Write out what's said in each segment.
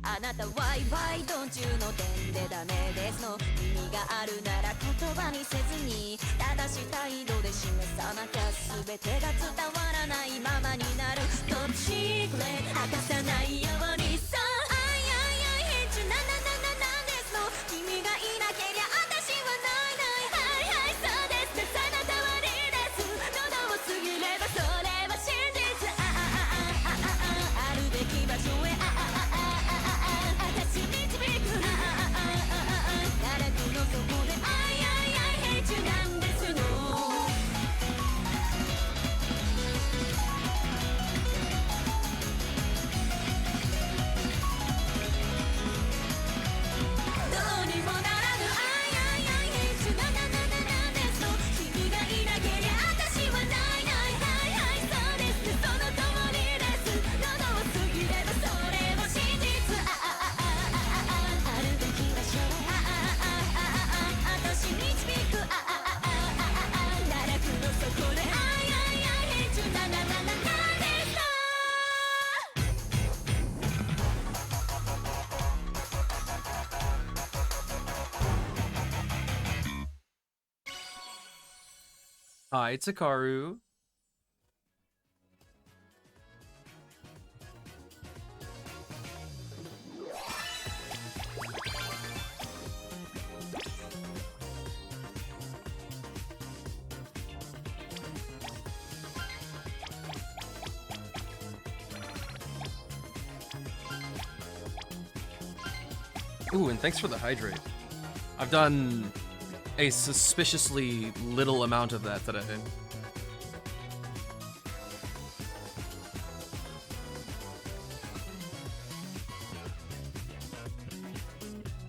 あなたワイワイドン中の点でダメですの意味があるなら言葉にせずに正しい態度で示さなきゃ全てが伝わらないままになるトップシークレット明かさないようにそうあいあいあい返事なんですの君がいなけりゃ私はないはいはいそうですですあなたはリーです喉を過ぎればそれは真実あるべき場所へ私導くガラクの底であいあいあい返事なんですのどうにもならぬあいあいあい返事なんですの君がいなけりゃ私はないはいはいそうですその通りです喉を過ぎればそれも真実あるべき場所私導く奈落の底であいあいあい返事なんですのHi, Takaru. Ooh, and thanks for the hydrate. I've done a suspiciously little amount of that today.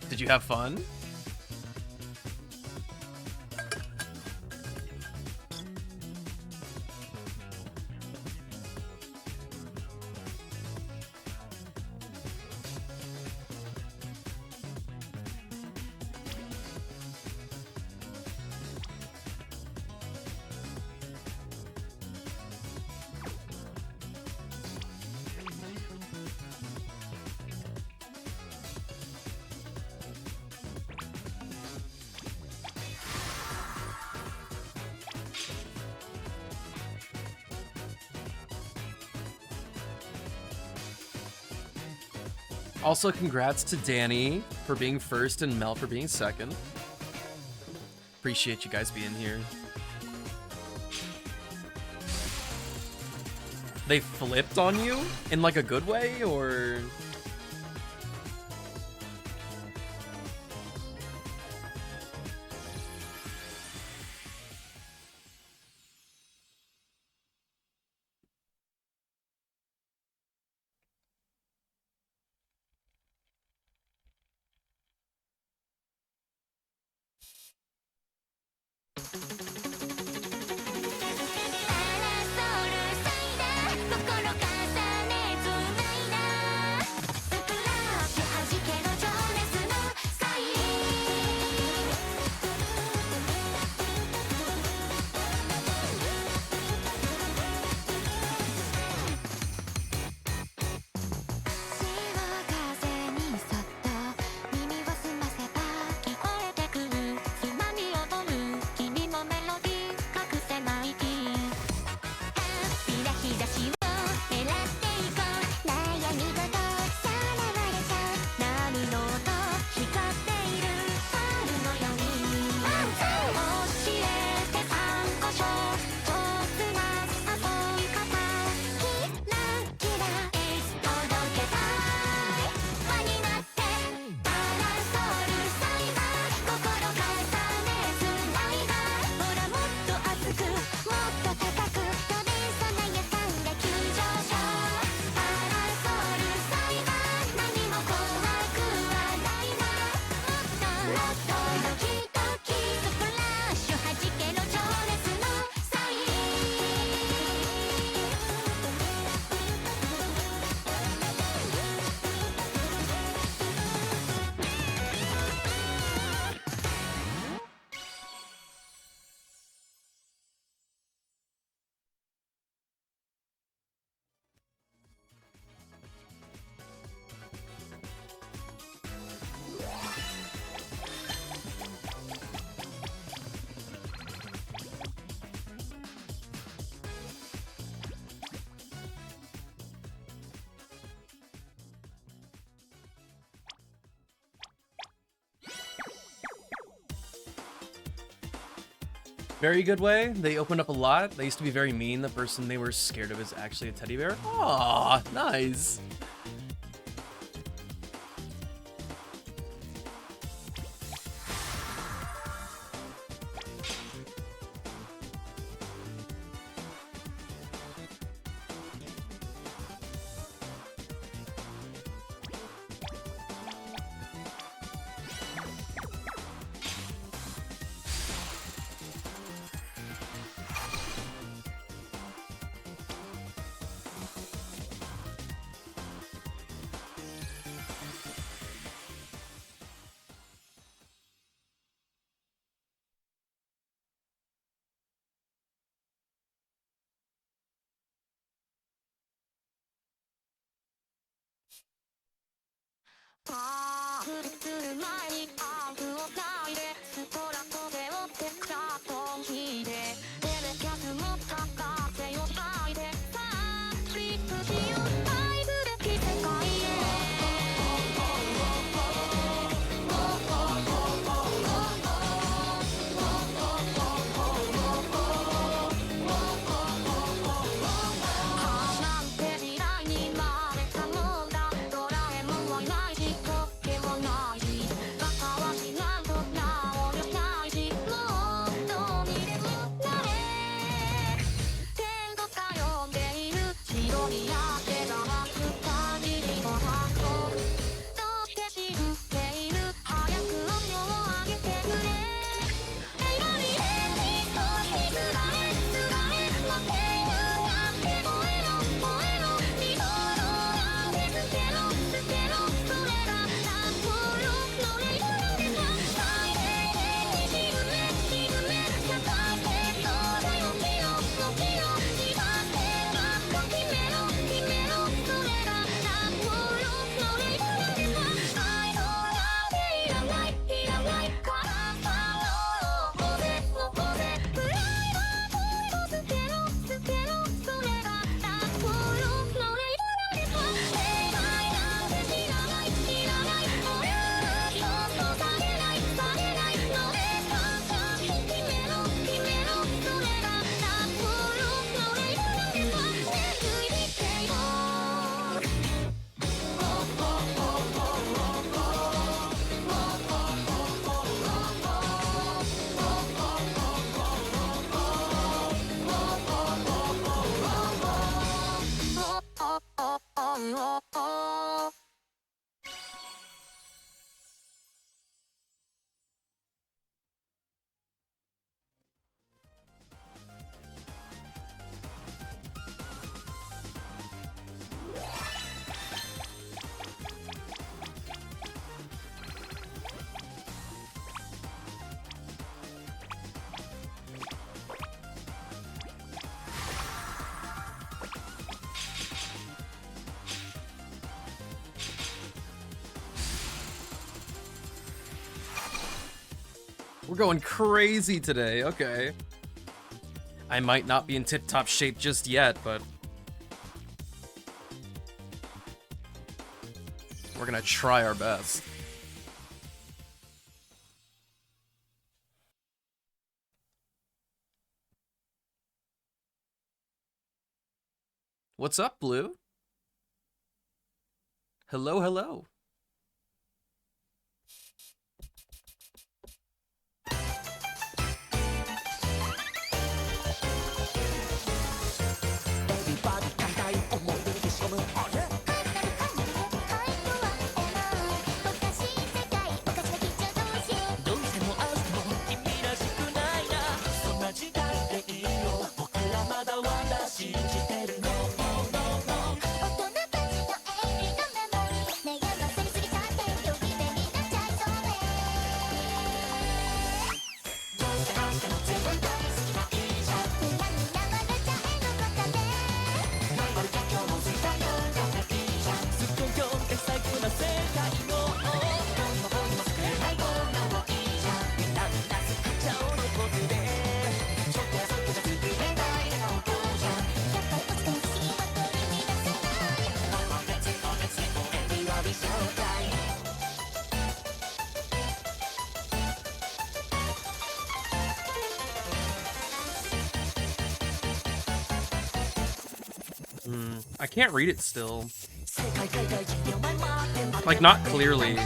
Did you have fun? Also, congrats to Danny for being first and Mel for being second. Appreciate you guys being here. They flipped on you in like a good way, or? Very good way. They opened up a lot. They used to be very mean. The person they were scared of is actually a teddy bear. Aw, nice. We're going crazy today, okay. I might not be in tip-top shape just yet, but we're gonna try our best. What's up, Blue? Hello, hello. I can't read it still. Like, not clearly.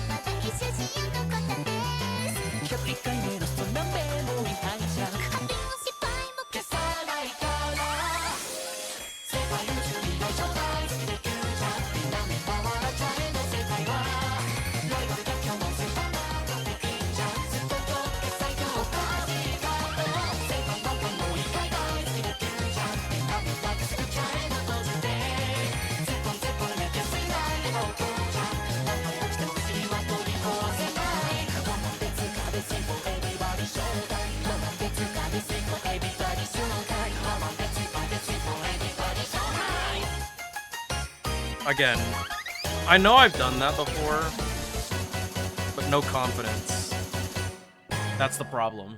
Again, I know I've done that before, but no confidence. That's the problem.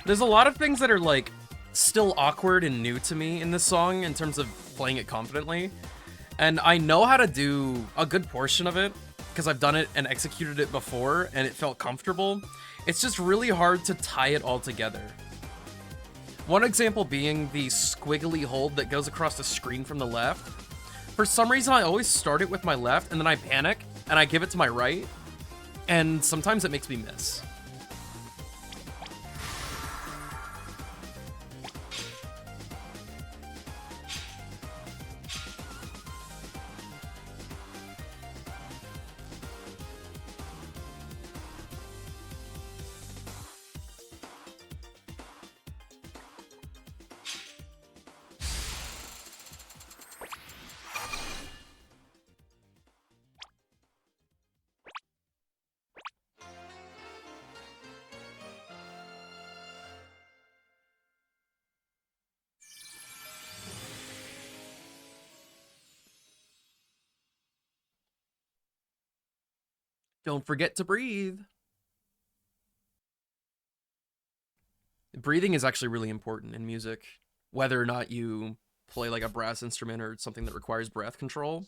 There's a lot of things that are, like, still awkward and new to me in this song in terms of playing it confidently. And I know how to do a good portion of it because I've done it and executed it before and it felt comfortable. It's just really hard to tie it all together. One example being the squiggly hold that goes across the screen from the left. For some reason, I always start it with my left and then I panic and I give it to my right. And sometimes it makes me miss. Don't forget to breathe. Breathing is actually really important in music, whether or not you play like a brass instrument or something that requires breath control.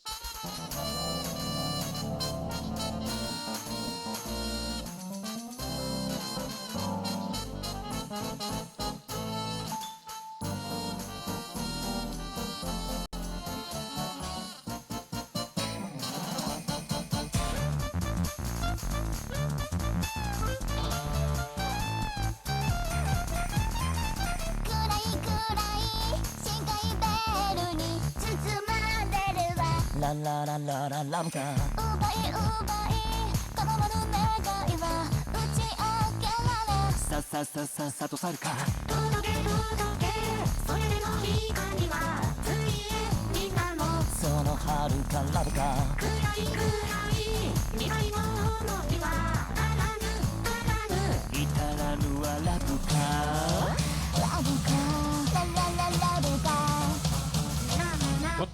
What?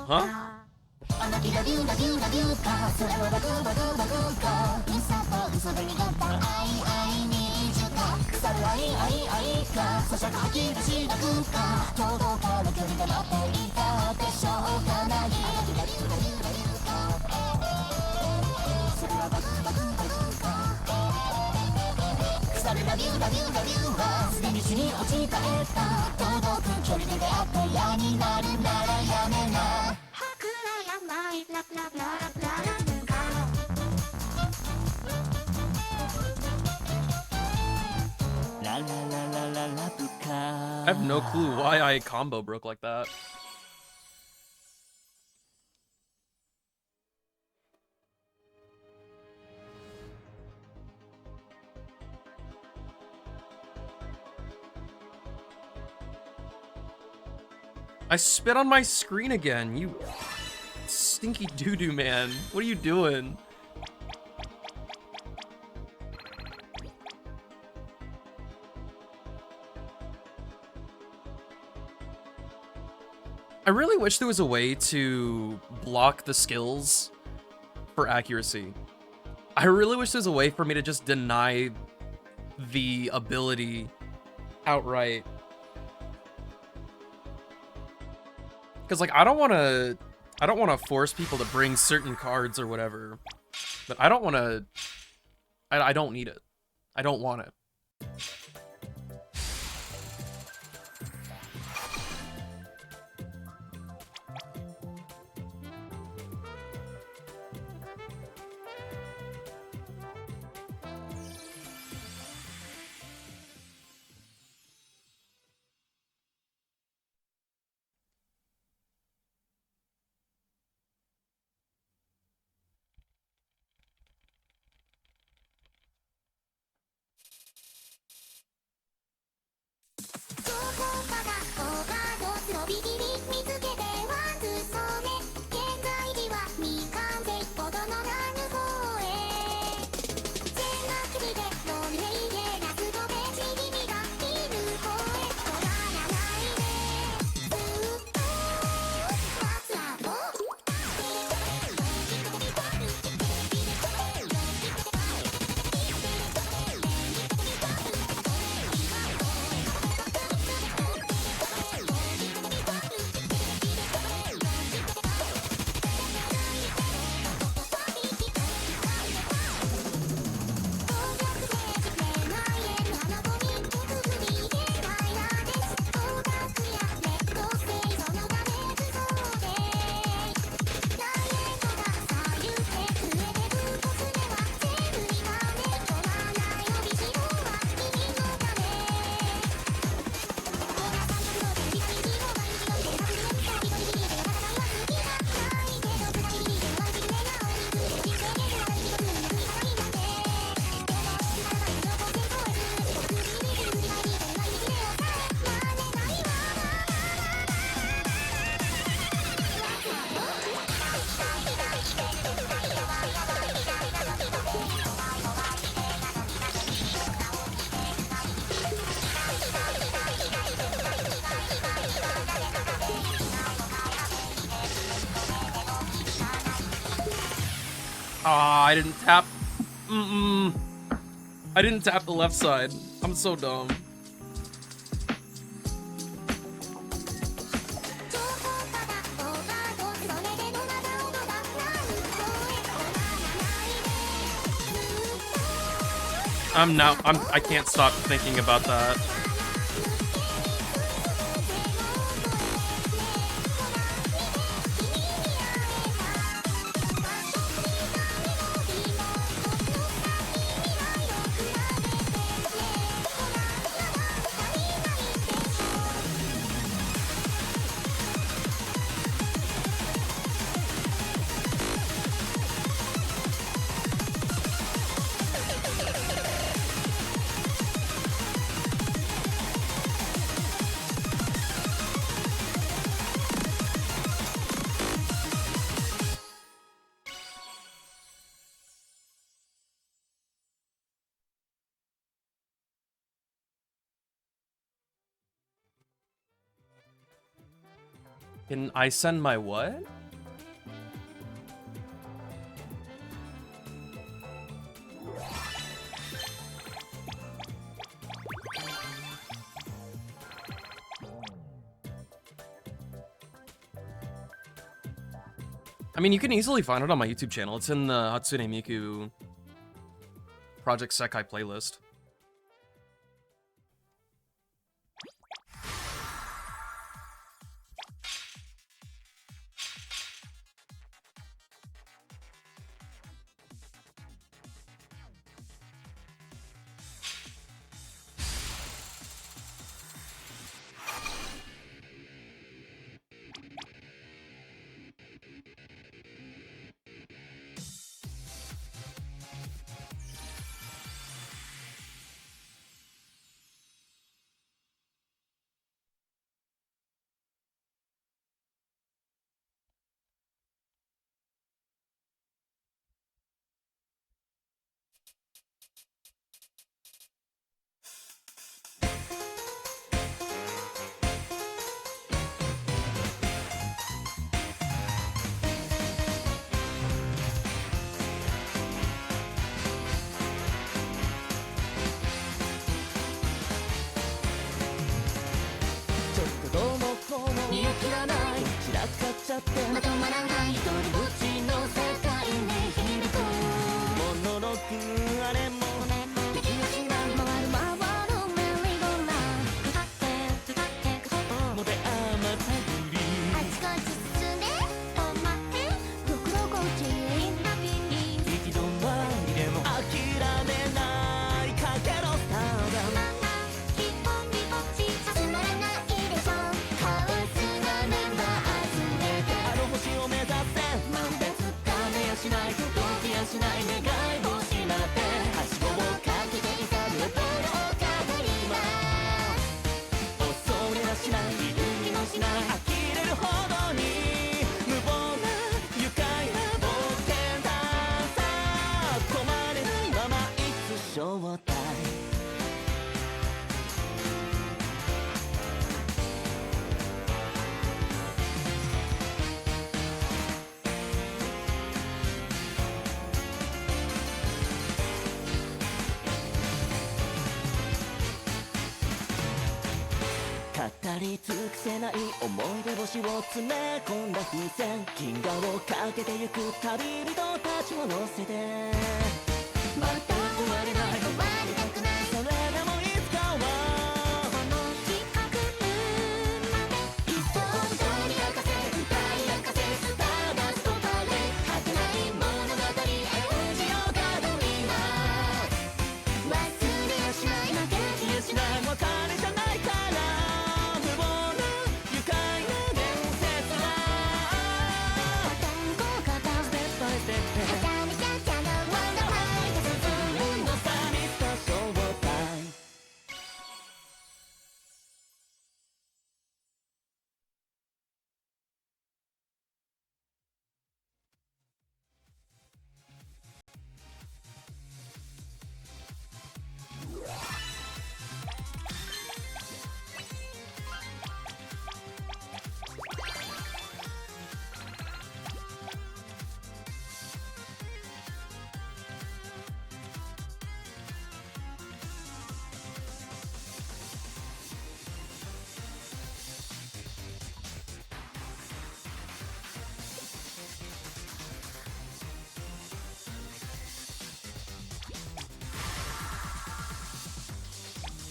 Huh? I have no clue why I combo broke like that. I spit on my screen again, you stinky doo-doo man. What are you doing? I really wish there was a way to block the skills for accuracy. I really wish there was a way for me to just deny the ability outright. Because like I don't want to force people to bring certain cards or whatever, but I don't want to. I don't need it. I don't want it. Ah, I didn't tap. I didn't tap the left side. I'm so dumb. I can't stop thinking about that. Can I send my what? I mean, you can easily find it on my YouTube channel. It's in the Hatsune Miku Project Sekai playlist. 語り尽くせない思い出星を詰め込んだ風船銀河をかけてゆく旅人たちを乗せてまた終われない終わりたくないそれでもいつかはこの日が来るまで一層歌に明かせ歌い明かせスターダストバレー果てない物語演じようたどります忘れはしない負けやしない別れじゃないから無謀な愉快な伝説は単語型ステップバイステップはためちゃちゃなワンダーライト進むのさミスターショータイム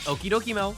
Okie dokie, Mel.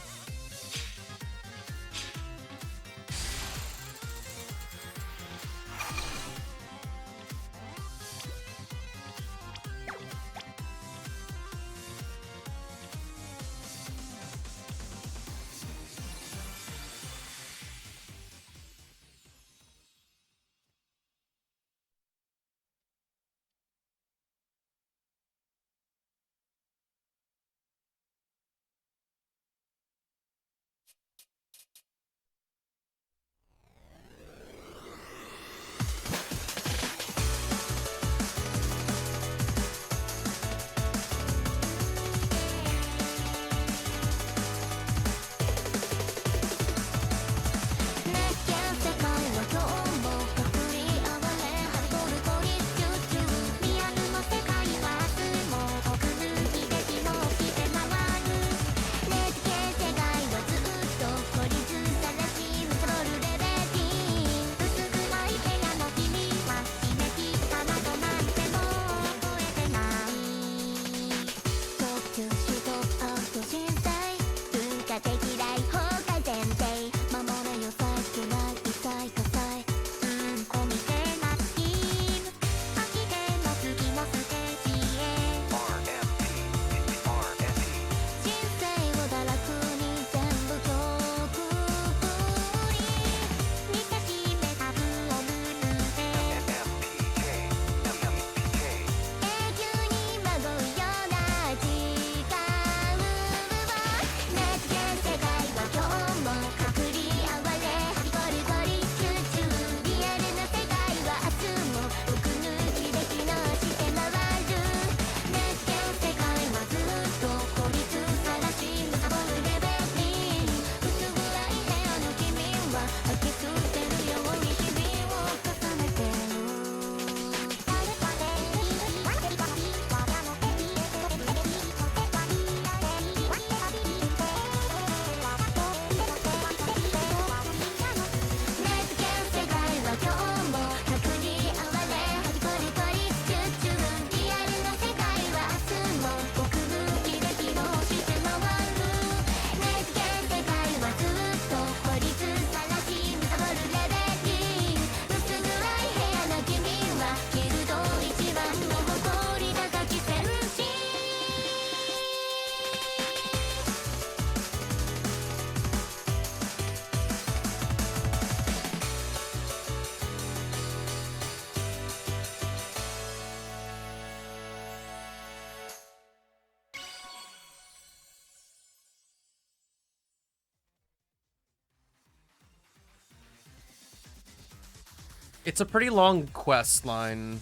It's a pretty long quest line.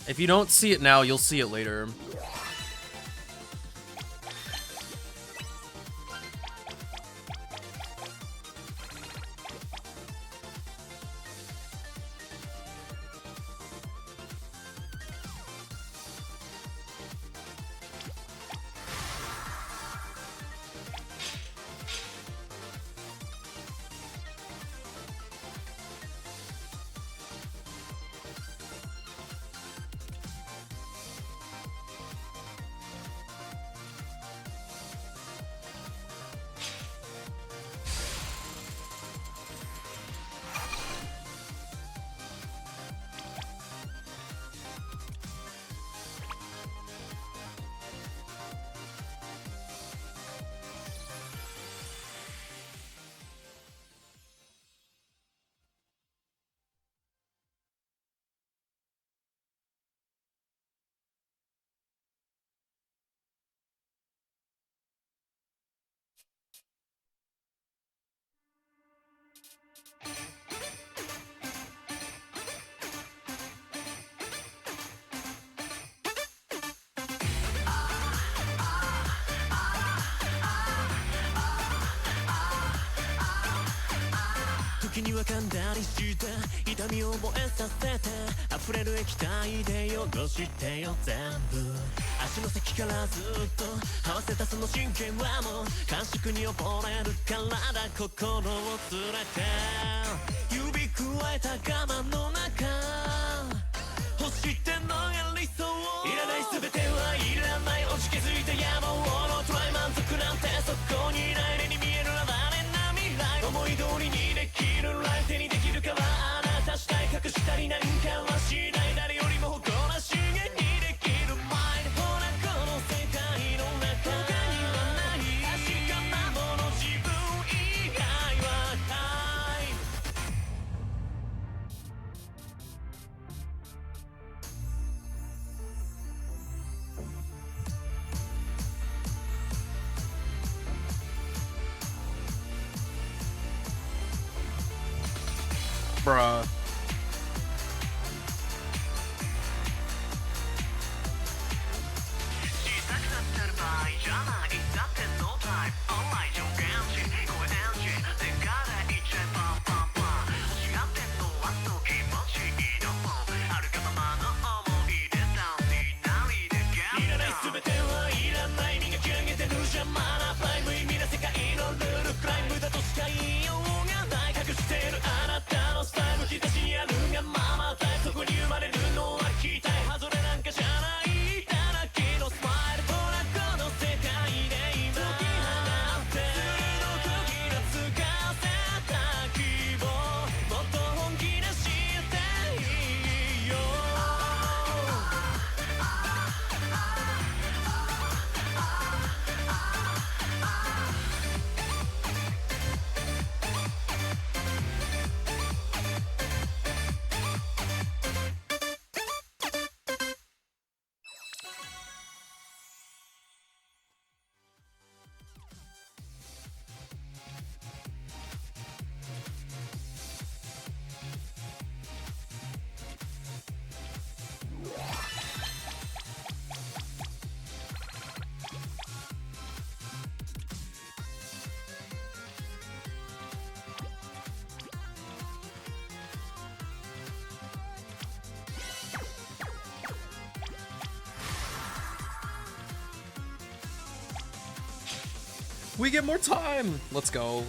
If you don't see it now, you'll see it later. 時には噛んだりして痛みを覚えさせて溢れる液体で汚してよ全部足の先からずっと合わせたその神経はもう感触に溺れる体心を連れて指くわえた我慢の中欲してのが理想いらない全てはいらない落ち気づいた野望のトライ満足なんてそこにいない目に見えるあられな未来思い通りにできるライフ手にできるかはあなた次第隠したりなんかはしない誰よりも誇らしげにできるマインドほらこの世界の中他にはない確かなもの自分以外はない Bruh. We get more time! Let's go.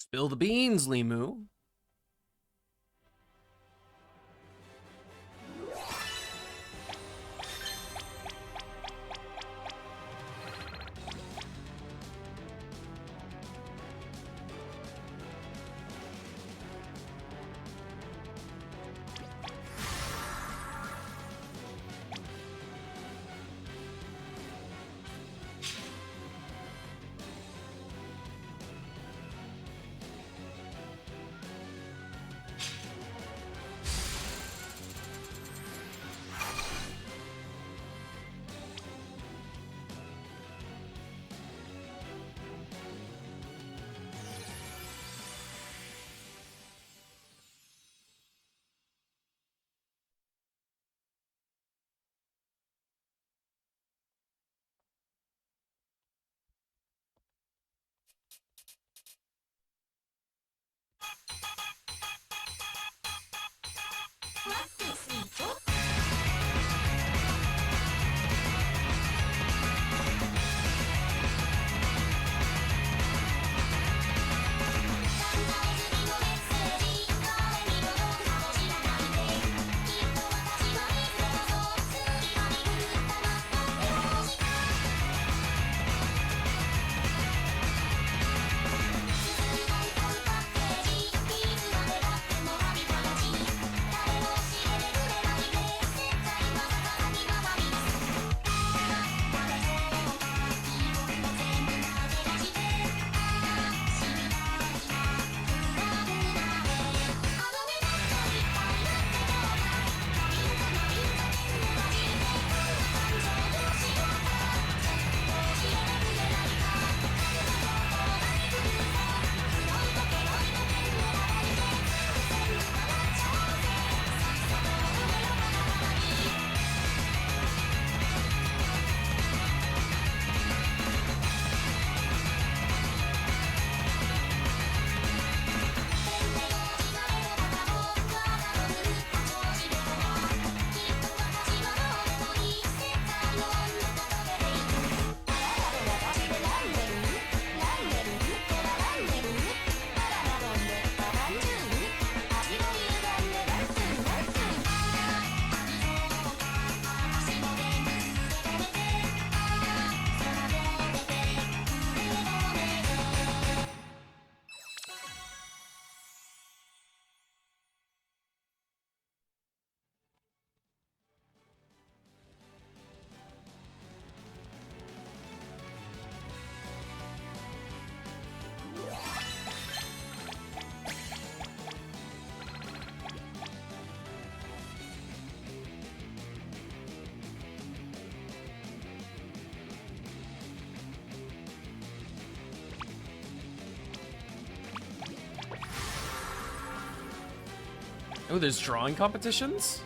Spill the beans, Limu. Oh, there's drawing competitions?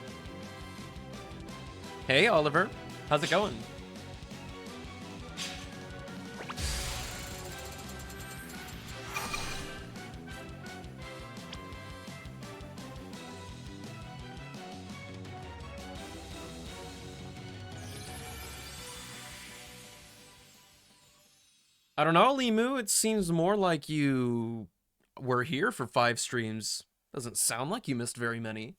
Hey, Oliver. How's it going? I don't know, Limu. It seems more like you were here for 5 streams. Doesn't sound like you missed very many.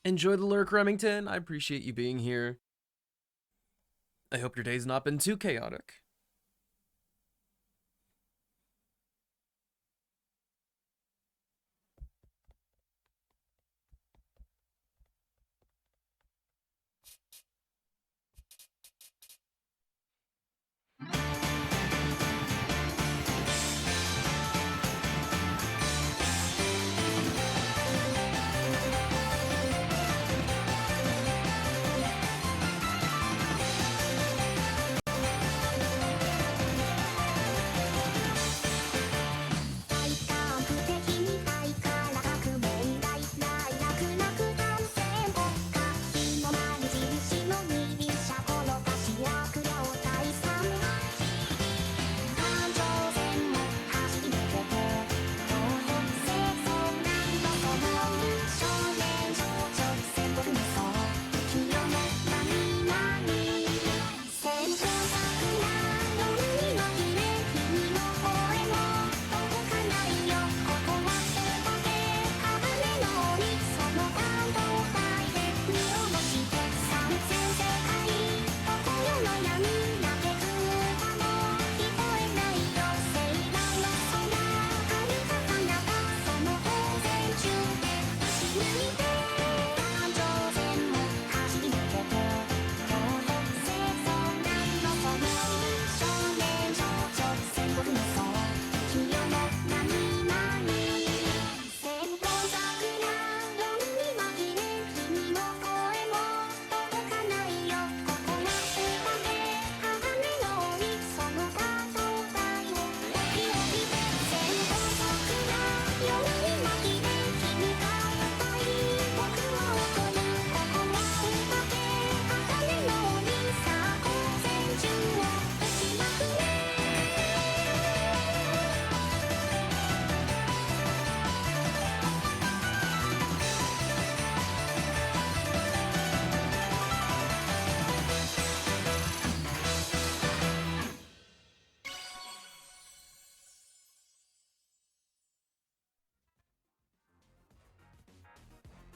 Enjoy the lurk, Remington. I appreciate you being here. I hope your day's not been too chaotic.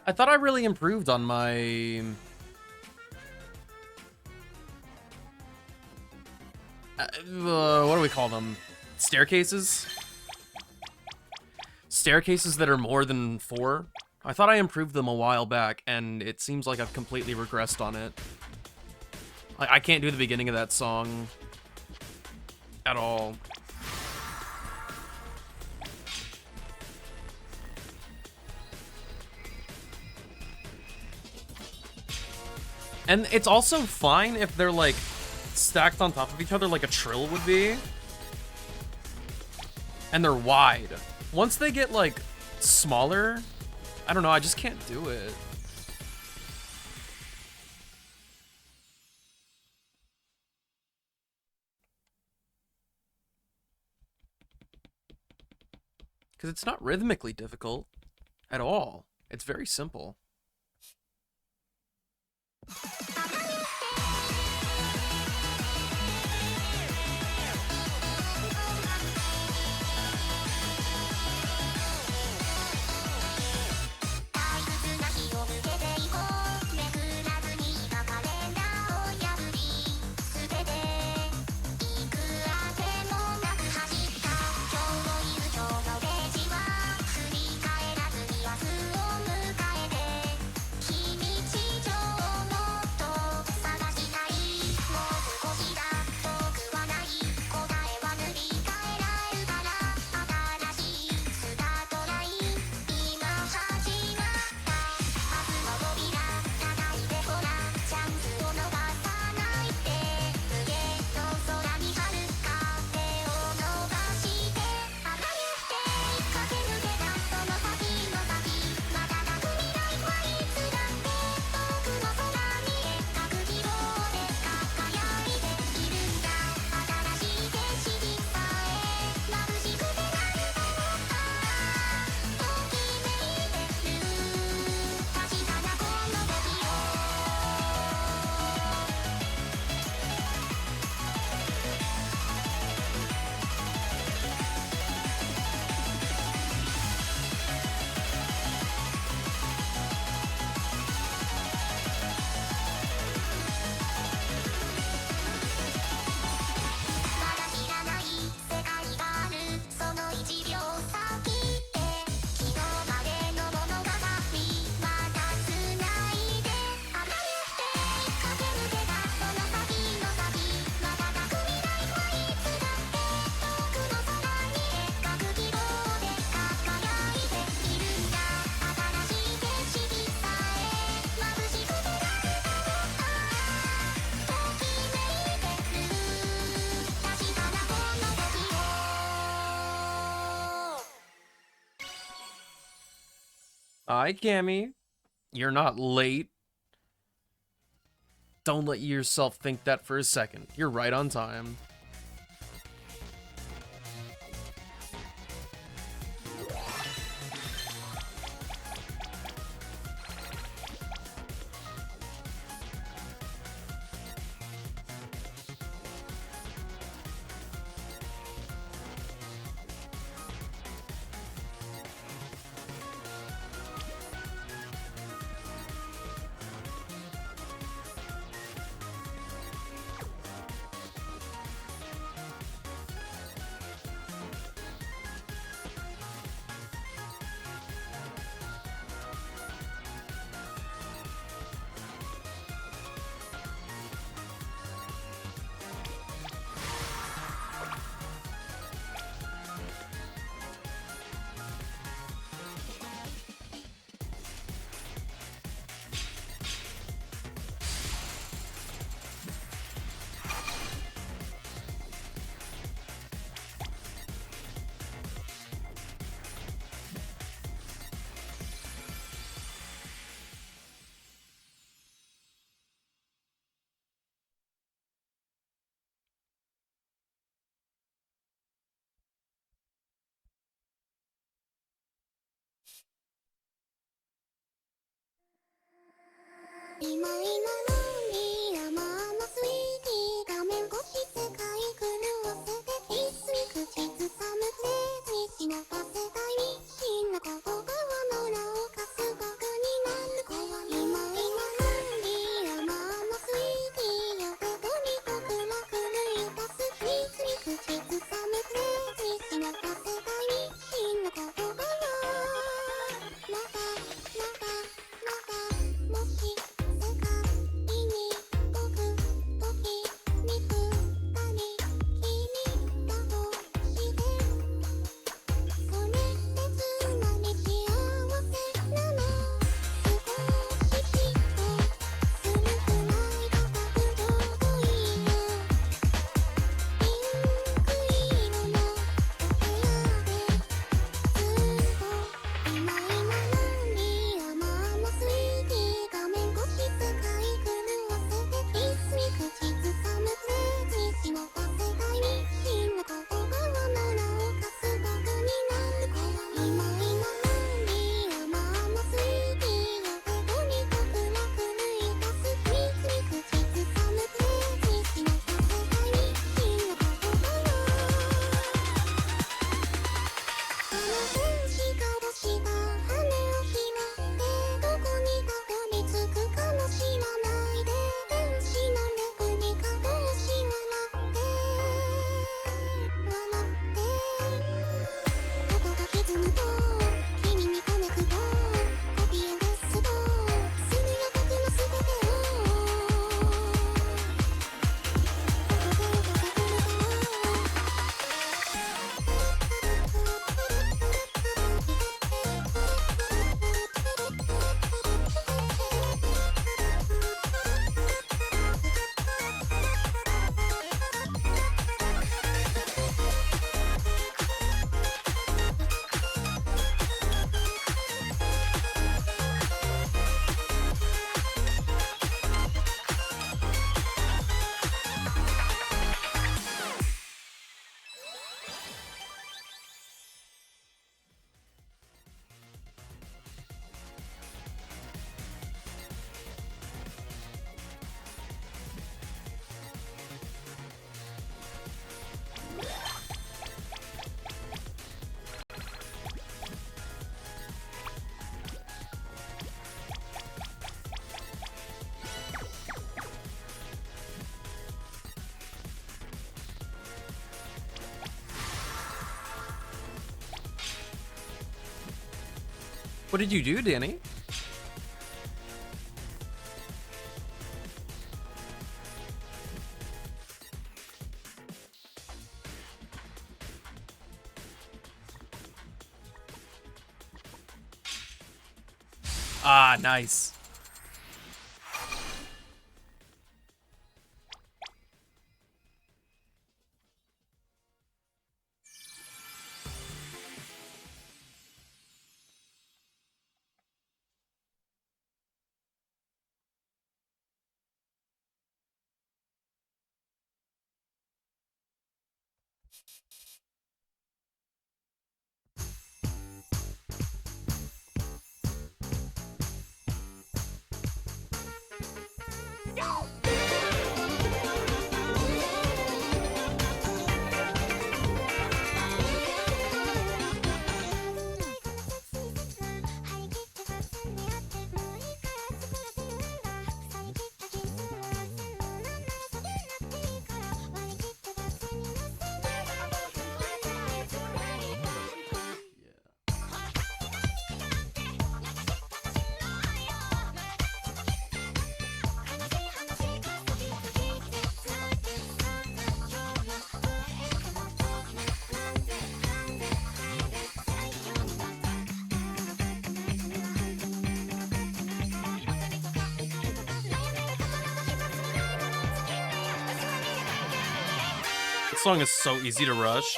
I thought I really improved on my... what do we call them? Staircases? Staircases that are more than 4. I thought I improved them a while back, and it seems like I've completely regressed on it. I can't do the beginning of that song at all. And it's also fine if they're like stacked on top of each other like a trill would be. And they're wide. Once they get like smaller, I don't know, I just can't do it. Because it's not rhythmically difficult at all. It's very simple. Hi, Cammy. You're not late. Don't let yourself think that for a second. You're right on time. What did you do, Danny? Ah, nice. This song is so easy to rush.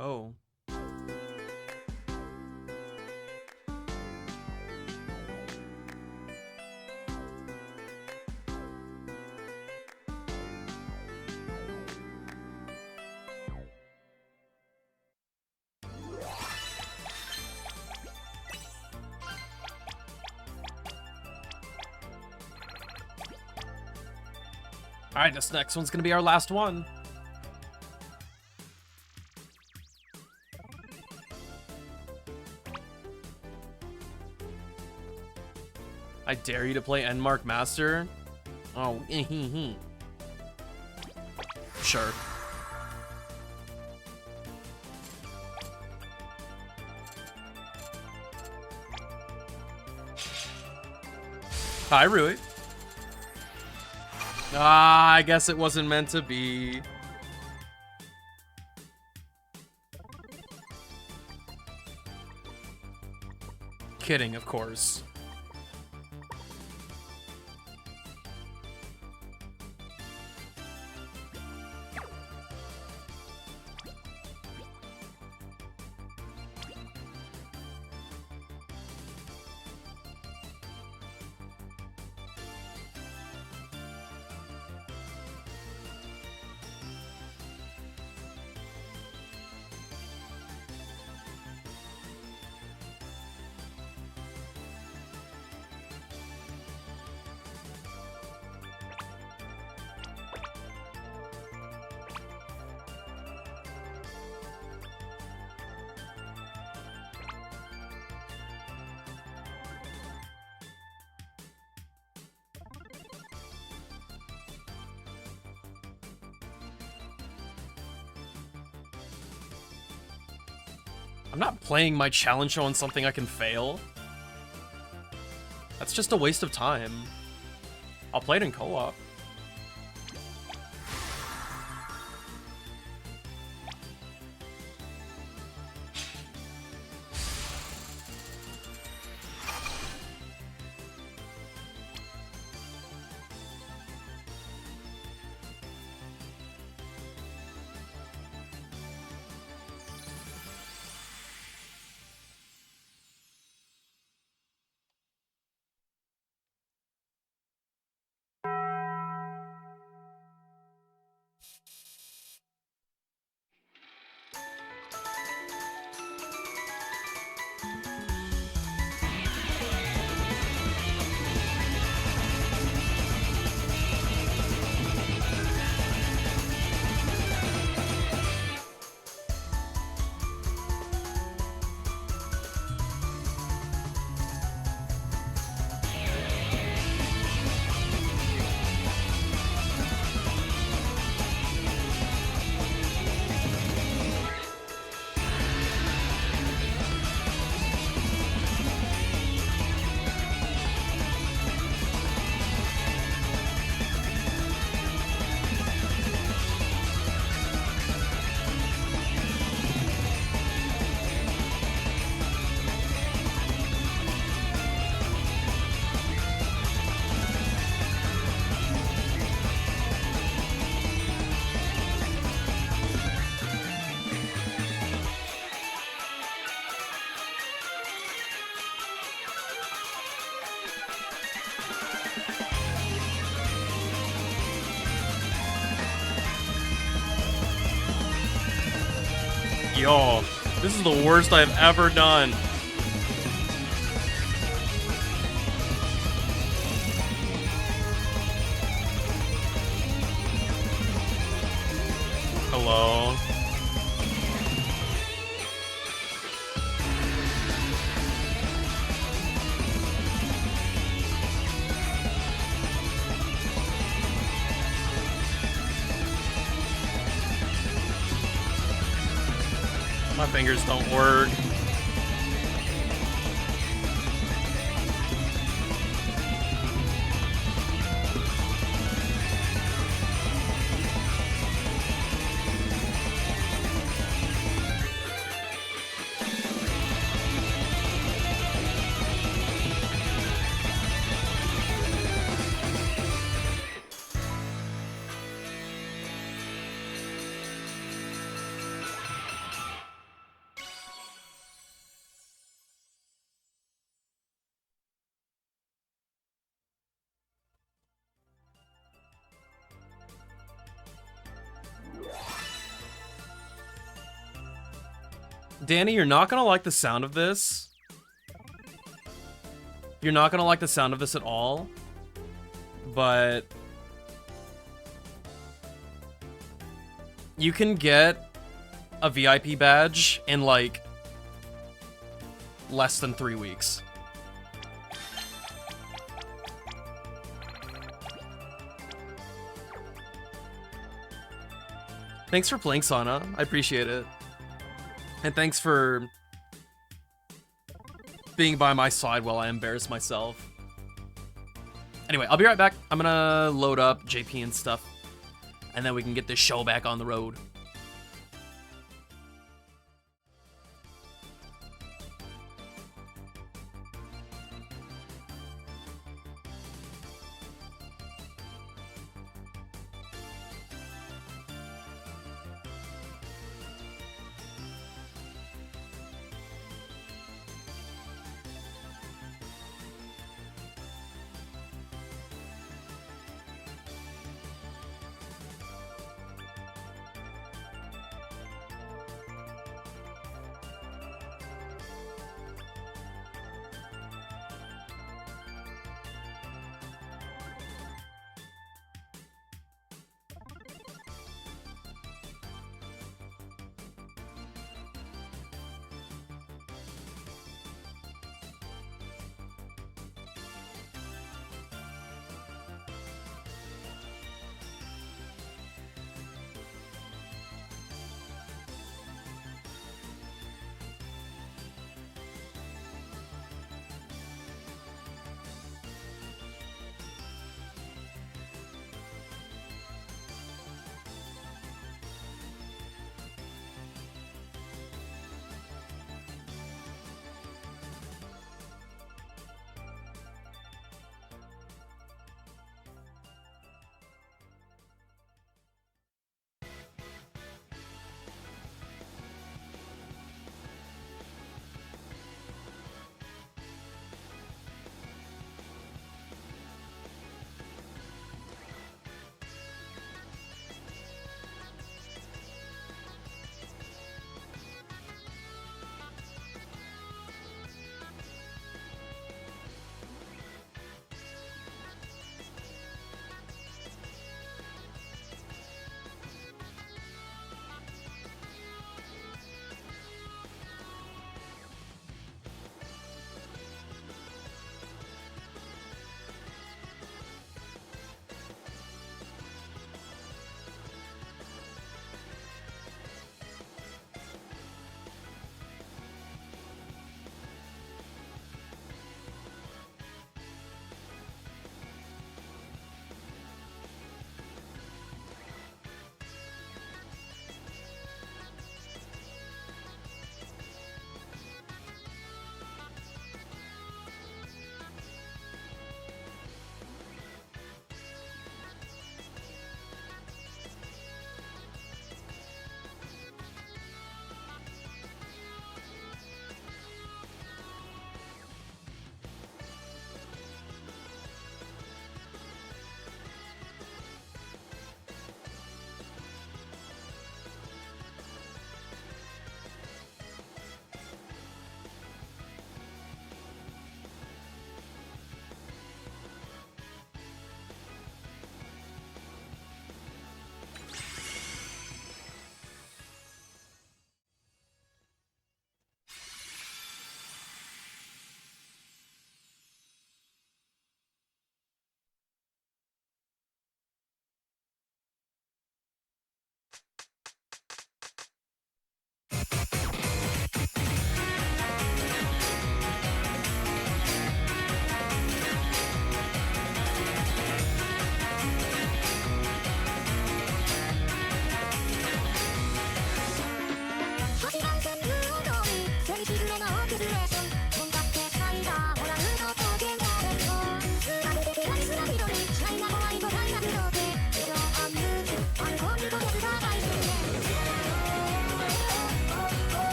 Oh. Alright, this next one's gonna be our last one. I dare you to play Endmark Master? Oh, sure. Hi, Rui. Ah, I guess it wasn't meant to be. Kidding, of course. I'm not playing my challenge show on something I can fail. That's just a waste of time. I'll play it in co-op. Yo, this is the worst I've ever done. Hello. My fingers don't work. Danny, you're not gonna like the sound of this. You're not gonna like the sound of this at all. But you can get a VIP badge in like less than 3 weeks. Thanks for playing, Sana. I appreciate it. And thanks for being by my side while I embarrass myself. Anyway, I'll be right back. I'm gonna load up JP and stuff, and then we can get this show back on the road.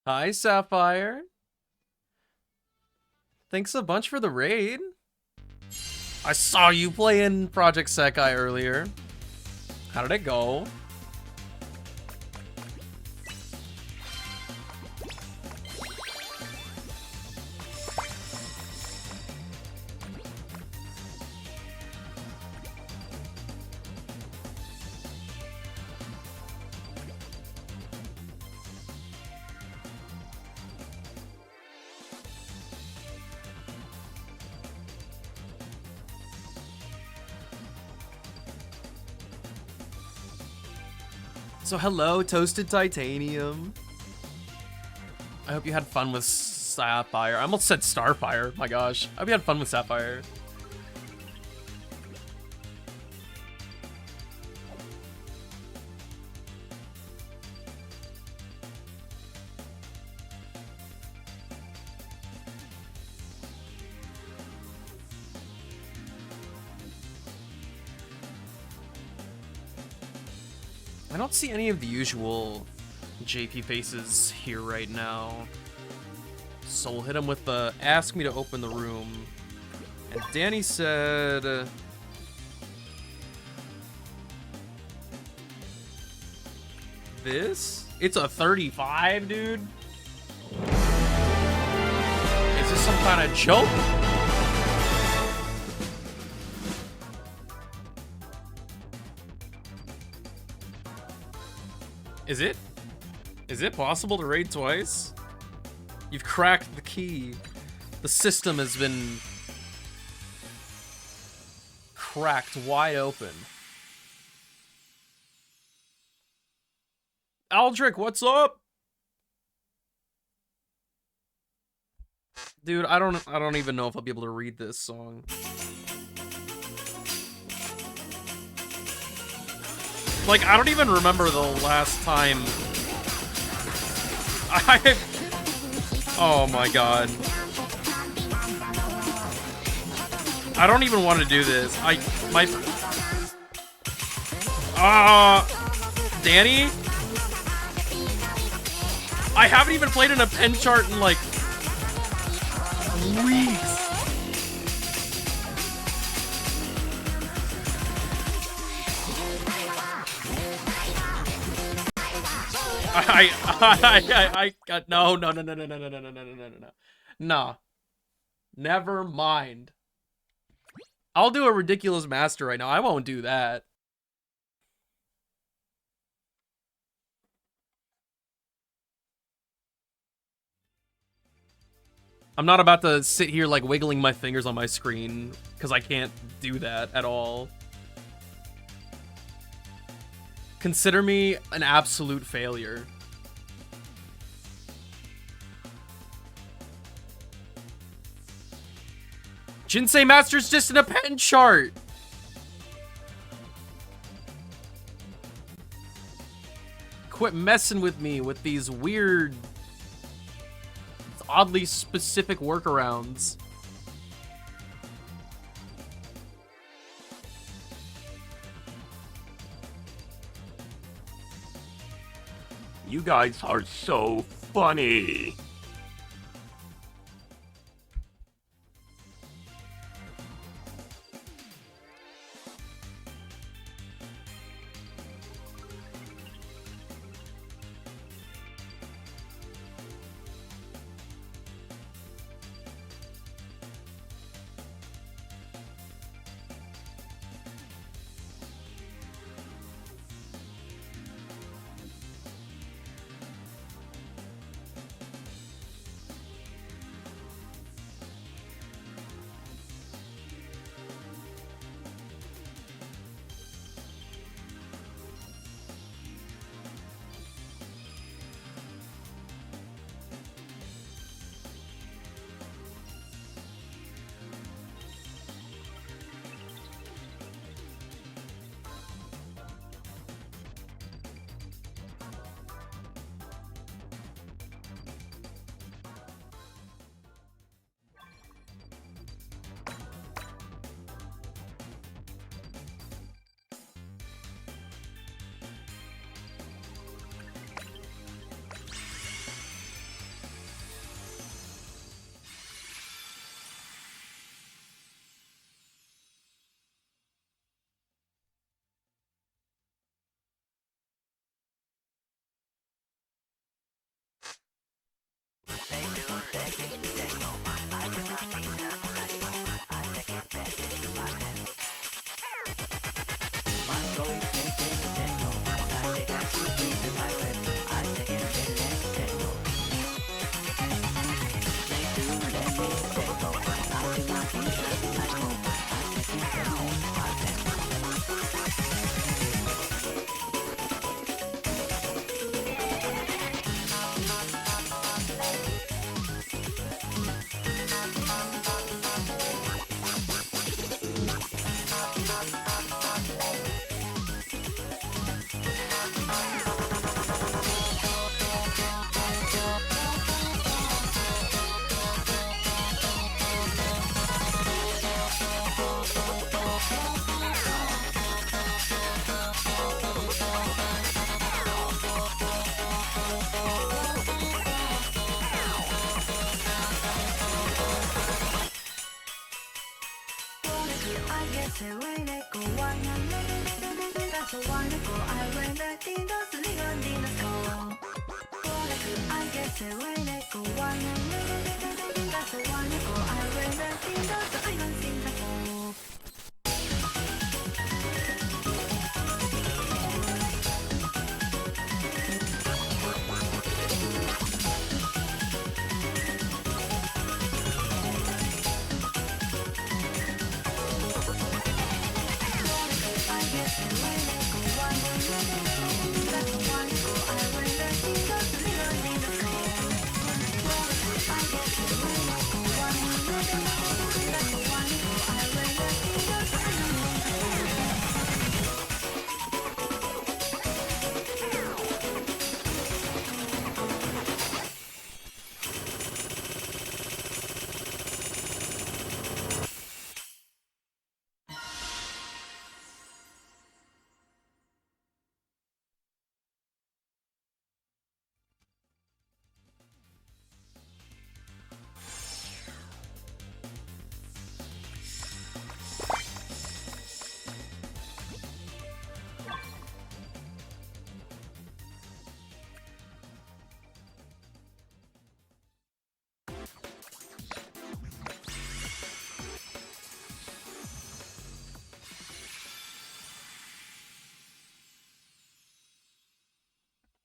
Hi, Sapphire. Thanks a bunch for the raid. I saw you playing Project Sekai earlier. How did it go? So hello, Toasted Titanium. I hope you had fun with Sapphire. I almost said Starfire, my gosh. I hope you had fun with Sapphire. I don't see any of the usual JP faces here right now. So we'll hit him with the ask me to open the room. And Danny said... this? It's a 35, dude? Is this some kind of joke? Is it? Is it possible to raid twice? You've cracked the key. The system has been cracked wide open. Aldrich, what's up? Dude, I don't even know if I'll be able to read this song. Like, I don't even remember the last time oh my god. I don't even want to do this. Danny? I haven't even played in a pen chart in like weeks. No. Nah. Never mind. I'll do a ridiculous master right now. I won't do that. I'm not about to sit here like wiggling my fingers on my screen because I can't do that at all. Consider me an absolute failure. Jinsei Master's just in a pen chart. Quit messing with me with these weird, oddly specific workarounds. You guys are so funny.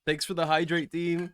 Thanks for the hydrate, team.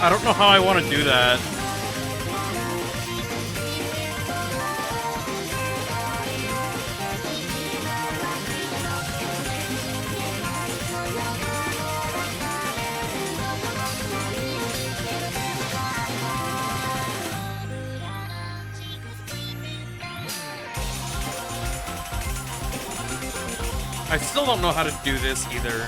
I don't know how I want to do that. I still don't know how to do this either.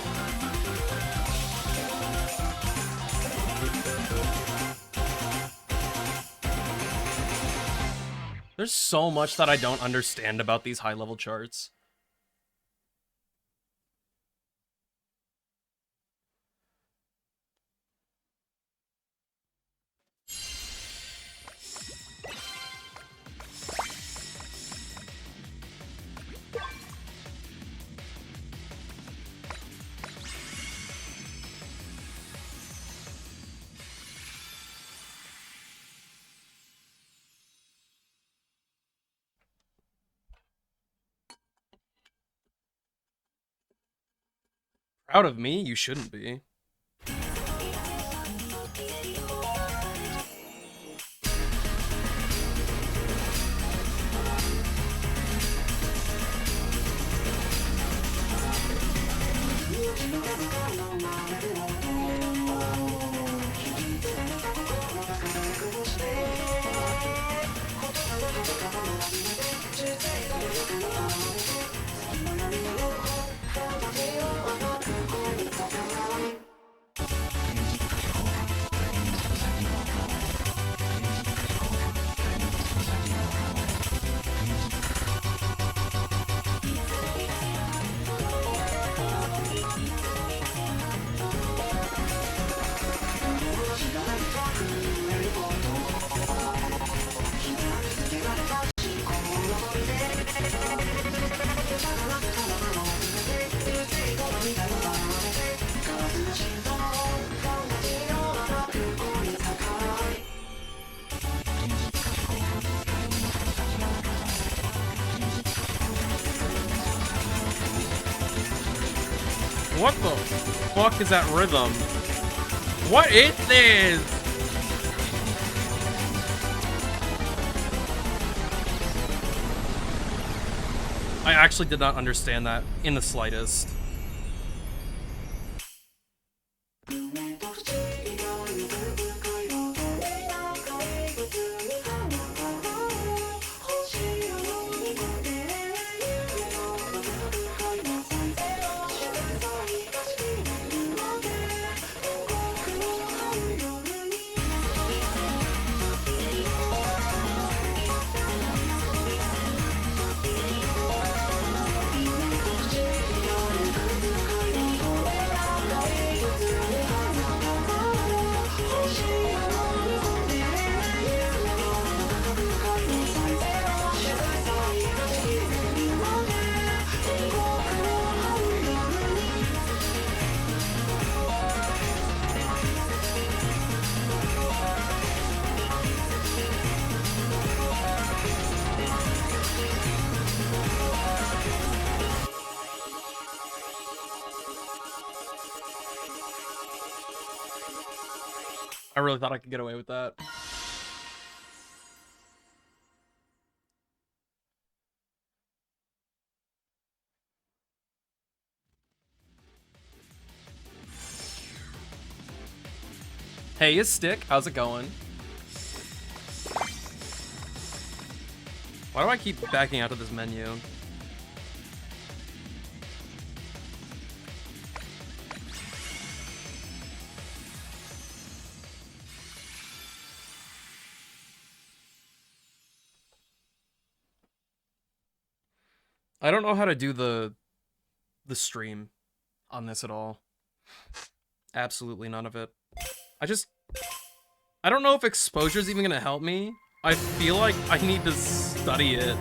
There's so much that I don't understand about these high-level charts. Proud of me? You shouldn't be. What the fuck is that rhythm? What is this? I actually did not understand that in the slightest. I really thought I could get away with that. Hey, is Stick? How's it going? Why do I keep backing out of this menu? I don't know how to do the stream on this at all. Absolutely none of it. I don't know if exposure's even gonna help me. I feel like I need to study it.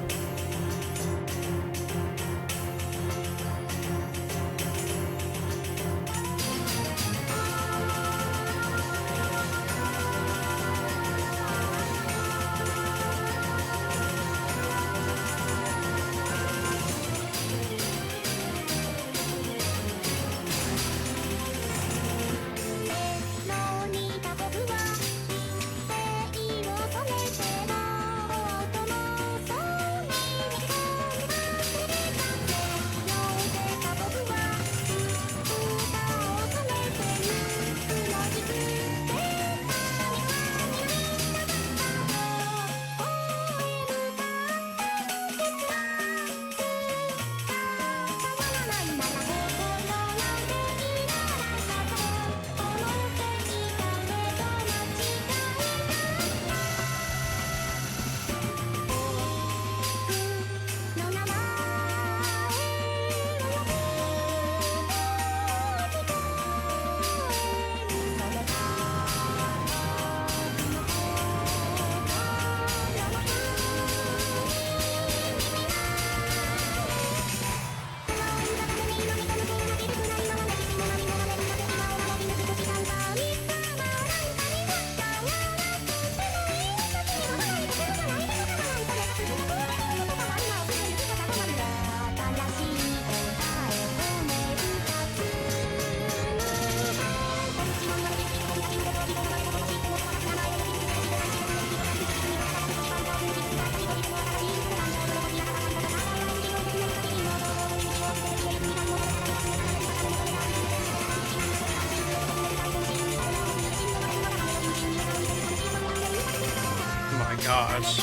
Gosh.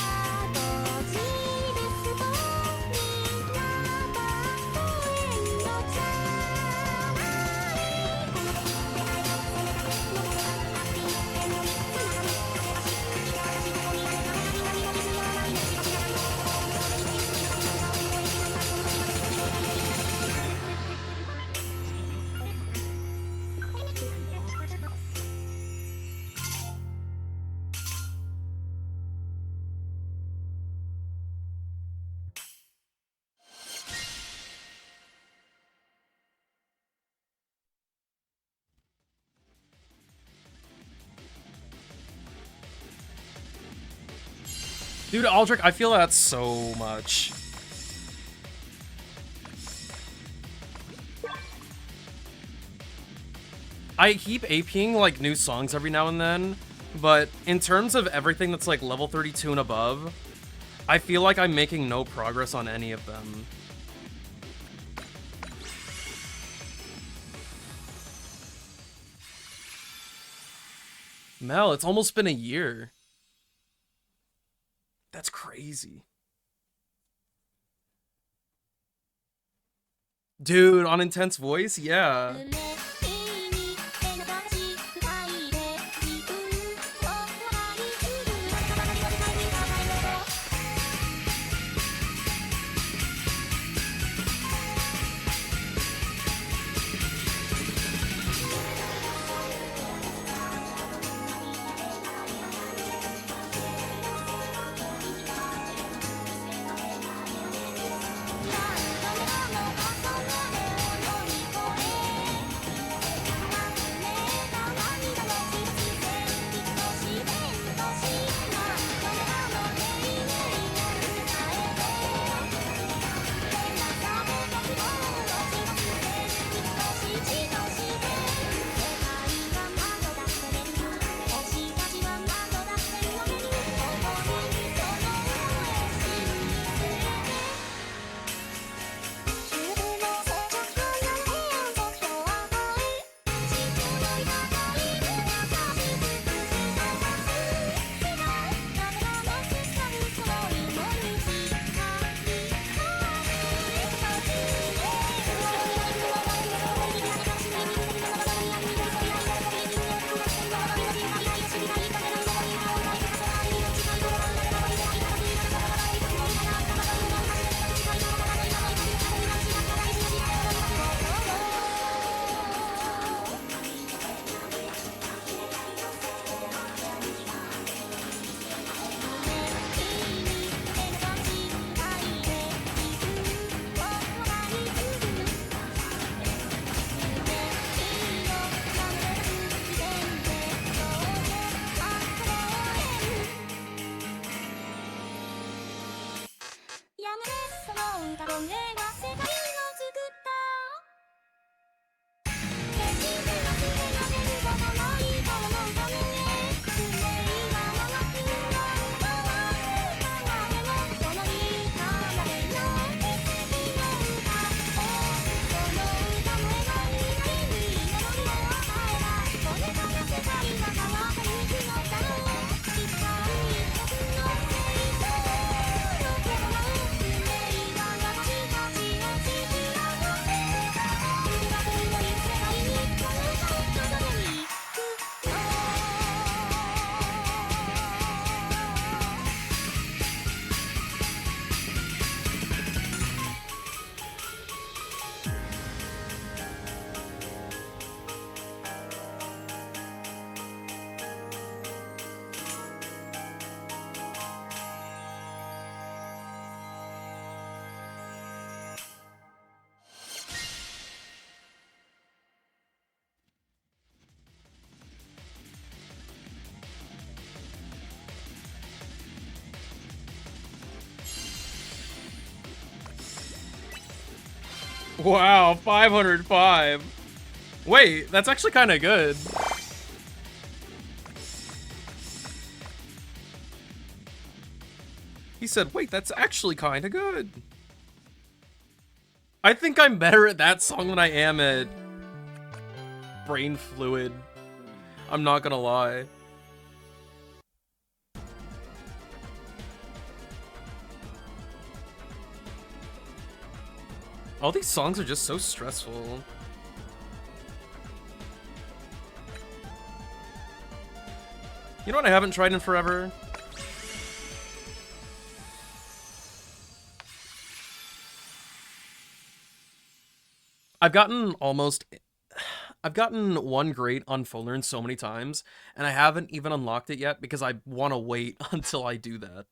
Dude, Aldrich, I feel that so much. I keep APing like new songs every now and then, but in terms of everything that's like level 32 and above, I feel like I'm making no progress on any of them. Mel, it's almost been a year. That's crazy. Dude, on Intense Voice? Yeah. Wow, 505. Wait, that's actually kind of good. He said, wait, that's actually kind of good. I think I'm better at that song than I am at Brain Fluid. I'm not gonna lie. All these songs are just so stressful. You know what I haven't tried in forever? I've gotten one great on Full Learn so many times, and I haven't even unlocked it yet because I want to wait until I do that.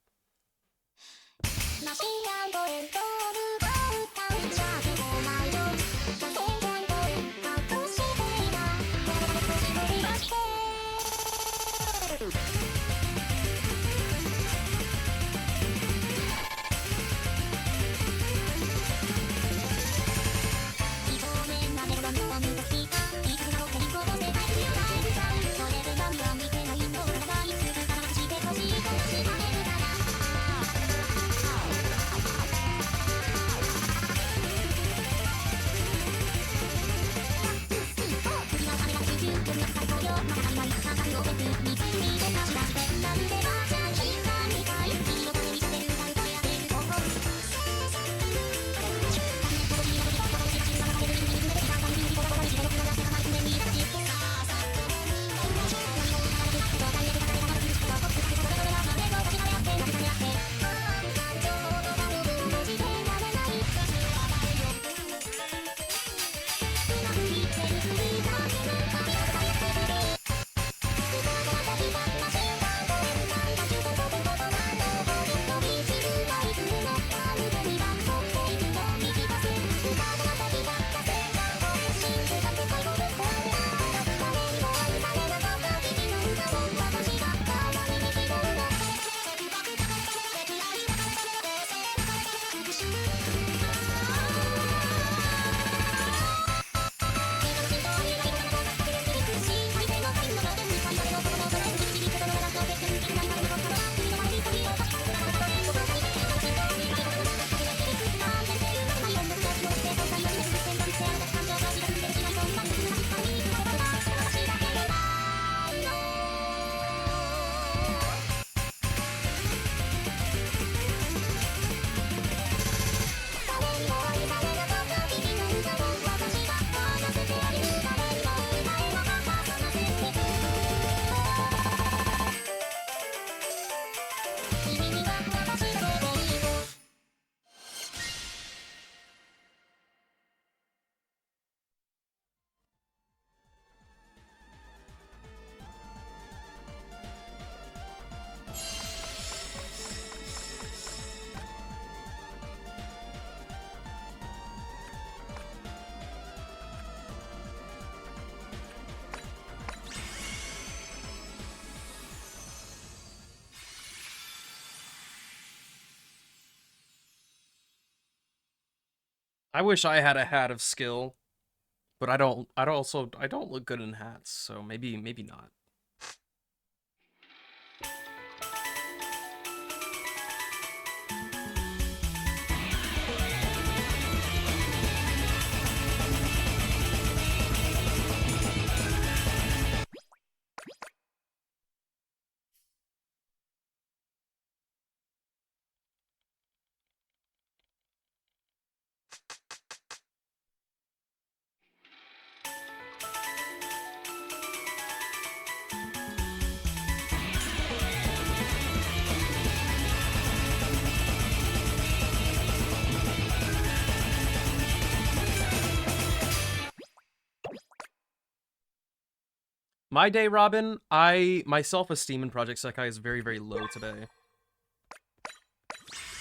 I wish I had a hat of skill, but I don't. I don't look good in hats, so maybe not. My day, Robin, my self-esteem in Project Sekai is very low today.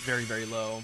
Very low.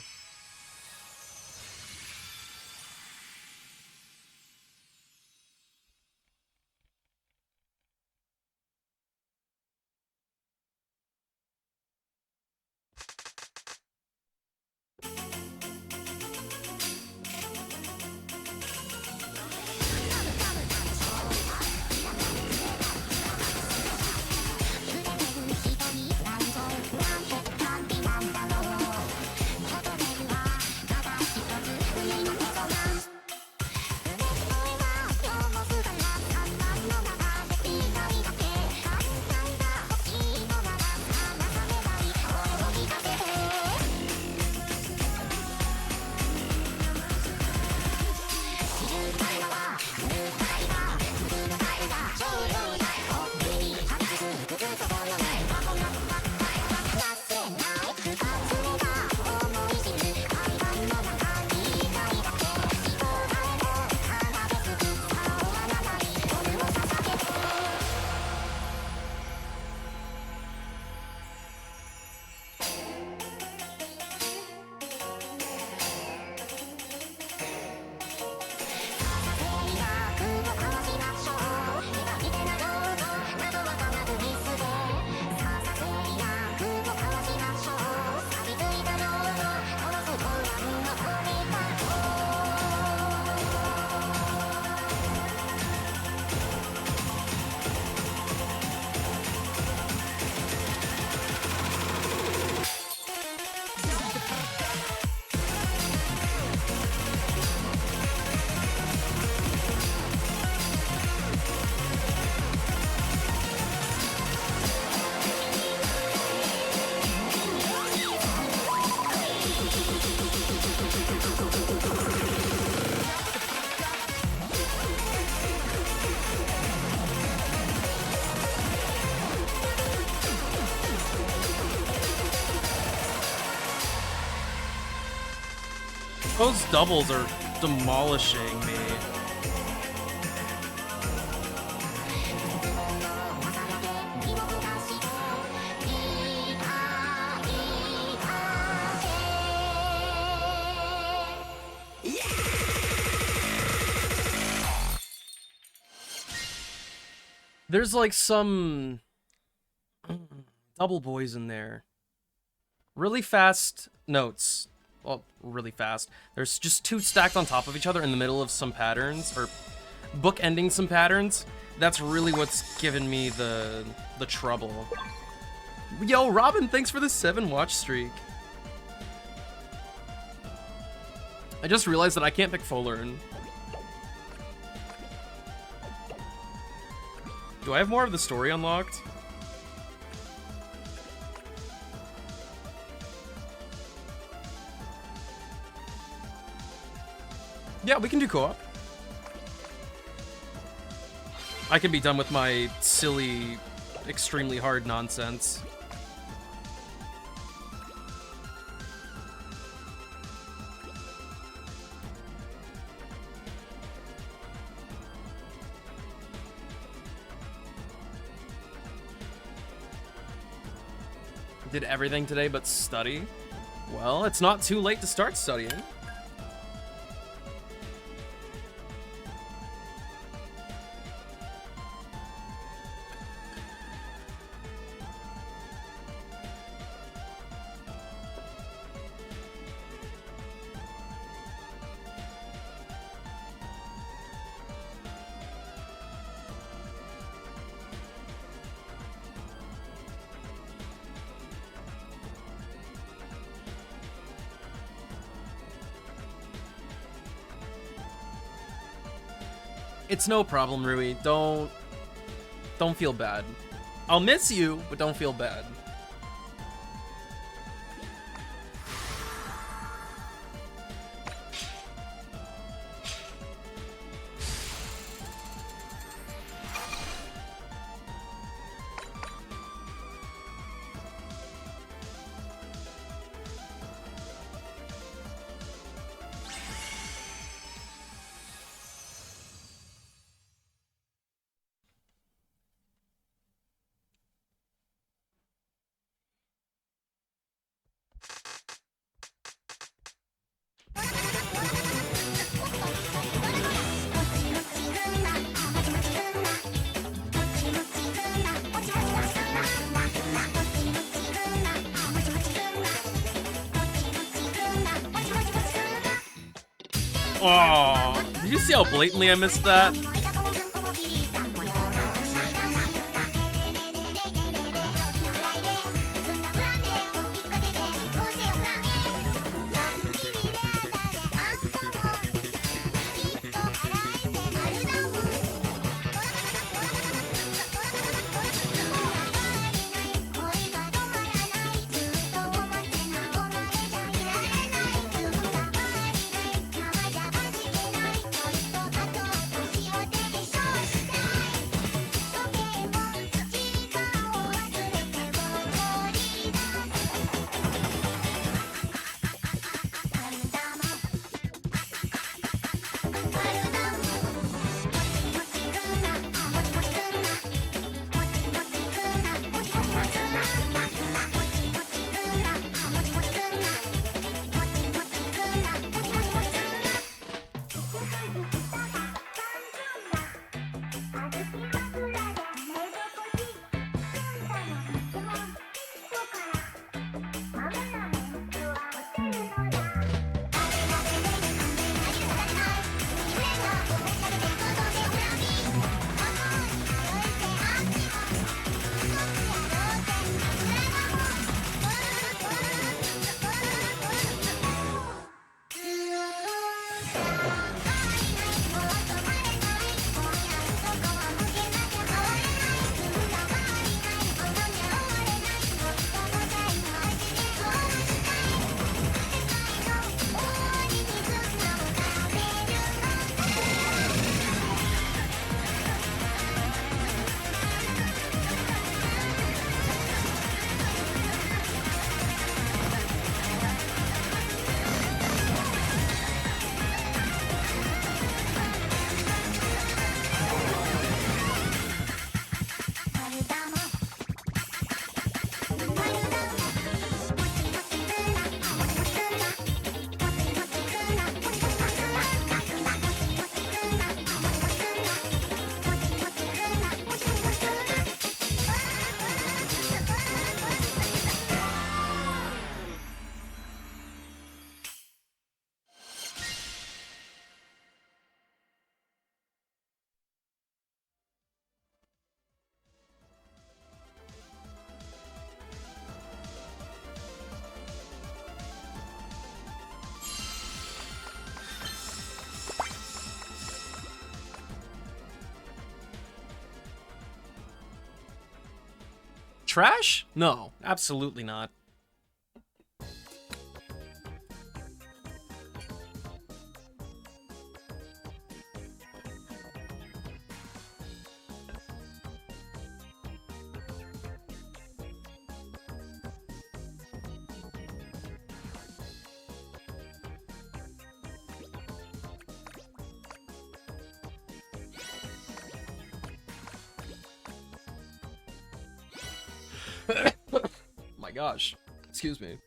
Those doubles are demolishing me. There's like some double boys in there. Really fast notes. Well, really fast. There's just two stacked on top of each other in the middle of some patterns, or bookending some patterns. That's really what's given me the trouble. Yo, Robin, thanks for the 7 watch streak. I just realized that I can't pick full learn. Do I have more of the story unlocked? Yeah, we can do co-op. I can be done with my silly, extremely hard nonsense. Did everything today but study? Well, it's not too late to start studying. It's no problem, Rui. Don't feel bad. I'll miss you, but don't feel bad. Oh, did you see how blatantly I missed that? Trash? No, absolutely not. My gosh. Excuse me.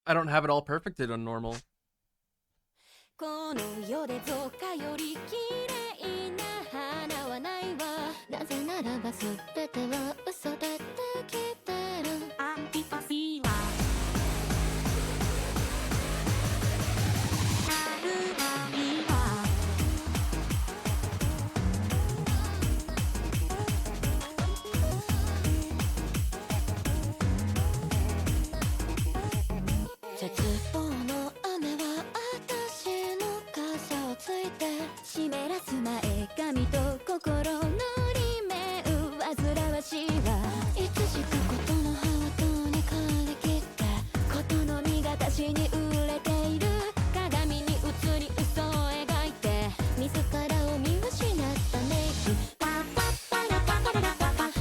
I don't have it all perfected on normal. この世で造花より綺麗な花はないわなぜならば全ては嘘でできてるアンティパシーは春愛は絶望の雨は私の傘をついて湿らす前髪と心のり目煩わしいわいつしかことの葉はとにかれきってことの実が私に売れている鏡に映り嘘を描いて自らを見失ったメイクパパパラパパララパパなぞ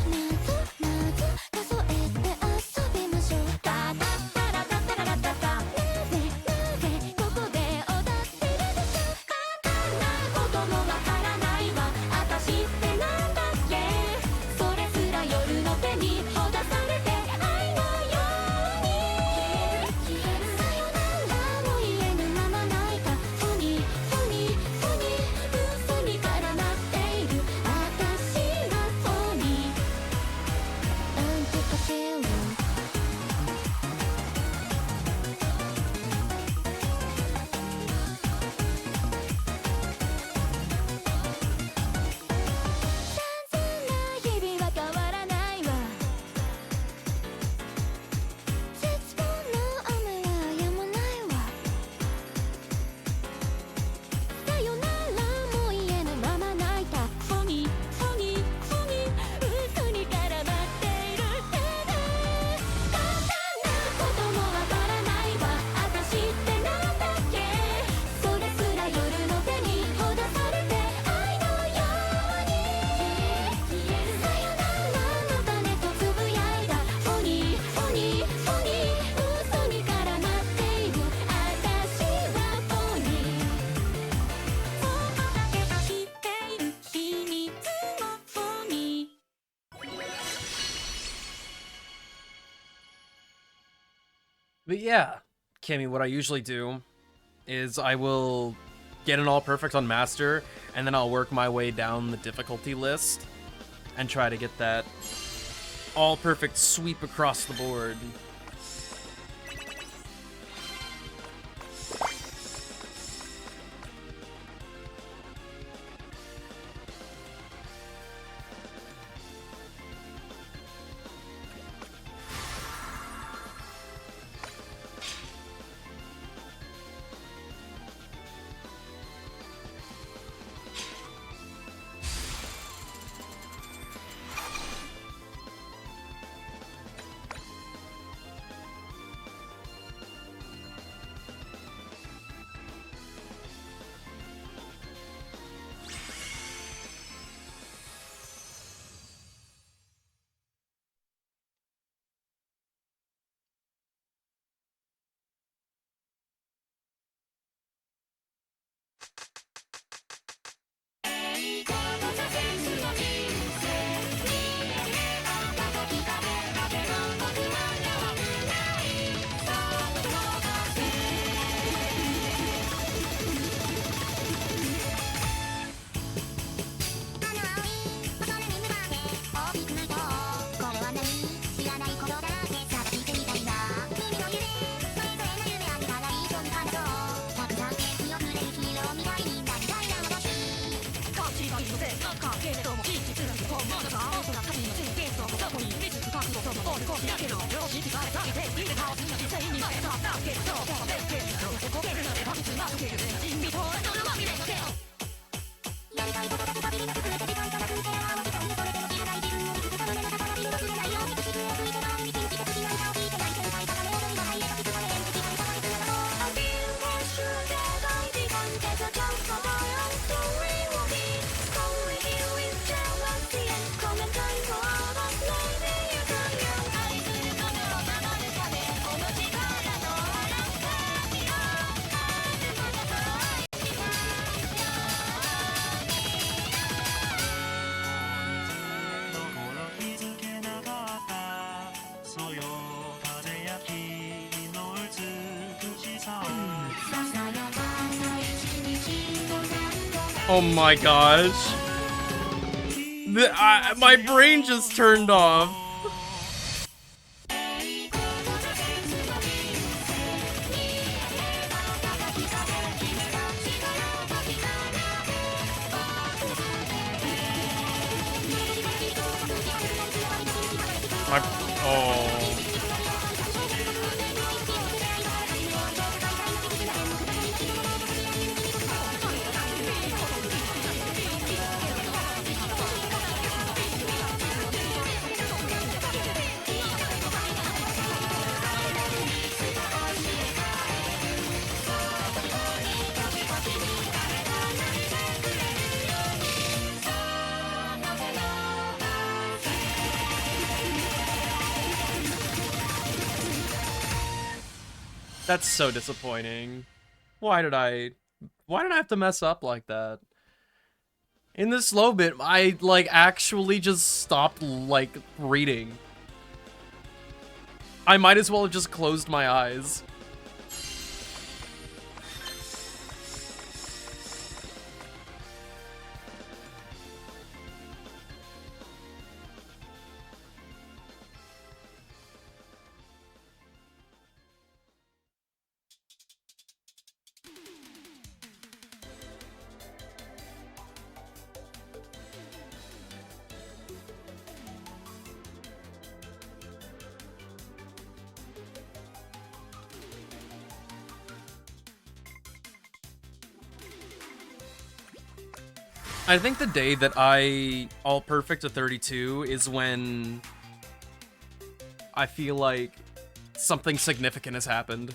なぞ数えて遊びましょうタタタラタタララタタなぜここで踊ってるでしょ簡単なこともわからないわ私ってなんだっけそれすら夜の手にほだされて愛のようにさよならも言えぬまま泣いたフォニーフォニーフォニー嘘に絡まっている私はフォニーアンティパシール散々な日々は変わらないわ絶望の雨は止まないわさよならも言えぬまま泣いたフォニーフォニーフォニー嘘に絡まっているただ簡単なこともわからないわ私ってなんだっけそれすら夜の手にほだされて愛のようにさよならの種とつぶやいたフォニーフォニーフォニー嘘に絡まっている私はフォニーそうだけが知っている秘密のフォニー But yeah, Kimmy, what I usually do is I will get an all perfect on master, and then I'll work my way down the difficulty list and try to get that all perfect sweep across the board. Oh my gosh. My brain just turned off. Oh. That's so disappointing. Why did I have to mess up like that? In this slow bit, I like actually just stopped like reading. I might as well have just closed my eyes. I think the day that I all perfect to 32 is when I feel like something significant has happened.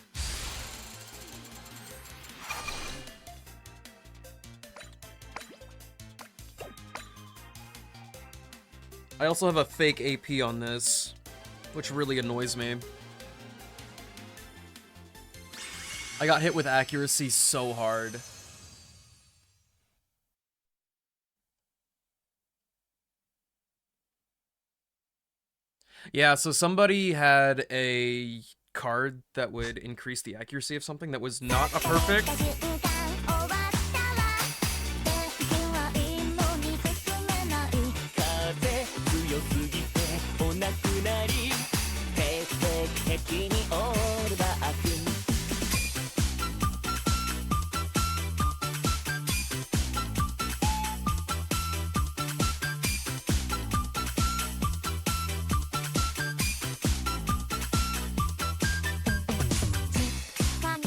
I also have a fake AP on this, which really annoys me. I got hit with accuracy so hard. Yeah, so somebody had a card that would increase the accuracy of something that was not a perfect.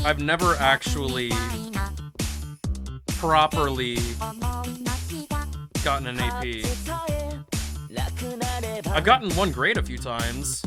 I've never actually properly gotten an AP. I've gotten one grade a few times.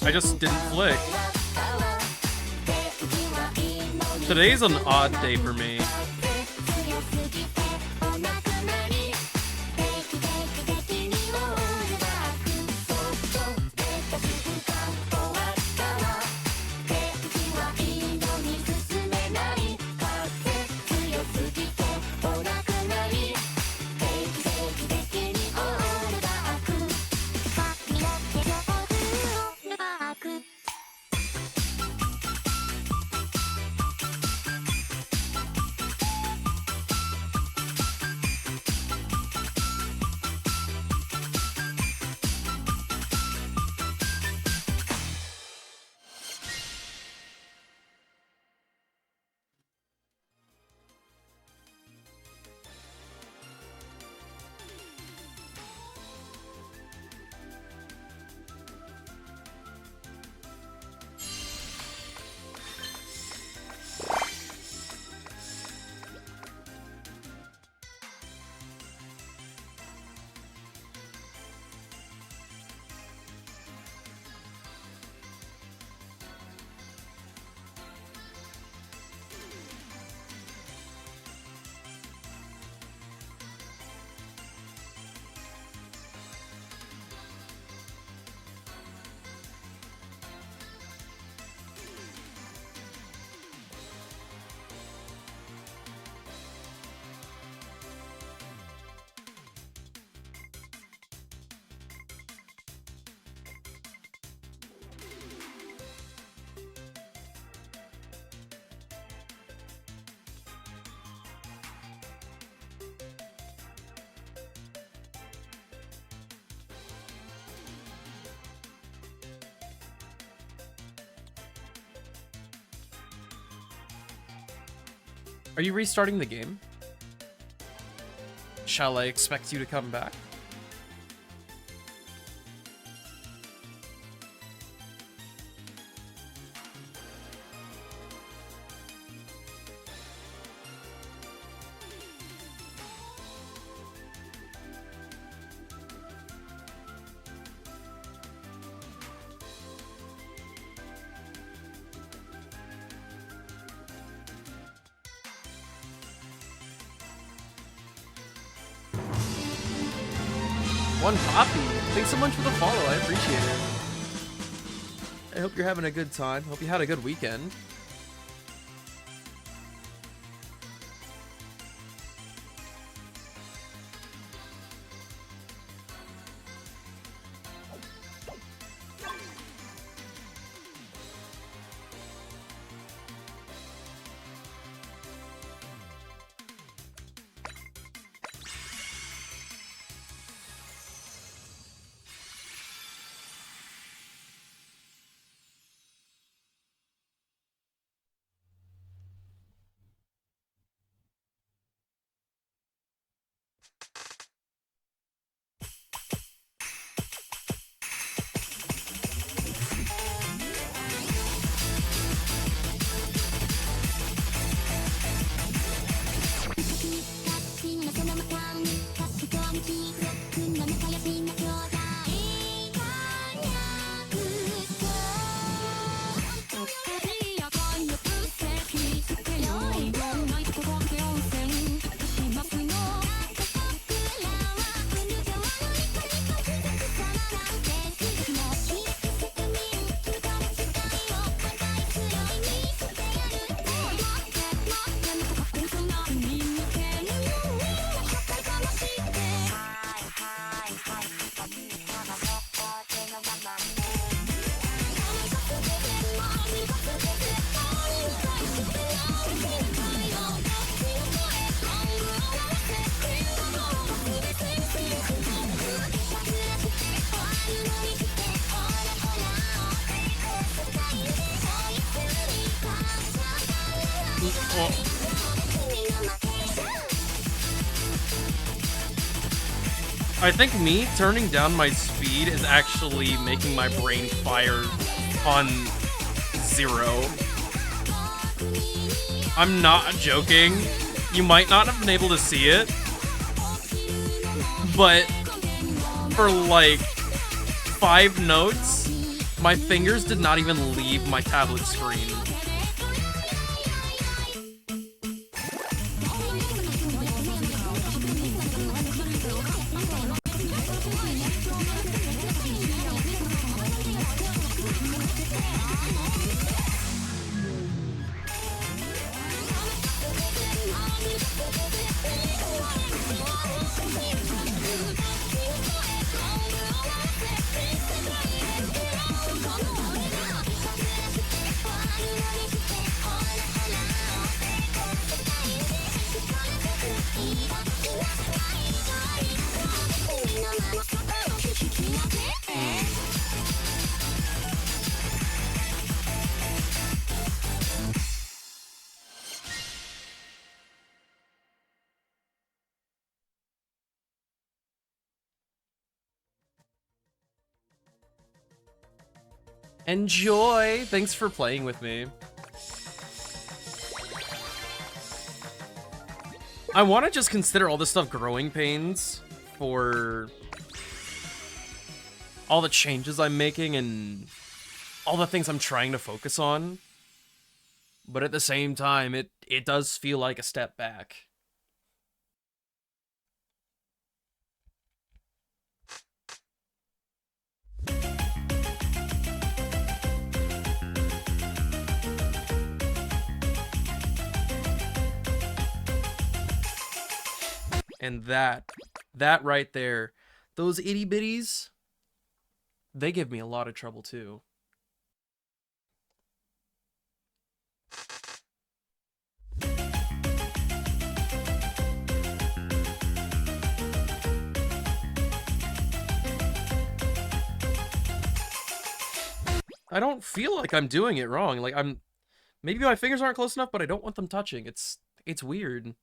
I just didn't flick. Today's an odd day for me. Are you restarting the game? Shall I expect you to come back? One Poppy. Thanks so much for the follow. I appreciate it. I hope you're having a good time. Hope you had a good weekend. I think me turning down my speed is actually making my brain fire on 0. I'm not joking. You might not have been able to see it, but for like 5 notes, my fingers did not even leave my tablet screen. Enjoy! Thanks for playing with me. I want to just consider all this stuff growing pains for all the changes I'm making and all the things I'm trying to focus on. But at the same time, it does feel like a step back. And that right there, those itty bitties, they give me a lot of trouble too. I don't feel like I'm doing it wrong. Like maybe my fingers aren't close enough, but I don't want them touching. It's It's weird.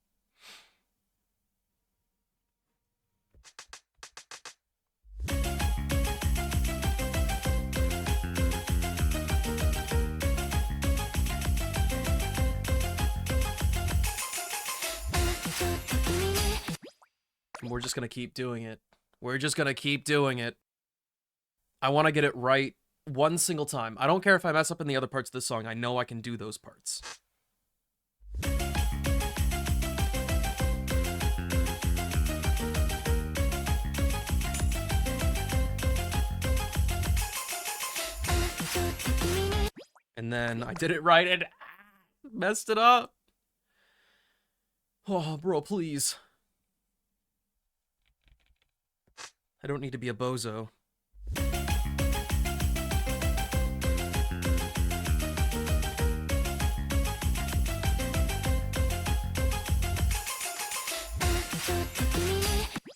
We're just gonna keep doing it. We're just gonna keep doing it. I want to get it right one single time. I don't care if I mess up in the other parts of the song. I know I can do those parts. And then I did it right and messed it up. Oh, bro, please. I don't need to be a bozo.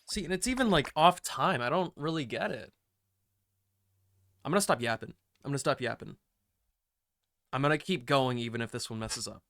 See, and it's even like off time. I don't really get it. I'm gonna stop yapping. I'm gonna stop yapping. I'm gonna keep going even if this one messes up.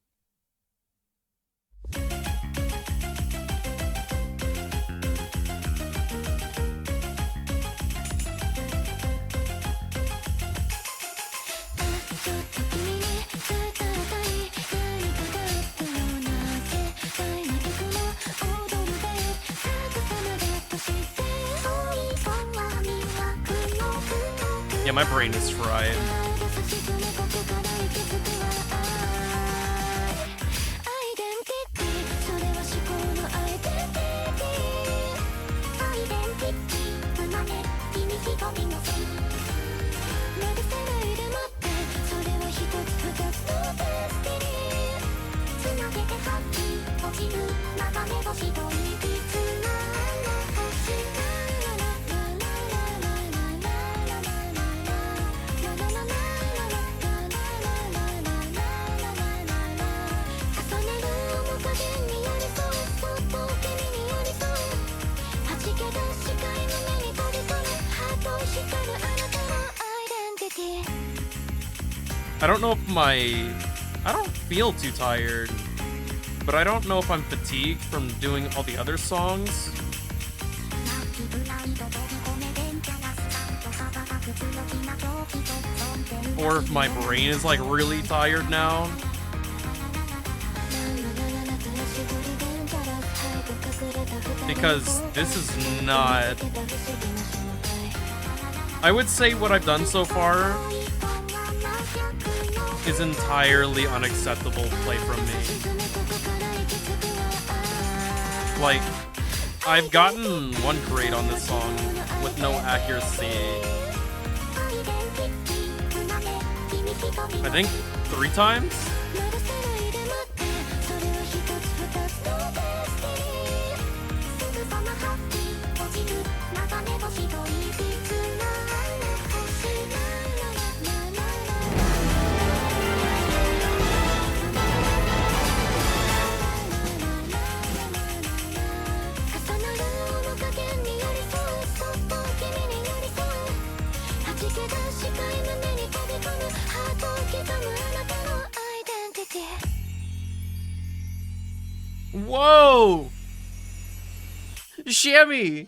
Yeah, my brain is fried. I don't know if I don't feel too tired, but I don't know if I'm fatigued from doing all the other songs. Or if my brain is like really tired now. Because this is not... I would say what I've done so far is entirely unacceptable to play from me. Like, I've gotten one grade on this song with no accuracy. I think 3 times? Whoa! Shammy!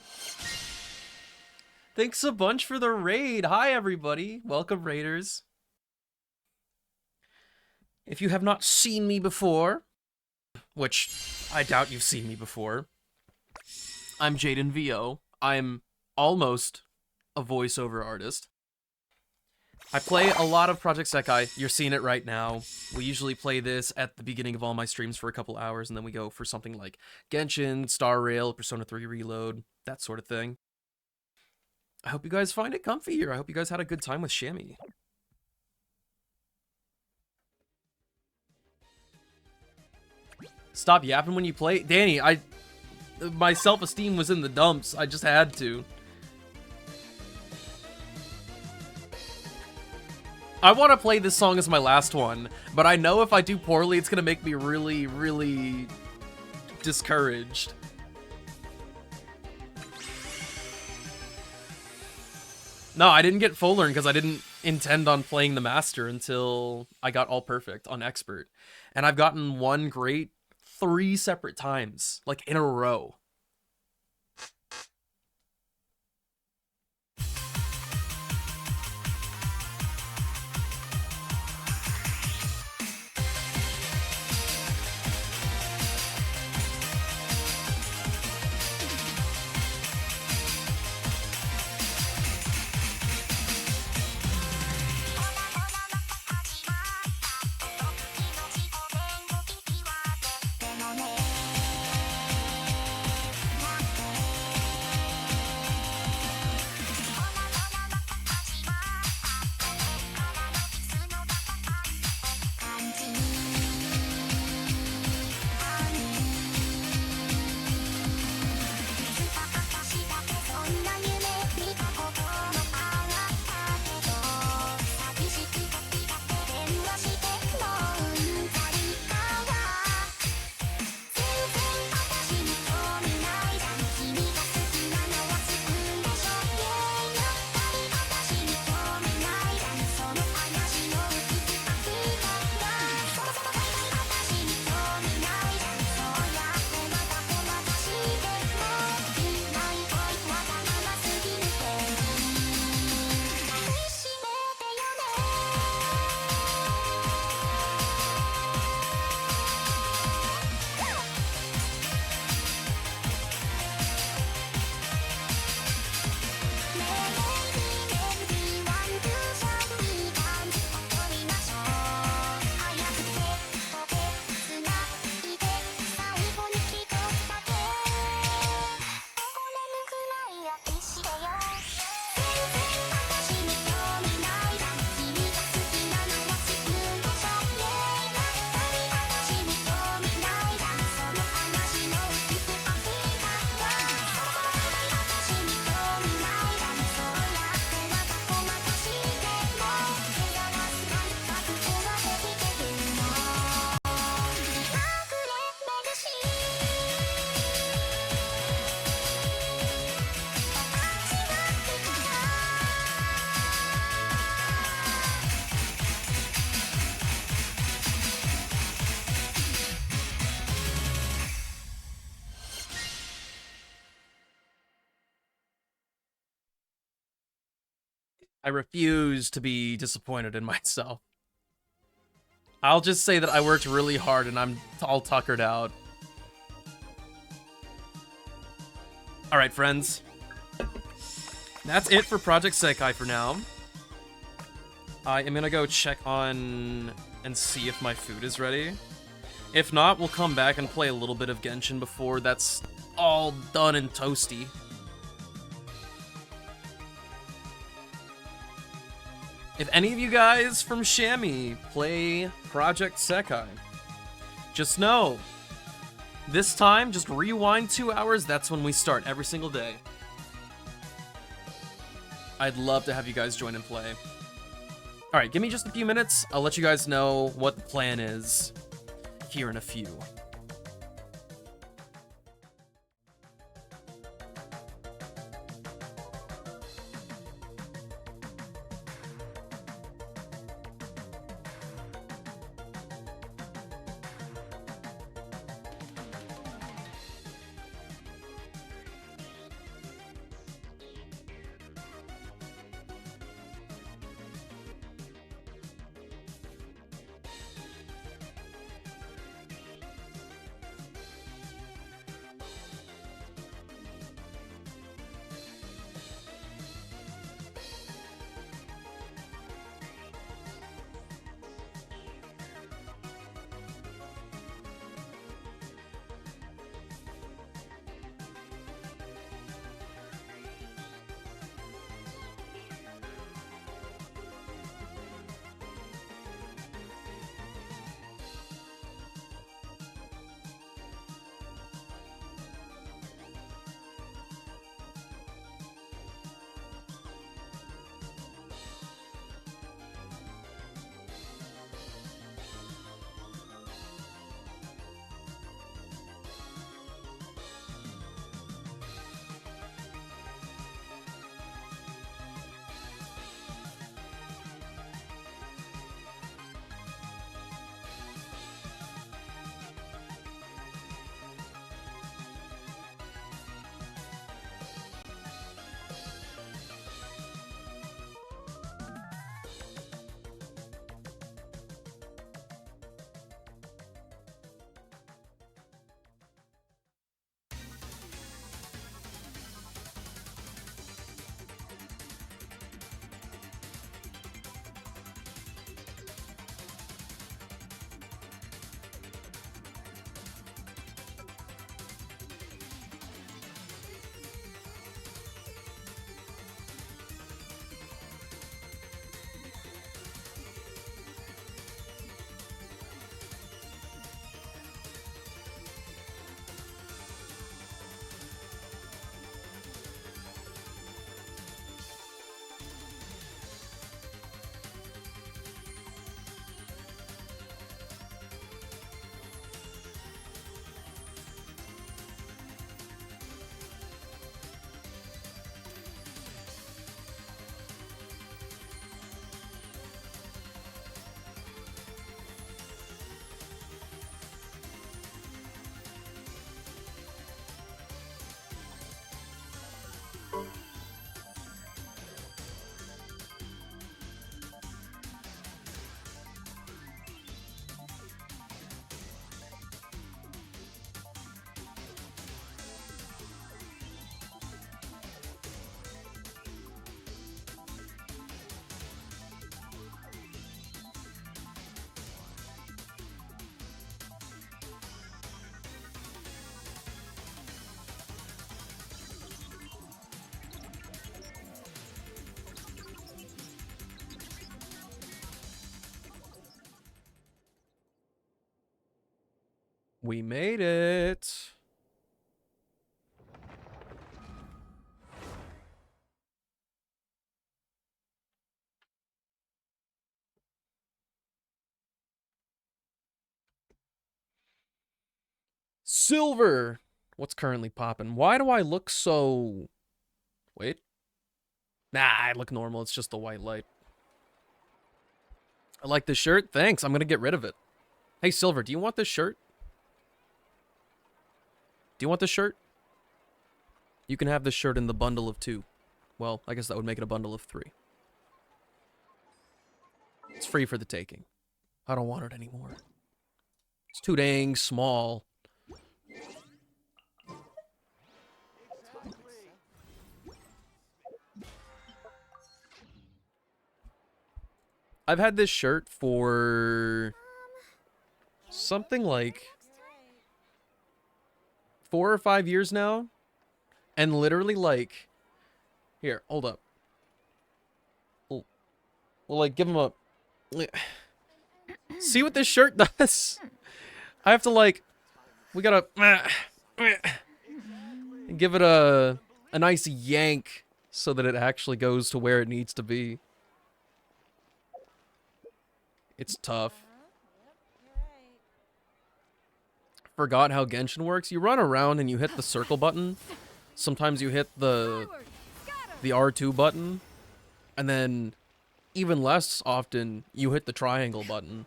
Thanks a bunch for the raid. Hi, everybody. Welcome, raiders. If you have not seen me before, which I doubt you've seen me before, I'm Jaden VO. I'm almost a voiceover artist. I play a lot of Project Sekai. You're seeing it right now. We usually play this at the beginning of all my streams for a couple hours, and then we go for something like Genshin, Star Rail, Persona 3 Reload, that sort of thing. I hope you guys find it comfy here. I hope you guys had a good time with Shammy. Stop yapping when you play. Danny, my self-esteem was in the dumps. I just had to. I want to play this song as my last one, but I know if I do poorly, it's going to make me really, really discouraged. No, I didn't get full learn because I didn't intend on playing the master until I got all perfect on expert. And I've gotten one great 3 separate times, like in a row. I refuse to be disappointed in myself. I'll just say that I worked really hard and I'm all tuckered out. Alright, friends. That's it for Project Sekai for now. I am gonna go check on and see if my food is ready. If not, we'll come back and play a little bit of Genshin before that's all done and toasty. If any of you guys from Shammy play Project Sekai, just know, this time, just rewind 2 hours, that's when we start every single day. I'd love to have you guys join and play. Alright, give me just a few minutes, I'll let you guys know what the plan is here in a few. We made it. Silver. What's currently popping? Why do I look so... Wait. Nah, I look normal. It's just the white light. I like this shirt. Thanks. I'm going to get rid of it. Hey, Silver, do you want this shirt? Do you want this shirt? You can have this shirt in the bundle of 2. Well, I guess that would make it a bundle of 3. It's free for the taking. I don't want it anymore. It's too dang small. I've had this shirt for something like 4 or 5 years now. And literally, like... Here, hold up. We'll like, give him a... See what this shirt does? I have to, like... We gotta... Give it a nice yank so that it actually goes to where it needs to be. It's tough. Forgot how Genshin works. You run around and you hit the circle button. Sometimes you hit the R2 button. And then, even less often, you hit the triangle button.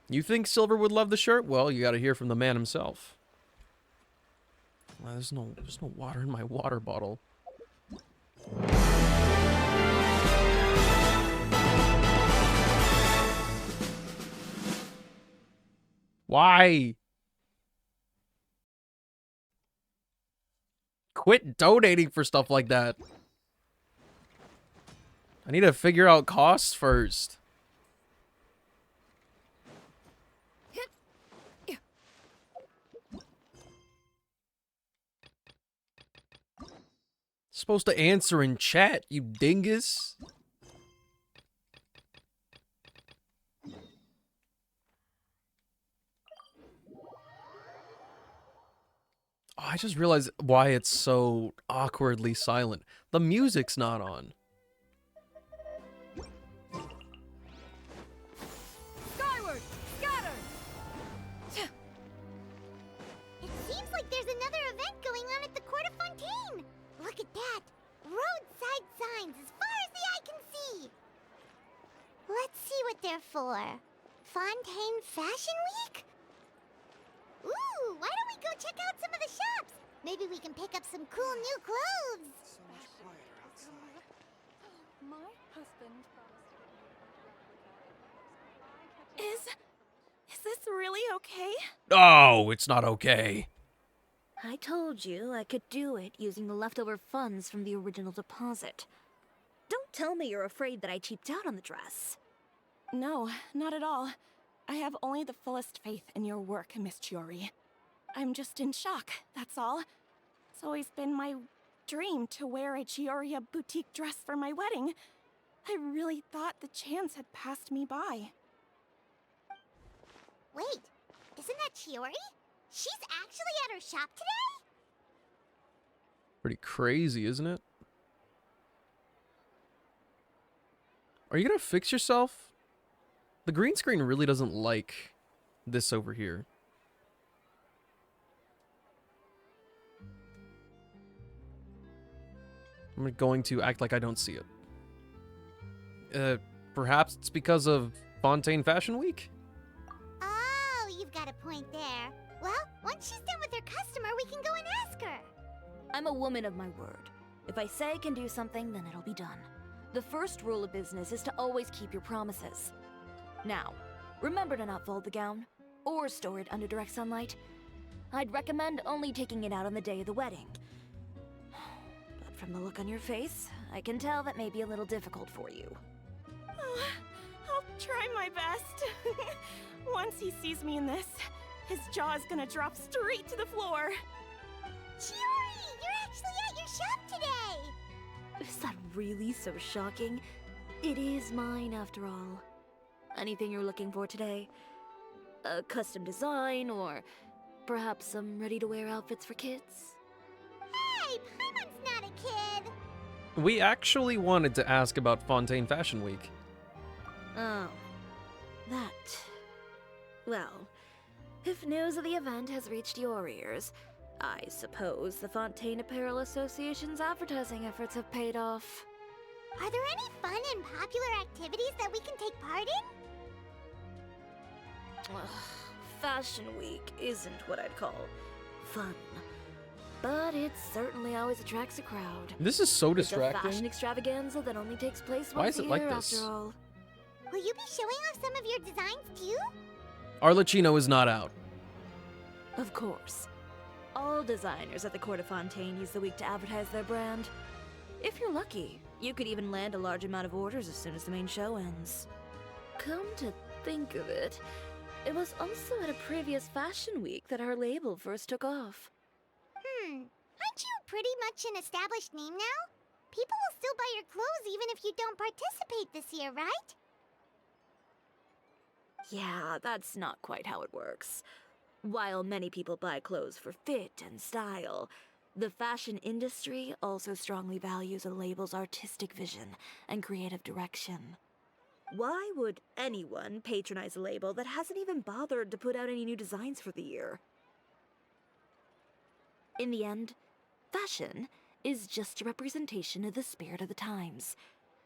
You think Silver would love the shirt? Well, you gotta hear from the man himself. There's no water in my water bottle. Why? Quit donating for stuff like that. I need to figure out costs first. Supposed to answer in chat, you dingus. Oh, I just realized why it's so awkwardly silent. The music's not on. Skyward! Scatter! It seems like there's another event going on at the Court of Fontaine! Look at that! Roadside signs as far as the eye can see! Let's see what they're for. Fontaine Fashion Week? Ooh, why don't we go check out some of the shops? Maybe we can pick up some cool new clothes. So much quieter outside. My husband promised. Is this really okay? Oh, it's not okay. I told you I could do it using the leftover funds from the original deposit. Don't tell me you're afraid that I cheaped out on the dress. No, not at all. I have only the fullest faith in your work, Miss Chiori. I'm just in shock, that's all. It's always been my dream to wear a Chiori boutique dress for my wedding. I really thought the chance had passed me by. Wait, isn't that Chiori? She's actually at her shop today? Pretty crazy, isn't it? Are you gonna fix yourself? The green screen really doesn't like this over here. I'm going to act like I don't see it. Perhaps it's because of Fontaine Fashion Week? Oh, you've got a point there. Well, once she's done with her customer, we can go and ask her. I'm a woman of my word. If I say I can do something, then it'll be done. The first rule of business is to always keep your promises. Now, remember to not fold the gown, or store it under direct sunlight. I'd recommend only taking it out on the day of the wedding. But from the look on your face, I can tell that may be a little difficult for you. Oh, I'll try my best. Once he sees me in this, his jaw is gonna drop straight to the floor. Chiori, you're actually at your shop today! Is that really so shocking? It is mine, after all. Anything you're looking for today? A custom design, or perhaps some ready-to-wear outfits for kids? Hey, Paimon's not a kid! We actually wanted to ask about Fontaine Fashion Week. Oh. That. Well, if news of the event has reached your ears, I suppose the Fontaine Apparel Association's advertising efforts have paid off. Are there any fun and popular activities that we can take part in? Ugh, Fashion Week isn't what I'd call fun. But it certainly always attracts a crowd. This is so It's a fashion distracting. extravaganza that only takes place Why once is a it year, like this? after all. Will you be showing off some of your designs too? Arlecchino is not out. Of course. All designers at the Court of Fontaine use the week to advertise their brand. If you're lucky, you could even land a large amount of orders as soon as the main show ends. Come to think of it, it was also at a previous fashion week that our label first took off. Aren't you pretty much an established name now? People will still buy your clothes even if you don't participate this year, right? Yeah, that's not quite how it works. While many people buy clothes for fit and style, the fashion industry also strongly values a label's artistic vision and creative direction. Why would anyone patronize a label that hasn't even bothered to put out any new designs for the year? In the end, fashion is just a representation of the spirit of the times.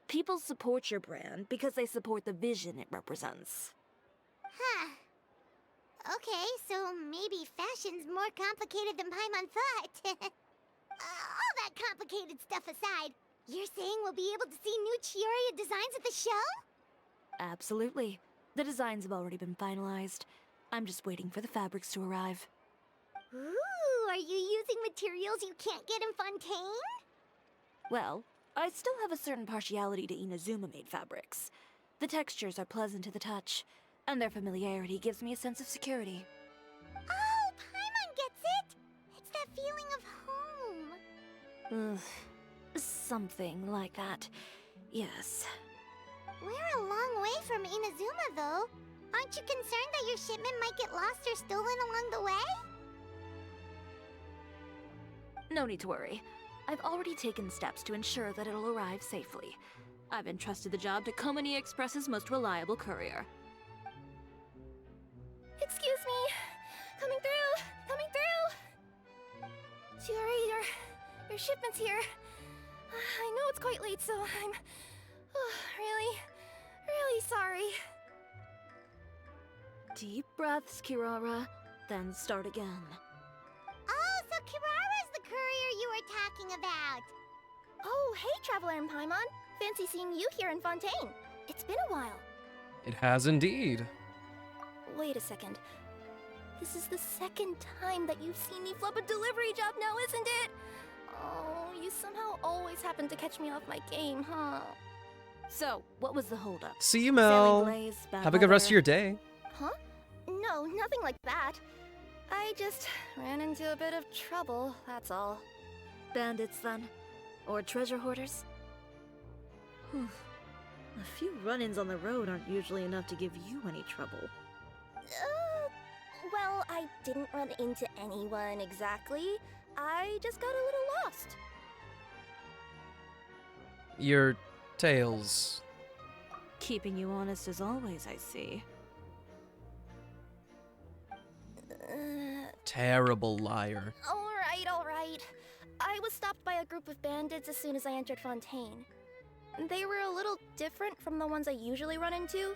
People support your brand because they support the vision it represents. Huh. Okay, so maybe fashion's more complicated than Paimon thought. All that complicated stuff aside, you're saying we'll be able to see new Chiori designs at the show? Absolutely. The designs have already been finalized. I'm just waiting for the fabrics to arrive. Ooh, are you using materials you can't get in Fontaine? Well, I still have a certain partiality to Inazuma-made fabrics. The textures are pleasant to the touch, and their familiarity gives me a sense of security. Oh, Paimon gets it! It's that feeling of home. Ugh, something like that. Yes. We're a long way from Inazuma, though. Aren't you concerned that your shipment might get lost or stolen along the way? No need to worry. I've already taken steps to ensure that it'll arrive safely. I've entrusted the job to Komani Express's most reliable courier. Excuse me. Coming through. Coming through. Chiori, your shipment's here. I know it's quite late, so I'm really sorry. Deep breaths, Kirara, then start again. Oh, so Kirara's the courier you were talking about. Oh, hey, Traveler and Paimon. Fancy seeing you here in Fontaine. It's been a while. It has indeed. Wait a second. This is the second time that you've seen me flub a delivery job now, isn't it? Oh, you somehow always happen to catch me off my game, huh? So, what was the holdup? See you, Sailing Mel. glaze, bad Have a good rest of weather? your day. Huh? No, nothing like that. I just ran into a bit of trouble, that's all. Bandits, then? Or treasure hoarders? A few run-ins on the road aren't usually enough to give you any trouble. Well, I didn't run into anyone exactly. I just got a little lost. Your tails. Keeping you honest as always, I see. Terrible liar. Alright. I was stopped by a group of bandits as soon as I entered Fontaine. They were a little different from the ones I usually run into.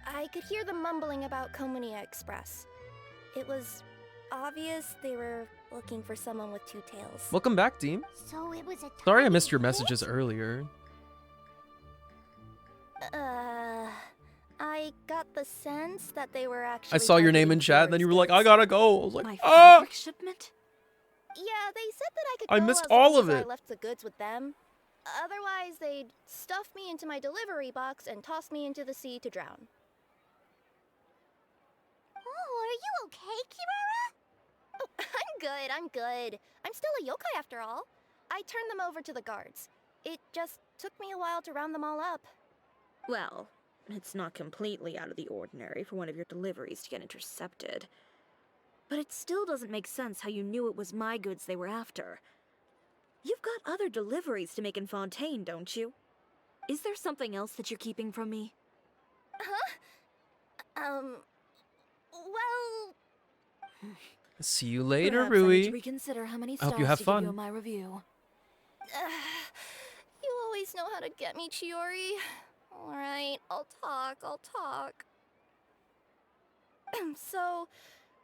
I could hear them mumbling about Komania Express. It was obvious they were looking for someone with two tails. Welcome back, Deem. So it was a Sorry I tiny missed your hit? messages earlier. I got the sense that they were actually I saw your name in targeting chat, and then you were like, I tourists. gotta go. I was like, My ah! fabric shipment? Yeah, they said that I could I go missed as all long of as it. I left the goods with them. Otherwise, they'd stuff me into my delivery box and toss me into the sea to drown. Oh, are you okay, Kirara? Oh, I'm good. I'm still a yokai after all. I turned them over to the guards. It just took me a while to round them all up. Well, It's not completely out of the ordinary for one of your deliveries to get intercepted. But it still doesn't make sense how you knew it was my goods they were after. You've got other deliveries to make in Fontaine, don't you? Is there something else that you're keeping from me? Well, See you later, Perhaps I need Rui. to reconsider how many I hope stars you have to give you fun. in my review. You always know how to get me, Chiori. Alright, I'll talk. So,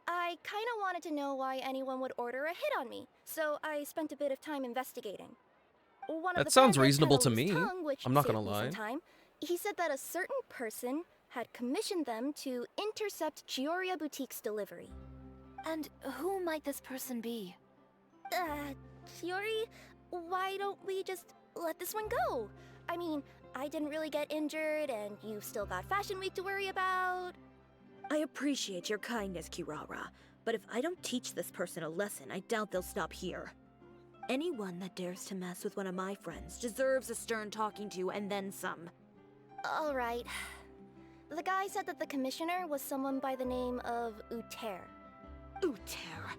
I kinda wanted to know why anyone would order a hit on me, so I spent a bit of time investigating. One of That the sounds bandits reasonable cut to a loose me. tongue, which I'm not saved gonna me some lie. time. He said that a certain person had commissioned them to intercept Chioria Boutique's delivery. And who might this person be? Chiori, why don't we just let this one go? I mean, I didn't really get injured, and you've still got Fashion Week to worry about. I appreciate your kindness, Kirara, but if I don't teach this person a lesson, I doubt they'll stop here. Anyone that dares to mess with one of my friends deserves a stern talking to and then some. Alright. The guy said that the commissioner was someone by the name of Uter. Uter.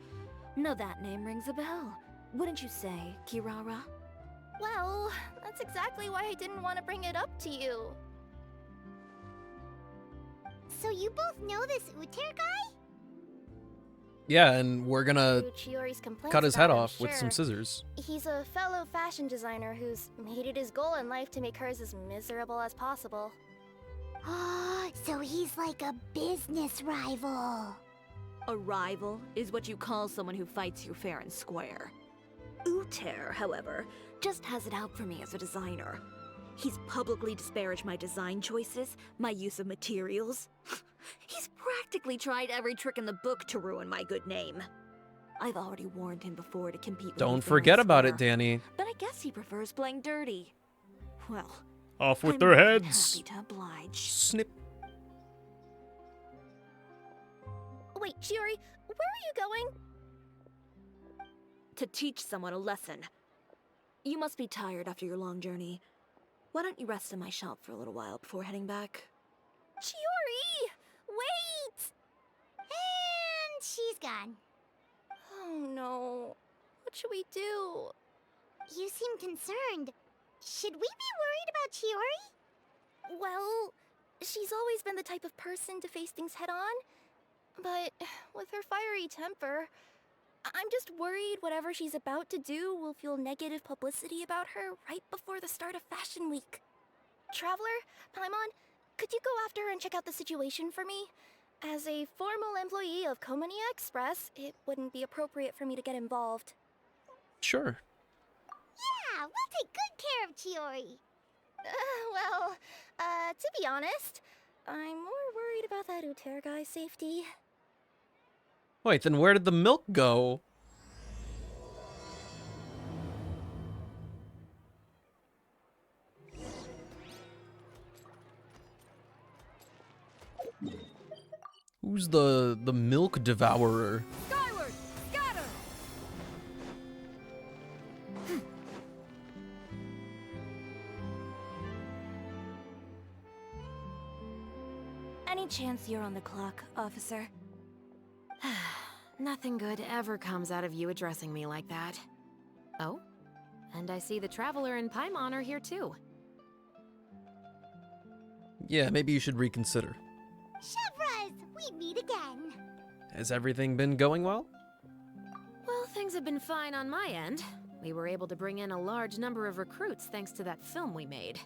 Now that name rings a bell. Wouldn't you say, Kirara? Well, that's exactly why I didn't want to bring it up to you. so you both know this Uter guy? Yeah, and we're gonna Through Chiori's complaints cut his about head him, off with some sure. scissors. He's a fellow fashion designer who's made it his goal in life to make hers as miserable as possible. So he's like a business rival. A rival is what you call someone who fights you fair and square. Uter, however, just has it out for me as a designer. He's publicly disparaged my design choices, my use of materials. He's practically tried every trick in the book to ruin my good name. I've already warned him before to compete with me Don't fair and forget about it, square, Danny. but I guess he prefers playing dirty. Well, Off I'm with their more than heads. happy to oblige. Snip. Wait, Chiori, where are you going? To teach someone a lesson. You must be tired after your long journey. Why don't you rest in my shop for a little while before heading back? Chiori! Wait! And she's gone. Oh no. What should we do? You seem concerned. Should we be worried about Chiori? Well, she's always been the type of person to face things head on. But with her fiery temper, I'm just worried whatever she's about to do will fuel negative publicity about her right before the start of Fashion Week. Traveler, Paimon, could you go after her and check out the situation for me? As a formal employee of Komonia Express, it wouldn't be appropriate for me to get involved. Sure. Yeah, we'll take good care of Chiori. To be honest, I'm more worried about that Uter guy's safety. Wait, then where did the milk go? Who's the milk devourer? Skyward! Scatter! Any chance you're on the clock, officer? Nothing good ever comes out of you addressing me like that. Oh? And I see the Traveler and Paimon are here too. Yeah, maybe you should reconsider. Chevras, we meet again. Has everything been going well? Well, things have been fine on my end. We were able to bring in a large number of recruits thanks to that film we made.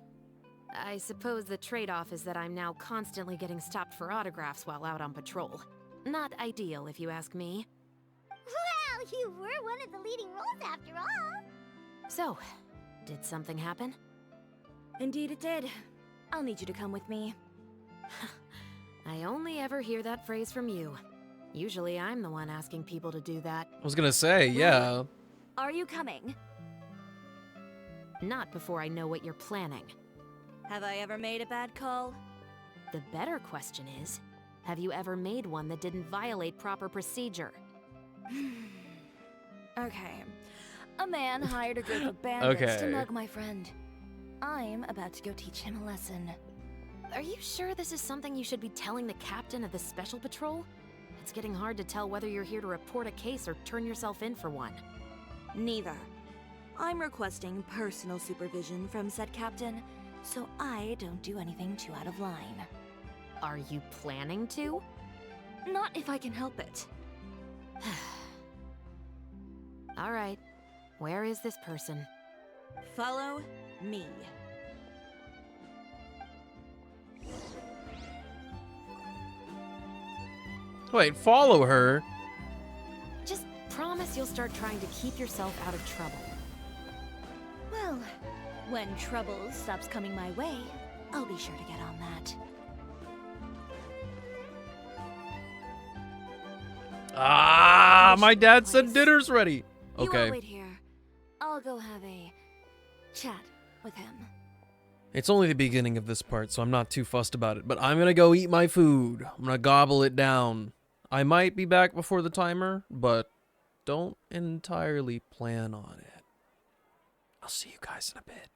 I suppose the trade-off is that I'm now constantly getting stopped for autographs while out on patrol. Not ideal, if you ask me. Well, you were one of the leading roles after all. So, did something happen? Indeed it did. I'll need you to come with me. I only ever hear that phrase from you. Usually I'm the one asking people to do that. I was gonna say, yeah. Are you coming? Not before I know what you're planning. Have I ever made a bad call? The better question is, have you ever made one that didn't violate proper procedure? Okay. A man hired a group of bandits to Okay. mug my friend. I'm about to go teach him a lesson. Are you sure this is something you should be telling the captain of the special patrol? It's getting hard to tell whether you're here to report a case or turn yourself in for one. Neither. I'm requesting personal supervision from said captain, so I don't do anything too out of line. Are you planning to? Not if I can help it. Alright. Where is this person? Follow me. Wait, follow her? Just promise you'll start trying to keep yourself out of trouble. Well, when trouble stops coming my way, I'll be sure to get on that. Ah, my dad said dinner's ready. You Okay. all wait here. I'll go have a chat with him. It's only the beginning of this part, so I'm not too fussed about it. But I'm gonna go eat my food. I'm gonna gobble it down. I might be back before the timer, but don't entirely plan on it. I'll see you guys in a bit.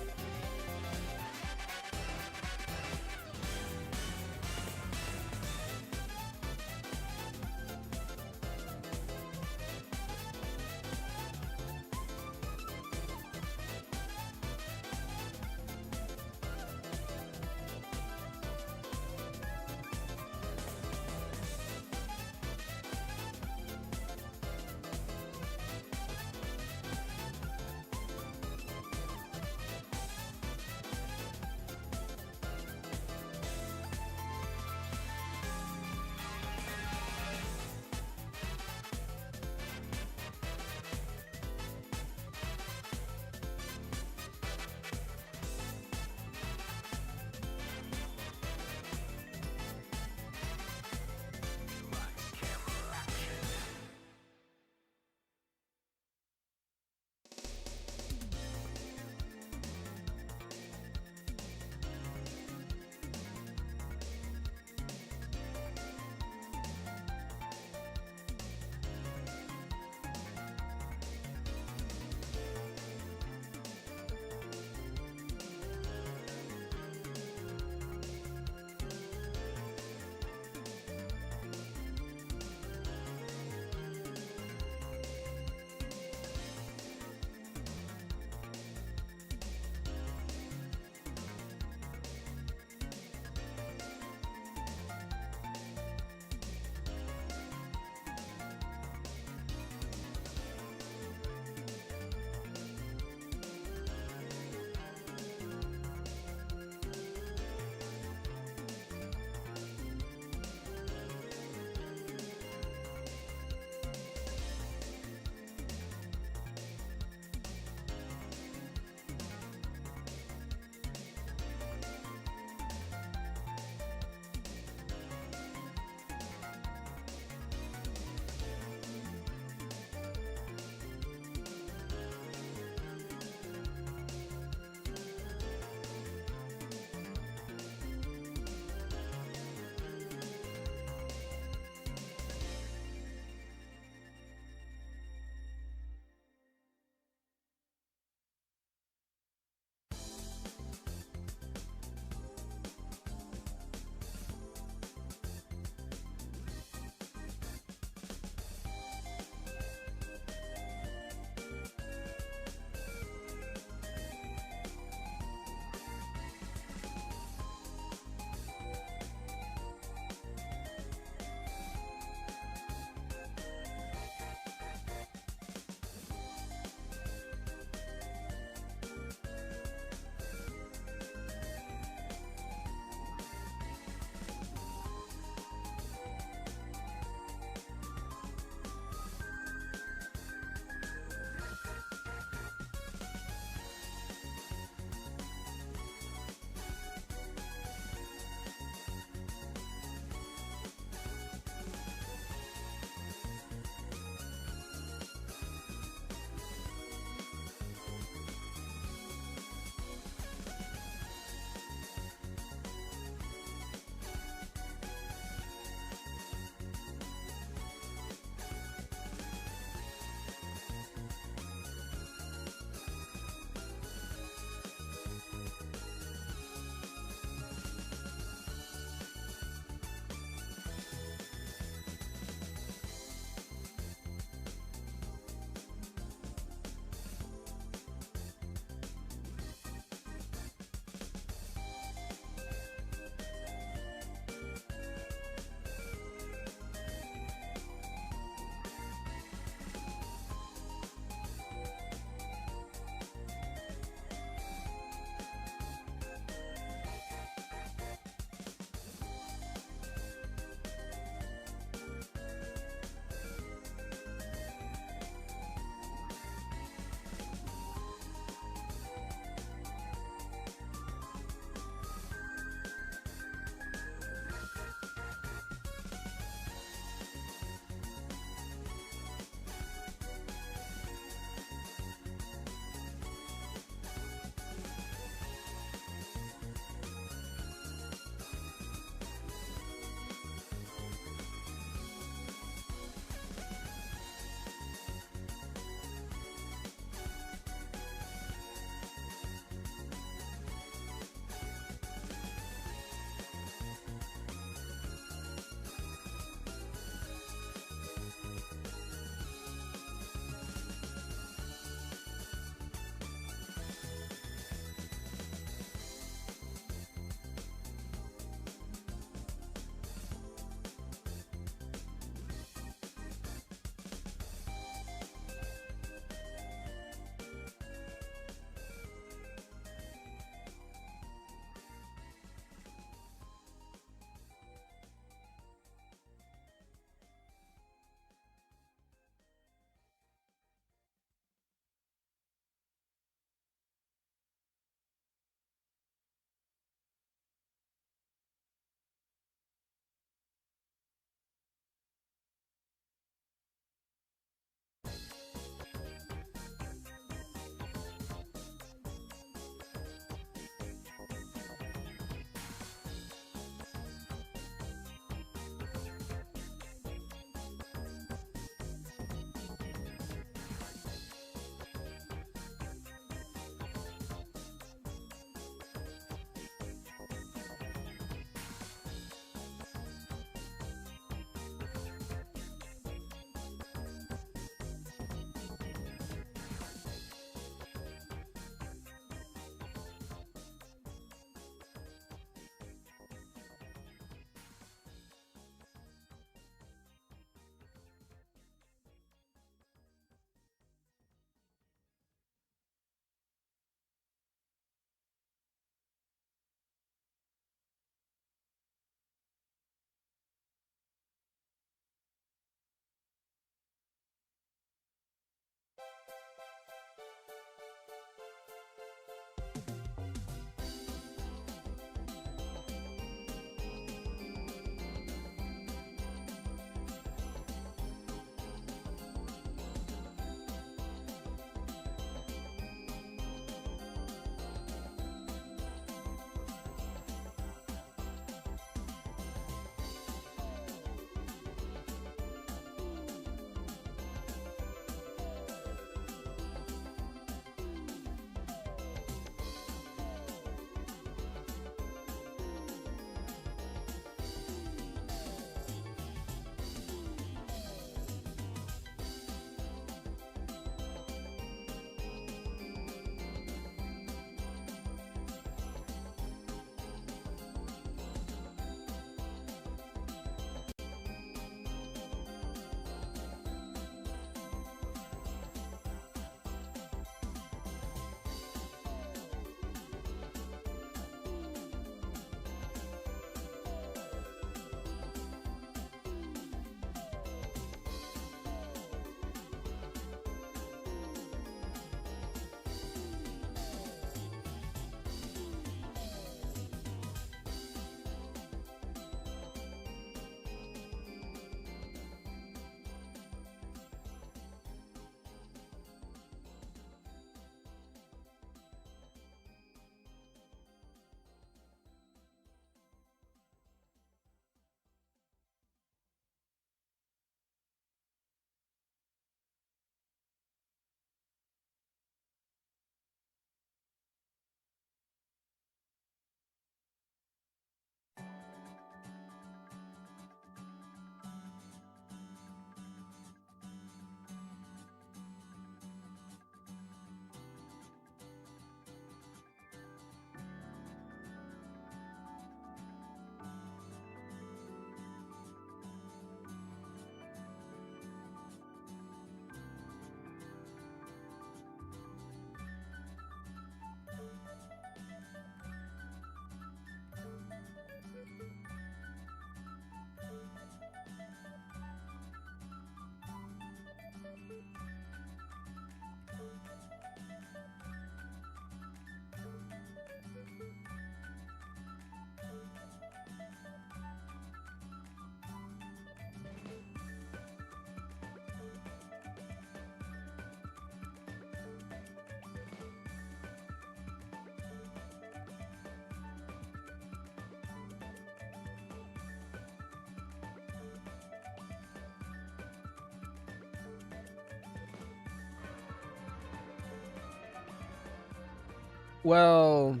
Well,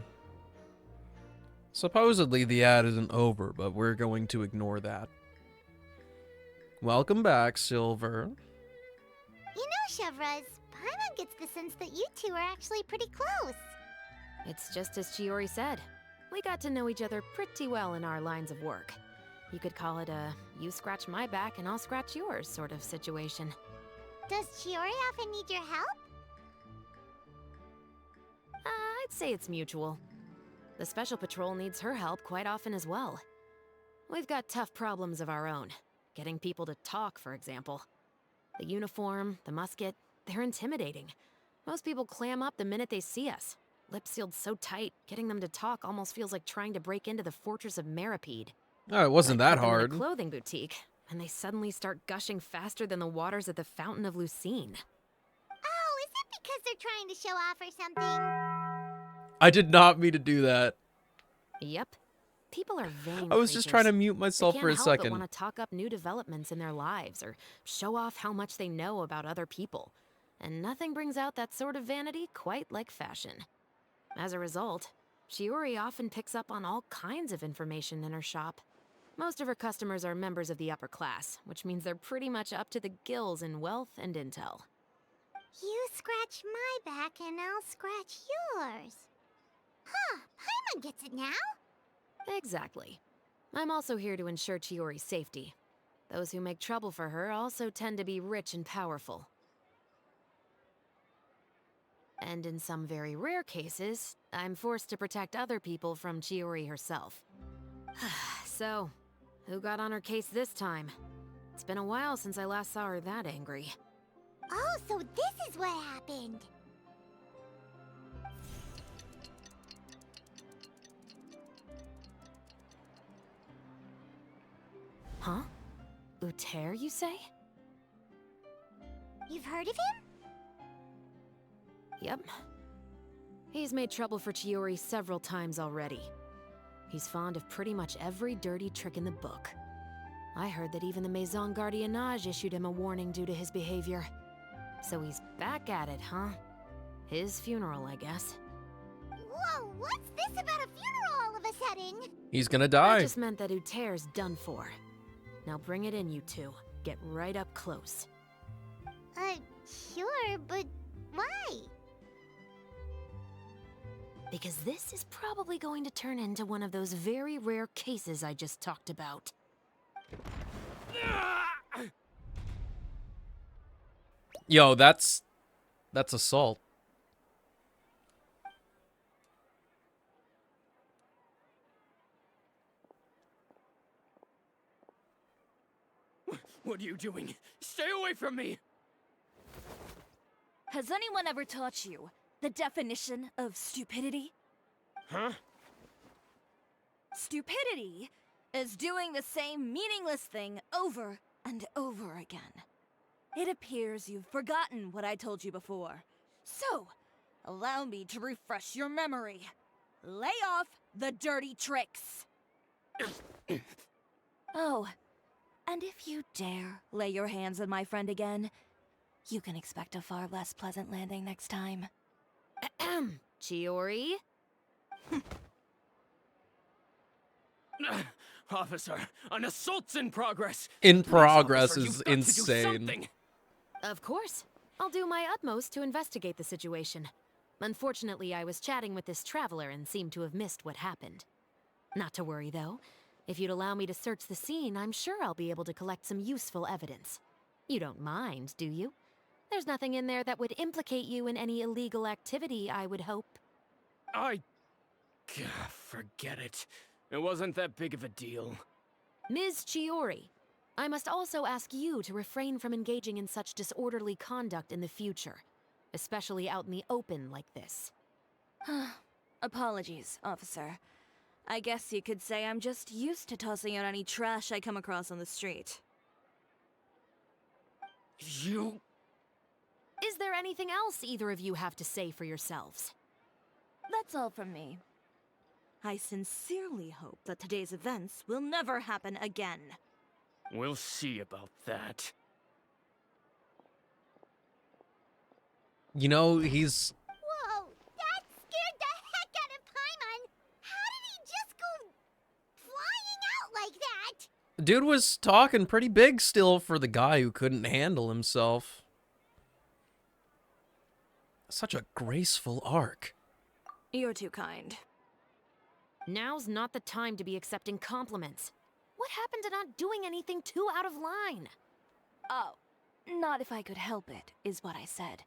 supposedly the ad isn't over, but we're going to ignore that. Welcome back, Silver. You know, Chevraz, Paimon gets the sense that you two are actually pretty close. It's just as Chiori said. We got to know each other pretty well in our lines of work. You could call it a you scratch my back and I'll scratch yours sort of situation. Does Chiori often need your help? I'd say it's mutual. The Special Patrol needs her help quite often as well. We've got tough problems of our own. Getting people to talk, for example. The uniform, the musket, they're intimidating. Most people clam up the minute they see us. Lips sealed so tight, getting them to talk almost feels like trying to break into the fortress of Maripede. Oh, it wasn't I that put them hard. in a clothing boutique, and they suddenly start gushing faster than the waters at the Fountain of Lucine. Oh, is it because they're trying to show off or something? I did not mean to do that. Yep. People are vain I was just trying to mute myself for a They second. want to talk up new developments in their lives or show off how much they know about other people. And nothing brings out that sort of vanity quite like fashion. As a result, Chiori often picks up on all kinds of information in her shop. Most of her customers are members of the upper class, which means they're pretty much up to the gills in wealth and intel. You scratch my back and I'll scratch yours. Huh, Paimon gets it now. Exactly. I'm also here to ensure Chiori's safety. Those who make trouble for her also tend to be rich and powerful. And in some very rare cases, I'm forced to protect other people from Chiori herself. So, who got on her case this time? It's been a while since I last saw her that angry. Oh, so this is what happened. Huh? Uter, you say? You've heard of him? Yep. He's made trouble for Chiori several times already. He's fond of pretty much every dirty trick in the book. I heard that even the Maison Gardiennage issued him a warning due to his behavior. So he's back at it, huh? His funeral, I guess. Whoa, what's this about a funeral all of a sudden? He's gonna I die. just meant that Uter's done for. Now bring it in, you two. Get right up close. Sure, but why? Because this is probably going to turn into one of those very rare cases I just talked about. Yo, that's assault. What are you doing? Stay away from me! Has anyone ever taught you the definition of stupidity? Huh? Stupidity is doing the same meaningless thing over and over again. It appears you've forgotten what I told you before. So, allow me to refresh your memory. Lay off the dirty tricks. Oh, and if you dare lay your hands on my friend again, you can expect a far less pleasant landing next time. Ahem. Chiori? Officer, an assault's in progress! In Please, progress officer, is you've got to do insane. something. Of course. I'll do my utmost to investigate the situation. Unfortunately, I was chatting with this traveler and seemed to have missed what happened. Not to worry, though. If you'd allow me to search the scene, I'm sure I'll be able to collect some useful evidence. You don't mind, do you? There's nothing in there that would implicate you in any illegal activity, I would hope. Forget it. It wasn't that big of a deal. Ms. Chiori, I must also ask you to refrain from engaging in such disorderly conduct in the future, especially out in the open like this. Apologies, officer. I guess you could say I'm just used to tossing out any trash I come across on the street. You... Is there anything else either of you have to say for yourselves? That's all from me. I sincerely hope that today's events will never happen again. We'll see about that. You know, he's... Whoa, that scared the Dude was talking pretty big still for the guy who couldn't handle himself. Such a graceful arc. You're too kind. Now's not the time to be accepting compliments. What happened to not doing anything too out of line? Oh, not if I could help it, is what I said.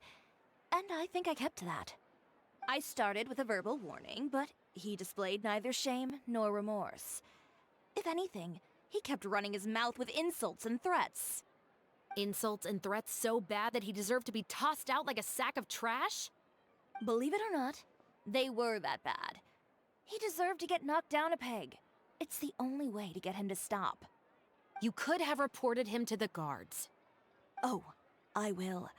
And I think I kept to that. I started with a verbal warning, but he displayed neither shame nor remorse. If anything, he kept running his mouth with insults and threats. Insults and threats so bad that he deserved to be tossed out like a sack of trash? Believe it or not, they were that bad. He deserved to get knocked down a peg. It's the only way to get him to stop. You could have reported him to the guards. Oh, I will.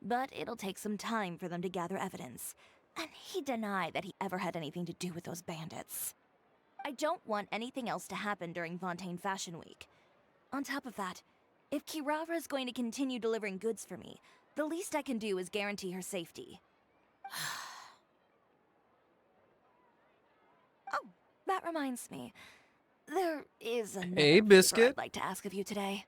But it'll take some time for them to gather evidence. And he denied that he ever had anything to do with those bandits. I don't want anything else to happen during Fontaine Fashion Week. On top of that, if Kirara is going to continue delivering goods for me, the least I can do is guarantee her safety. Oh, that reminds me. There is another Hey, favor Biscuit. I'd like to ask of you today.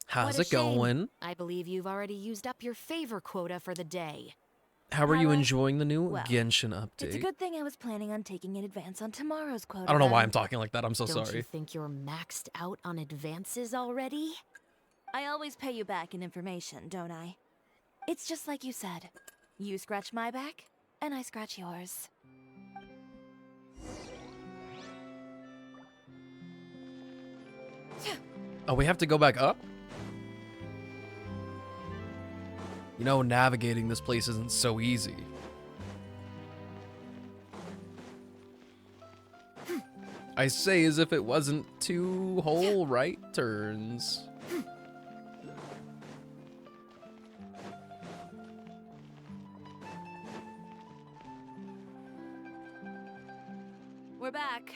How's What a it shame. going? I believe you've already used up your favor quota for the day. How are you Hello? enjoying the new Well, Genshin It's a update? good thing I was planning on taking an advance on tomorrow's quota. I don't know why then. I'm talking like that. I'm so Don't sorry. you think you're maxed out on advances already? I always pay you back in information, don't I? It's just like you said. You scratch my back, and I scratch yours. Oh, we have to go back up? You know, navigating this place isn't so easy. I say as if it wasn't two whole right turns. We're back.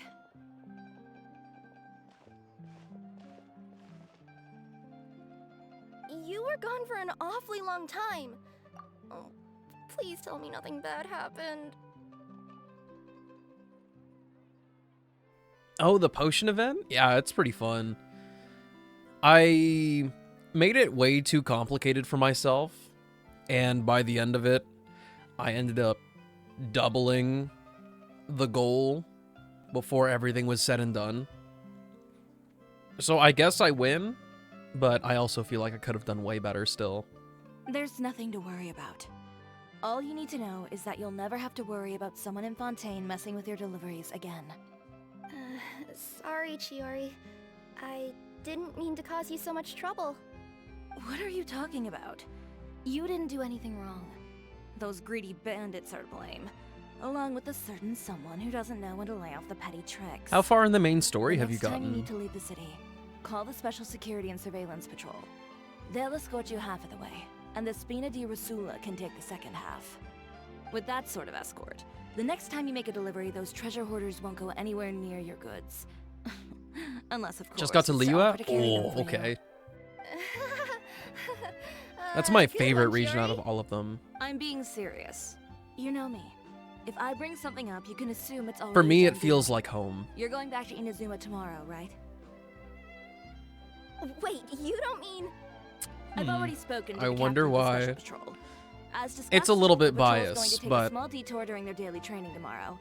You were gone for an awfully long time. Oh, please tell me nothing bad happened. Oh, the potion event? Yeah, it's pretty fun. I made it way too complicated for myself, and by the end of it, I ended up doubling the goal before everything was said and done. So I guess I win, but I also feel like I could have done way better still. There's nothing to worry about. All you need to know is that you'll never have to worry about someone in Fontaine messing with your deliveries again. Sorry, Chiori. I didn't mean to cause you so much trouble. What are you talking about? You didn't do anything wrong. Those greedy bandits are to blame, along with a certain someone who doesn't know when to lay off the petty tricks. How far in the main story The have you next time you gotten? need to leave the city, call the Special Security and Surveillance Patrol. They'll escort you half of the way, and the Spina di Rosula can take the second half. With that sort of escort, the next time you make a delivery, those treasure hoarders won't go anywhere near your goods. Unless, of course, Just got to it's Liyue? offer to carry them Oh, for you. okay. That's my Good favorite one, region out Chiori. of all of them. I'm being serious. You know me. If I bring something up, you can assume it's already For me, a it done feels deal. like home. You're going back to Inazuma tomorrow, right? Wait, you don't mean... I've already spoken to I the wonder captain of the why. Special Patrol. As discussed, It's a little the bit patrol is going biased, to take but- a small detour during their daily training tomorrow.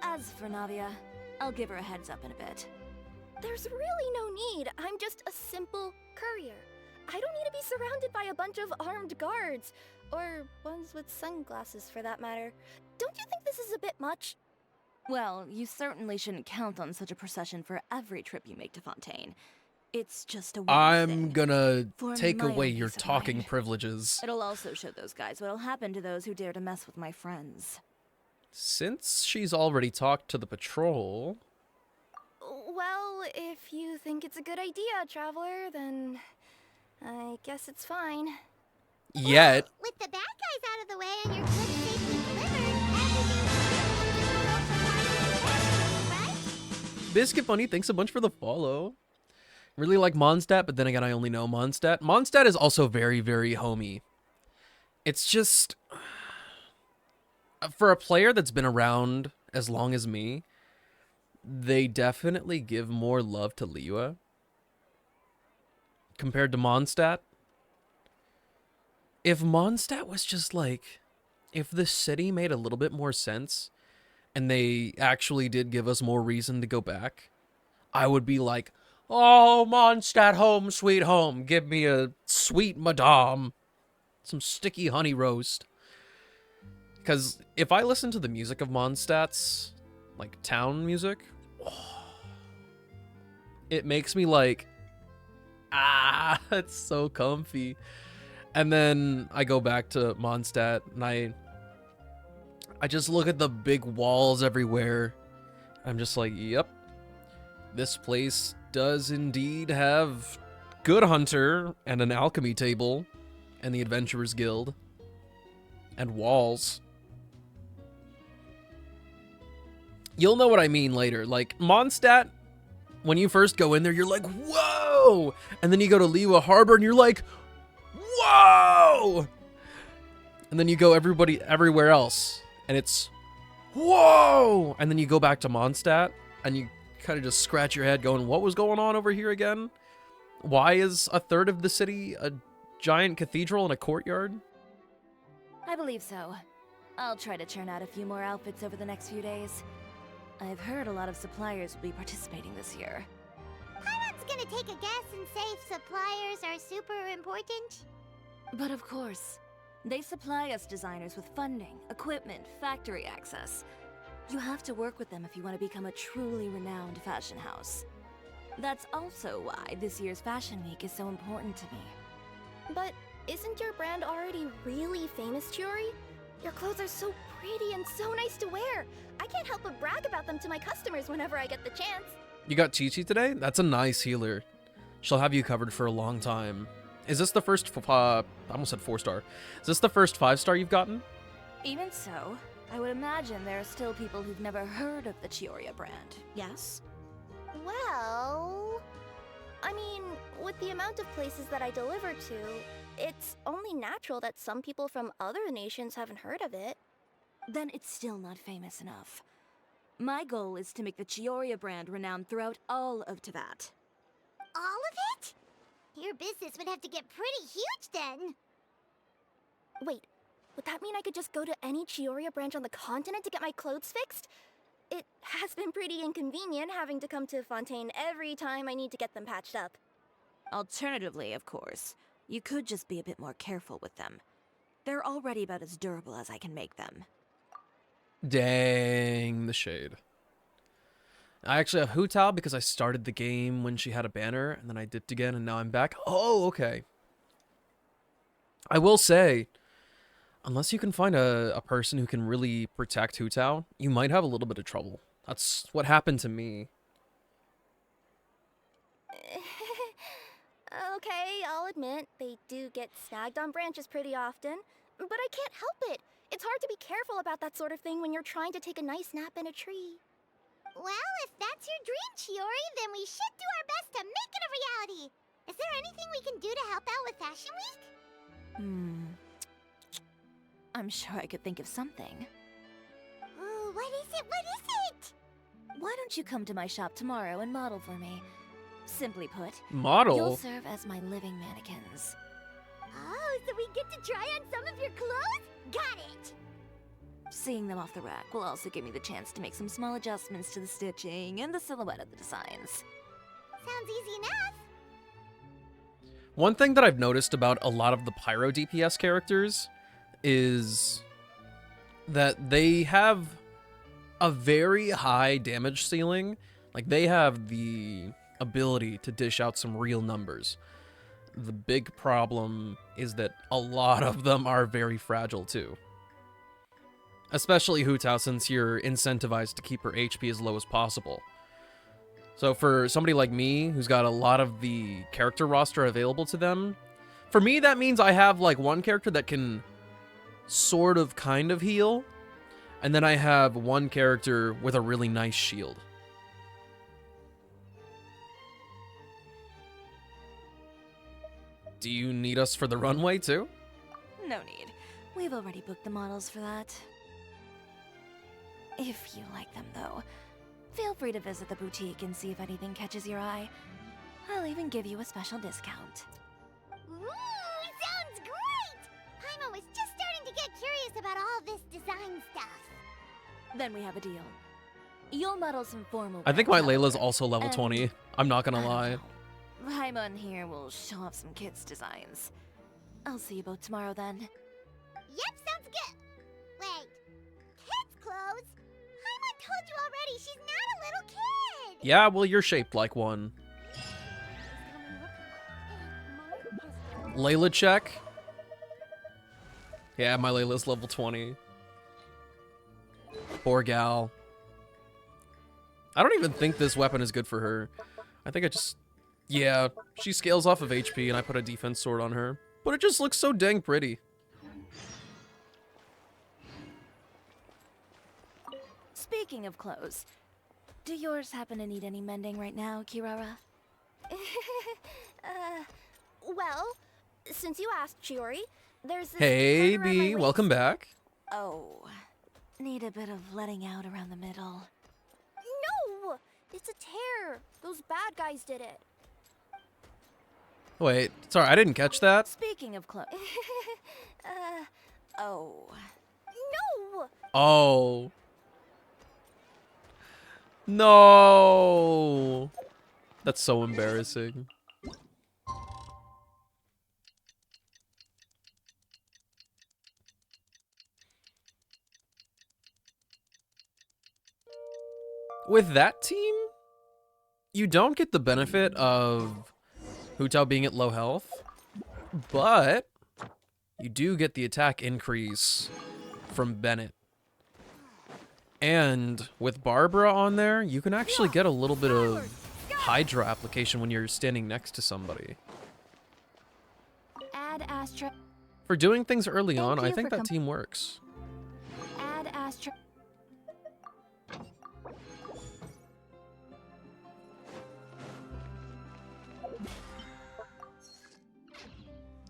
As for Navia, I'll give her a heads up in a bit. There's really no need. I'm just a simple courier. I don't need to be surrounded by a bunch of armed guards. Or ones with sunglasses, for that matter. Don't you think this is a bit much? Well, you certainly shouldn't count on such a procession for every trip you make to Fontaine. It's just a one I'm thing. gonna For take my away own your peace of talking mind. privileges. It'll also show those guys what'll happen to those who dare to mess with my friends. Since she's already talked to the patrol, Well, if you think it's a good idea, Traveler, then I guess it's fine. yet With the bad guys out of the way and your goods safely delivered, everything's right? Biscuit Bunny, thanks a bunch for the follow. Really like Mondstadt, but then again, I only know Mondstadt. Mondstadt is also very, very homey. It's just... For a player that's been around as long as me, they definitely give more love to Liyue. compared to Mondstadt. If Mondstadt was just like, if the city made a little bit more sense and they actually did give us more reason to go back, I would be like, oh, Mondstadt home, sweet home. Give me a sweet madame. Some sticky honey roast. Because if I listen to the music of Mondstadt's, like, town music, it makes me like, it's so comfy. And then I go back to Mondstadt and I just look at the big walls everywhere. I'm just like, yep, this place does indeed have Good Hunter and an alchemy table and the Adventurers Guild and walls. You'll know what I mean later. Like, Mondstadt, when you first go in there, you're like, whoa! And then you go to Liyue Harbor and you're like, whoa! And then you go everywhere else and it's, whoa! And then you go back to Mondstadt and you kind of just scratch your head going, what was going on over here again? Why is a third of the city a giant cathedral and a courtyard? I believe so. I'll try to churn out a few more outfits over the next few days. I've heard a lot of suppliers will be participating this year. Paimon's gonna take a guess and say suppliers are super important. But of course, they supply us designers with funding, equipment, factory access. You have to work with them if you want to become a truly renowned fashion house. That's also why this year's Fashion Week is so important to me. But isn't your brand already really famous, Chiori? Your clothes are so pretty and so nice to wear. I can't help but brag about them to my customers whenever I get the chance. You got Chi-Chi today? That's a nice healer. She'll have you covered for a long time. Is this the first, I almost said 4-star. Is this the first 5-star you've gotten? Even so, I would imagine there are still people who've never heard of the Chiori brand, yes? Well, I mean, with the amount of places that I deliver to, it's only natural that some people from other nations haven't heard of it. Then it's still not famous enough. My goal is to make the Chiori brand renowned throughout all of Teyvat. All of it? Your business would have to get pretty huge then. Wait, would that mean I could just go to any Chiori branch on the continent to get my clothes fixed? It has been pretty inconvenient having to come to Fontaine every time I need to get them patched up. Alternatively, of course, you could just be a bit more careful with them. They're already about as durable as I can make them. Dang, the shade. I actually have Hu Tao because I started the game when she had a banner, and then I dipped again, and now I'm back. Oh, okay. I will say, unless you can find a person who can really protect Hu Tao, you might have a little bit of trouble. That's what happened to me. Okay, I'll admit, they do get snagged on branches pretty often, but I can't help it. It's hard to be careful about that sort of thing when you're trying to take a nice nap in a tree. Well, if that's your dream, Chiori, then we should do our best to make it a reality. Is there anything we can do to help out with Fashion Week? I'm sure I could think of something. Ooh, what is it? What is it? Why don't you come to my shop tomorrow and model for me? Simply put, Model? you'll serve as my living mannequins. Oh, so we get to try on some of your clothes? Got it! Seeing them off the rack will also give me the chance to make some small adjustments to the stitching and the silhouette of the designs. Sounds easy enough. One thing that I've noticed about a lot of the Pyro DPS characters is that they have a very high damage ceiling. Like, they have the ability to dish out some real numbers. The big problem is that a lot of them are very fragile too. Especially Hu Tao, since you're incentivized to keep her HP as low as possible. So for somebody like me, who's got a lot of the character roster available to them, for me that means I have like one character that can sort of kind of heal, and then I have one character with a really nice shield. Do you need us for the runway too? No need. We've already booked the models for that. If you like them, though, feel free to visit the boutique and see if anything catches your eye. I'll even give you a special discount. Ooh, sounds great! Paimon was just starting to get curious about all this design stuff. Then we have a deal. You'll model some formal I think wear, my Layla's however, also level and 20. I'm not I gonna don't lie. know. Paimon here will show off some kids' designs. I'll see you both tomorrow then. Yep, sounds good. Wait, kids' clothes? Paimon told you already, she's not a little kid! Yeah, well, you're shaped like one. Layla check. Yeah, my Layla's level 20. Poor gal. I don't even think this weapon is good for her. I think I just... Yeah, she scales off of HP and I put a defense sword on her. But it just looks so dang pretty. Speaking of clothes, do yours happen to need any mending right now, Kirara? Well, since you asked, Chiori, there's this Hey, part around my B, waist. welcome back. Oh, need a bit of letting out around the middle. No! It's a tear. Those bad guys did it. Wait, sorry, I didn't catch that. Speaking of clothes. Oh. No! Oh. No. That's so embarrassing. With that team, you don't get the benefit of Hu Tao being at low health, but you do get the attack increase from Bennett. And with Barbara on there, you can actually get a little bit of Hydra application when you're standing next to somebody. Add Astra. For doing things early Thank on, I you think for that team works. Add Astra.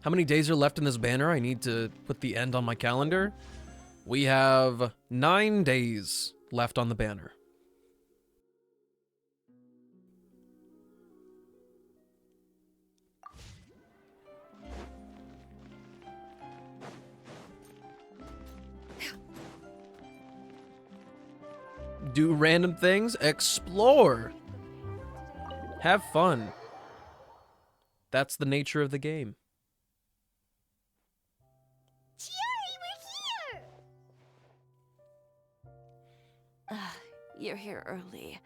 How many days are left in this banner? I need to put the end on my calendar. We have 9 days left on the banner. Do random things, explore, have fun. That's the nature of the game. Chiori, we're here! You're here early.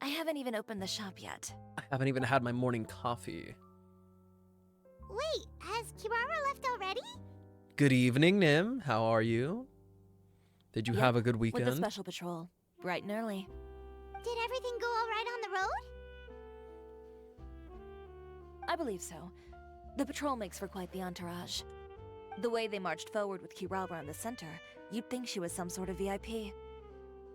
I haven't even opened the shop yet. I haven't even had my morning coffee. Wait, has Kirara left already? Good evening, Nim. How are you? Did you Yep, have a good With the weekend? special patrol, bright and early. Did everything go all right on the road? I believe so. The patrol makes for quite the entourage. The way they marched forward with Kirara in the center, you'd think she was some sort of VIP.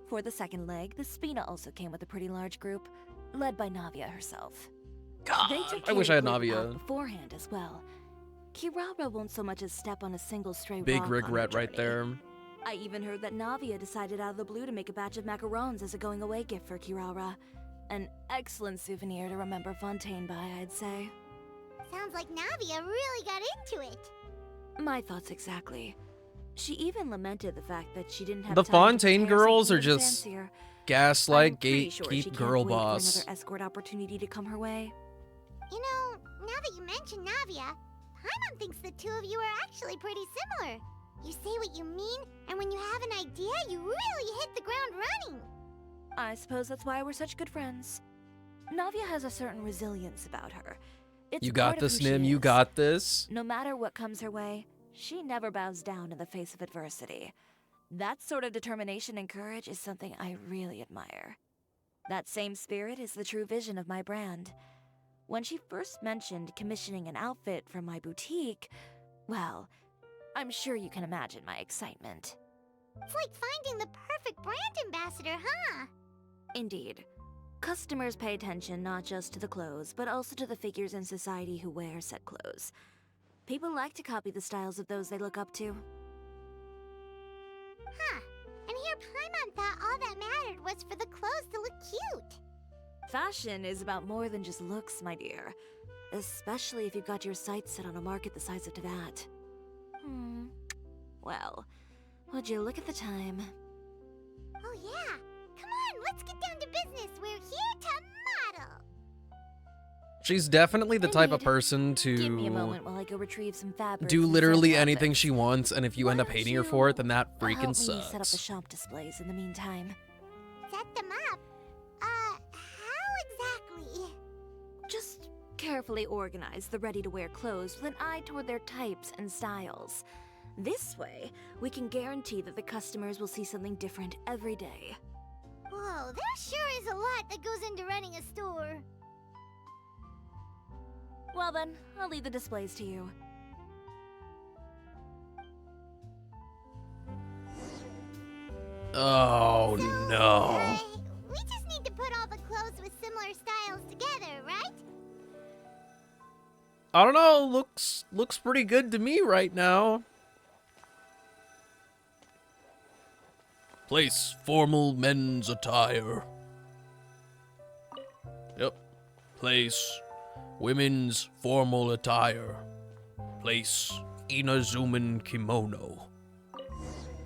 For the second leg, the Spina also came with a pretty large group, led by Navia herself. They took I wish I had care to clear the Navia. path beforehand as well. Kirara won't so much as step on a single stray Big rock on her regret right journey. there. I even heard that Navia decided out of the blue to make a batch of macarons as a going-away gift for Kirara. An excellent souvenir to remember Fontaine by, I'd say. Sounds like Navia really got into it. My thoughts exactly. She even lamented the fact that she didn't have The time to Fontaine prepare girls something are even just fancier. I'm gaslight, pretty sure she gatekeep, can't girl wait for boss. another escort opportunity to come her way. You know, now that you mention Navia, Paimon thinks the two of you are actually pretty similar. You say what you mean, and when you have an idea, you really hit the ground running. I suppose that's why we're such good friends. Navia has a certain resilience about her. It's You part got of this, who she Nim. You is. got this. No matter what comes her way, she never bows down in the face of adversity. That sort of determination and courage is something I really admire. That same spirit is the true vision of my brand. When she first mentioned commissioning an outfit from my boutique, well, I'm sure you can imagine my excitement. It's like finding the perfect brand ambassador, huh? Indeed. Customers pay attention not just to the clothes, but also to the figures in society who wear said clothes. People like to copy the styles of those they look up to. Huh. And here Paimon thought all that mattered was for the clothes to look cute. Fashion is about more than just looks, my dear. Especially if you've got your sights set on a market the size of Teyvat. Well, would you look at the time? Oh yeah! Come on, let's get down to business. We're here to model. She's definitely the type of Indeed. person Give me a to moment while I go retrieve some fabrics. do and literally sample anything outfits. she wants, and if you end up Why hating don't her for it, then you that help freaking me set up the sucks. shop displays in the meantime? Set them up. How exactly? Just carefully organize the ready-to-wear clothes with an eye toward their types and styles. This way, we can guarantee that the customers will see something different every day. Whoa, there sure is a lot that goes into running a store. Well then, I'll leave the displays to you. Oh no. We just need to put all the clothes with similar styles together, right? I don't know, looks pretty good to me right now. Place formal men's attire. Yep. Place women's formal attire. Place Inazuman kimono.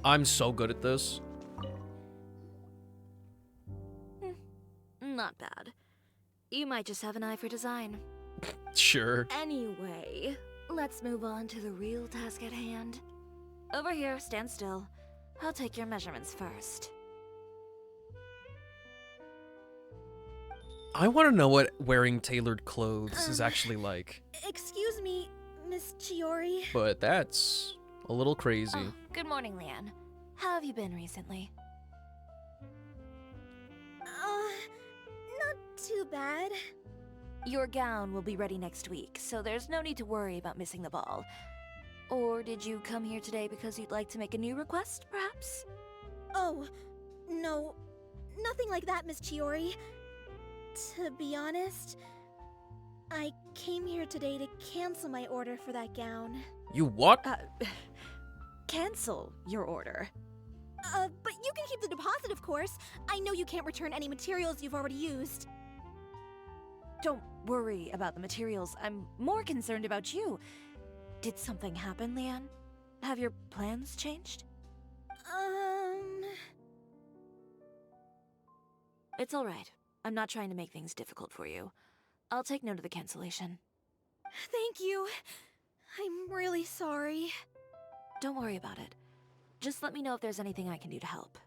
I'm so good at this. Not bad. You might just have an eye for design. Sure. Anyway, let's move on to the real task at hand. Over here, stand still. I'll take your measurements first. I want to know what wearing tailored clothes is actually like, Excuse me, Miss Chiori. but that's a little crazy. Oh, good morning, Leanne. How have you been recently? Not too bad. Your gown will be ready next week, so there's no need to worry about missing the ball. Or did you come here today because you'd like to make a new request, perhaps? Oh, no. Nothing like that, Miss Chiori. To be honest, I came here today to cancel my order for that gown. You what? Cancel your order. But you can keep the deposit, of course. I know you can't return any materials you've already used. Don't worry about the materials. I'm more concerned about you. Did something happen, Leanne? Have your plans changed? It's alright. I'm not trying to make things difficult for you. I'll take note of the cancellation. Thank you. I'm really sorry. Don't worry about it. Just let me know if there's anything I can do to help.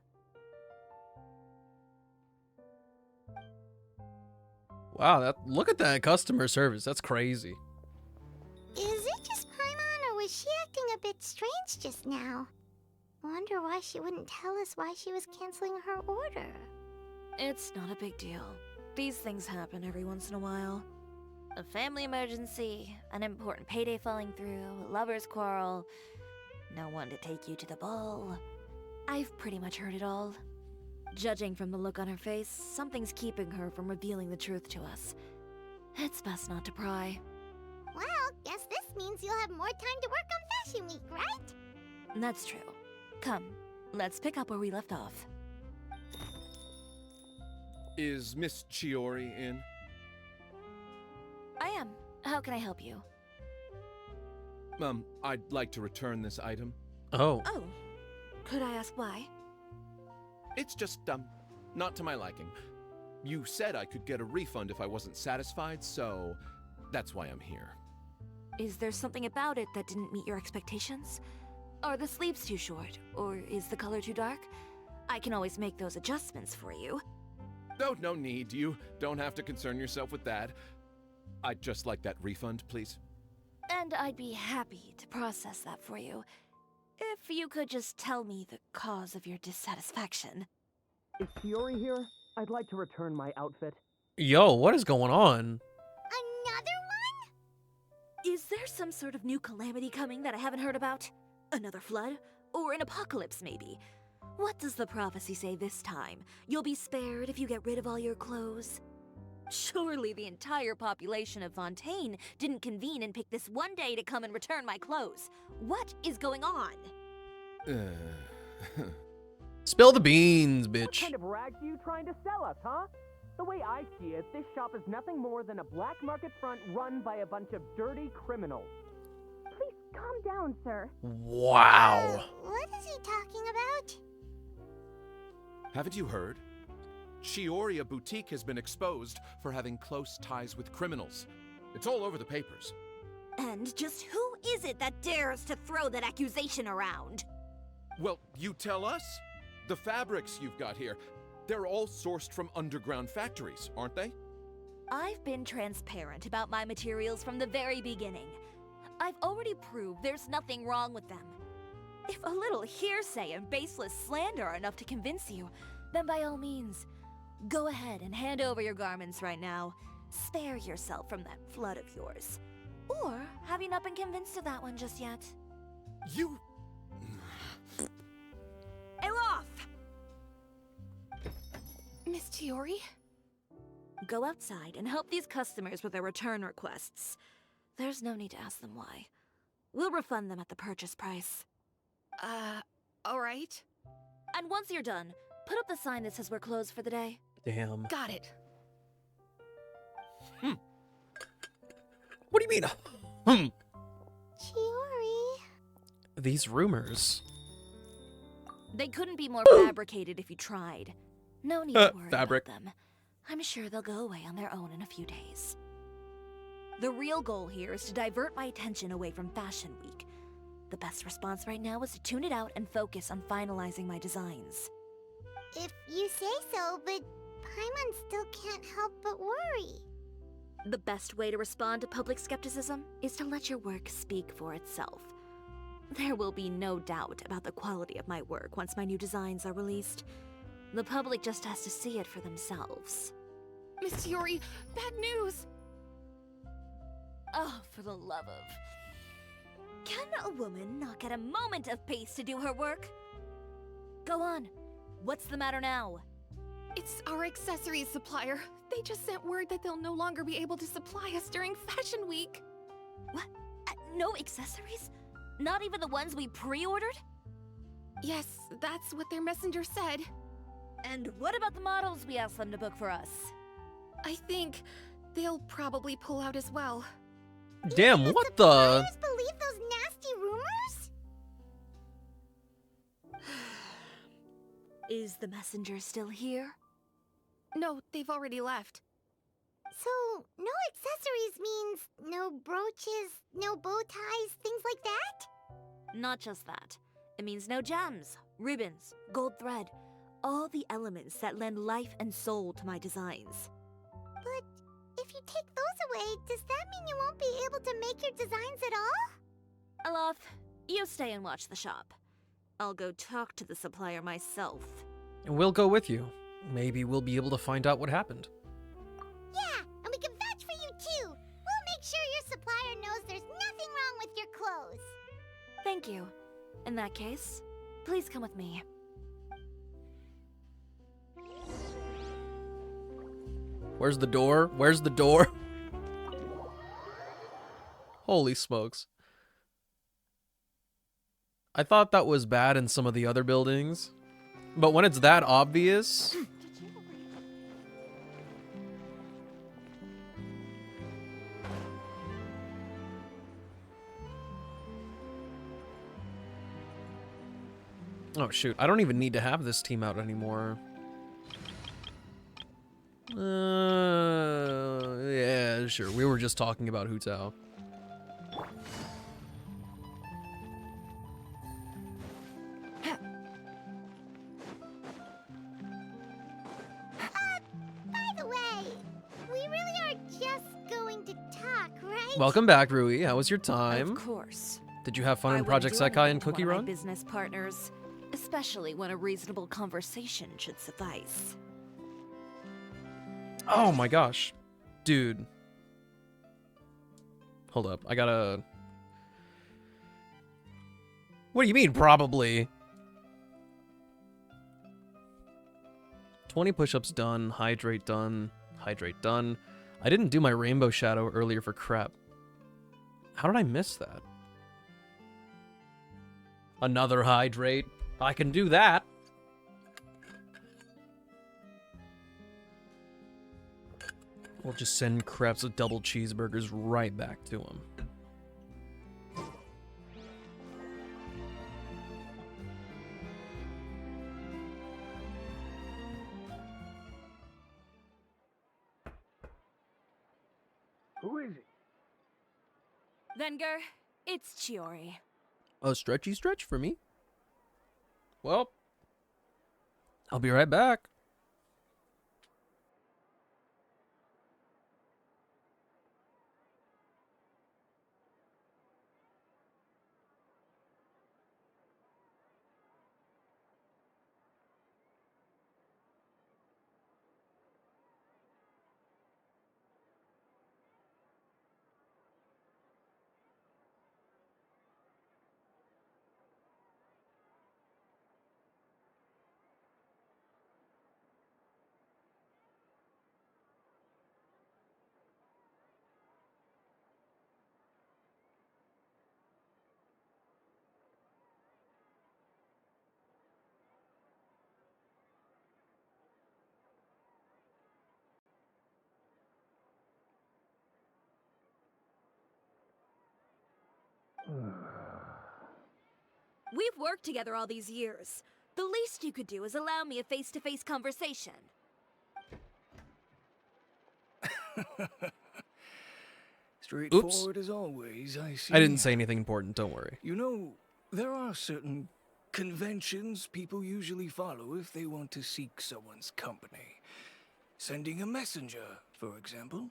Wow, look at that customer service. That's crazy. Is it just Paimon, or was she acting a bit strange just now? Wonder why she wouldn't tell us why she was canceling her order. It's not a big deal. These things happen every once in a while. A family emergency, an important payday falling through, a lover's quarrel, no one to take you to the ball. I've pretty much heard it all. Judging from the look on her face, something's keeping her from revealing the truth to us. It's best not to pry. Well, guess this means you'll have more time to work on Fashion Week, right? That's true. Come, let's pick up where we left off. Is Miss Chiori in? I am. How can I help you? I'd like to return this item. Oh. Oh. Could I ask why? It's just, not to my liking. You said I could get a refund if I wasn't satisfied, so that's why I'm here. Is there something about it that didn't meet your expectations? Are the sleeves too short? Or is the color too dark? I can always make those adjustments for you. Oh, no need. You don't have to concern yourself with that. I'd just like that refund, please. And I'd be happy to process that for you. If you could just tell me the cause of your dissatisfaction. Is Chiori here? I'd like to return my outfit. Yo, what is going on? Another one? Is there some sort of new calamity coming that I haven't heard about? Another flood? Or an apocalypse, maybe? What does the prophecy say this time? You'll be spared if you get rid of all your clothes? Surely the entire population of Fontaine didn't convene and pick this one day to come and return my clothes. What is going on? Spill the beans, What bitch. kind of rags are you trying to sell us, huh? The way I see it, this shop is nothing more than a black market front run by a bunch of dirty criminals. Please calm down, sir. Wow. What is he talking about? Haven't you heard? Chiori, a boutique, has been exposed for having close ties with criminals. It's all over the papers. And just who is it that dares to throw that accusation around? Well, you tell us. The fabrics you've got here, they're all sourced from underground factories, aren't they? I've been transparent about my materials from the very beginning. I've already proved there's nothing wrong with them. If a little hearsay and baseless slander are enough to convince you, then by all means, go ahead and hand over your garments right now. Spare yourself from that flood of yours. Or have you not been convinced of that one just yet? You... Elof! Miss Chiori? Go outside and help these customers with their return requests. There's no need to ask them why. We'll refund them at the purchase price. Alright. And once you're done, put up the sign that says we're closed for the day. Damn. Got it. What do you mean? Chiori. These rumors. They couldn't be more fabricated if you tried. No need to worry Fabric. about them. I'm sure they'll go away on their own in a few days. The real goal here is to divert my attention away from Fashion Week. The best response right now is to tune it out and focus on finalizing my designs. If you say so, but Paimon still can't help but worry. The best way to respond to public skepticism is to let your work speak for itself. There will be no doubt about the quality of my work once my new designs are released. The public just has to see it for themselves. Miss Chiori, bad news! Oh, for the love of... Can a woman not get a moment of peace to do her work? Go on. What's the matter now? It's our accessories supplier. They just sent word that they'll no longer be able to supply us during Fashion Week. What? No accessories? Not even the ones we pre-ordered? Yes, that's what their messenger said. And what about the models we asked them to book for us? I think they'll probably pull out as well. Damn, what the? Suppliers believe those nasty rumors? Is the messenger still here? No, they've already left. So, no accessories means no brooches, no bow ties, things like that? Not just that. It means no gems, ribbons, gold thread, all the elements that lend life and soul to my designs. But if you take those away, does that mean you won't be able to make your designs at all? Alof, you stay and watch the shop. I'll go talk to the supplier myself. And we'll go with you. Maybe we'll be able to find out what happened. Yeah, and we can vouch for you too. We'll make sure your supplier knows there's nothing wrong with your clothes. Thank you. In that case, please come with me. Where's the door? Where's the door? Holy smokes. I thought that was bad in some of the other buildings, but when it's that obvious... Oh shoot, I don't even need to have this team out anymore. Yeah, sure. We were just talking about Hu Tao. By the way, we really are just going to talk, right? Welcome back, Rui. How was your time? Of course. Did you have fun I in wouldn't Project do Sekai anything and to one Cookie of my Run? business partners, especially when a reasonable conversation should suffice. Oh my gosh. Dude. Hold up. I gotta... What do you mean, probably? 20 push-ups done. Hydrate done. Hydrate done. I didn't do my rainbow shadow earlier for crap. How did I miss that? Another hydrate. I can do that. We'll just send Krebs with double cheeseburgers right back to him. Who is it? Venger, it's Chiori. A stretchy stretch for me. Well, I'll be right back. We've worked together all these years. The least you could do is allow me a face-to-face conversation. Straightforward as always, I see. I didn't say anything important, don't worry. You know, there are certain conventions people usually follow if they want to seek someone's company. Sending a messenger, for example.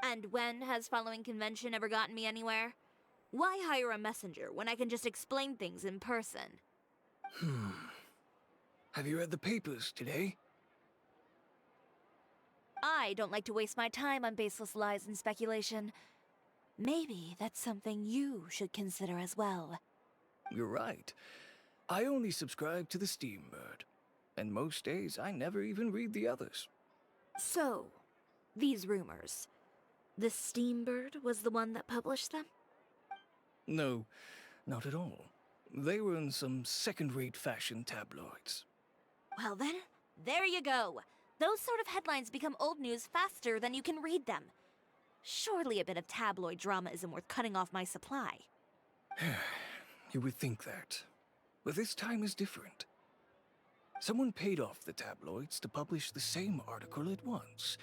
And when has following convention ever gotten me anywhere? Why hire a messenger when I can just explain things in person? Have you read the papers today? I don't like to waste my time on baseless lies and speculation. Maybe that's something you should consider as well. You're right. I only subscribe to the Steambird. And most days, I never even read the others. So, these rumors. The Steambird was the one that published them? No, not at all. They were in some second-rate fashion tabloids. Well then, there you go. Those sort of headlines become old news faster than you can read them. Surely a bit of tabloid drama isn't worth cutting off my supply. You would think that. But this time is different. Someone paid off the tabloids to publish the same article at once.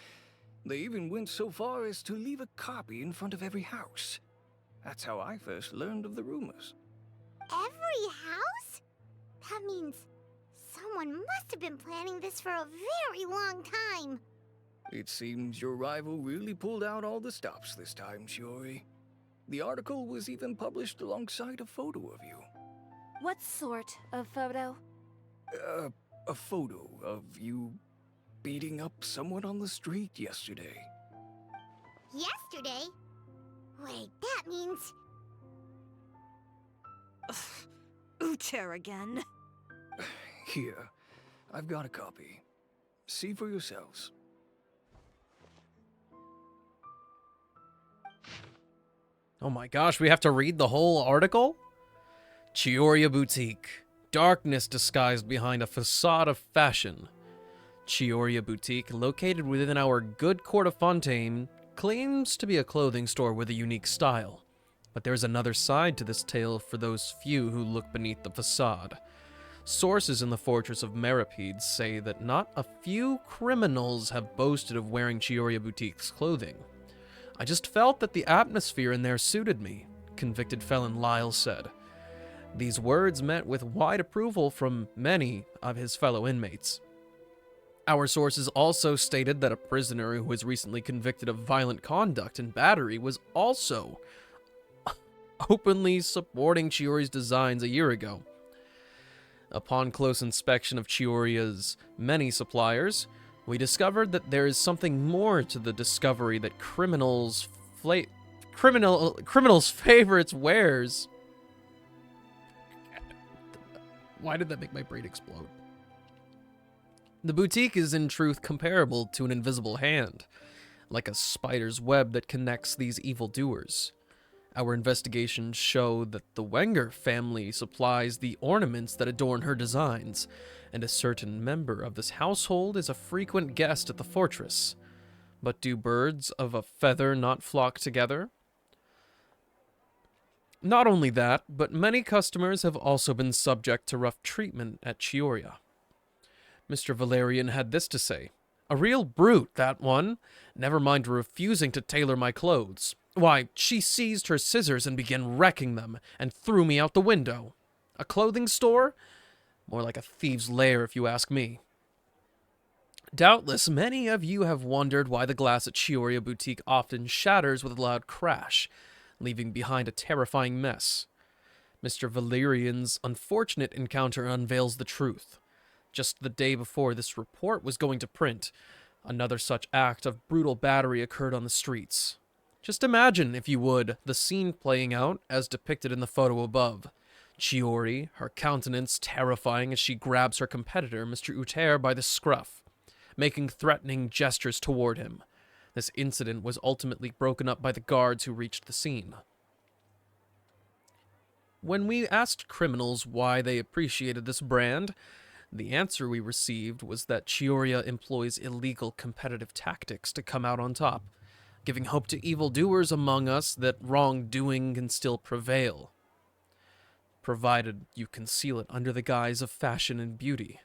They even went so far as to leave a copy in front of every house. That's how I first learned of the rumors. Every house? That means someone must have been planning this for a very long time. It seems your rival really pulled out all the stops this time, Chiori. The article was even published alongside a photo of you. What sort of photo? A photo of you beating up someone on the street yesterday. Yesterday? Wait, that means... Uter again. Here, I've got a copy. See for yourselves. Oh my gosh, we have to read the whole article? Chiori Boutique. Darkness disguised behind a facade of fashion. Chiori Boutique, located within our good court of Fontaine, claims to be a clothing store with a unique style. But there's another side to this tale for those few who look beneath the facade. Sources in the fortress of Meripedes say that not a few criminals have boasted of wearing Chiori Boutique's clothing. I just felt that the atmosphere in there suited me, convicted felon Lyle said. These words met with wide approval from many of his fellow inmates. Our sources also stated that a prisoner who was recently convicted of violent conduct and battery was also openly supporting Chiori's designs a year ago. Upon close inspection of Chiori's many suppliers, we discovered that there is something more to the discovery that criminals' favorites wares. Why did that make my brain explode? The boutique is in truth comparable to an invisible hand, like a spider's web that connects these evildoers. Our investigations show that the Wenger family supplies the ornaments that adorn her designs, and a certain member of this household is a frequent guest at the fortress. But do birds of a feather not flock together? Not only that, but many customers have also been subject to rough treatment at Chiori. Mr. Valerian had this to say. A real brute, that one. Never mind refusing to tailor my clothes. Why, she seized her scissors and began wrecking them, and threw me out the window. A clothing store? More like a thieves' lair, if you ask me. Doubtless, many of you have wondered why the glass at Chiori Boutique often shatters with a loud crash, leaving behind a terrifying mess. Mr. Valerian's unfortunate encounter unveils the truth. Just the day before this report was going to print, another such act of brutal battery occurred on the streets. Just imagine, if you would, the scene playing out as depicted in the photo above. Chiori, her countenance terrifying as she grabs her competitor, Mr. Uter, by the scruff, making threatening gestures toward him. This incident was ultimately broken up by the guards who reached the scene. When we asked criminals why they appreciated this brand, the answer we received was that Chiori employs illegal competitive tactics to come out on top, giving hope to evildoers among us that wrongdoing can still prevail, provided you conceal it under the guise of fashion and beauty.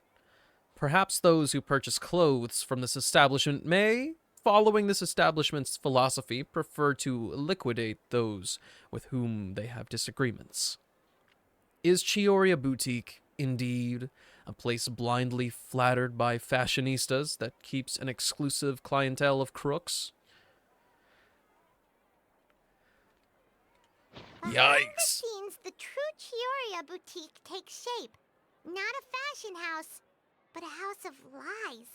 Perhaps those who purchase clothes from this establishment may, following this establishment's philosophy, prefer to liquidate those with whom they have disagreements. Is Chiori Boutique, indeed, a place blindly flattered by fashionistas that keeps an exclusive clientele of crooks? Behind the scenes, the true Chiori Boutique takes shape. Not a fashion house, but a house of lies.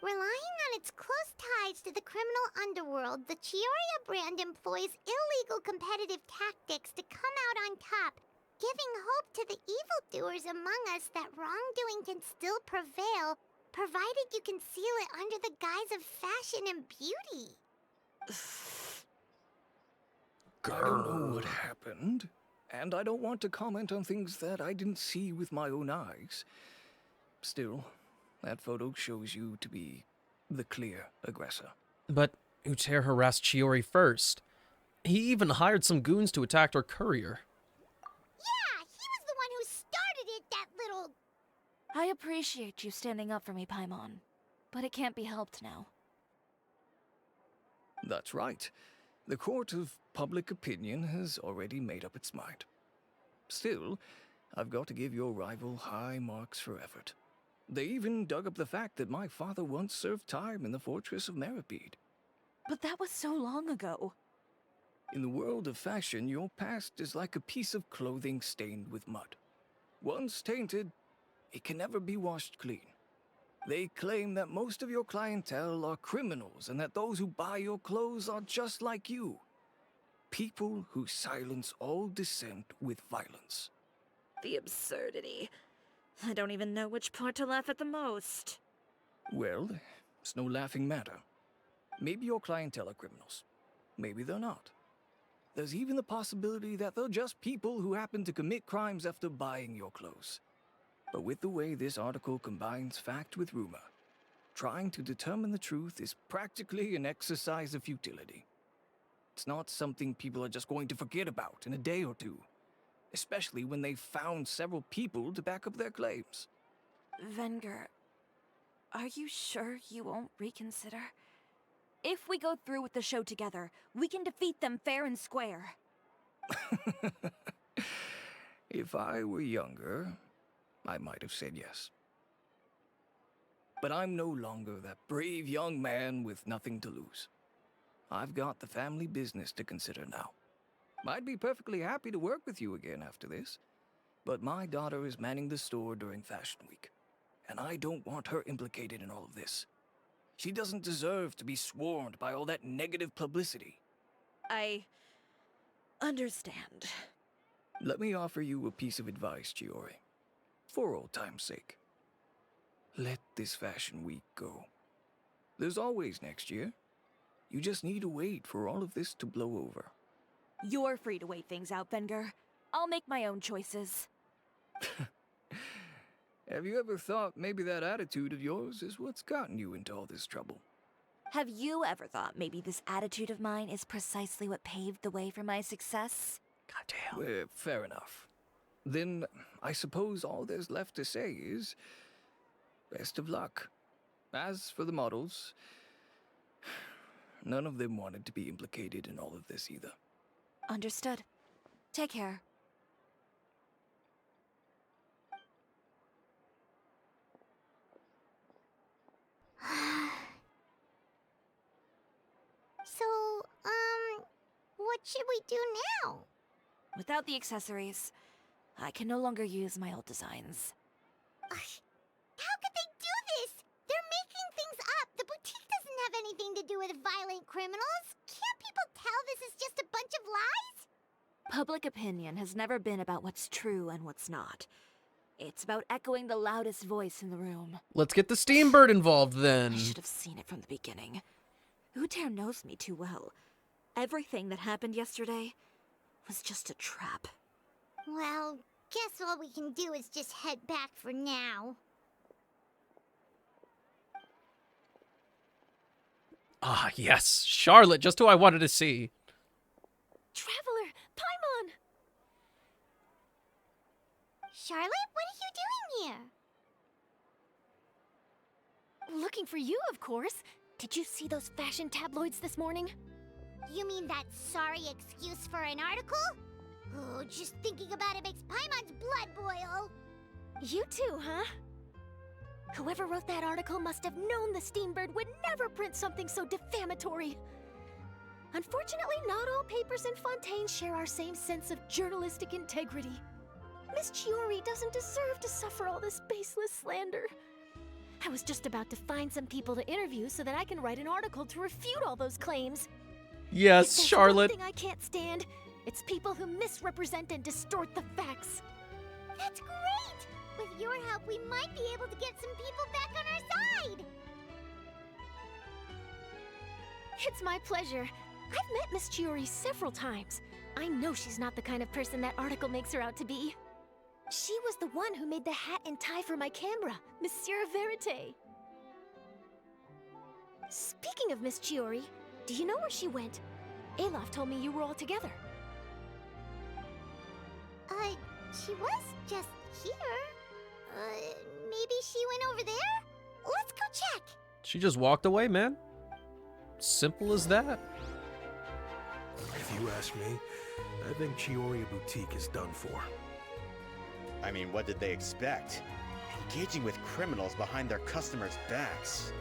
Relying on its close ties to the criminal underworld, the Chiori brand employs illegal competitive tactics to come out on top, giving hope to the evildoers among us that wrongdoing can still prevail, provided you conceal it under the guise of fashion and beauty. I don't know what happened, and I don't want to comment on things that I didn't see with my own eyes. Still, that photo shows you to be the clear aggressor. But Uter harassed Chiori first. He even hired some goons to attack her courier. Yeah, he was the one who started it, that little... I appreciate you standing up for me, Paimon, but it can't be helped now. That's right. The court of public opinion has already made up its mind. Still, I've got to give your rival high marks for effort. They even dug up the fact that my father once served time in the fortress of Meripede. But that was so long ago. In the world of fashion, your past is like a piece of clothing stained with mud. Once tainted, it can never be washed clean. They claim that most of your clientele are criminals and that those who buy your clothes are just like you. People who silence all dissent with violence. The absurdity. I don't even know which part to laugh at the most. Well, it's no laughing matter. Maybe your clientele are criminals. Maybe they're not. There's even the possibility that they're just people who happen to commit crimes after buying your clothes. But with the way this article combines fact with rumor, trying to determine the truth is practically an exercise of futility. It's not something people are just going to forget about in a day or two, especially when they've found several people to back up their claims. Venger, are you sure you won't reconsider? If we go through with the show together, we can defeat them fair and square. If I were younger, I might have said yes. But I'm no longer that brave young man with nothing to lose. I've got the family business to consider now. I'd be perfectly happy to work with you again after this, but my daughter is manning the store during Fashion Week, and I don't want her implicated in all of this. She doesn't deserve to be swarmed by all that negative publicity. I understand. Let me offer you a piece of advice, Chiori. For old time's sake. Let this Fashion Week go. There's always next year. You just need to wait for all of this to blow over. You're free to wait things out, Venger. I'll make my own choices. Have you ever thought maybe that attitude of yours is what's gotten you into all this trouble? Have you ever thought maybe this attitude of mine is precisely what paved the way for my success? Well, fair enough. Then I suppose all there's left to say is best of luck. As for the models, none of them wanted to be implicated in all of this either. Understood. Take care. So, what should we do now? Without the accessories, I can no longer use my old designs. How could they do this? They're making things up. The boutique doesn't have anything to do with violent criminals. Can't people tell this is just a bunch of lies? Public opinion has never been about what's true and what's not. It's about echoing the loudest voice in the room. Let's get the Steam Bird involved then. I should have seen it from the beginning. Uter knows me too well. Everything that happened yesterday was just a trap. Well, guess all we can do is just head back for now. Ah, yes. Charlotte, just who I wanted to see. Traveler, Paimon! Charlotte, what are you doing here? Looking for you, of course. Did you see those fashion tabloids this morning? You mean that sorry excuse for an article? Oh, just thinking about it makes Paimon's blood boil. You too, huh? Whoever wrote that article must have known the Steambird would never print something so defamatory. Unfortunately, not all papers in Fontaine share our same sense of journalistic integrity. Miss Chiori doesn't deserve to suffer all this baseless slander. I was just about to find some people to interview so that I can write an article to refute all those claims. Yes, If there's Charlotte. one thing I can't stand, it's people who misrepresent and distort the facts. That's great! With your help, we might be able to get some people back on our side! It's my pleasure. I've met Miss Chiori several times. I know she's not the kind of person that article makes her out to be. She was the one who made the hat and tie for my camera, Monsieur Verite. Speaking of Miss Chiori, do you know where she went? Alof told me you were all together. She was just here. Maybe she went over there? Let's go check! She just walked away, man. Simple as that. If you ask me, I think Chiori Boutique is done for. I mean, what did they expect? Engaging with criminals behind their customers' backs.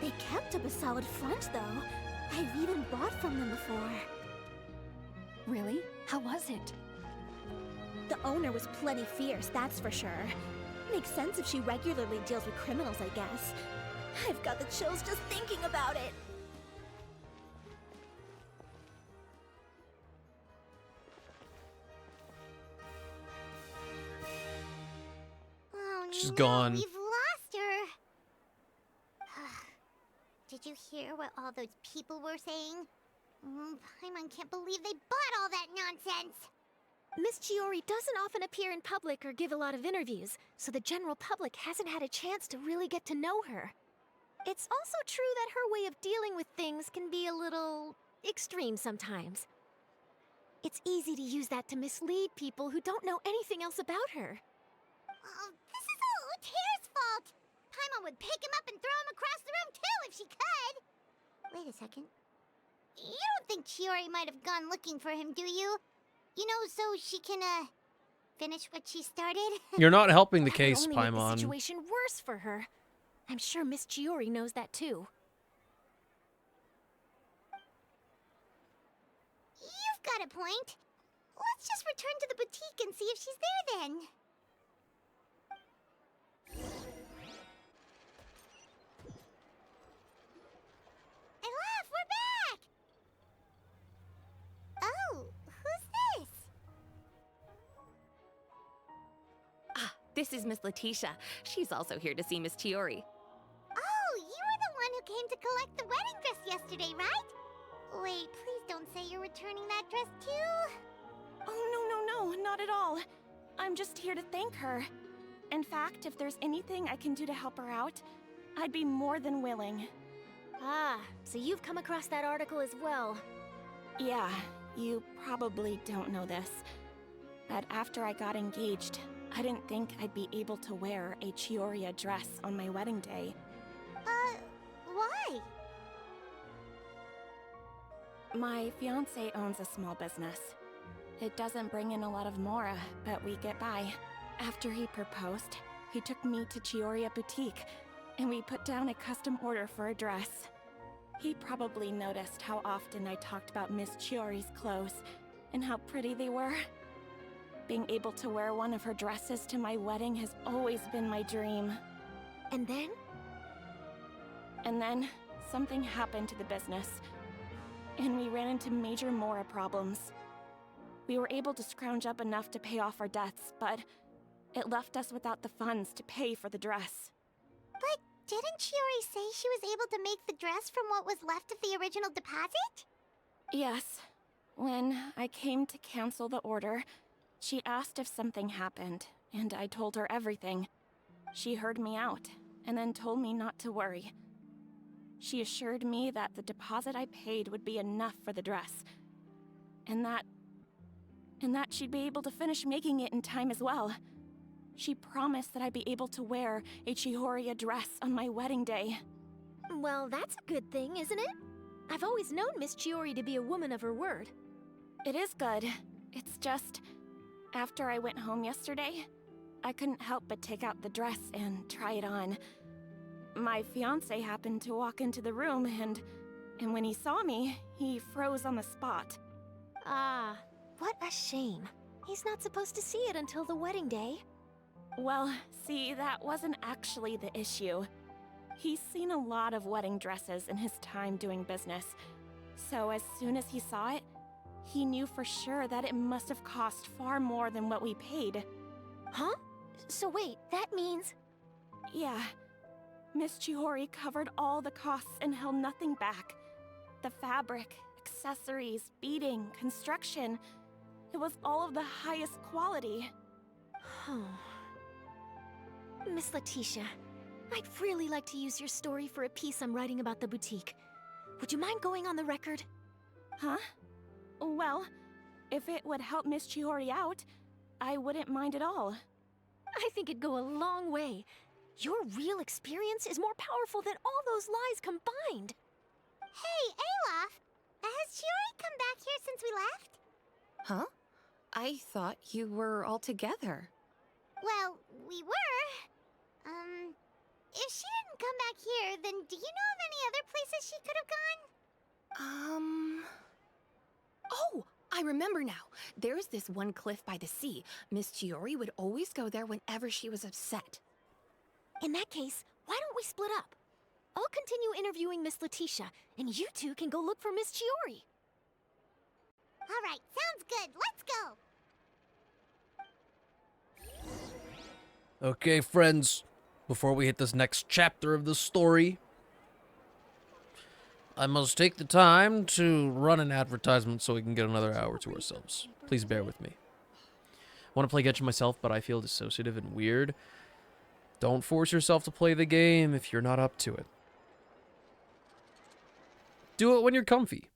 They kept up a solid front, though. I've even bought from them before. Really? How was it? The owner was plenty fierce, that's for sure. Makes sense if she regularly deals with criminals, I guess. I've got the chills just thinking about it. Oh, She's no, gone. We've lost her. Did you hear what all those people were saying? Paimon can't believe they bought all that nonsense. Miss Chiori doesn't often appear in public or give a lot of interviews, so the general public hasn't had a chance to really get to know her. It's also true that her way of dealing with things can be a little extreme sometimes. It's easy to use that to mislead people who don't know anything else about her. Oh, this is all Uter's fault. Paimon would pick him up and throw him across the room too if she could. Wait a second. You don't think Chiori might have gone looking for him, do you? You know, so she can, finish what she started? You're not helping the That would case, only make the Paimon. situation worse for her. I'm sure Miss Chiori knows that too. You've got a point. Let's just return to the boutique and see if she's there then. Alof, we're back! Oh, who's this? Ah, this is Miss Letitia. She's also here to see Miss Chiori. Oh, you were the one who came to collect the wedding dress yesterday, right? Wait, please don't say you're returning that dress too. Oh, no, not at all. I'm just here to thank her. In fact, if there's anything I can do to help her out, I'd be more than willing. Ah, so you've come across that article as well. Yeah, you probably don't know this, but after I got engaged, I didn't think I'd be able to wear a Chiori dress on my wedding day. Why? My fiancé owns a small business. It doesn't bring in a lot of mora, but we get by. After he proposed, he took me to Chiori Boutique, and we put down a custom order for a dress. He probably noticed how often I talked about Miss Chiori's clothes, and how pretty they were. Being able to wear one of her dresses to my wedding has always been my dream. And then? And then, something happened to the business, and we ran into major mora problems. We were able to scrounge up enough to pay off our debts, but it left us without the funds to pay for the dress. But didn't Chiori say she was able to make the dress from what was left of the original deposit? Yes. When I came to cancel the order, she asked if something happened, and I told her everything. She heard me out, and then told me not to worry. She assured me that the deposit I paid would be enough for the dress, and that she'd be able to finish making it in time as well. She promised that I'd be able to wear a Chiori dress on my wedding day. Well, that's a good thing, isn't it? I've always known Miss Chiori to be a woman of her word. It is good. It's just, after I went home yesterday, I couldn't help but take out the dress and try it on. My fiancé happened to walk into the room, and when he saw me, he froze on the spot. Ah, what a shame. He's not supposed to see it until the wedding day. Well, see, that wasn't actually the issue. He's seen a lot of wedding dresses in his time doing business, so as soon as he saw it, he knew for sure that it must have cost far more than what we paid. Huh? So wait, that means... Yeah. Miss Chiori covered all the costs and held nothing back. The fabric, accessories, beading, construction. It was all of the highest quality. Miss Letitia, I'd really like to use your story for a piece I'm writing about the boutique. Would you mind going on the record? Huh? Well, if it would help Miss Chiori out, I wouldn't mind at all. I think it'd go a long way. Your real experience is more powerful than all those lies combined. Hey, Olaf! Has Chiori come back here since we left? Huh? I thought you were all together. Well, we were. If she didn't come back here, then do you know of any other places she could have gone? Oh, I remember now. There's this one cliff by the sea. Miss Chiori would always go there whenever she was upset. In that case, why don't we split up? I'll continue interviewing Miss Letitia, and you two can go look for Miss Chiori. All right, sounds good. Let's go. Okay, friends, before we hit this next chapter of the story, I must take the time to run an advertisement so we can get another hour to ourselves. Please bear with me. I want to play Genshin myself, but I feel dissociative and weird. Don't force yourself to play the game if you're not up to it. Do it when you're comfy.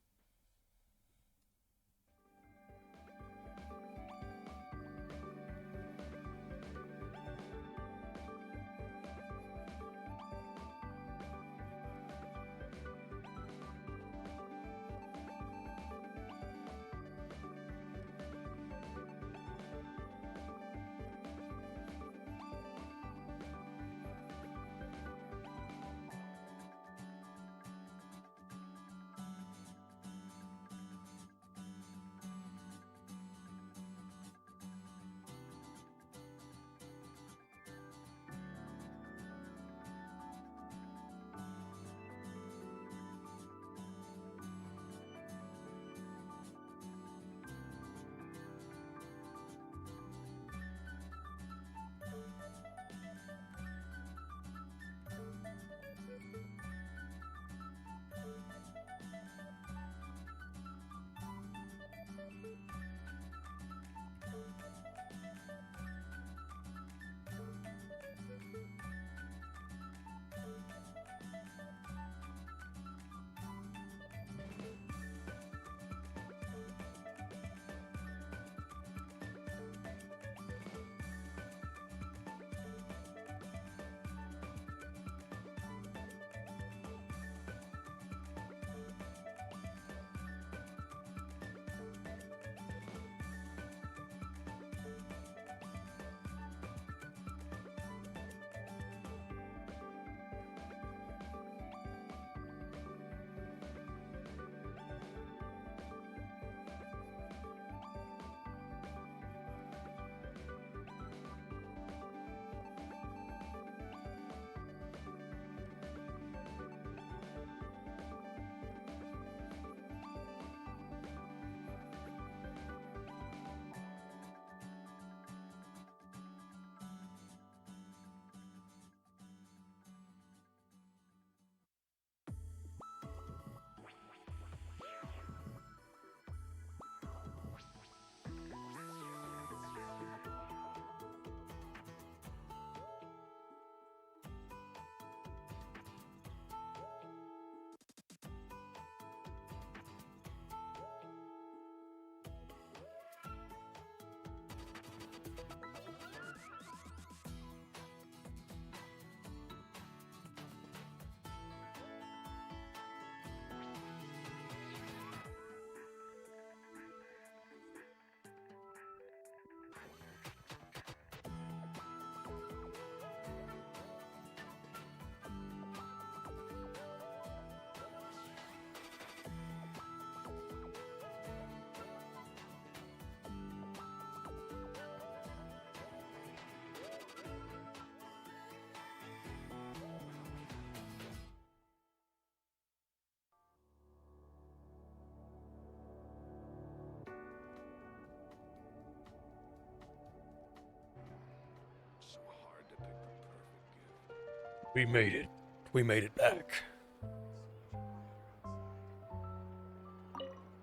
We made it. We made it back.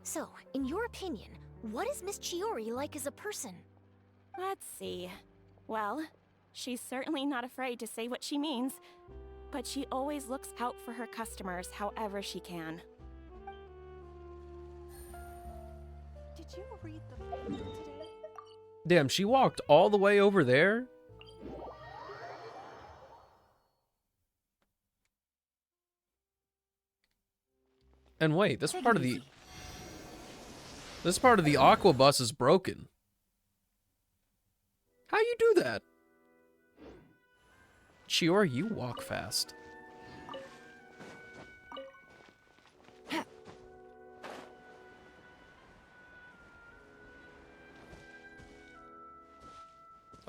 So, in your opinion, what is Miss Chiori like as a person? Let's see. Well, she's certainly not afraid to say what she means, but she always looks out for her customers however she can. Did you read the paper today? Damn, she walked all the way over there? And wait, this part of the aqua bus is broken. How you do that? Chiori, you walk fast.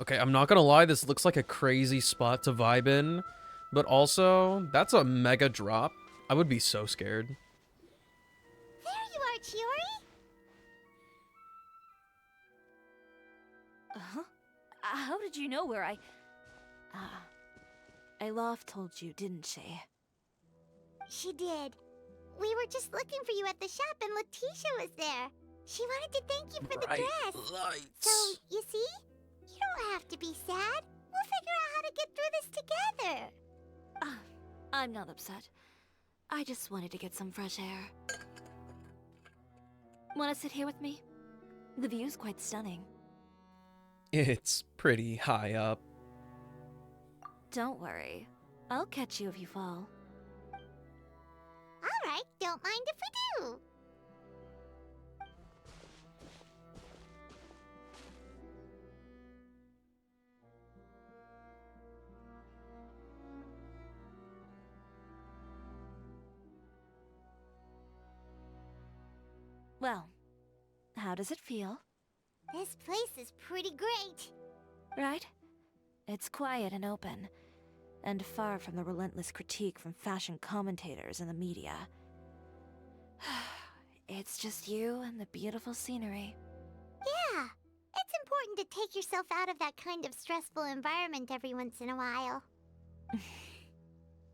Okay, I'm not gonna lie, this looks like a crazy spot to vibe in, but also, that's a mega drop. I would be so scared. There you are, Chiori! Uh-huh. How did you know where I... Alof told you, didn't she? She did. We were just looking for you at the shop and Letitia was there. She wanted to thank you for the dress. Lights. So, you see? You don't have to be sad. We'll figure out how to get through this together. I'm not upset. I just wanted to get some fresh air. Wanna sit here with me? The view's quite stunning. It's pretty high up. Don't worry. I'll catch you if you fall. Alright, don't mind if we do. Well, how does it feel? This place is pretty great. Right? It's quiet and open, and far from the relentless critique from fashion commentators and the media. It's just you and the beautiful scenery. Yeah, it's important to take yourself out of that kind of stressful environment every once in a while.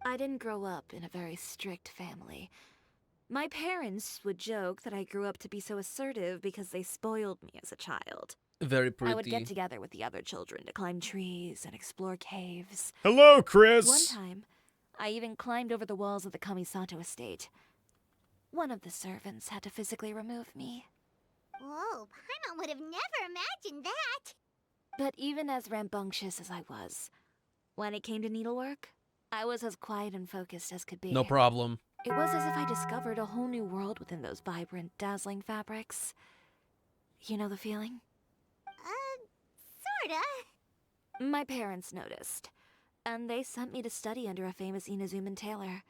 I didn't grow up in a very strict family. My parents would joke that I grew up to be so assertive because they spoiled me as a child. Very pretty. I would get together with the other children to climb trees and explore caves. Hello, Chris! One time, I even climbed over the walls of the Kamisato estate. One of the servants had to physically remove me. Whoa, Paimon would have never imagined that. But even as rambunctious as I was, when it came to needlework, I was as quiet and focused as could be. No problem. It was as if I discovered a whole new world within those vibrant, dazzling fabrics. You know the feeling? Sorta. My parents noticed, and they sent me to study under a famous Inazuman tailor.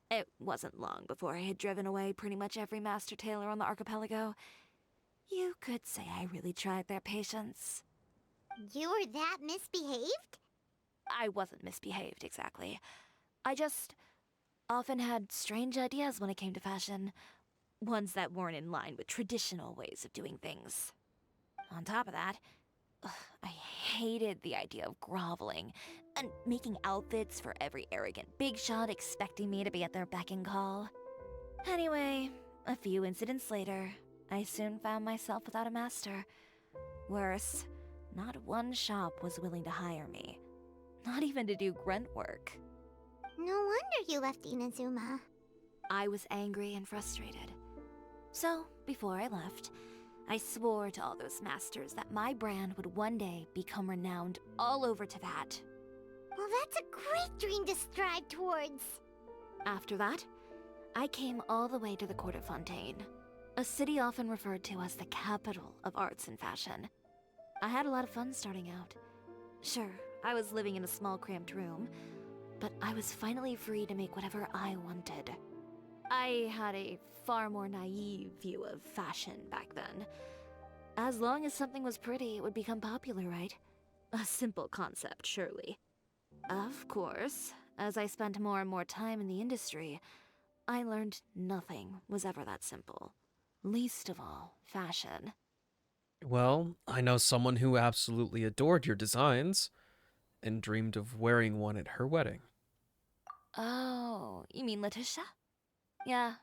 It wasn't long before I had driven away pretty much every master tailor on the archipelago. You could say I really tried their patience. You were that misbehaved? I wasn't misbehaved, exactly. I just often had strange ideas when it came to fashion. Ones that weren't in line with traditional ways of doing things. On top of that, I hated the idea of groveling and making outfits for every arrogant big shot expecting me to be at their beck and call. Anyway, a few incidents later, I soon found myself without a master. Worse, not one shop was willing to hire me. Not even to do grunt work. No wonder you left Inazuma. I was angry and frustrated. So, before I left, I swore to all those masters that my brand would one day become renowned all over Teyvat. Well, that's a great dream to strive towards. After that, I came all the way to the court of Fontaine, a city often referred to as the capital of arts and fashion. I had a lot of fun starting out. Sure, I was living in a small cramped room, but I was finally free to make whatever I wanted. I had a far more naive view of fashion back then. As long as something was pretty, it would become popular, right? A simple concept, surely. Of course, as I spent more and more time in the industry, I learned nothing was ever that simple. Least of all, fashion. Well, I know someone who absolutely adored your designs and dreamed of wearing one at her wedding. Oh, you mean Letitia? Yeah,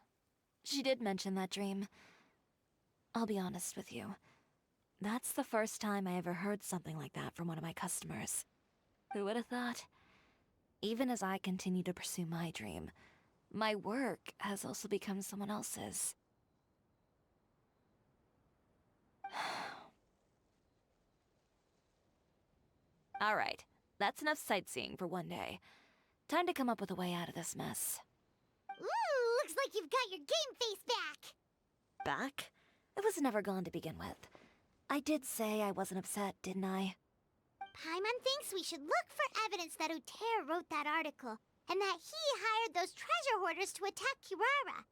she did mention that dream. I'll be honest with you. That's the first time I ever heard something like that from one of my customers. Who would have thought? Even as I continue to pursue my dream, my work has also become someone else's. Alright, that's enough sightseeing for one day. Time to come up with a way out of this mess. Ooh, looks like you've got your game face back! Back? It was never gone to begin with. I did say I wasn't upset, didn't I? Paimon thinks we should look for evidence that Uter wrote that article, and that he hired those treasure hoarders to attack Kirara.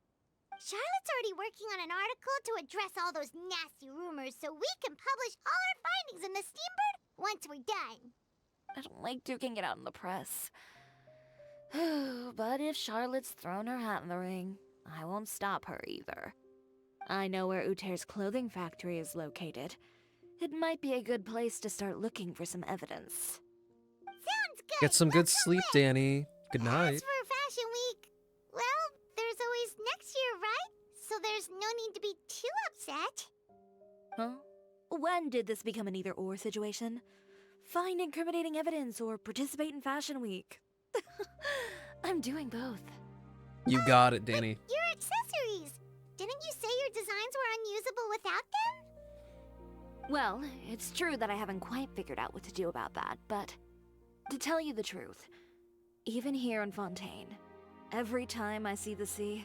Charlotte's already working on an article to address all those nasty rumors so we can publish all our findings in the Steambird once we're done. I don't like duking it out in the press. But if Charlotte's thrown her hat in the ring, I won't stop her either. I know where Uter's clothing factory is located. It might be a good place to start looking for some evidence. Sounds good! Get some good sleep, Danny. Good night. As for Fashion Week, well, there's always next year, right? So there's no need to be too upset. Huh? When did this become an either-or situation? Find incriminating evidence or participate in Fashion Week. I'm doing both. You got it, Danny. Your accessories! Didn't you say your designs were unusable without them? Well, it's true that I haven't quite figured out what to do about that, but to tell you the truth, even here in Fontaine, every time I see the sea,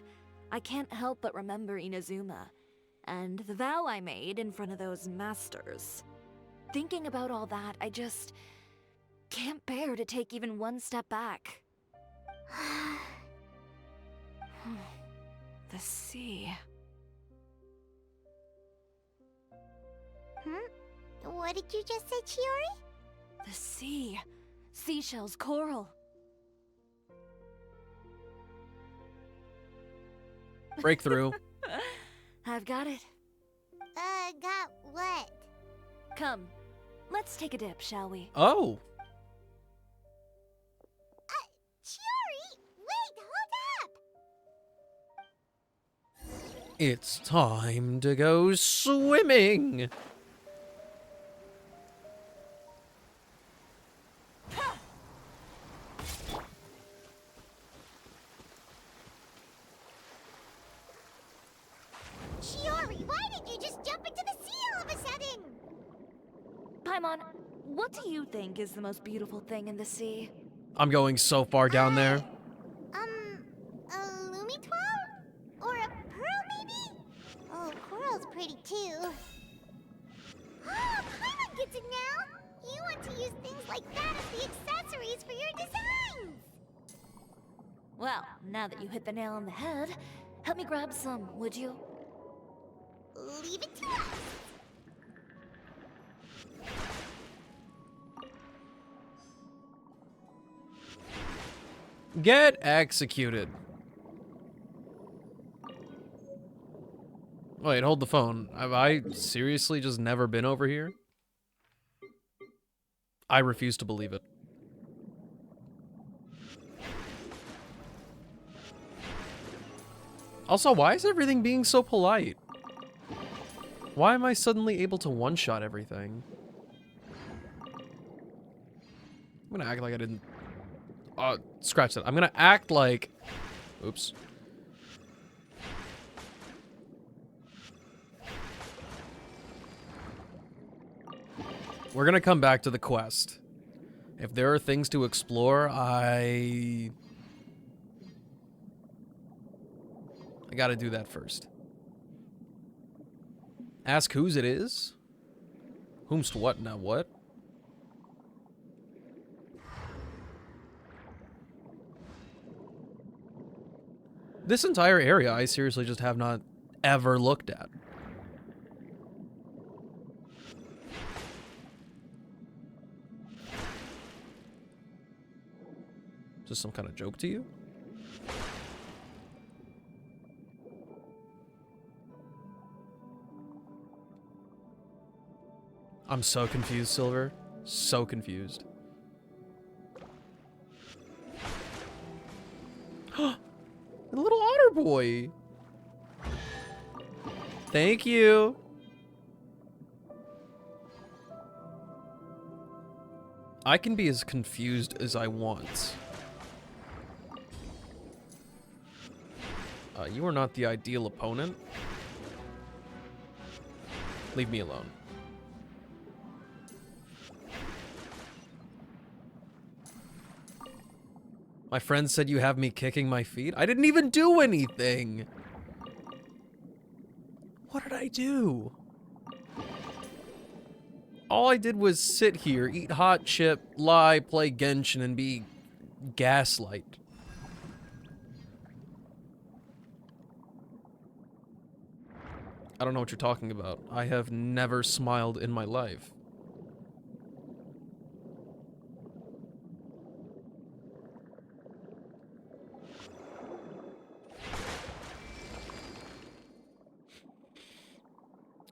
I can't help but remember Inazuma and the vow I made in front of those masters. Thinking about all that, I just can't bear to take even one step back. The sea. What did you just say, Chiori? The sea. Seashells, coral. Breakthrough. I've got it. Got what? Come, let's take a dip, shall we? Oh. Chiori, wait, hold up! It's time to go swimming. Chiori, why did you just jump into the sea all of a sudden? Paimon, what do you think is the most beautiful thing in the sea? I'm going so far down there. A Lumitwal? Or a pearl, maybe? Oh, coral's pretty too. Oh, Paimon gets it now! You want to use things like that as the accessories for your designs! Well, now that you hit the nail on the head, help me grab some, would you? Leave it to us! Get executed. Wait, hold the phone. Have I seriously just never been over here? I refuse to believe it. Also, why is everything being so polite? Why am I suddenly able to one-shot everything? I'm gonna act like I didn't... scratch that. I'm gonna act like... Oops. We're gonna come back to the quest. If there are things to explore, I gotta do that first. Ask whose it is? Whomst what now what? This entire area I seriously just have not ever looked at. Is this some kind of joke to you? I'm so confused, Silver. So confused. A little otter boy. Thank you. I can be as confused as I want. You are not the ideal opponent. Leave me alone. My friend said you have me kicking my feet. I didn't even do anything. What did I do? All I did was sit here, eat hot chip, lie, play Genshin, and be gaslight. I don't know what you're talking about. I have never smiled in my life.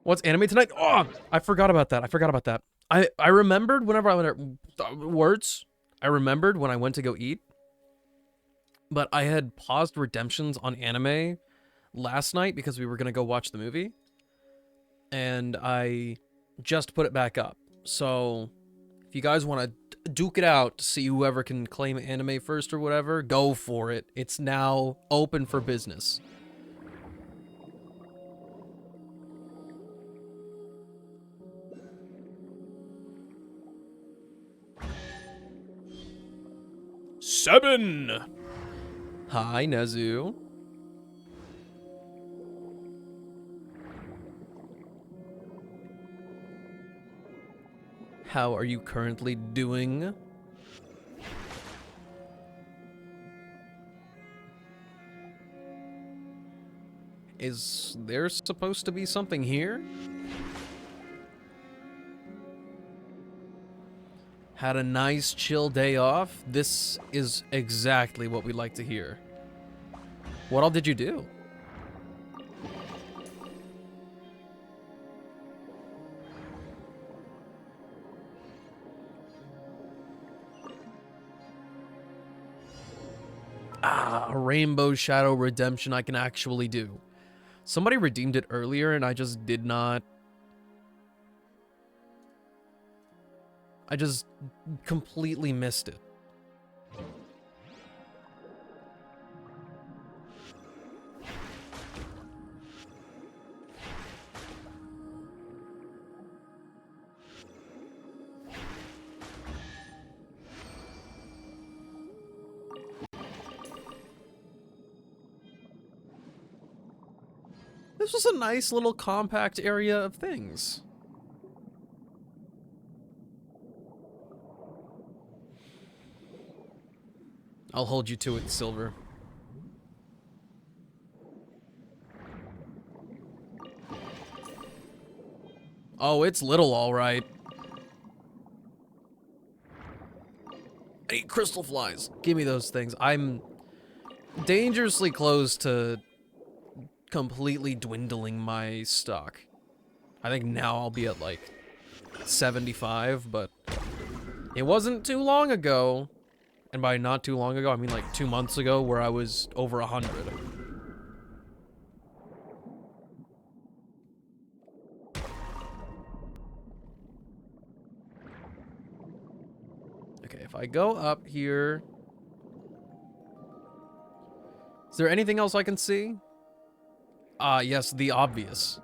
What's anime tonight? Oh, I forgot about that. I remembered whenever I went words. I remembered when I went to go eat. But I had paused redemptions on anime last night because we were going to go watch the movie. And I just put it back up. So if you guys want to duke it out to see whoever can claim anime first or whatever, go for it. It's now open for business. Seven. Hi, Nezu. How are you currently doing? Is there supposed to be something here? Had a nice chill day off? This is exactly what we like to hear. What all did you do? A Rainbow Shadow Redemption I can actually do. Somebody redeemed it earlier and I just did not. I just completely missed it. This was a nice little compact area of things. I'll hold you to it, Silver. Oh, it's little, all right. I need crystal flies. Give me those things. I'm dangerously close to completely dwindling my stock. I think now I'll be at like 75, but it wasn't too long ago. And by not too long ago, I mean like 2 months ago where I was over 100. Okay, if I go up here... Is there anything else I can see? Yes, the obvious.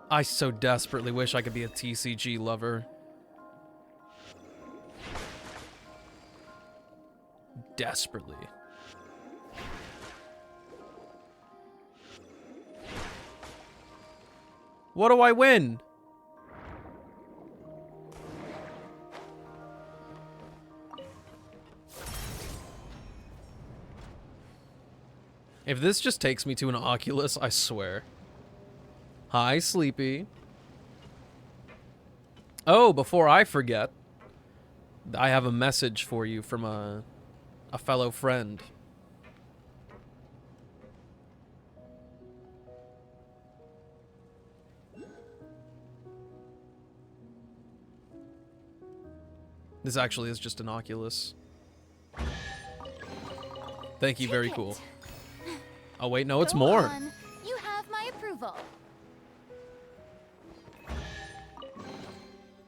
I so desperately wish I could be a TCG lover. Desperately. What do I win? If this just takes me to an Oculus, I swear. Hi, Sleepy. Oh, before I forget, I have a message for you from a fellow friend. This actually is just an Oculus. Thank you, very cool. Oh wait, no, it's Go more. on. You have my approval.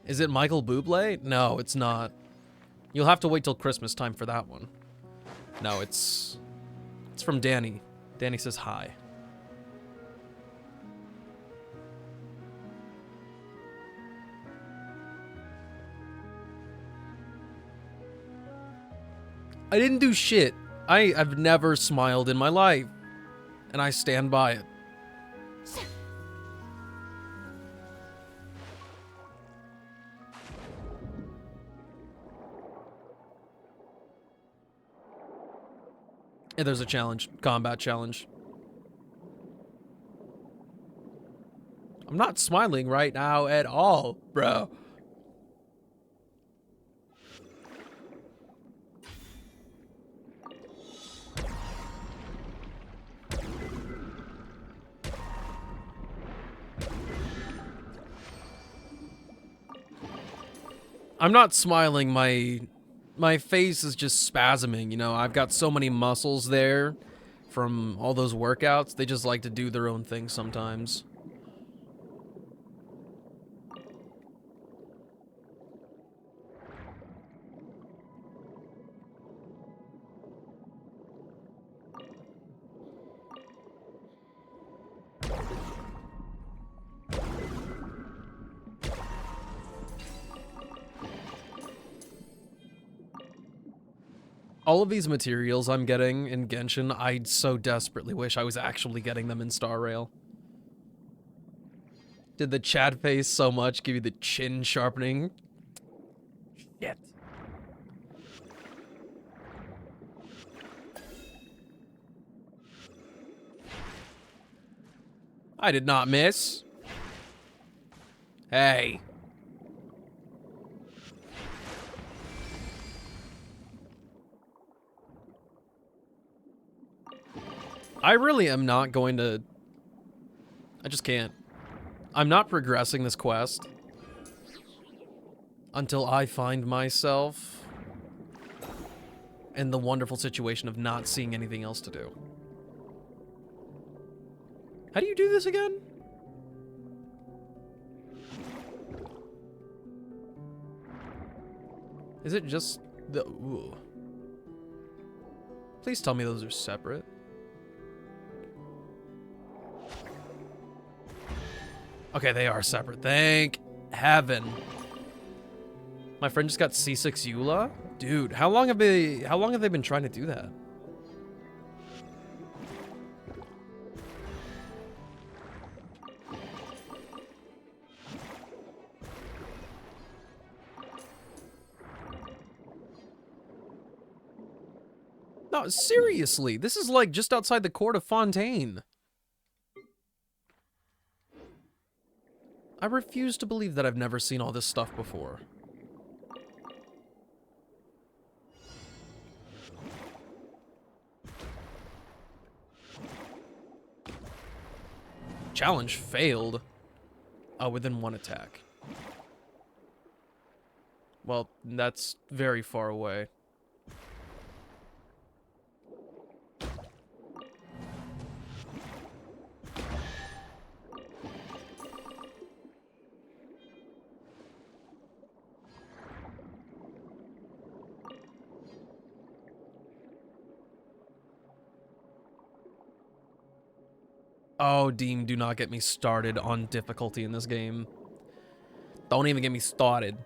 Is it Michael Bublé? No, it's not. You'll have to wait till Christmas time for that one. No, it's from Danny. Danny says hi. I didn't do shit. I've never smiled in my life. And I stand by it. Yeah, there's a challenge. Combat challenge. I'm not smiling right now at all, bro. I'm not smiling, my face is just spasming, you know. I've got so many muscles there from all those workouts. They just like to do their own thing sometimes. All of these materials I'm getting in Genshin, I so desperately wish I was actually getting them in Star Rail. Did the Chad face so much give you the chin sharpening? Shit. I did not miss. Hey. I really am not going to... I just can't. I'm not progressing this quest until I find myself in the wonderful situation of not seeing anything else to do. How do you do this again? Is it just the... Ooh. Please tell me those are separate. Okay, they are separate. Thank heaven. My friend just got C6 Eula? Dude, how long have they been trying to do that? No, seriously, this is like just outside the court of Fontaine. I refuse to believe that I've never seen all this stuff before. Challenge failed. Oh, within one attack. Well, that's very far away. Oh, Deem, do not get me started on difficulty in this game. Don't even get me started.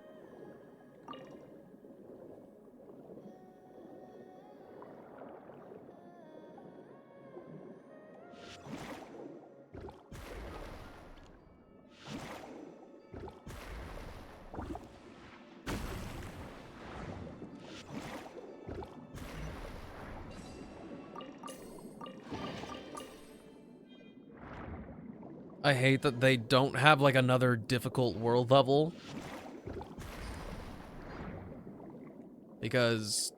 I hate that they don't have like another difficult world level. Because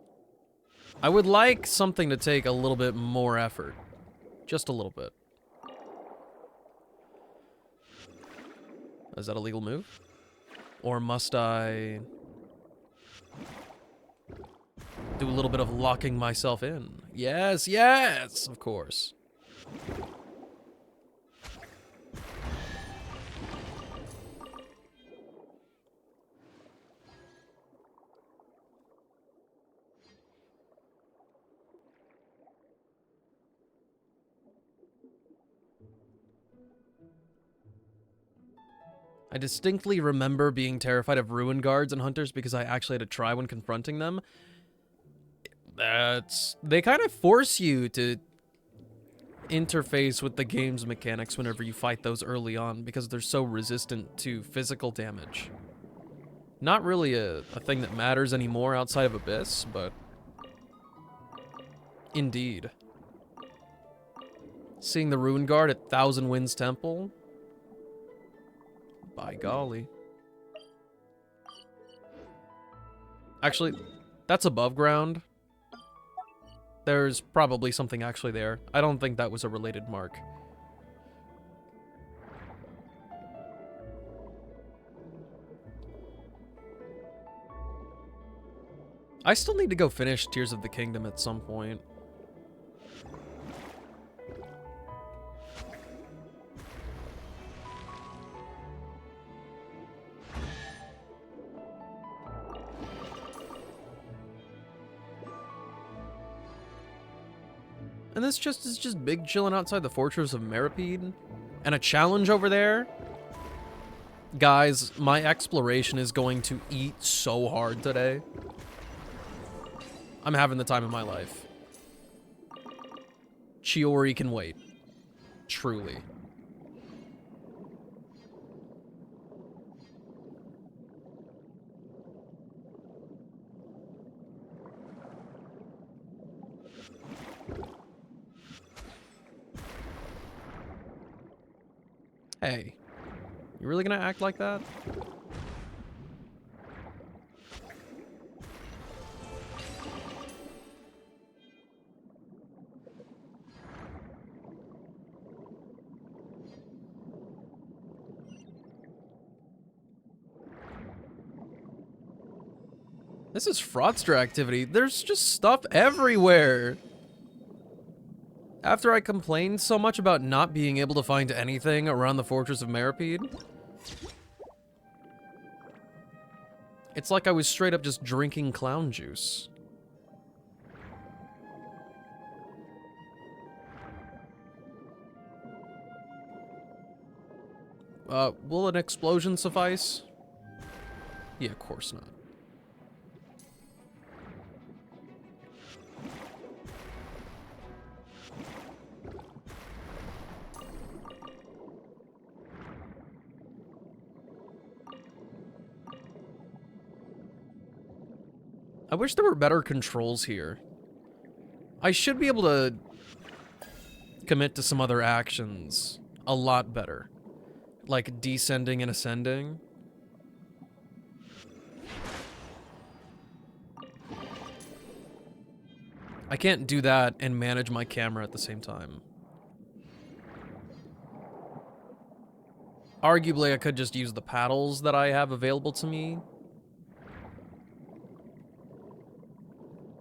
I would like something to take a little bit more effort. Just a little bit. Is that a legal move? Or must I... Do a little bit of locking myself in. Yes, yes, of course. I distinctly remember being terrified of ruin guards and hunters because I actually had to try when confronting them. They kind of force you to interface with the game's mechanics whenever you fight those early on because they're so resistant to physical damage. Not really a thing that matters anymore outside of Abyss, but indeed. Seeing the ruin guard at Thousand Winds Temple, by golly. Actually, that's above ground. There's probably something actually there. I don't think that was a related mark. I still need to go finish Tears of the Kingdom at some point. And this is just big chilling outside the Fortress of Meripede. And a challenge over there. Guys, my exploration is going to eat so hard today. I'm having the time of my life. Chiori can wait. Truly. Hey, you really gonna act like that? This is fraudster activity. There's just stuff everywhere. After I complained so much about not being able to find anything around the Fortress of Meripede, it's like I was straight up just drinking clown juice. Will an explosion suffice? Yeah, of course not. I wish there were better controls here. I should be able to commit to some other actions a lot better. Like descending and ascending. I can't do that and manage my camera at the same time. Arguably, I could just use the paddles that I have available to me.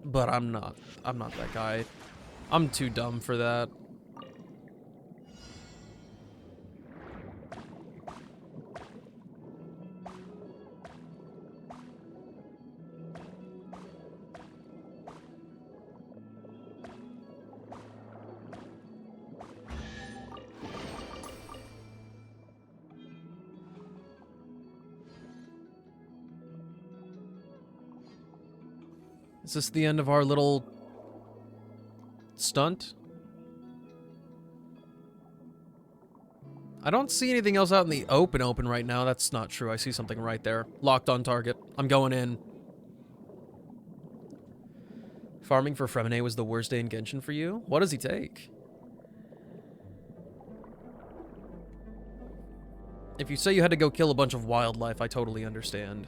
But I'm not that guy. I'm too dumb for that. Is this the end of our little stunt? I don't see anything else out in the open right now. That's not true. I see something right there. Locked on target. I'm going in. Farming for Fremine was the worst day in Genshin for you? What does he take? If you say you had to go kill a bunch of wildlife, I totally understand.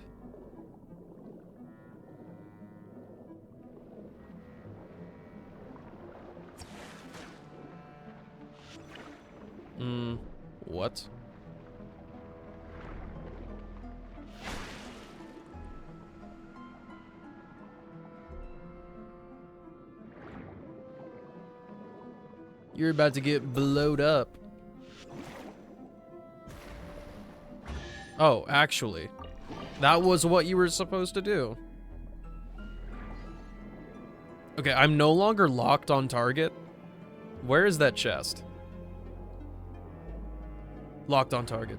What? You're about to get blowed up. Oh, actually. That was what you were supposed to do. Okay, I'm no longer locked on target. Where is that chest? Locked on target.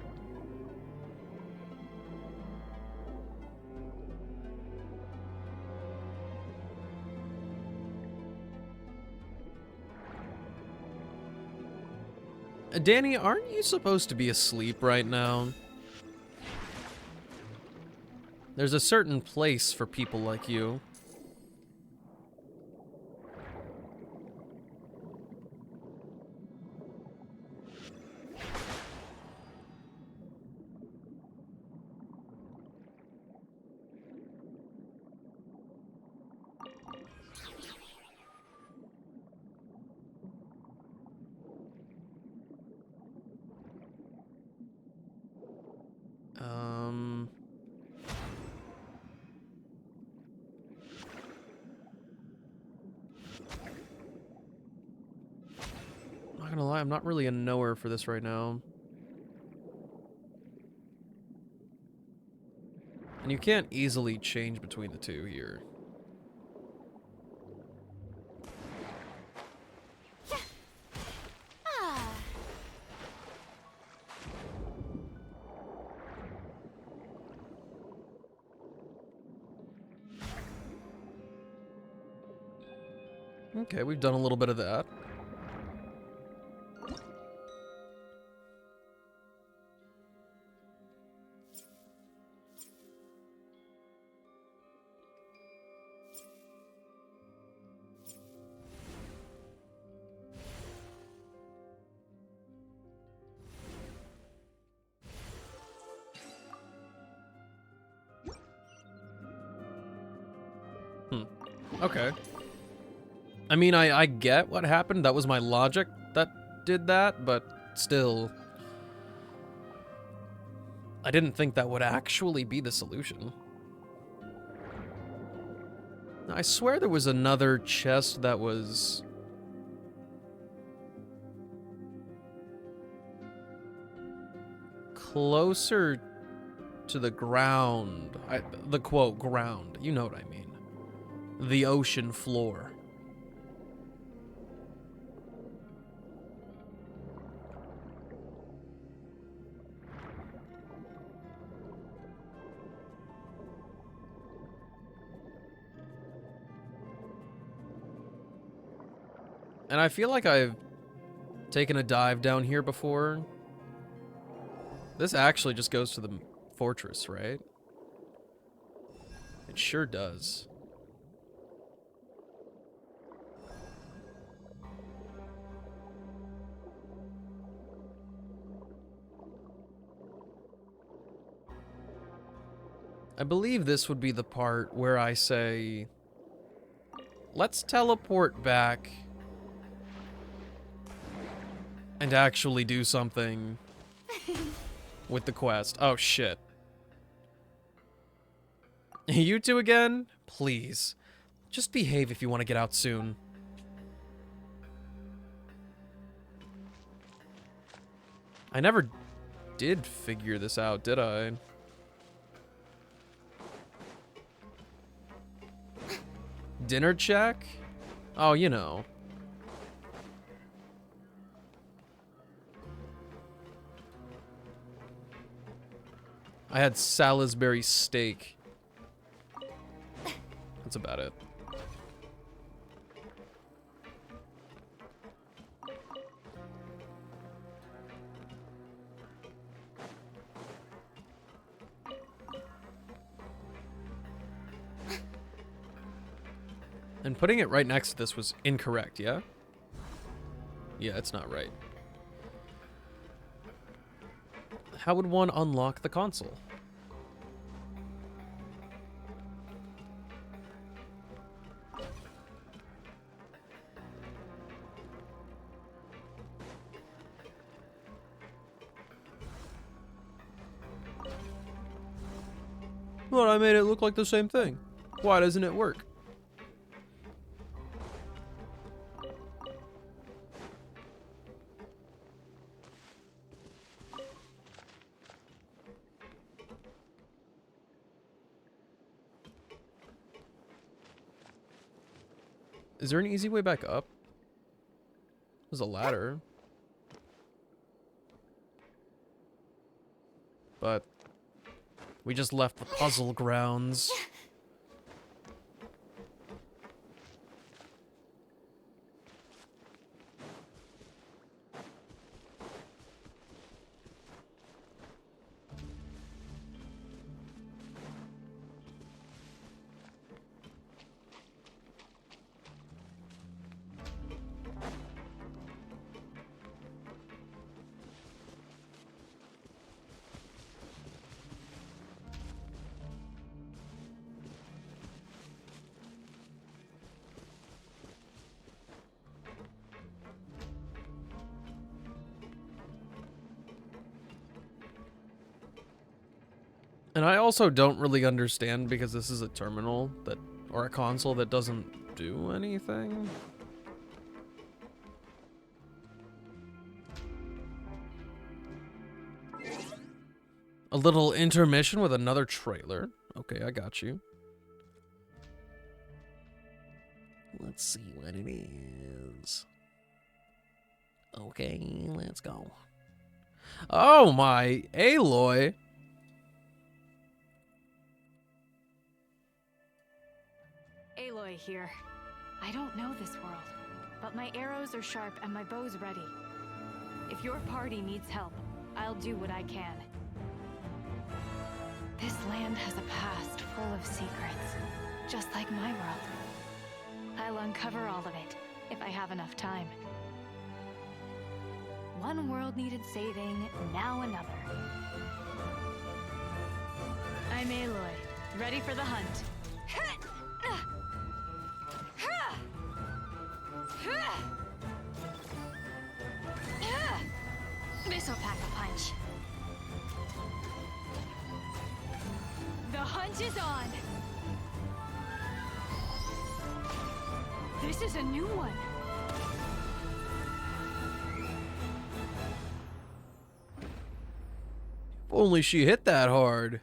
Danny, aren't you supposed to be asleep right now? There's a certain place for people like you. Not gonna lie, I'm not really a knower for this right now. And you can't easily change between the two here. Okay, we've done a little bit of that. Okay. I mean, I get what happened. That was my logic that did that, but still. I didn't think that would actually be the solution. I swear there was another chest that was... closer to the ground. The quote, ground. You know what I mean. The ocean floor. And I feel like I've taken a dive down here before. This actually just goes to the fortress, right? It sure does. I believe this would be the part where I say, let's teleport back and actually do something with the quest. Oh, shit. You two again? Please. Just behave if you want to get out soon. I never did figure this out, did I? Dinner check? Oh, you know. I had Salisbury steak. That's about it. And putting it right next to this was incorrect, yeah? Yeah, it's not right. How would one unlock the console? Well, I made it look like the same thing. Why doesn't it work? Is there an easy way back up? There's a ladder. But we just left the puzzle grounds. And I also don't really understand because this is a terminal that, or a console that doesn't do anything. A little intermission with another trailer. Okay, I got you. Let's see what it is. Okay, let's go. Oh my, Aloy. Aloy here. I don't know this world, but my arrows are sharp and my bow's ready. If your party needs help, I'll do what I can. This land has a past full of secrets, just like my world. I'll uncover all of it, if I have enough time. One world needed saving, now another. I'm Aloy, ready for the hunt. This'll pack a punch. The hunt is on. This is a new one. If only she hit that hard.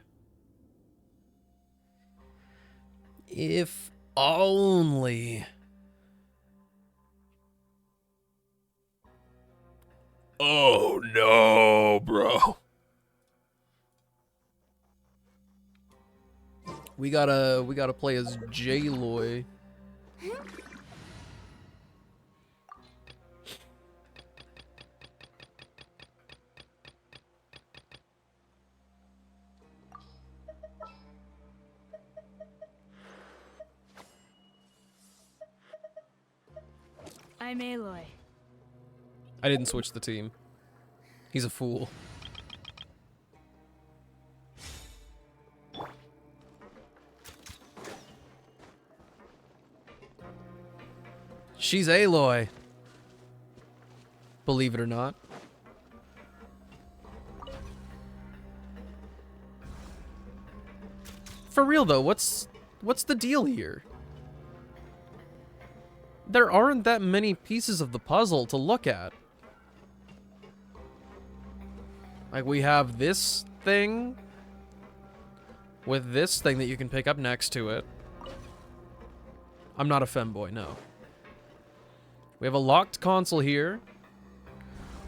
If only. Oh no, bro. We gotta play as J-Loy. I'm Aloy. I didn't switch the team. He's a fool. She's Aloy. Believe it or not. For real though, what's the deal here? There aren't that many pieces of the puzzle to look at. Like, we have this thing with this thing that you can pick up next to it. I'm not a femboy, no. We have a locked console here.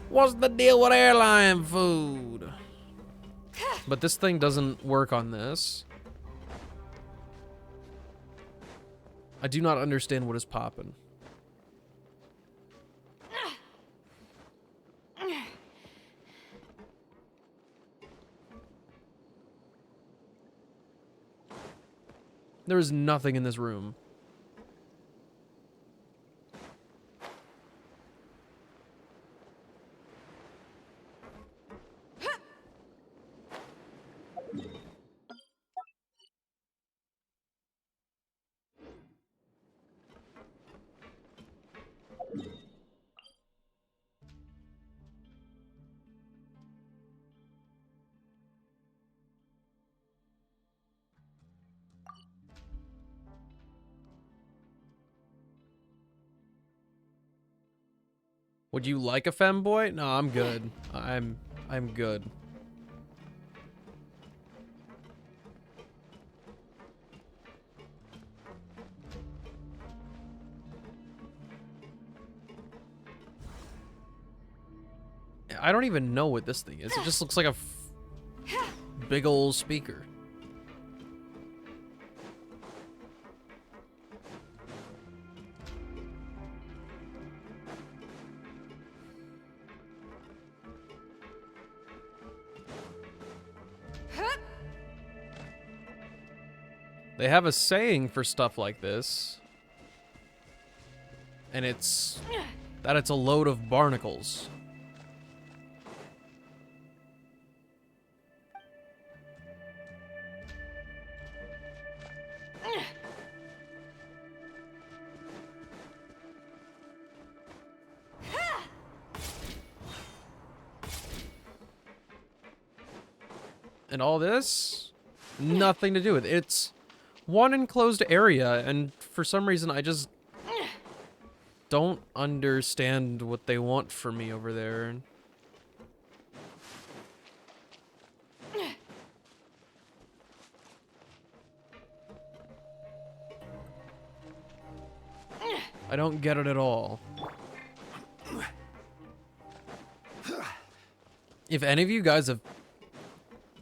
What's the deal with airline food? But this thing doesn't work on this. I do not understand what is poppin'. There is nothing in this room. Would you like a femboy? No, I'm good. I'm good. I don't even know what this thing is. It just looks like a big old speaker. They have a saying for stuff like this. And it's that it's a load of barnacles. And all this, nothing to do with it. It's one enclosed area, and for some reason I just don't understand what they want from me over there. I don't get it at all. If any of you guys have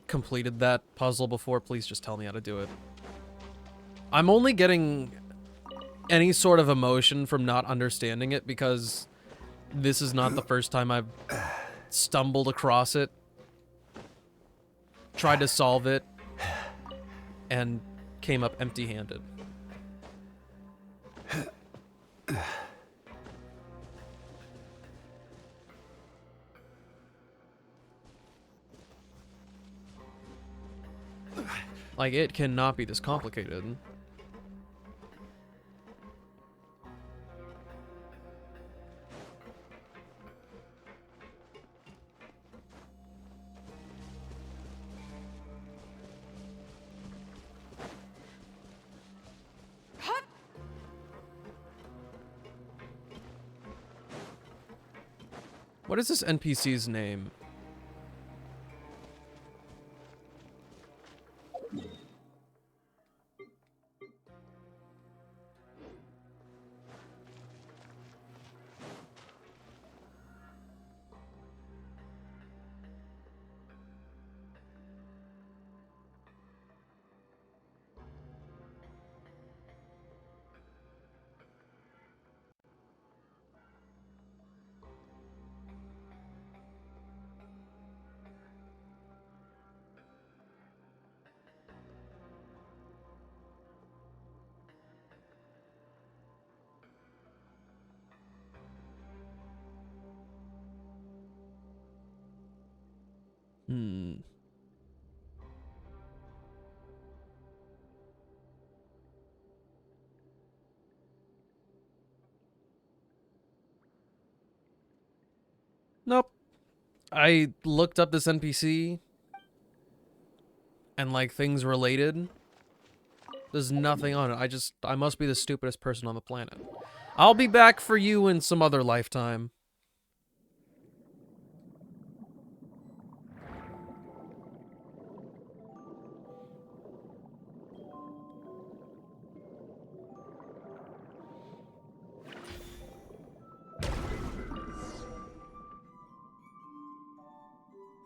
completed that puzzle before, please just tell me how to do it. I'm only getting any sort of emotion from not understanding it because this is not the first time I've stumbled across it, tried to solve it, and came up empty-handed. Like, it cannot be this complicated. What is this NPC's name? Nope. I looked up this NPC and like things related. There's nothing on it. I must be the stupidest person on the planet. I'll be back for you in some other lifetime.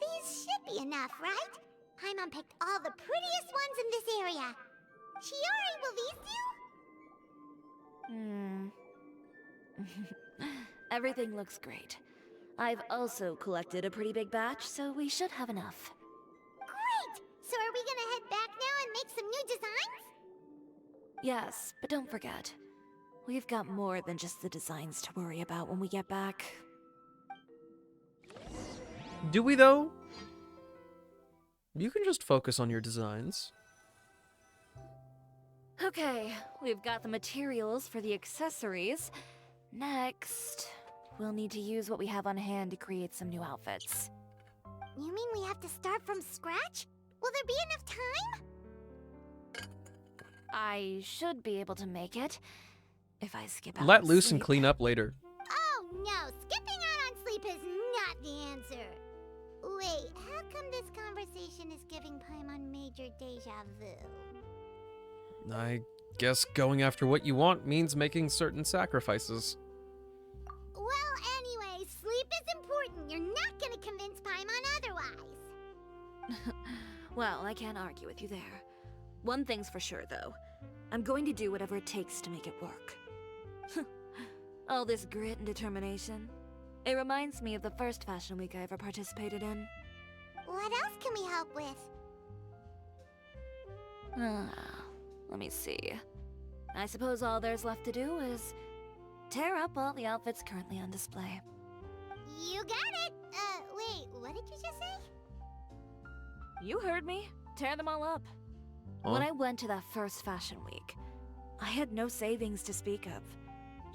These should be enough, right? Paimon picked all the prettiest ones in this area. Chiori, will these do? Everything looks great. I've also collected a pretty big batch, so we should have enough. Great! So are we gonna head back now and make some new designs? Yes, but don't forget, we've got more than just the designs to worry about when we get back. Do we, though? You can just focus on your designs. Okay, we've got the materials for the accessories. Next, we'll need to use what we have on hand to create some new outfits. You mean we have to start from scratch? Will there be enough time? I should be able to make it if I skip out Let on loose and sleep. clean up later. Oh no, skipping out on sleep is not the answer. Wait, how come this conversation is giving Paimon major deja vu? I guess going after what you want means making certain sacrifices. Well, anyway, sleep is important. You're not gonna Well, I can't argue with you there. One thing's for sure, though. I'm going to do whatever it takes to make it work. All this grit and determination. It reminds me of the first fashion week I ever participated in. What else can we help with? Let me see. I suppose all there's left to do is tear up all the outfits currently on display. You got it! Wait, what did you just say? You heard me. Tear them all up. Huh? When I went to that first fashion week, I had no savings to speak of.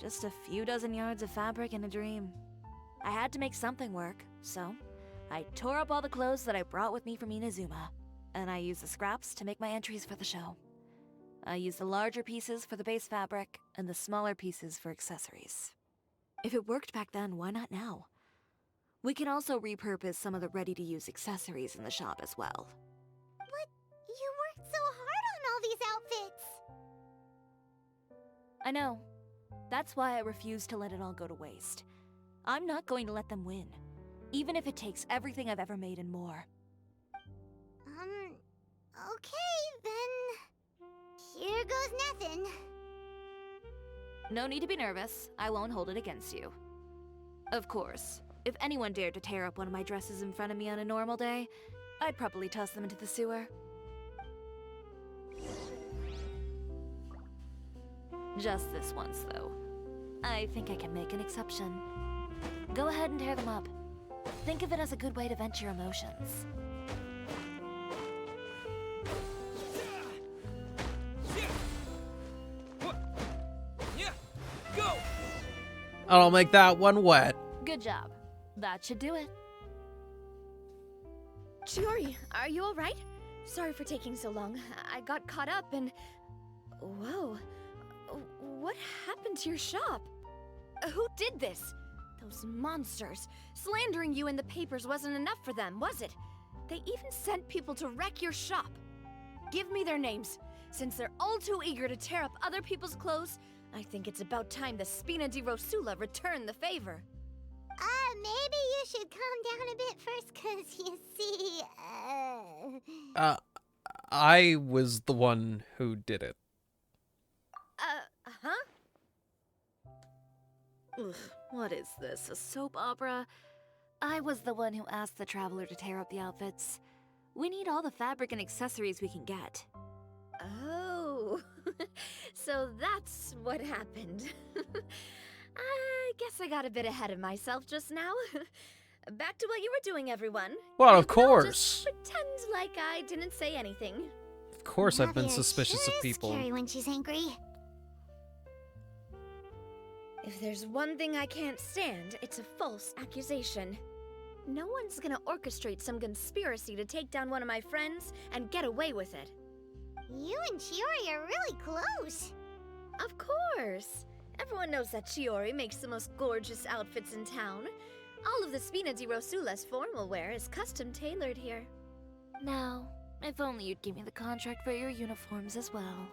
Just a few dozen yards of fabric and a dream. I had to make something work, so I tore up all the clothes that I brought with me from Inazuma, and I used the scraps to make my entries for the show. I used the larger pieces for the base fabric, and the smaller pieces for accessories. If it worked back then, why not now? We can also repurpose some of the ready-to-use accessories in the shop as well. But you worked so hard on all these outfits! I know. That's why I refuse to let it all go to waste. I'm not going to let them win, even if it takes everything I've ever made and more. Okay, then... Here goes nothing. No need to be nervous. I won't hold it against you. Of course, if anyone dared to tear up one of my dresses in front of me on a normal day, I'd probably toss them into the sewer. Just this once, though. I think I can make an exception. Go ahead and tear them up. Think of it as a good way to vent your emotions. I'll make that one wet. Good job. That should do it. Chiori, are you alright? Sorry for taking so long. I got caught up and... Whoa. What happened to your shop? Who did this? Those monsters. Slandering you in the papers wasn't enough for them, was it? They even sent people to wreck your shop. Give me their names. Since they're all too eager to tear up other people's clothes, I think it's about time the Spina di Rosula return the favor. Maybe you should calm down a bit first, 'cause you see, I was the one who did it. Huh? Ugh, what is this, a soap opera? I was the one who asked the traveler to tear up the outfits. We need all the fabric and accessories we can get. Oh, so that's what happened. I guess I got a bit ahead of myself just now. Back to what you were doing, everyone. Well, of You can all course. just pretend like I didn't say anything. Of course I've been Navia suspicious sure of people. is scary when she's angry. If there's one thing I can't stand, it's a false accusation. No one's gonna orchestrate some conspiracy to take down one of my friends and get away with it. You and Chiori are really close. Of course! Everyone knows that Chiori makes the most gorgeous outfits in town. All of the Spina di Rosula's formal wear is custom tailored here. Now, if only you'd give me the contract for your uniforms as well.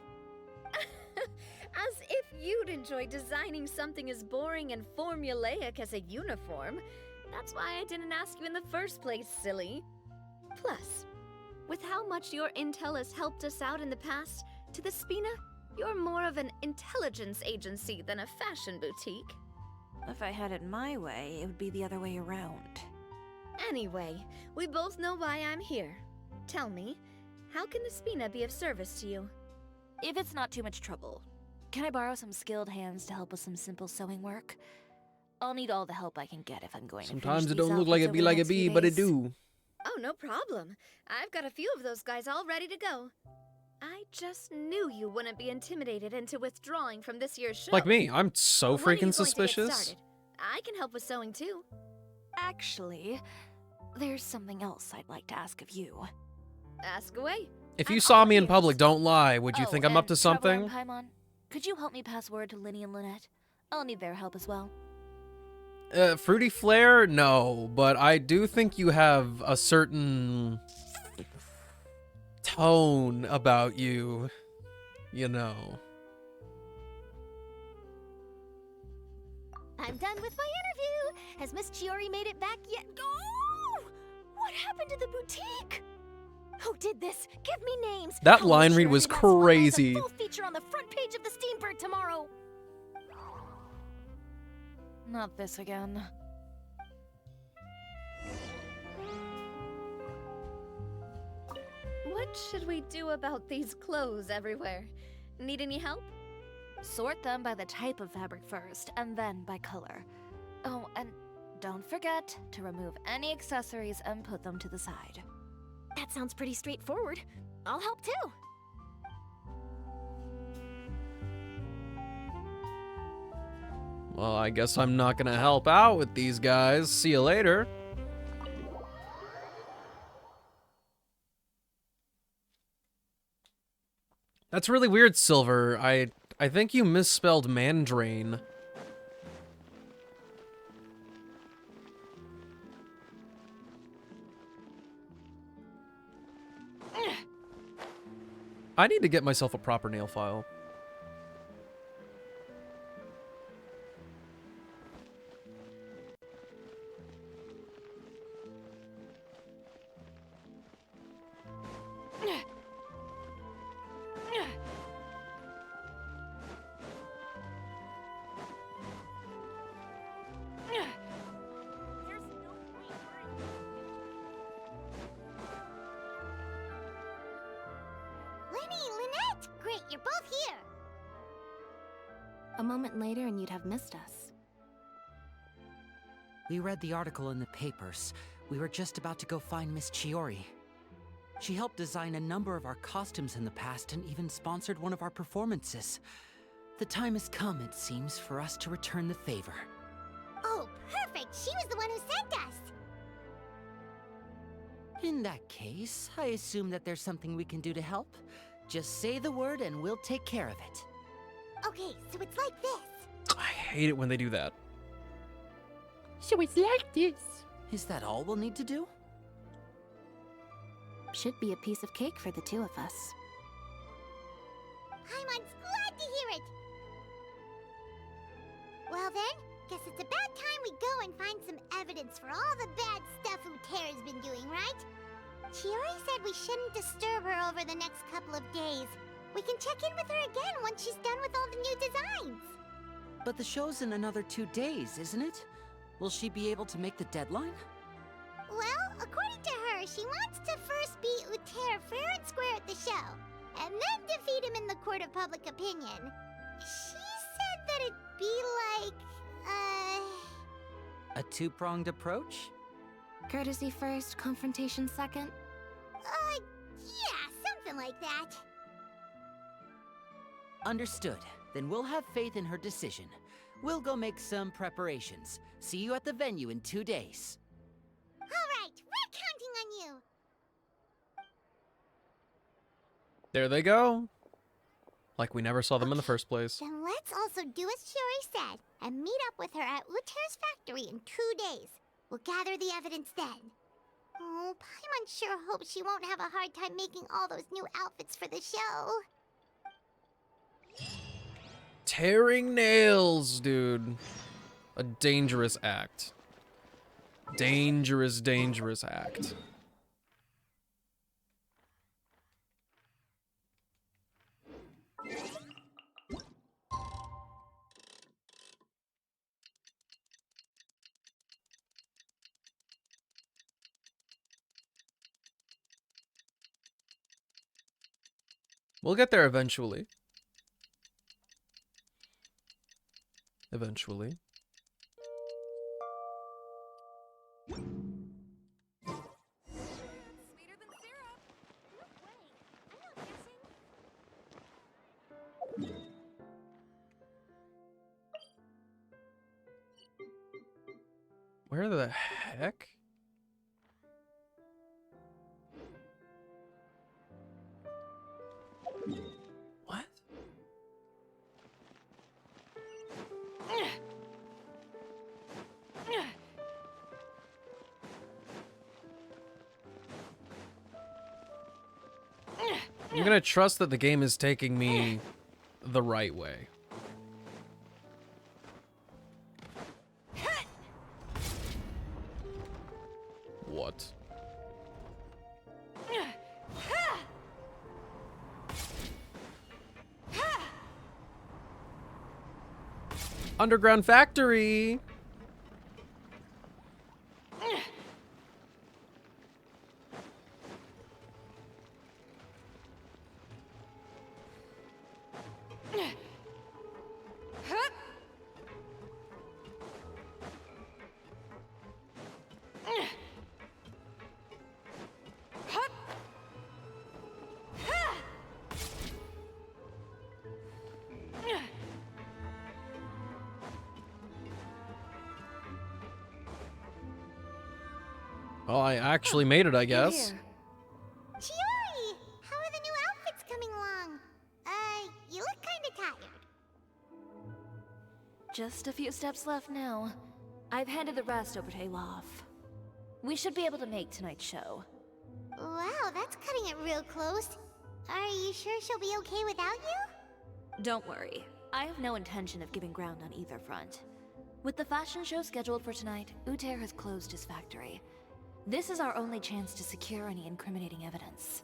As if you'd enjoy designing something as boring and formulaic as a uniform. That's why I didn't ask you in the first place, silly. Plus, with how much your intel has helped us out in the past, to the Spina, you're more of an intelligence agency than a fashion boutique. If I had it my way, it would be the other way around. Anyway, we both know why I'm here. Tell me, how can the Spina be of service to you? If it's not too much trouble, can I borrow some skilled hands to help with some simple sewing work? I'll need all the help I can get if I'm going Sometimes to it finish don't these look like outfits it be over the like it next be, few but it days. do. Oh, no problem. I've got a few of those guys all ready to go. I just knew you wouldn't be intimidated into withdrawing from this year's show. Like me, I'm so When are you going freaking to get suspicious. started? I can help with sewing too. Actually, there's something else I'd like to ask of you. Ask away. If you saw me in public, don't lie. Would you Oh, think I'm up to and Traveler something? and Paimon, could you help me pass word to Linny and Lynette? I'll need their help as well. Fruity Flair? No, but I do think you have a certain tone about you, you know. I'm done with my interview. Has Miss Chiori made it back yet? Oh! What happened to the boutique? did this? Give me names. That I'll line make read sure was every last one has a crazy. full feature on the front page of the Steambird tomorrow. Not this again. What should we do about these clothes everywhere? Need any help? Sort them by the type of fabric first, and then by color. Oh, and don't forget to remove any accessories and put them to the side. That sounds pretty straightforward. I'll help too. Well, I guess I'm not gonna help out with these guys. See you later. That's really weird, Silver. I think you misspelled mandrain. I need to get myself a proper nail file. Lynette! Great, you're both here! A moment later and you'd have missed us. We read the article in the papers. We were just about to go find Miss Chiori. She helped design a number of our costumes in the past and even sponsored one of our performances. The time has come, it seems, for us to return the favor. Oh, perfect! She was the one who sent us! In that case, I assume that there's something we can do to help. Just say the word and we'll take care of it. Okay, so it's like this. I hate it when they do that. So it's like this. Is that all we'll need to do? Should be a piece of cake for the two of us. Paimon's glad to hear it! Well then, guess it's about time we go and find some evidence for all the bad stuff Uterra's been doing, right? Chiori said we shouldn't disturb her over the next couple of days. We can check in with her again once she's done with all the new designs. But the show's in another 2 days, isn't it? Will she be able to make the deadline? Well, according to her, she wants to first beat Uterra fair and square at the show, and then defeat him in the court of public opinion. She said that it'd be like, A two-pronged approach? Courtesy first, confrontation second? Yeah, something like that. Understood. Then we'll have faith in her decision. We'll go make some preparations. See you at the venue in 2 days. Alright, we're counting on you! There they go. Like we never saw them in the first place. Then let's also do as Chiori said, and meet up with her at Uterra's factory in 2 days. We'll gather the evidence then. Oh, Paimon sure hopes she won't have a hard time making all those new outfits for the show. Tearing nails, dude. A dangerous act. Dangerous, dangerous act. We'll get there eventually. Eventually. Where the heck? What? I'm gonna trust that the game is taking me the right way. What? Underground factory. Well, I actually made it, I guess. Chiori! How are the new outfits coming along? You look kinda tired. Just a few steps left now. I've handed the rest over to Alof. We should be able to make tonight's show. Wow, that's cutting it real close. Are you sure she'll be okay without you? Don't worry. I have no intention of giving ground on either front. With the fashion show scheduled for tonight, Uter has closed his factory. This is our only chance to secure any incriminating evidence.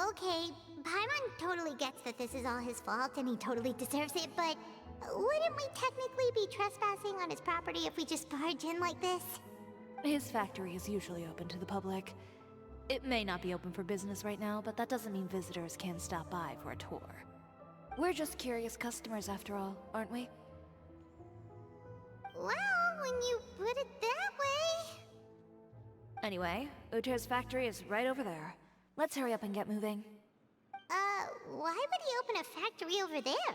Okay, Paimon totally gets that this is all his fault and he totally deserves it, but wouldn't we technically be trespassing on his property if we just barge in like this? His factory is usually open to the public. It may not be open for business right now, but that doesn't mean visitors can't stop by for a tour. We're just curious customers after all, aren't we? Well, when you put it that way... Anyway, Uter's factory is right over there. Let's hurry up and get moving. Why would he open a factory over there?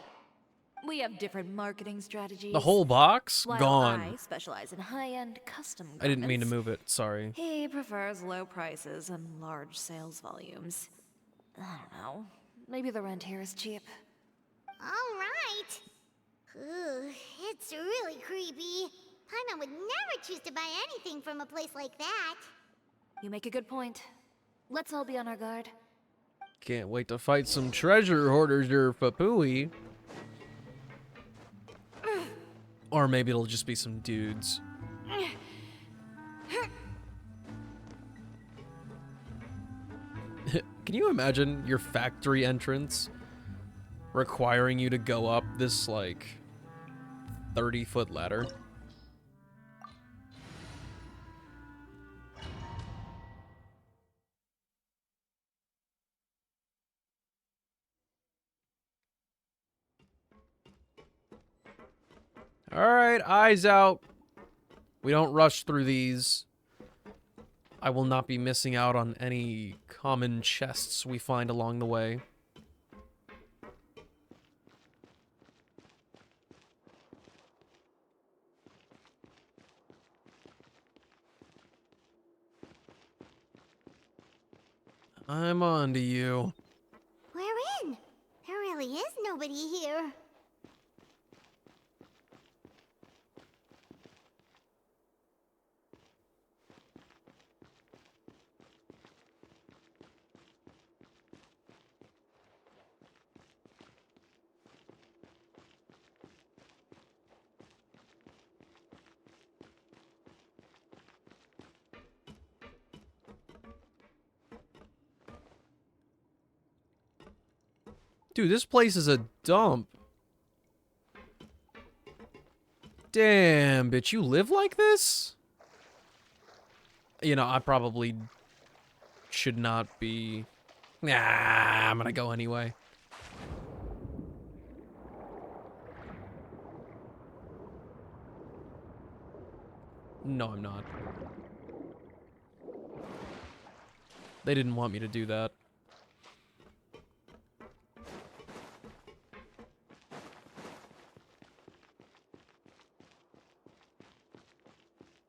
We have different marketing strategies. The whole box? While Gone. I specialize in high-end custom garments, I didn't mean to move it, sorry. He prefers low prices and large sales volumes. I don't know. Maybe the rent here is cheap. Alright. Ooh, it's really creepy. Paimon would never choose to buy anything from a place like that. You make a good point. Let's all be on our guard. Can't wait to fight some treasure hoarders or Fapui. Or maybe it'll just be some dudes. Can you imagine your factory entrance requiring you to go up this, like, 30-foot ladder? Alright, eyes out. We don't rush through these. I will not be missing out on any common chests we find along the way. I'm on to you. We're in. There really is nobody here. Dude, this place is a dump. Damn, bitch, you live like this? You know, I probably should not be... Nah, I'm gonna go anyway. No, I'm not. They didn't want me to do that.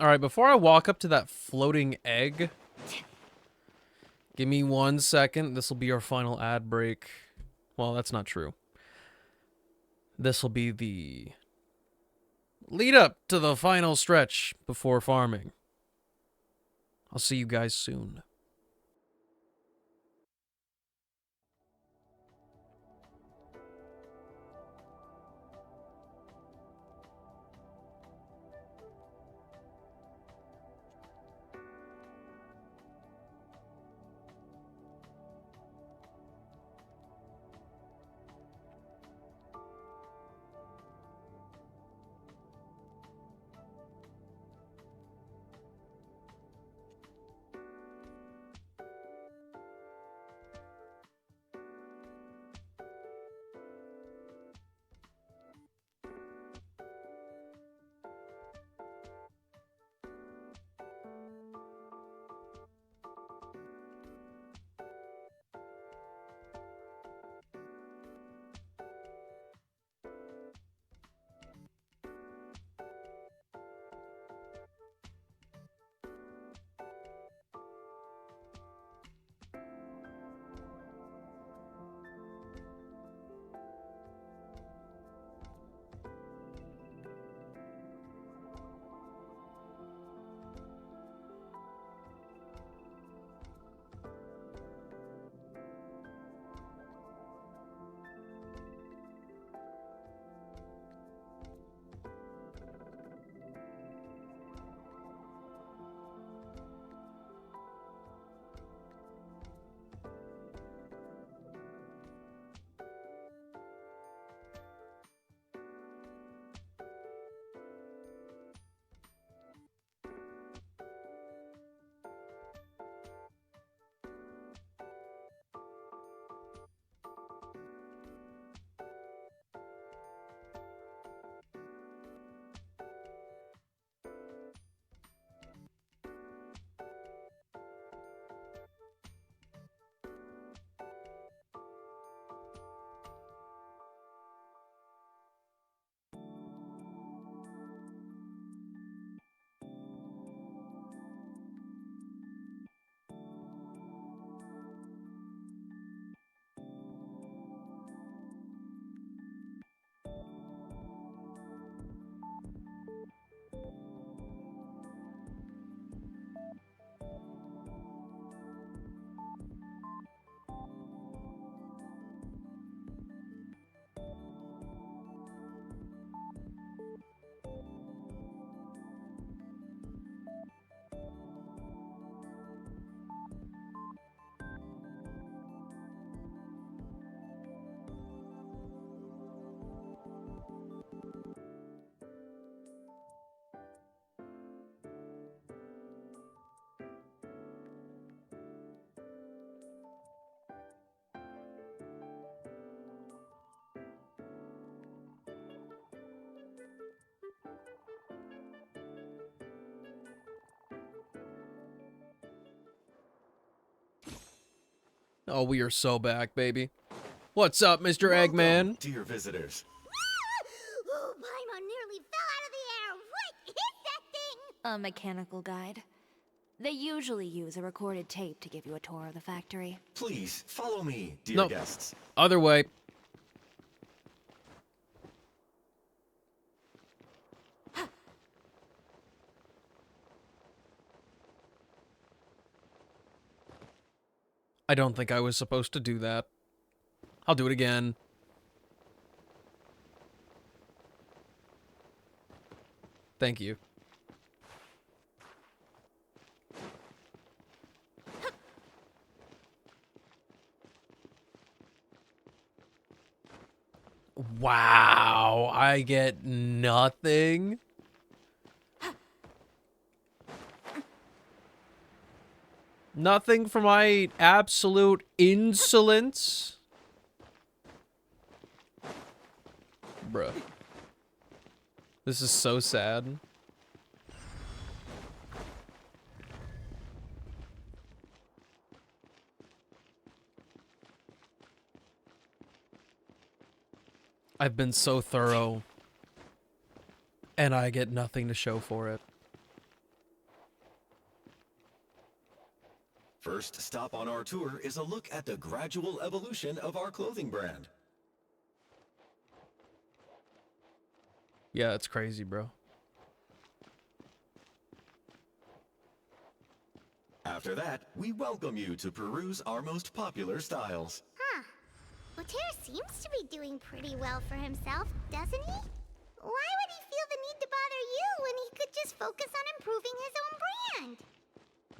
Alright, before I walk up to that floating egg, give me 1 second. This will be our final ad break. Well, that's not true. This will be the lead up to the final stretch before farming. I'll see you guys soon. Oh, we are so back, baby. What's up, Mr. Eggman? Dear visitors. Oh, Paimon nearly fell out of the air. What is that thing? A mechanical guide. They usually use a recorded tape to give you a tour of the factory. Please follow me, dear Nope. guests. Other way. I don't think I was supposed to do that. I'll do it again. Thank you. Wow, I get nothing. Nothing for my absolute insolence. Bruh. This is so sad. I've been so thorough, and I get nothing to show for it. First stop on our tour is a look at the gradual evolution of our clothing brand. Yeah, it's crazy, bro. After that, we welcome you to peruse our most popular styles. Huh. Uter seems to be doing pretty well for himself, doesn't he? Why would he feel the need to bother you when he could just focus on improving his own brand?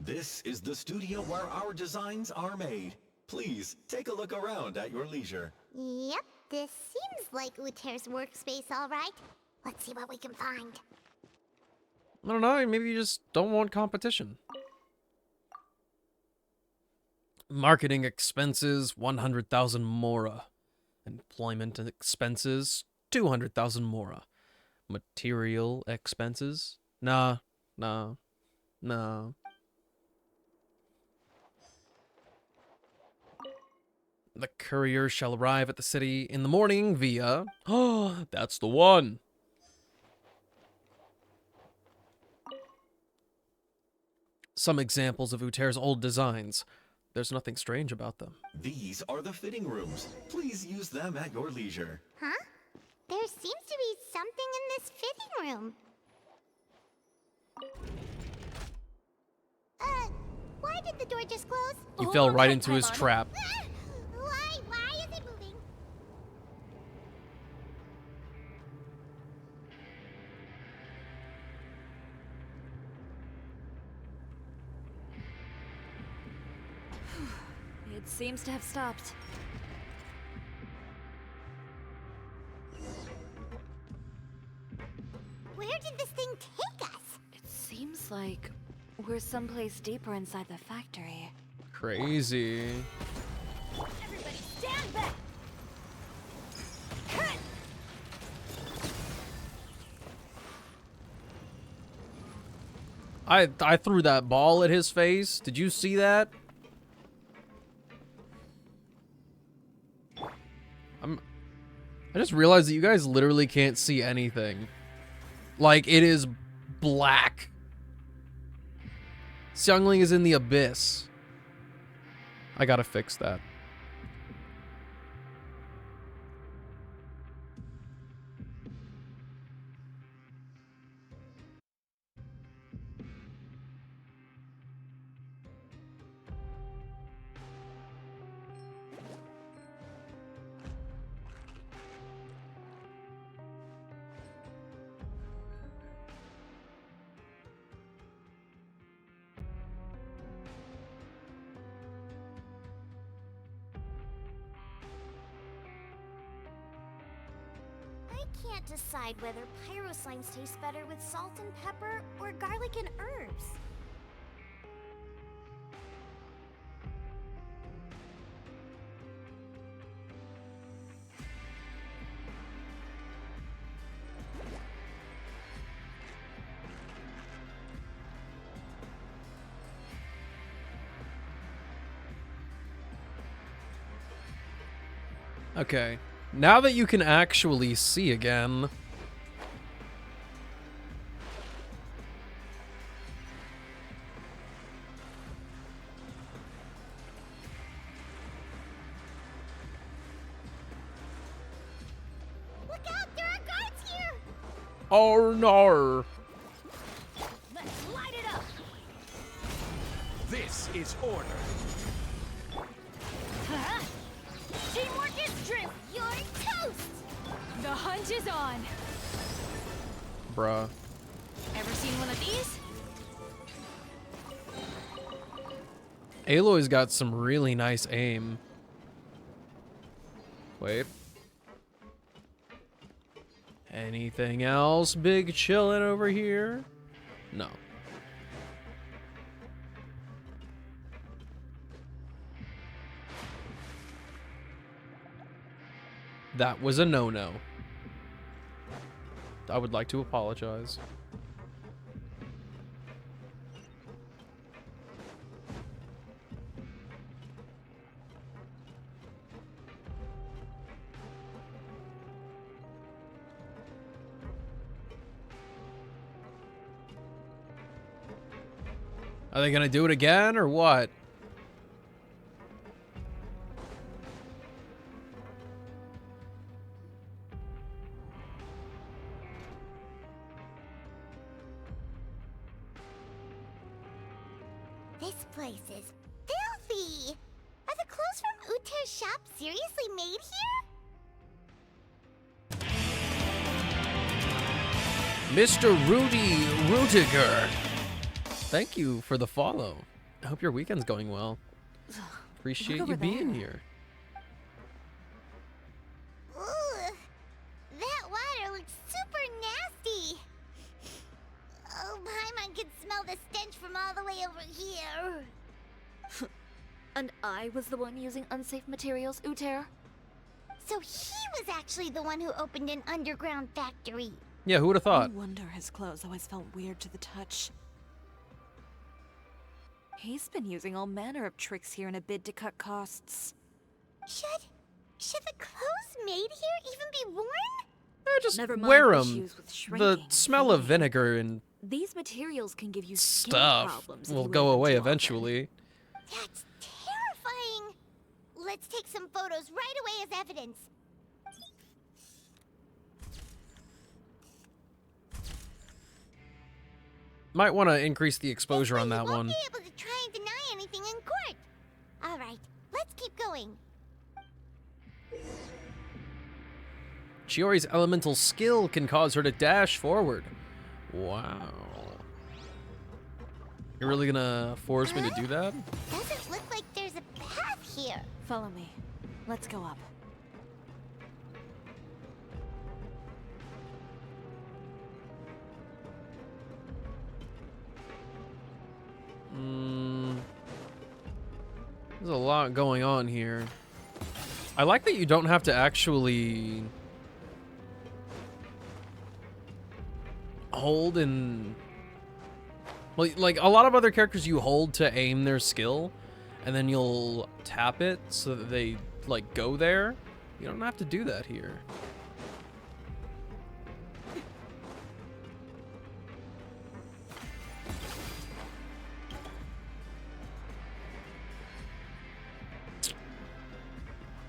This is the studio where our designs are made. Please, take a look around at your leisure. Yep, this seems like Uter's workspace, all right. Let's see what we can find. I don't know, maybe you just don't want competition. Marketing expenses, 100,000 mora. Employment expenses, 200,000 mora. Material expenses? Nah. The courier shall arrive at the city in the morning via... Oh, that's the one. Some examples of Uter's old designs. There's nothing strange about them. These are the fitting rooms. Please use them at your leisure. Huh? There seems to be something in this fitting room. Why did the door just close? He fell right into his trap. Why is it moving? It seems to have stopped. Where did this thing take us? It seems like we're someplace deeper inside the factory. Crazy. Everybody stand back! I threw that ball at his face. Did you see that? I just realized that you guys literally can't see anything. Like, it is black. Xiangling is in the abyss. I gotta fix that. I can't decide whether pyro slimes taste better with salt and pepper or garlic and herbs. Okay, now that you can actually see again. Look out, there are guards here! Oh no! Let's light it up! This is order. Teamwork is true! You're toast! The hunt is on. Bruh. Ever seen one of these? Aloy's got some really nice aim. Wait. Anything else big chillin' over here? No. That was a no-no. I would like to apologize. Are they gonna do it again or what? This place is filthy! Are the clothes from Uter's shop seriously made here? Mr. Rudy Rudiger. Thank you for the follow. I hope your weekend's going well. Appreciate you being here. Ooh, that water looks super nasty. Oh, Paimon can smell the stench from all the way over here. And I was the one using unsafe materials, Uter? So he was actually the one who opened an underground factory. Yeah, who would have thought? No wonder his clothes always felt weird to the touch. He's been using all manner of tricks here in a bid to cut costs. Should the clothes made here even be worn? Just Never mind wear them. issues with The shrinking. smell of vinegar and These materials can give you skin stuff problems if will you go wear them away too often. eventually. That's terrifying. Let's take some photos right away as evidence. Might want to increase the exposure on that one. Be able to try and deny anything in court. All right, let's keep going. Chiori's elemental skill can cause her to dash forward. Wow. You're really gonna force me to do that? Doesn't look like there's a path here. Follow me. Let's go up. There's a lot going on here. I like that you don't have to actually hold and like a lot of other characters you hold to aim their skill and then you'll tap it so that they like go there. You don't have to do that here.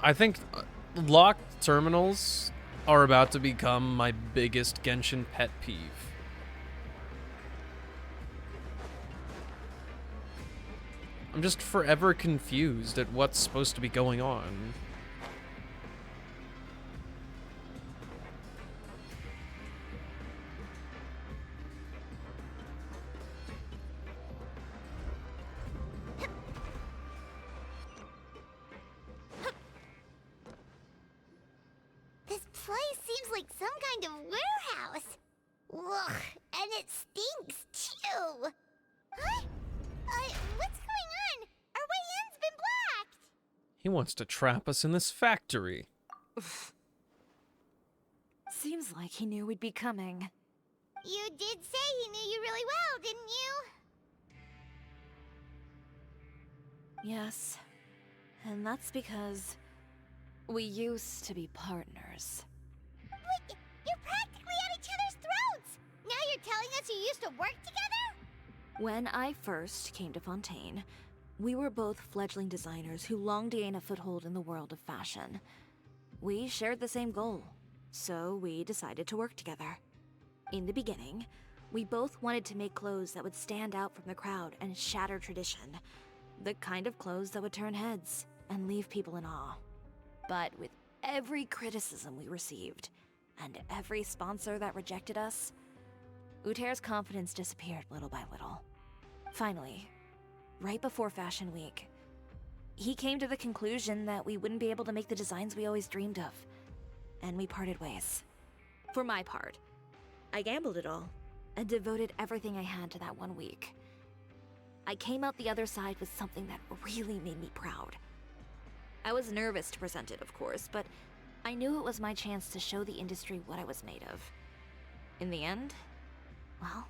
I think locked terminals are about to become my biggest Genshin pet peeve. I'm just forever confused at what's supposed to be going on. This place seems like some kind of warehouse. Ugh, and it stinks too. Huh? What's going on? Our way in's been blocked. He wants to trap us in this factory. Seems like he knew we'd be coming. You did say he knew you really well, didn't you? Yes. And that's because We used to be partners. Wait, you're practically at each other's throats! Now you're telling us you used to work together? When I first came to Fontaine, we were both fledgling designers who longed to gain a foothold in the world of fashion. We shared the same goal, so we decided to work together. In the beginning, we both wanted to make clothes that would stand out from the crowd and shatter tradition. The kind of clothes that would turn heads and leave people in awe. But with every criticism we received, and every sponsor that rejected us, Uter's confidence disappeared little by little. Finally, right before Fashion Week, he came to the conclusion that we wouldn't be able to make the designs we always dreamed of, and we parted ways. For my part, I gambled it all, and devoted everything I had to that 1 week. I came out the other side with something that really made me proud. I was nervous to present it, of course, but I knew it was my chance to show the industry what I was made of. In the end, well...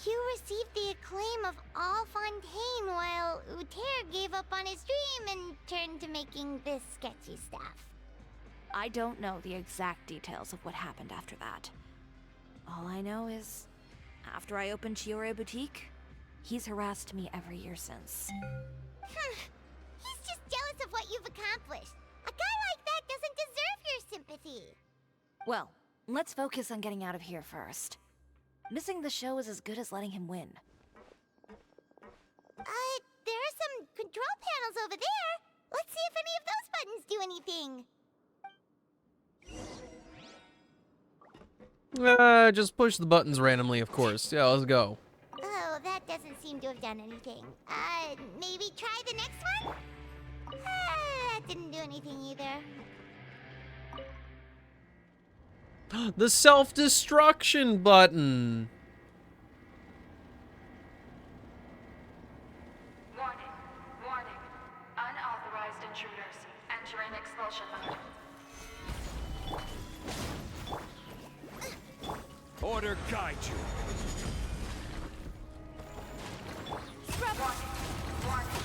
You received the acclaim of all Fontaine while Uter gave up on his dream and turned to making this sketchy stuff. I don't know the exact details of what happened after that. All I know is, after I opened Chiori Boutique, he's harassed me every year since. He's just jealous of what you've accomplished. A guy like that doesn't deserve your sympathy. Well, let's focus on getting out of here first. Missing the show is as good as letting him win. There are some control panels over there. Let's see if any of those buttons do anything. Just push the buttons randomly, of course. Yeah, let's go. Oh, that doesn't seem to have done anything. Maybe try the next one? That didn't do anything either. The self-destruction button. Warning, warning. Unauthorized intruders entering expulsion mode. Order guide you. Warning, warning.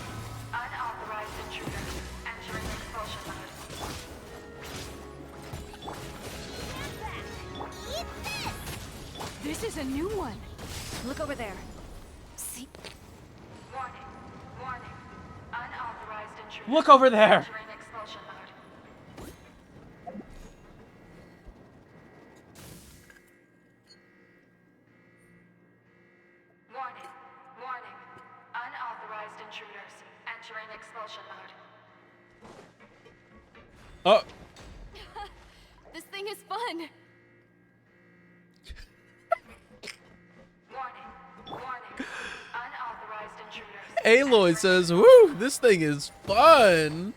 Unauthorized intruders entering expulsion mode. This is a new one. Look over there. See? Warning, warning. Unauthorized intruders Look over there. entering expulsion mode. Warning, warning. Unauthorized intruders entering expulsion mode. Oh. This thing is fun. Warning, warning. Unauthorized intruders. Aloy says, "Woo, this thing is fun."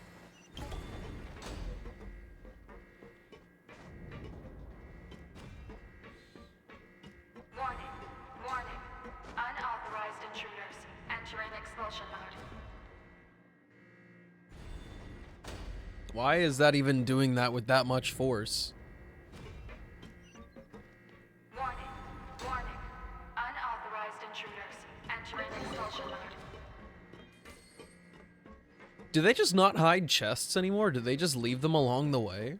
Warning, warning. Unauthorized intruders entering expulsion mode. Why is that even doing that with that much force? Warning, warning. Unauthorized intruders entering expulsion mode. Do they just not hide chests anymore? Do they just leave them along the way?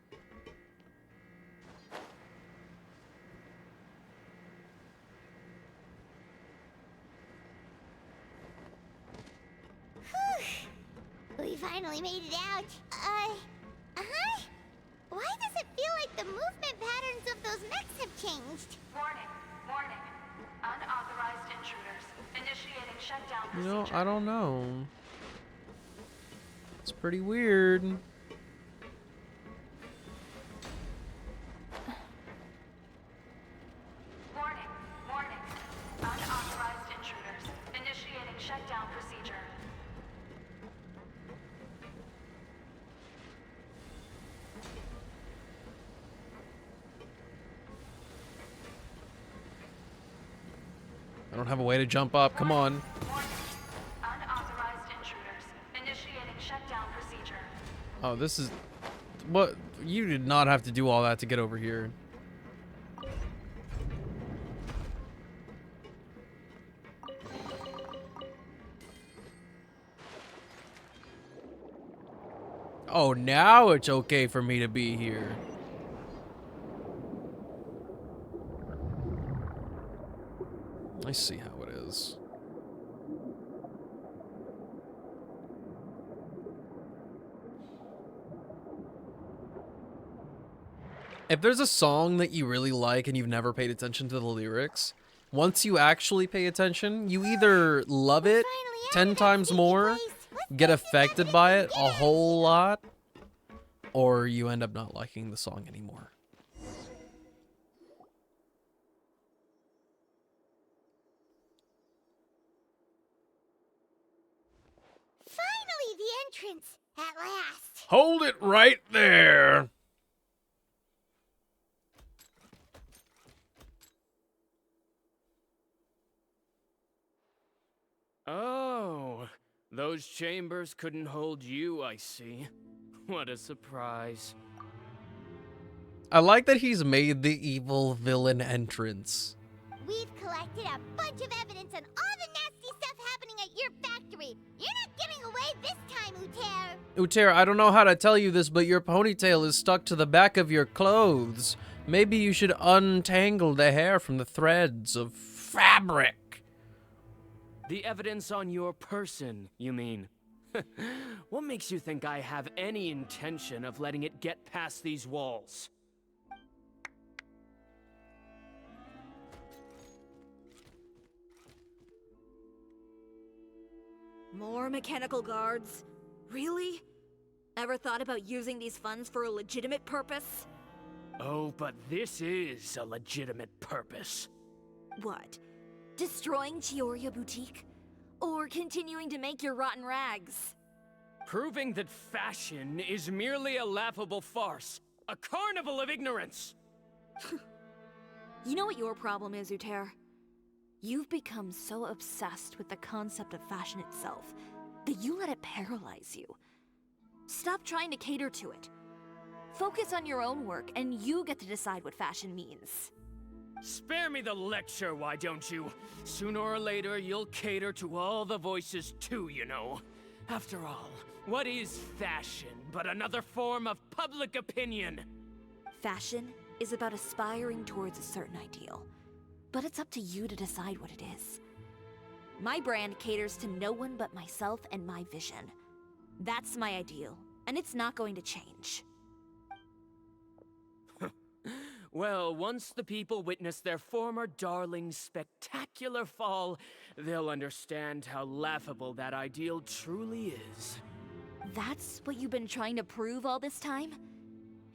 We finally made it out. Why does it feel like the movement patterns of those mechs have changed? Warning, warning. Unauthorized intruders initiating shutdown You know, procedure. I don't know. It's pretty weird. Warning, warning. Unauthorized intruders initiating shutdown procedure. I don't have a way to jump up. Come on. Unauthorized intruders initiating shutdown procedure. Oh, this is... What? You did not have to do all that to get over here. Oh, now it's okay for me to be here. I see how it is. If there's a song that you really like and you've never paid attention to the lyrics, once you actually pay attention, you either love it 10 times more, get affected by it a whole lot, or you end up not liking the song anymore. Finally, the entrance! At last! Hold it right there! Oh, those chambers couldn't hold you, I see. What a surprise. I like that he's made the evil villain entrance. We've collected a bunch of evidence on all the nasty stuff happening at your factory. You're not getting away this time, Uter. Uter, I don't know how to tell you this, but your ponytail is stuck to the back of your clothes. Maybe you should untangle the hair from the threads of fabric. The evidence on your person, you mean? What makes you think I have any intention of letting it get past these walls? More mechanical guards? Really? Ever thought about using these funds for a legitimate purpose? Oh, but this is a legitimate purpose. What? Destroying Chiori Boutique? Or continuing to make your rotten rags? Proving that fashion is merely a laughable farce. A carnival of ignorance! You know what your problem is, Uter? You've become so obsessed with the concept of fashion itself that you let it paralyze you. Stop trying to cater to it. Focus on your own work, and you get to decide what fashion means. Spare me the lecture, why don't you? Sooner or later, you'll cater to all the voices too, you know. After all, what is fashion but another form of public opinion? Fashion is about aspiring towards a certain ideal. But it's up to you to decide what it is. My brand caters to no one but myself and my vision. That's my ideal, and it's not going to change. Well, once the people witness their former darling's spectacular fall, they'll understand how laughable that ideal truly is. That's what you've been trying to prove all this time?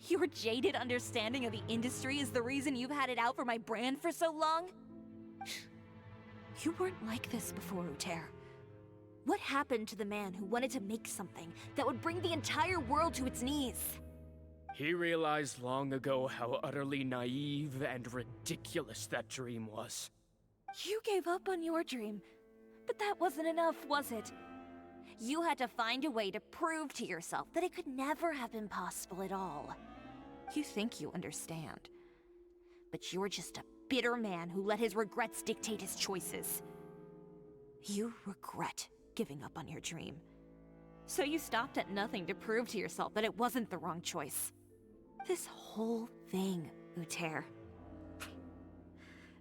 Your jaded understanding of the industry is the reason you've had it out for my brand for so long? You weren't like this before, Uter. What happened to the man who wanted to make something that would bring the entire world to its knees? He realized long ago how utterly naive and ridiculous that dream was. You gave up on your dream, but that wasn't enough, was it? You had to find a way to prove to yourself that it could never have been possible at all. You think you understand, but you're just a bitter man who let his regrets dictate his choices. You regret giving up on your dream. So you stopped at nothing to prove to yourself that it wasn't the wrong choice. This whole thing, Uter.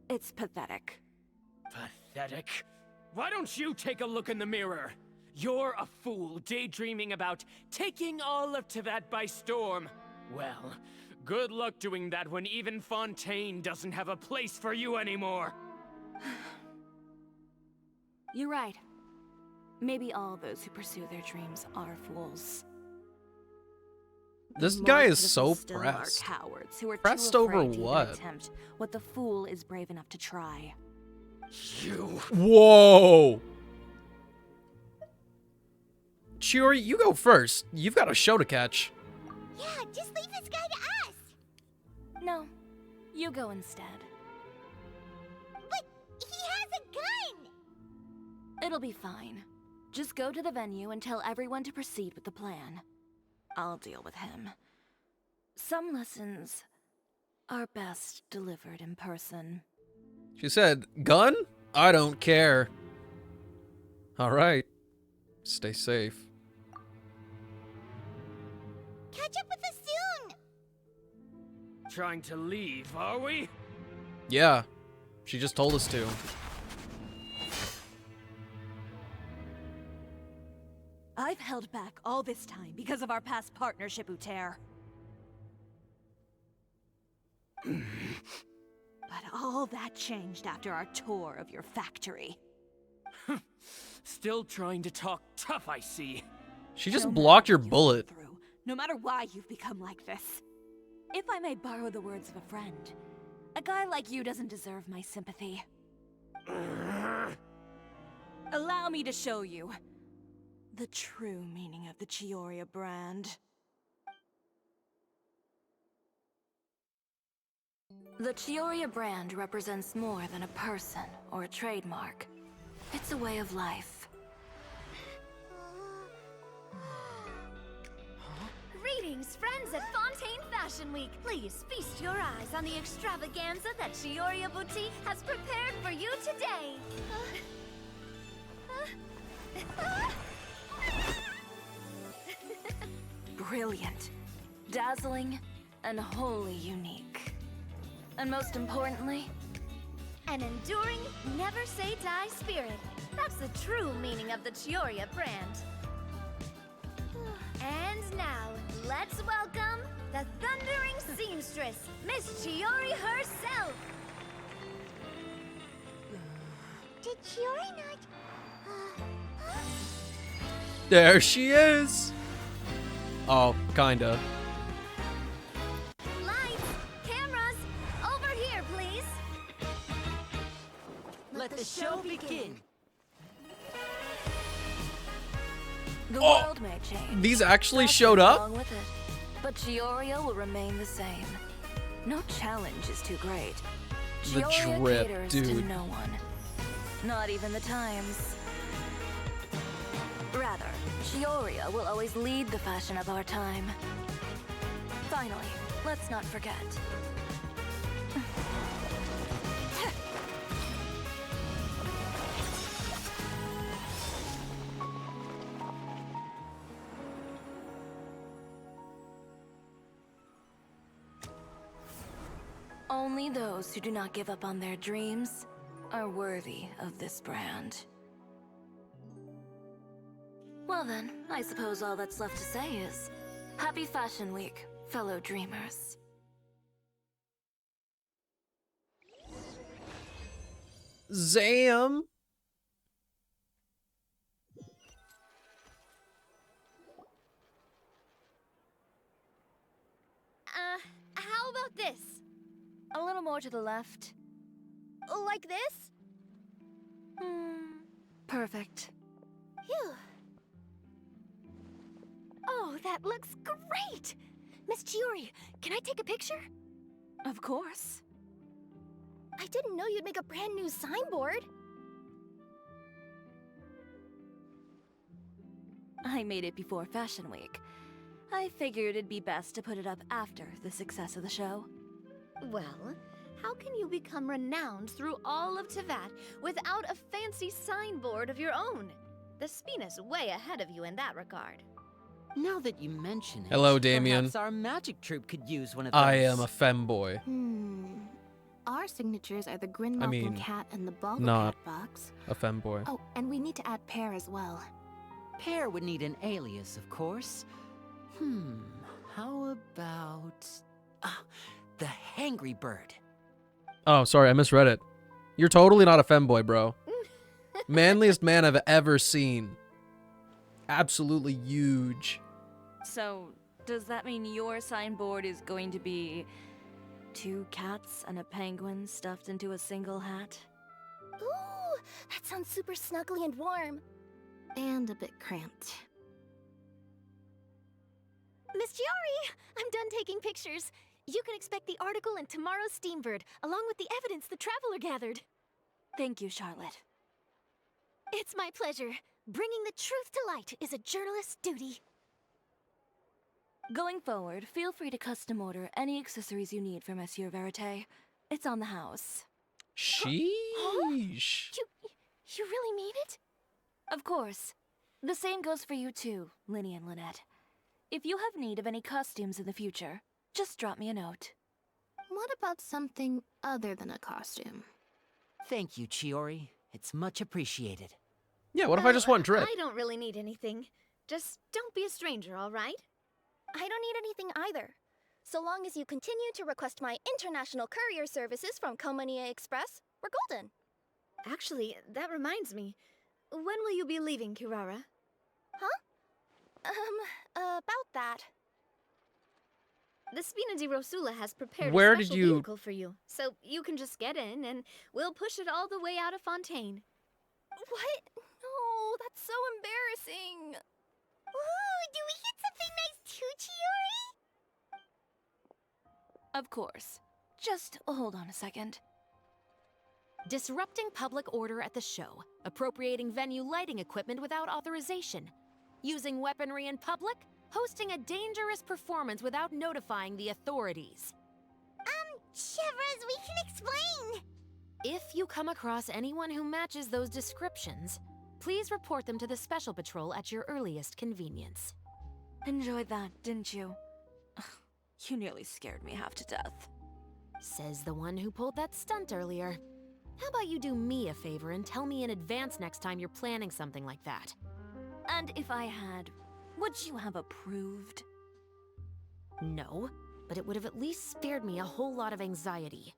It's pathetic. Pathetic? Why don't you take a look in the mirror? You're a fool daydreaming about taking all of Teyvat by storm. Well, good luck doing that when even Fontaine doesn't have a place for you anymore. You're right. Maybe all those who pursue their dreams are fools. This More guy is pitiful so still pressed. Are cowards who are Pressed too over afraid to even what? attempt what the fool is brave enough to try. You. Whoa! Chiori, you go first. You've got a show to catch. Yeah, just leave this guy to us. No, you go instead. But he has a gun! It'll be fine. Just go to the venue and tell everyone to proceed with the plan. I'll deal with him. Some lessons are best delivered in person. She said, gun? I don't care. Alright. Stay safe. Catch up with us soon! Trying to leave, are we? Yeah, she just told us to. I've held back all this time because of our past partnership, Uter. But all that changed after our tour of your factory. Still trying to talk tough, I see. She just blocked your bullet. No matter why you've become like this. If I may borrow the words of a friend, a guy like you doesn't deserve my sympathy. Allow me to show you the true meaning of the Chiori brand. The Chiori brand represents more than a person or a trademark. It's a way of life. Greetings, friends at Fontaine Fashion Week. Please feast your eyes on the extravaganza that Chiori Boutique has prepared for you today. Brilliant, dazzling, and wholly unique. And most importantly, An enduring, never-say-die spirit. That's the true meaning of the Chiori brand. And now, let's welcome the thundering seamstress, Miss Chiori herself. Did Chiori not... There she is. Oh, kinda. Lights, cameras, over here, please. Let the show begin. the world may change. These actually That's showed what's up? wrong with it. But Chioria will remain the same. No challenge is too great. The Chioria drip, caters to dude. no one. Not even the times. Rather, Chioria will always lead the fashion of our time. Finally, let's not forget. Only those who do not give up on their dreams are worthy of this brand. Well then, I suppose all that's left to say is, Happy Fashion Week, fellow dreamers. Zam! How about this? A little more to the left. Like this? Perfect. Phew. Oh, that looks great! Miss Chiori, can I take a picture? Of course. I didn't know you'd make a brand new signboard. I made it before Fashion Week. I figured it'd be best to put it up after the success of the show. Well, how can you become renowned through all of Tevat without a fancy signboard of your own? The Spina's way ahead of you in that regard. Now that you mention it, Hello, Damien. perhaps our magic troupe could use one of those. I am a femboy. Our signatures are the Grin I Malkin mean, cat and the Bulba not cat box. a femboy. Oh, and we need to add Pear as well. Pear would need an alias, of course. How about... the Hangry Bird. Oh, sorry, I misread it. You're totally not a femboy, bro. Manliest man I've ever seen. Absolutely huge. So, does that mean your signboard is going to be 2 cats and a penguin stuffed into a single hat? Ooh, that sounds super snuggly and warm. And a bit cramped. Miss Chiori, I'm done taking pictures. You can expect the article in tomorrow's Steambird, along with the evidence the Traveler gathered. Thank you, Charlotte. It's my pleasure. Bringing the truth to light is a journalist's duty. Going forward, feel free to custom order any accessories you need for Monsieur Verite. It's on the house. Sheesh. You really mean it? Of course. The same goes for you too, Linny and Lynette. If you have need of any costumes in the future, just drop me a note. What about something other than a costume? Thank you, Chiori. It's much appreciated. Yeah, what if I just want drip? I don't really need anything. Just don't be a stranger, alright? I don't need anything either. So long as you continue to request my international courier services from Komania Express, we're golden. Actually, that reminds me. When will you be leaving, Kirara? Huh? About that. The Spina di Rosula has prepared Where a did special you- vehicle for you, so you can just get in and we'll push it all the way out of Fontaine. What? No, that's so embarrassing. Ooh, do we get something nice too, Chiori? Of course. Just hold on a second. Disrupting public order at the show, appropriating venue lighting equipment without authorization, using weaponry in public, hosting a dangerous performance without notifying the authorities. Chevras, we can explain. If you come across anyone who matches those descriptions, please report them to the Special Patrol at your earliest convenience. Enjoyed that, didn't you? You nearly scared me half to death. Says the one who pulled that stunt earlier. How about you do me a favor and tell me in advance next time you're planning something like that? And if I had, would you have approved? No, but it would have at least spared me a whole lot of anxiety.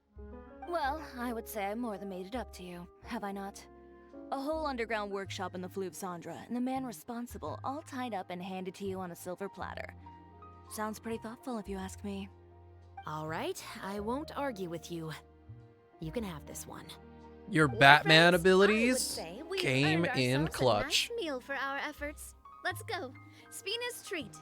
Well, I would say I more than made it up to you, have I not? A whole underground workshop in the Fleuve Sandra, and the man responsible all tied up and handed to you on a silver platter. Sounds pretty thoughtful if you ask me. All right, I won't argue with you. You can have this one. Your Well, Batman friends, abilities I would say we've came earned in ourselves clutch. A nice meal for our efforts. Let's go. Spina's treat.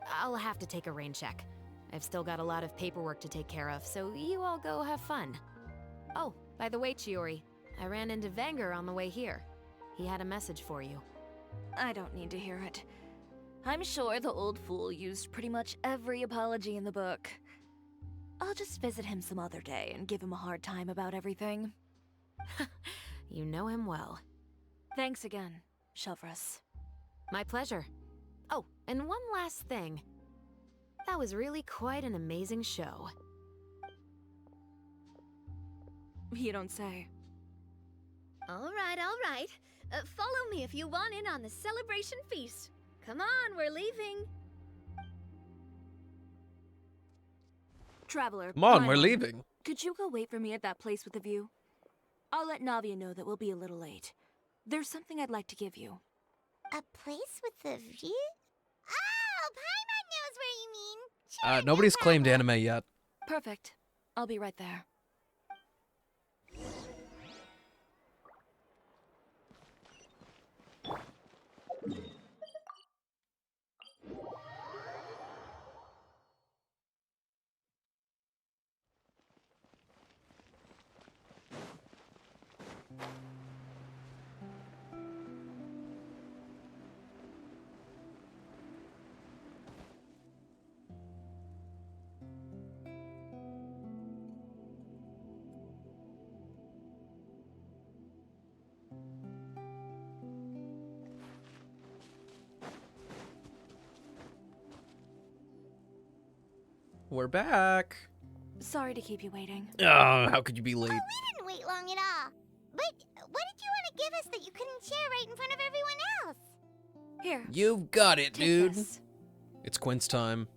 I'll have to take a rain check. I've still got a lot of paperwork to take care of, so you all go have fun. Oh, by the way, Chiori, I ran into Vanger on the way here. He had a message for you. I don't need to hear it. I'm sure the old fool used pretty much every apology in the book. I'll just visit him some other day and give him a hard time about everything. You know him well. Thanks again, Chevras. My pleasure. Oh, and one last thing. That was really quite an amazing show. You don't say. All right, all right. Follow me if you want in on the celebration feast. Come on, we're leaving. Traveler, Come on, we're Paimon, leaving. Could you go wait for me at that place with the view? I'll let Navia know that we'll be a little late. There's something I'd like to give you. A place with a view? Oh, Paimon knows where you mean. Sure, Nobody's no claimed problem. anime yet. Perfect. I'll be right there. We're back. Sorry to keep you waiting. Oh, how could you be late? Oh, we didn't wait long at all. But what did you want to give us that you couldn't share right in front of everyone else? Here. You've got it, Take dude. this. It's Quint's time.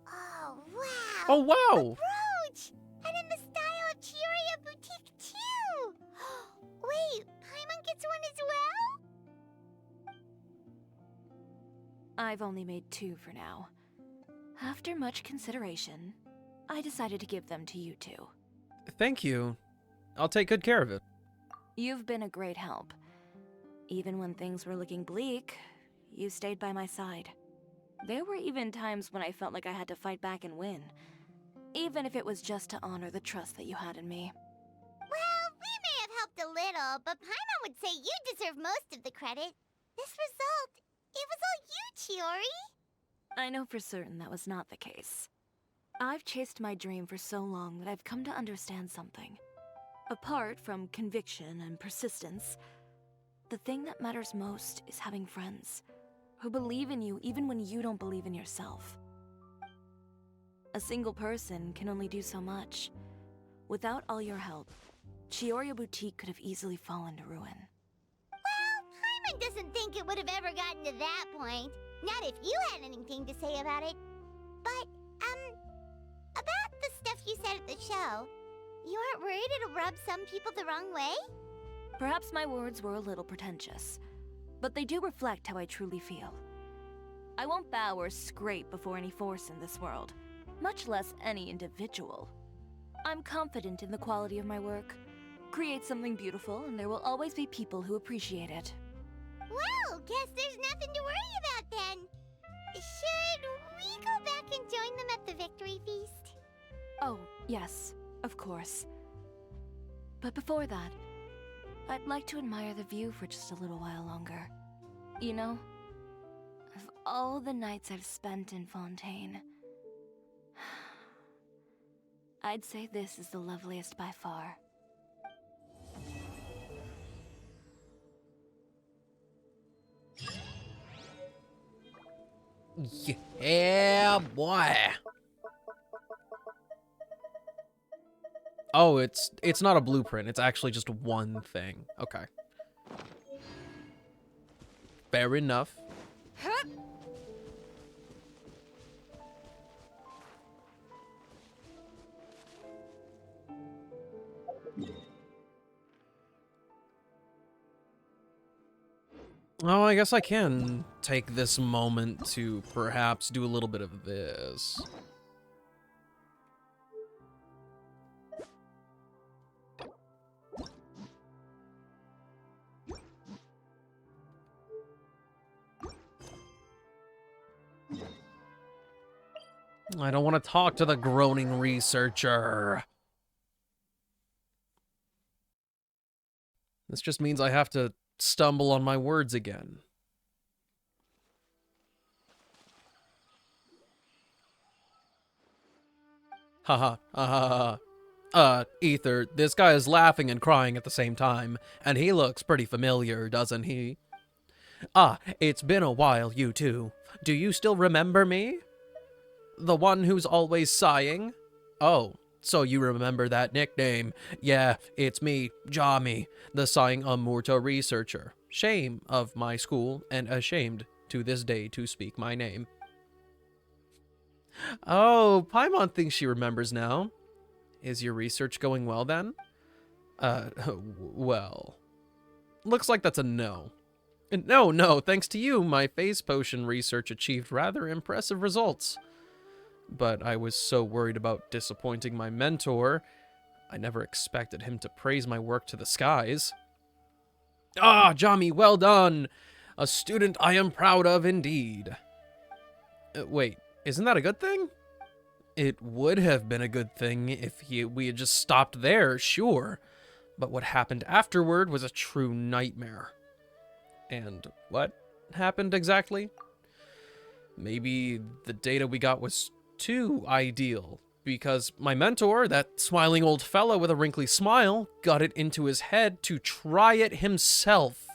Oh, wow. Oh, wow. A brooch! And in the style of Chiori Boutique, too! Wait, Paimon gets one as well? I've only made 2 for now. After much consideration, I decided to give them to you two. Thank you. I'll take good care of it. You've been a great help. Even when things were looking bleak, you stayed by my side. There were even times when I felt like I had to fight back and win, even if it was just to honor the trust that you had in me. Well, we may have helped a little, but Paimon would say you deserve most of the credit. This result, it was all you, Chiori. I know for certain that was not the case. I've chased my dream for so long that I've come to understand something. Apart from conviction and persistence, the thing that matters most is having friends who believe in you even when you don't believe in yourself. A single person can only do so much. Without all your help, Chiori Boutique could have easily fallen to ruin. Well, Paimon doesn't think it would have ever gotten to that point. Not if you had anything to say about it. But, about the stuff you said at the show, you aren't worried it'll rub some people the wrong way? Perhaps my words were a little pretentious, but they do reflect how I truly feel. I won't bow or scrape before any force in this world, much less any individual. I'm confident in the quality of my work. Create something beautiful, and there will always be people who appreciate it. Well, guess there's nothing to worry about then. Should we go back and join them at the victory feast? Oh, yes, of course. But before that, I'd like to admire the view for just a little while longer. You know, of all the nights I've spent in Fontaine, I'd say this is the loveliest by far. Yeah, boy. Oh, it's not a blueprint. It's actually just one thing. Okay. Fair enough. Oh, I guess I can take this moment to perhaps do a little bit of this. I don't want to talk to the groaning researcher. This just means I have to stumble on my words again. Haha, Ether, this guy is laughing and crying at the same time, and he looks pretty familiar, doesn't he? Ah, it's been a while, you two. Do you still remember me? The one who's always sighing? Oh, so you remember that nickname. Yeah, it's me, Jami, the sighing Amurta researcher. Shame of my school, and ashamed to this day to speak my name. Oh, Paimon thinks she remembers now. Is your research going well then? Well. Looks like that's a no. No, thanks to you, my phase potion research achieved rather impressive results. But I was so worried about disappointing my mentor, I never expected him to praise my work to the skies. Ah, Jami, well done! A student I am proud of indeed. Wait, isn't that a good thing? It would have been a good thing if we had just stopped there, sure. But what happened afterward was a true nightmare. And what happened exactly? Maybe the data we got was too ideal, because my mentor, that smiling old fellow with a wrinkly smile, got it into his head to try it himself.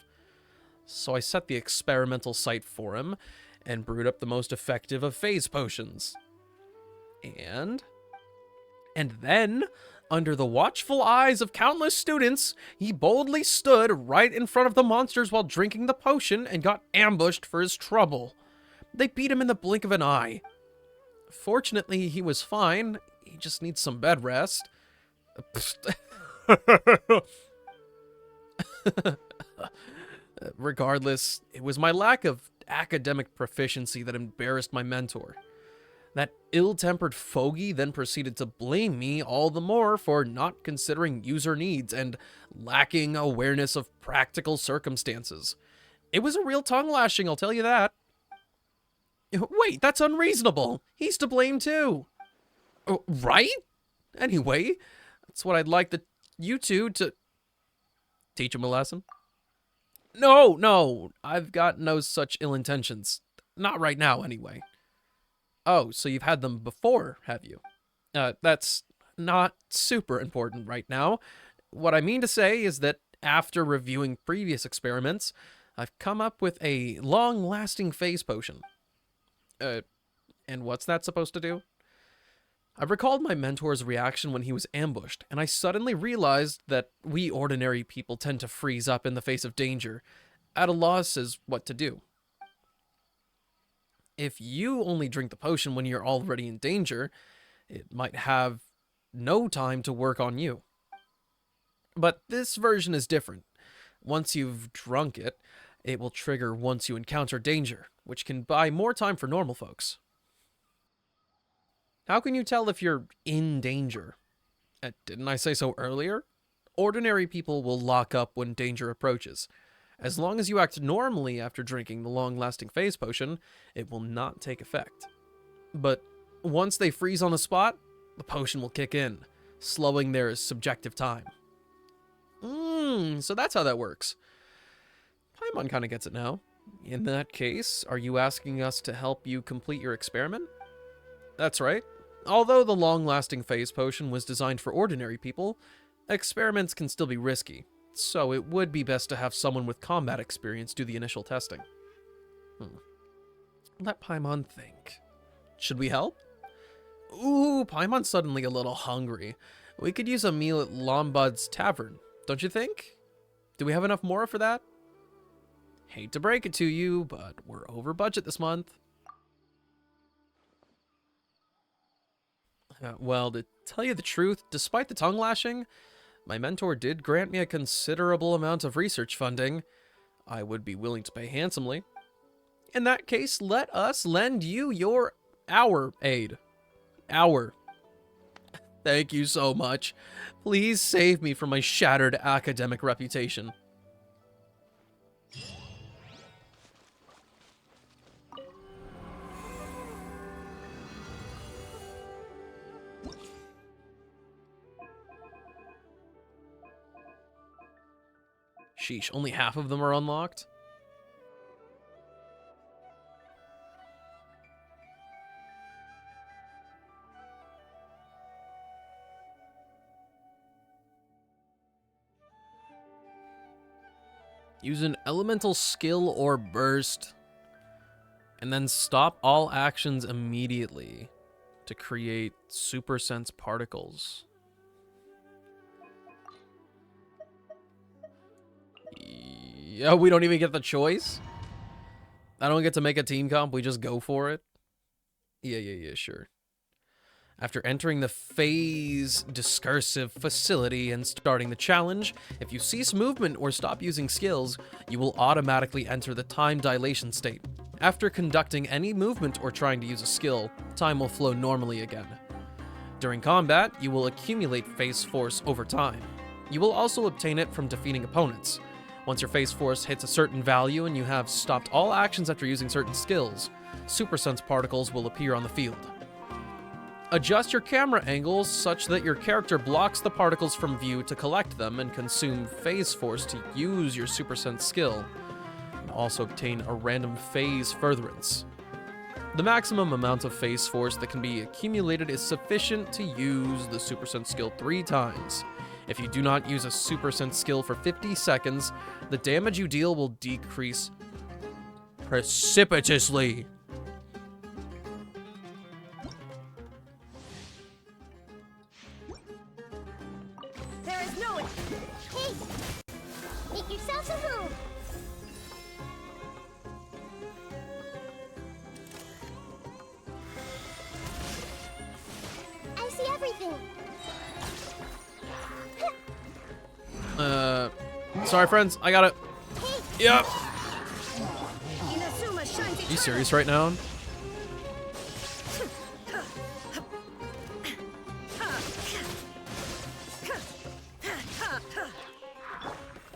So I set the experimental site for him, and brewed up the most effective of phase potions. And then, under the watchful eyes of countless students, he boldly stood right in front of the monsters while drinking the potion and got ambushed for his trouble. They beat him in the blink of an eye. Fortunately, he was fine. He just needs some bed rest. Regardless, it was my lack of academic proficiency that embarrassed my mentor. That ill-tempered fogey then proceeded to blame me all the more for not considering user needs and lacking awareness of practical circumstances. It was a real tongue lashing, I'll tell you that. Wait, that's unreasonable. He's to blame too. Right? Anyway, that's what I'd like you two to teach him a lesson. No, I've got no such ill intentions. Not right now, anyway. Oh, so you've had them before, have you? That's not super important right now. What I mean to say is that After reviewing previous experiments, I've come up with a long-lasting phase potion. And what's that supposed to do? I recalled my mentor's reaction when he was ambushed, and I suddenly realized that we ordinary people tend to freeze up in the face of danger, at a loss as what to do. If you only drink the potion when you're already in danger, it might have no time to work on you. But this version is different. Once you've drunk it, it will trigger once you encounter danger, which can buy more time for normal folks. How can you tell if you're in danger? Didn't I say so earlier? Ordinary people will lock up when danger approaches. As long as you act normally after drinking the long-lasting phase potion, it will not take effect. But once they freeze on the spot, the potion will kick in, slowing their subjective time. So that's how that works. Paimon kind of gets it now. In that case, are you asking us to help you complete your experiment? That's right. Although the long-lasting phase potion was designed for ordinary people, experiments can still be risky, so it would be best to have someone with combat experience do the initial testing. Let Paimon think. Should we help? Ooh, Paimon's suddenly a little hungry. We could use a meal at Lombard's Tavern, don't you think? Do we have enough more for that? Hate to break it to you, but we're over budget this month. Well, to tell you the truth, despite the tongue lashing, my mentor did grant me a considerable amount of research funding. I would be willing to pay handsomely. In that case, let us lend you our aid. Thank you so much. Please save me from my shattered academic reputation. Sheesh, only half of them are unlocked? Use an elemental skill or burst, and then stop all actions immediately to create super sense particles. Yeah, we don't even get the choice? I don't get to make a team comp, we just go for it? Yeah, sure. After entering the phase discursive facility and starting the challenge, if you cease movement or stop using skills, you will automatically enter the time dilation state. After conducting any movement or trying to use a skill, time will flow normally again. During combat, you will accumulate phase force over time. You will also obtain it from defeating opponents. Once your phase force hits a certain value and you have stopped all actions after using certain skills, super sense particles will appear on the field. Adjust your camera angles such that your character blocks the particles from view to collect them and consume phase force to use your super sense skill, and also obtain a random phase furtherance. The maximum amount of phase force that can be accumulated is sufficient to use the super sense skill 3 times. If you do not use a super sense skill for 50 seconds, the damage you deal will decrease precipitously. There is no... Hey! Make yourself a home! I see everything! Sorry friends, I got it. Yep. You serious right now?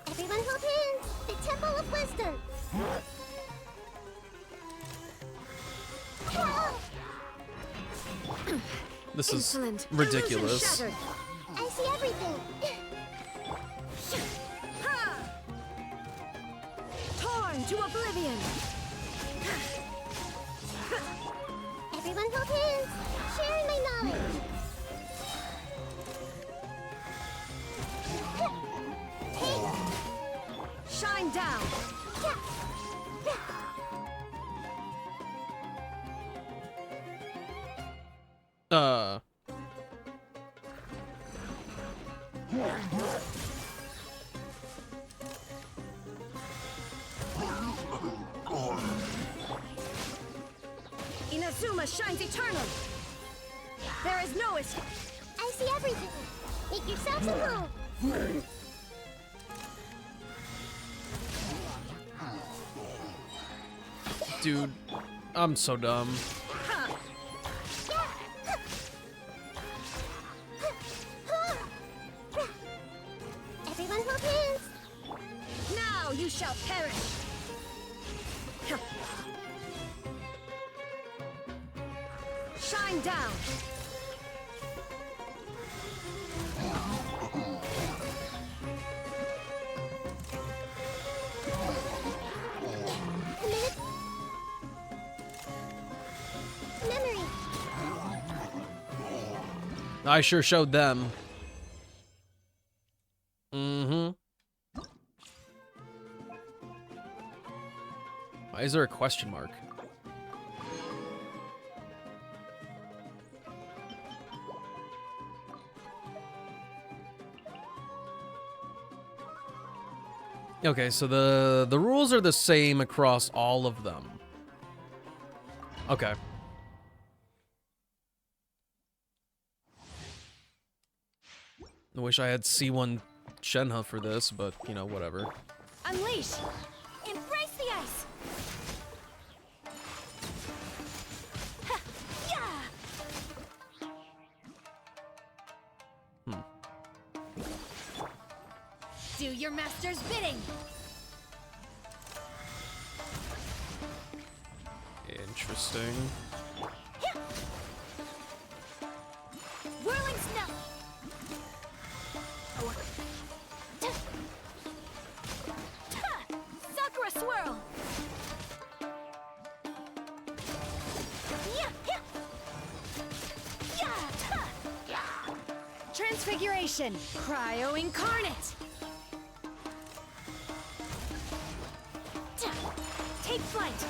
Everyone hold hands! The Temple of Wisdom! This is ridiculous. I see everything! Torn to oblivion! Everyone hold hands! Sharing my knowledge! Hey! Shine down! Inazuma shines eternally! There is no escape! I see everything. Make yourselves at home. Dude, I'm so dumb. Everyone hold hands. Now you shall perish! Shine down! Memory. I sure showed them. Mm-hmm. Why is there a question mark? Okay, so the rules are the same across all of them. Okay. I wish I had C1 Shenhe for this, but, you know, whatever. Unleash! Embrace the ice! Ha! Yeah! Do your master's bidding! Interesting. Whirling snow! Sakura swirl! Transfiguration! Cryo incarnate! Take flight!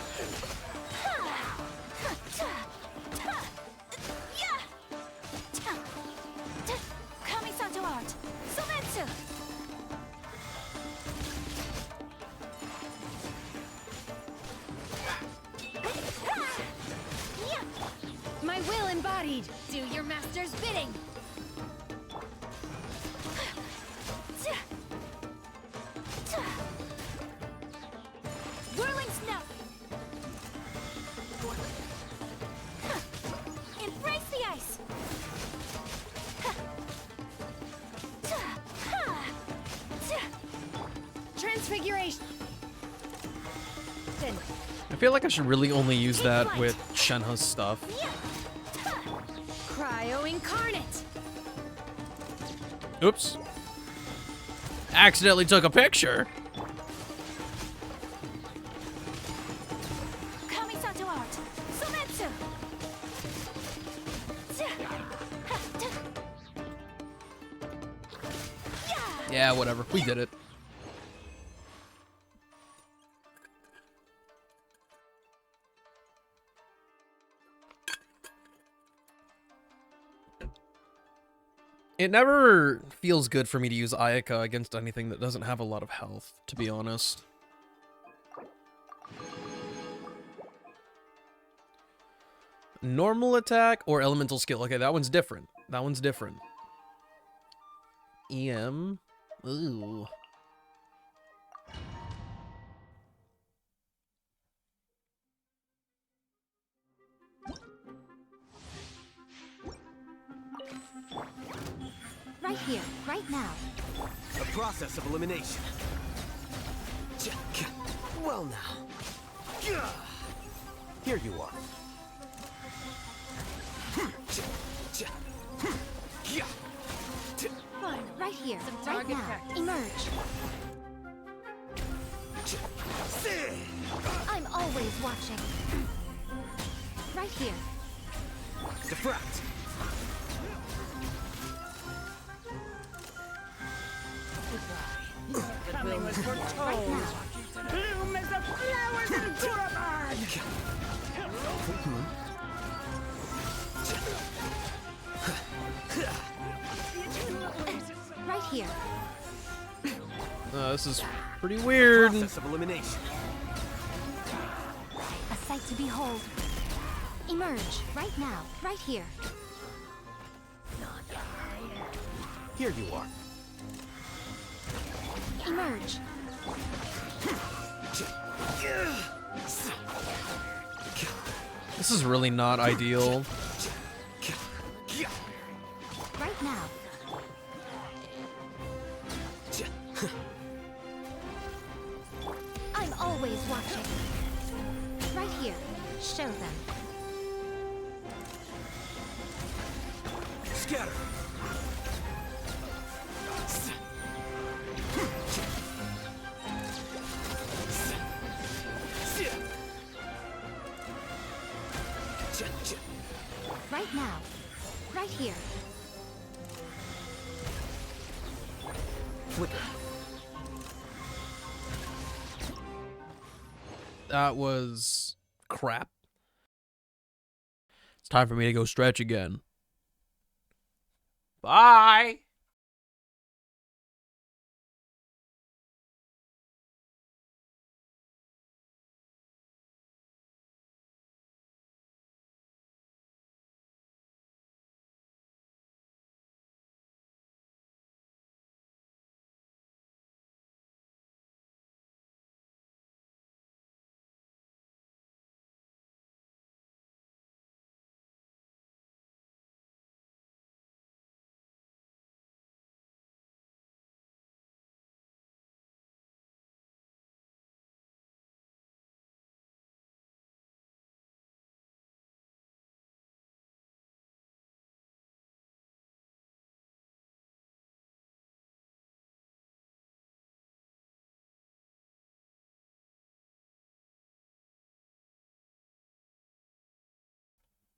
Kamisato art! Sometsu! My will embodied! Do your master's bidding! Whirling snow! Embrace the ice! Transfiguration! I feel like I should really only use that with Shenhe's stuff. Cryo incarnate! Oops. Accidentally took a picture. Kamisato art! Sometsu! Yeah, whatever. We did it. It never feels good for me to use Ayaka against anything that doesn't have a lot of health, to be honest. Normal attack or elemental skill? Okay, that one's different. That one's different. EM. Ooh. Right here, right now. A process of elimination. Well now. Here you are. Fine, right here, right now. practice. Emerge. I'm always watching. Right here. Diffract. Coming was foretold. Bloom as the flowers in Kurabad. Right here. This is pretty weird. Process of elimination. A sight to behold. Emerge right now, right here. Here you are. Emerge. This is really not ideal. Right now. I'm always watching. Right here. Show them. Scatter. Right now. Right here. Flicker. That was crap. It's time for me to go stretch again. Bye.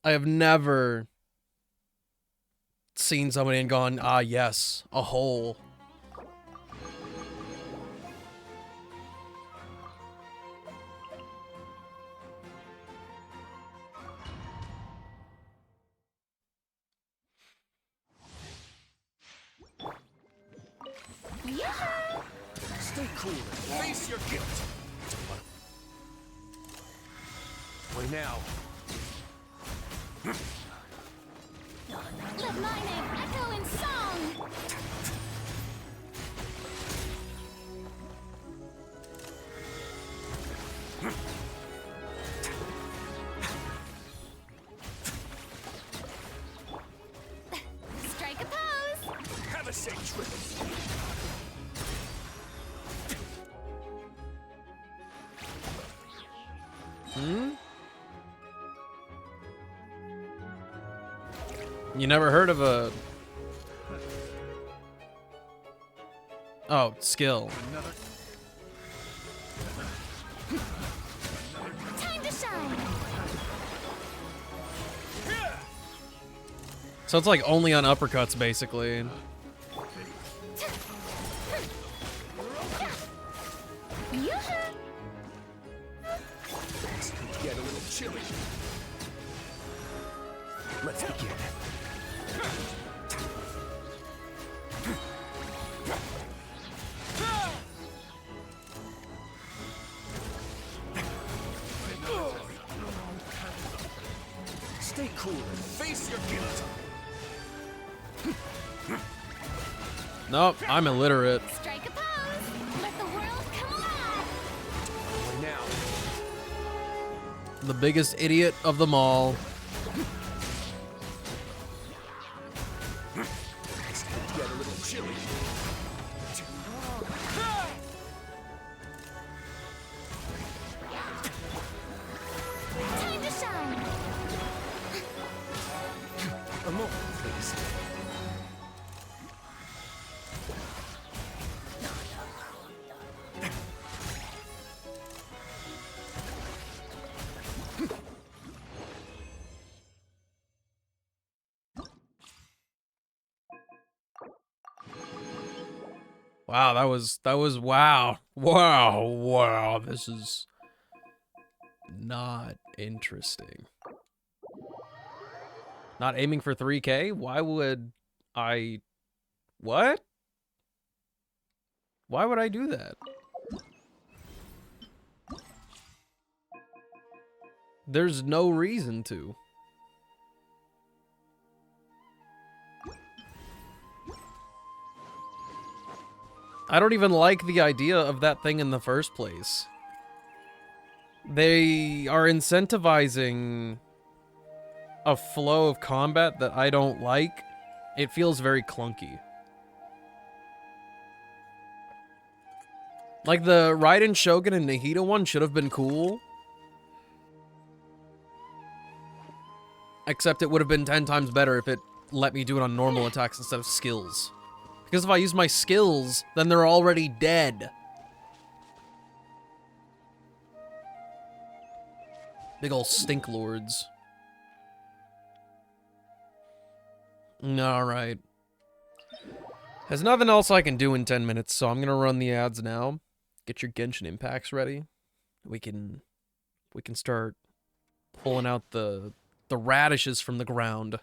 I have never seen somebody and gone, ah, yes, a hole. Stay cool and face your guilt. Wait now. Let my name echo in song! Strike a pose! Have a safe trip. You never heard of a... Oh, skill. Time to shine! So it's like only on uppercuts, basically. Get a little chilly. Let's begin. Stay cool and face your guilt. Nope, I'm illiterate. Strike a pose! Let the world come alive! Now. The biggest idiot of them all. Get a little chilly. Time to shine! A moment, please. Wow, that was wow. This is not interesting. Not aiming for 3K? Why would I... What? Why would I do that? There's no reason to. I don't even like the idea of that thing in the first place. They are incentivizing a flow of combat that I don't like. It feels very clunky. Like the Raiden Shogun and Nahida one should have been cool. Except it would have been 10 times better if it let me do it on normal attacks instead of skills. Because if I use my skills, then they're already dead. Big ol' stink lords. Alright. There's nothing else I can do in 10 minutes, so I'm gonna run the ads now. Get your Genshin Impacts ready. We can start pulling out the radishes from the ground.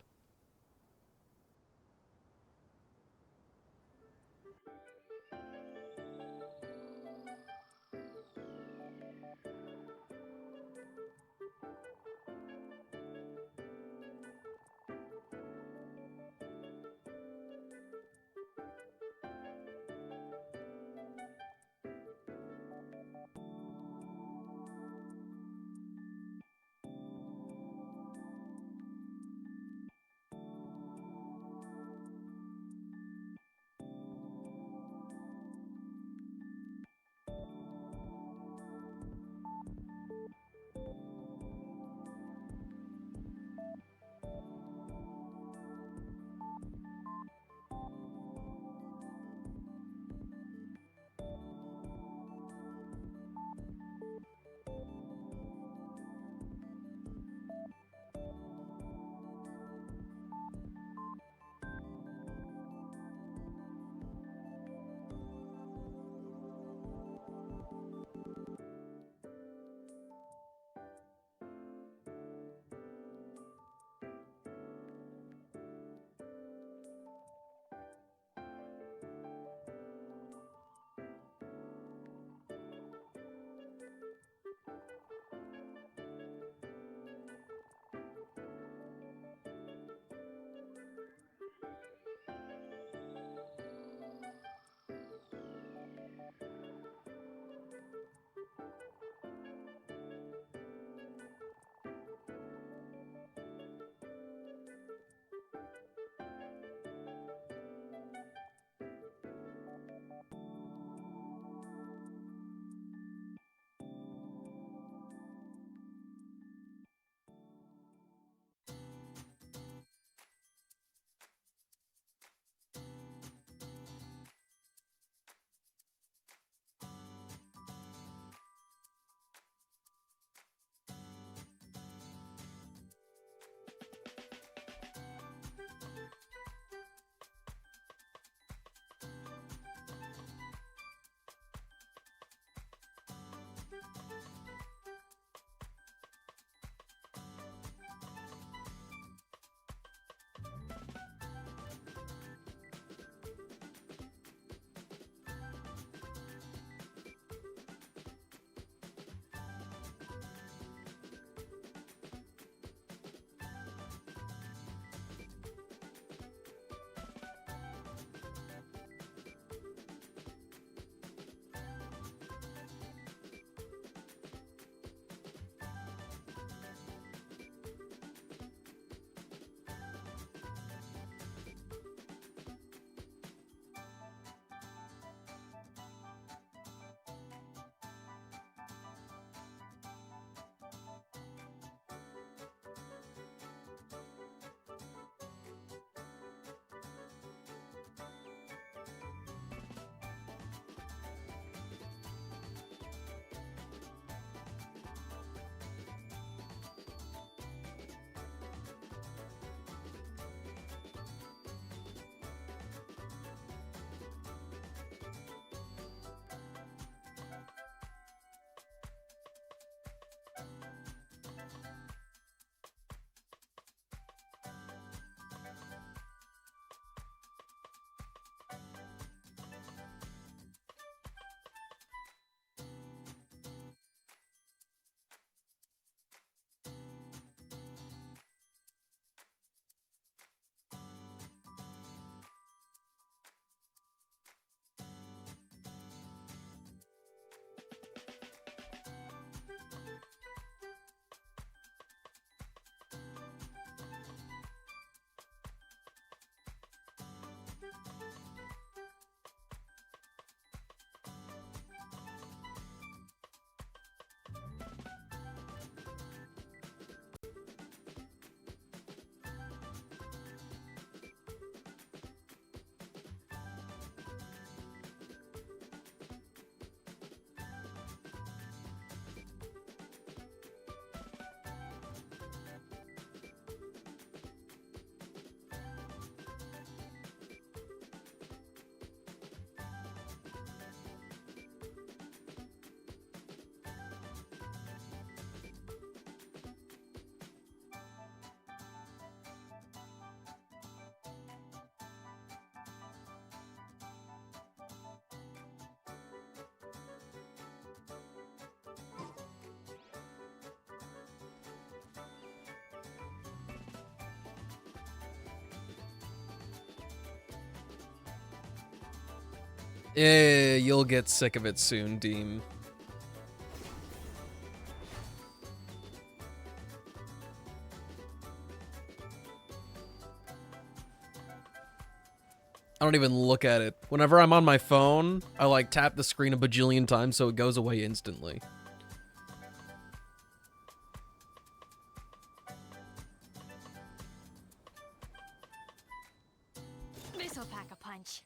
You'll get sick of it soon, Deem. I don't even look at it. Whenever I'm on my phone, I like tap the screen a bajillion times so it goes away instantly. This'll pack a punch.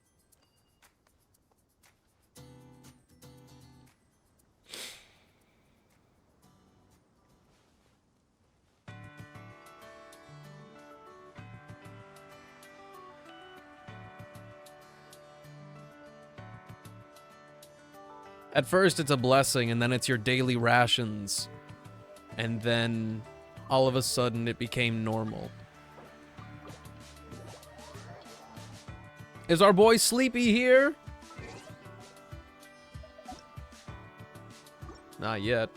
At first, it's a blessing, and then it's your daily rations. And then, all of a sudden, it became normal. Is our boy Sleepy here? Not yet.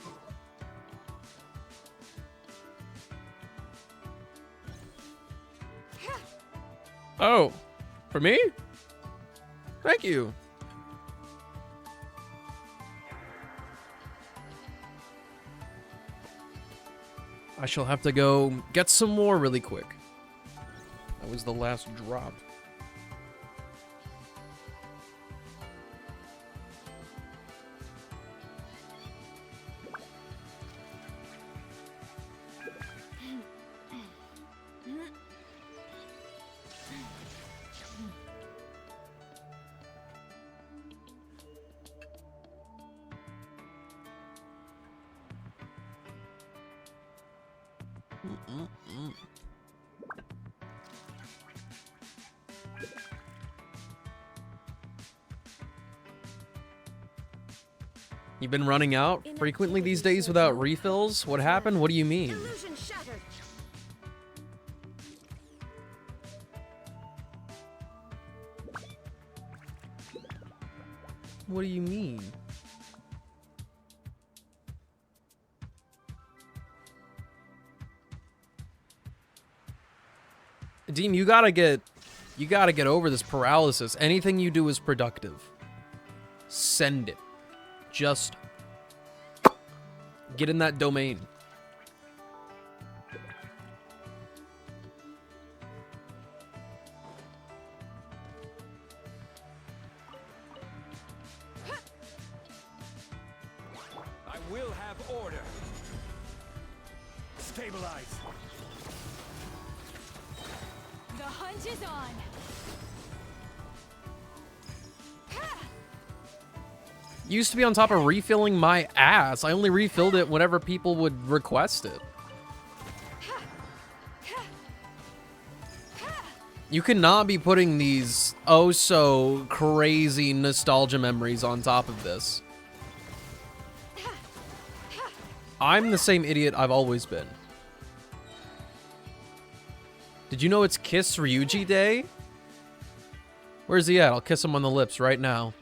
Oh, for me? Thank you. I shall have to go get some more really quick. That was the last drop. You've been running out frequently these days without refills? What happened? What do you mean? What do you mean? Deem, you gotta get over this paralysis. Anything you do is productive. Send it. Just get in that domain. I will have order. Stabilize. The hunt is on. Used to be on top of refilling my ass. I only refilled it whenever people would request it. You cannot be putting these oh so crazy nostalgia memories on top of this. I'm the same idiot I've always been. Did you know it's Kiss Ryuji Day? Where's he at? I'll kiss him on the lips right now.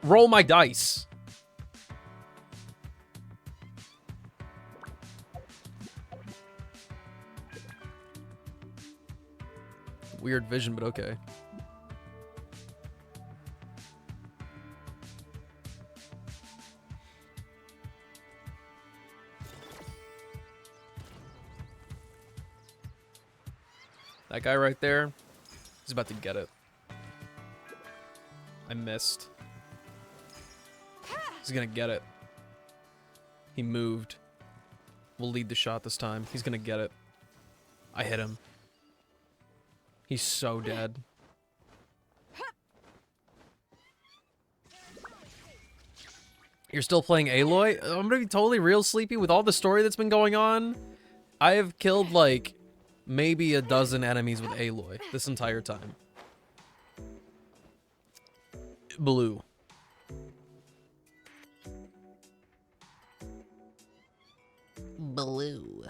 Roll my dice. Weird vision, but okay. That guy right there, he's about to get it. I missed. He's gonna get it. He moved. We'll lead the shot this time. He's gonna get it. I hit him. He's so dead. You're still playing Aloy? I'm gonna be totally real sleepy with all the story that's been going on. I have killed like maybe a dozen enemies with Aloy this entire time. Blue. Blue.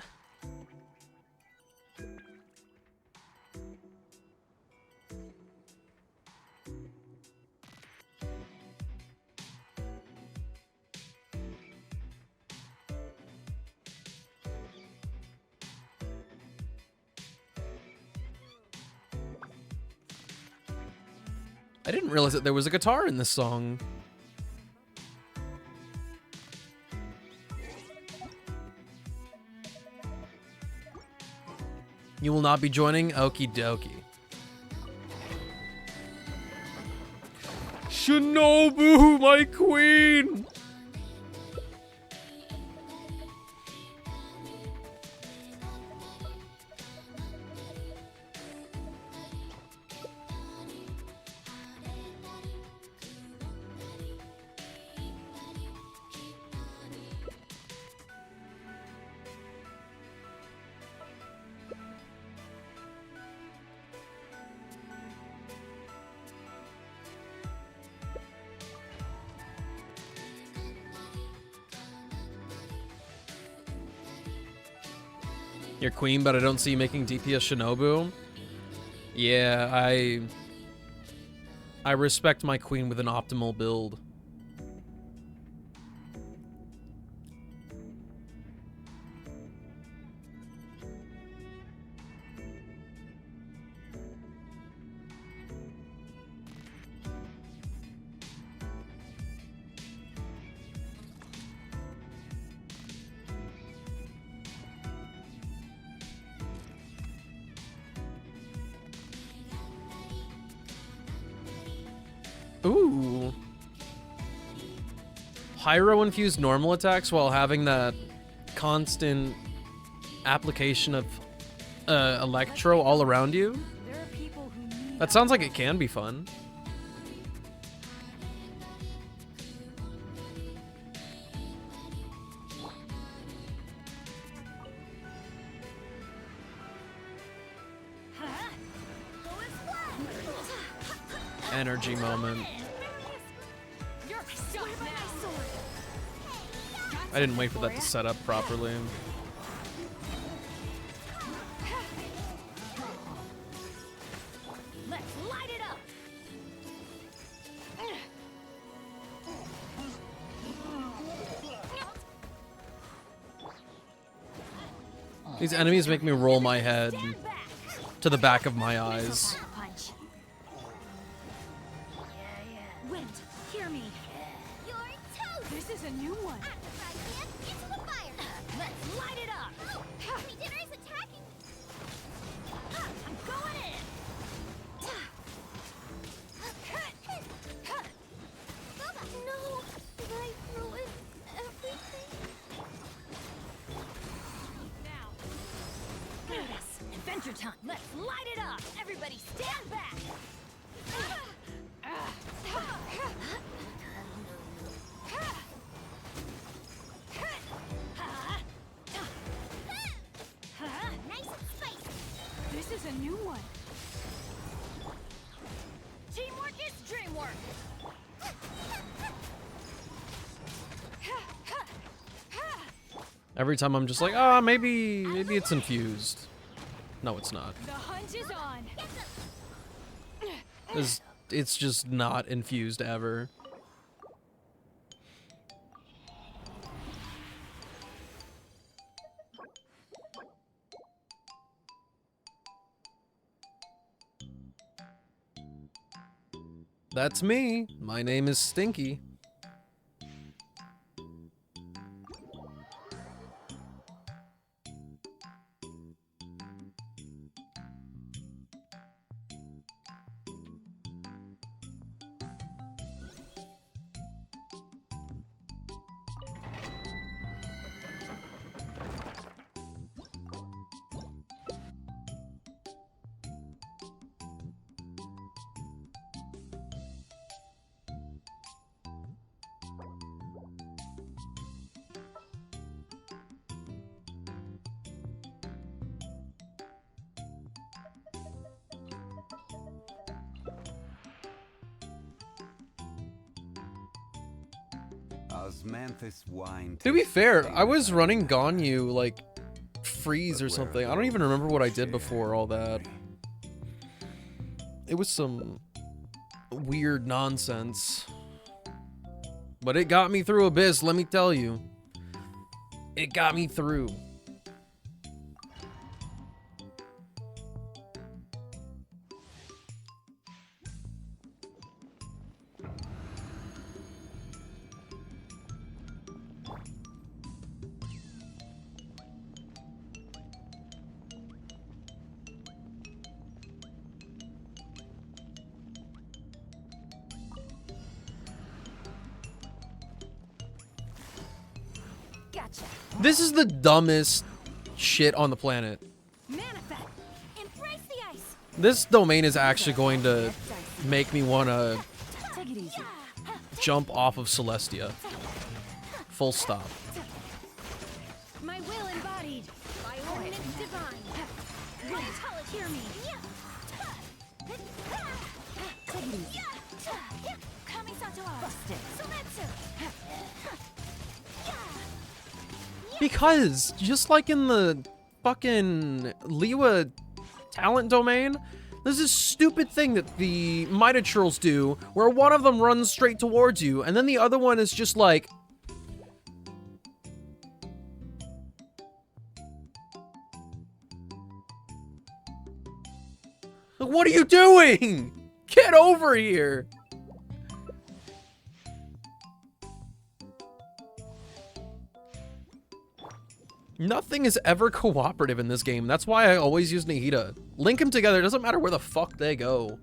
I didn't realize that there was a guitar in this song. You will not be joining? Okie dokie. Shinobu, my queen! You're queen, but I don't see you making DPS Shinobu. Yeah, I respect my queen with an optimal build. Ooh. Pyro-infused normal attacks while having that constant application of electro all around you? That sounds like it can be fun. Energy moment. I didn't wait for that to set up properly. Let's light it up. These enemies make me roll my head to the back of my eyes. Wind, hear me. You're toast. This is a new one. Into the fire. Let's light it up. Oh, dinner's attacking. I'm going in. No, did I ruin everything? Now, Brutus, adventure time. Let's light it up. Everybody, stand back. Nice and spicy. This is a new one. Teamwork is dreamwork. Every time I'm just like, ah, maybe it's infused. No, it's not. The hunt is on. It's just not infused ever. That's me. My name is Stinky. Osmanthus wine. To be fair, I was running Ganyu like freeze or something. I don't even remember what I did before all that. It was some weird nonsense. But it got me through Abyss, let me tell you. It got me through. This is the dumbest shit on the planet. Manifest. Embrace the ice. This domain is actually going to make me want to Take it easy. jump off of Celestia. Full stop. My will embodied by ordinance divine. Hear me. Take it easy. Because, just like in the fucking Liwa talent domain, there's this stupid thing that the Mitochurls do, where one of them runs straight towards you, and then the other one is just like... What are you doing? Get over here! Nothing is ever cooperative in this game. That's why I always use Nahida. Link them together. It doesn't matter where the fuck they go.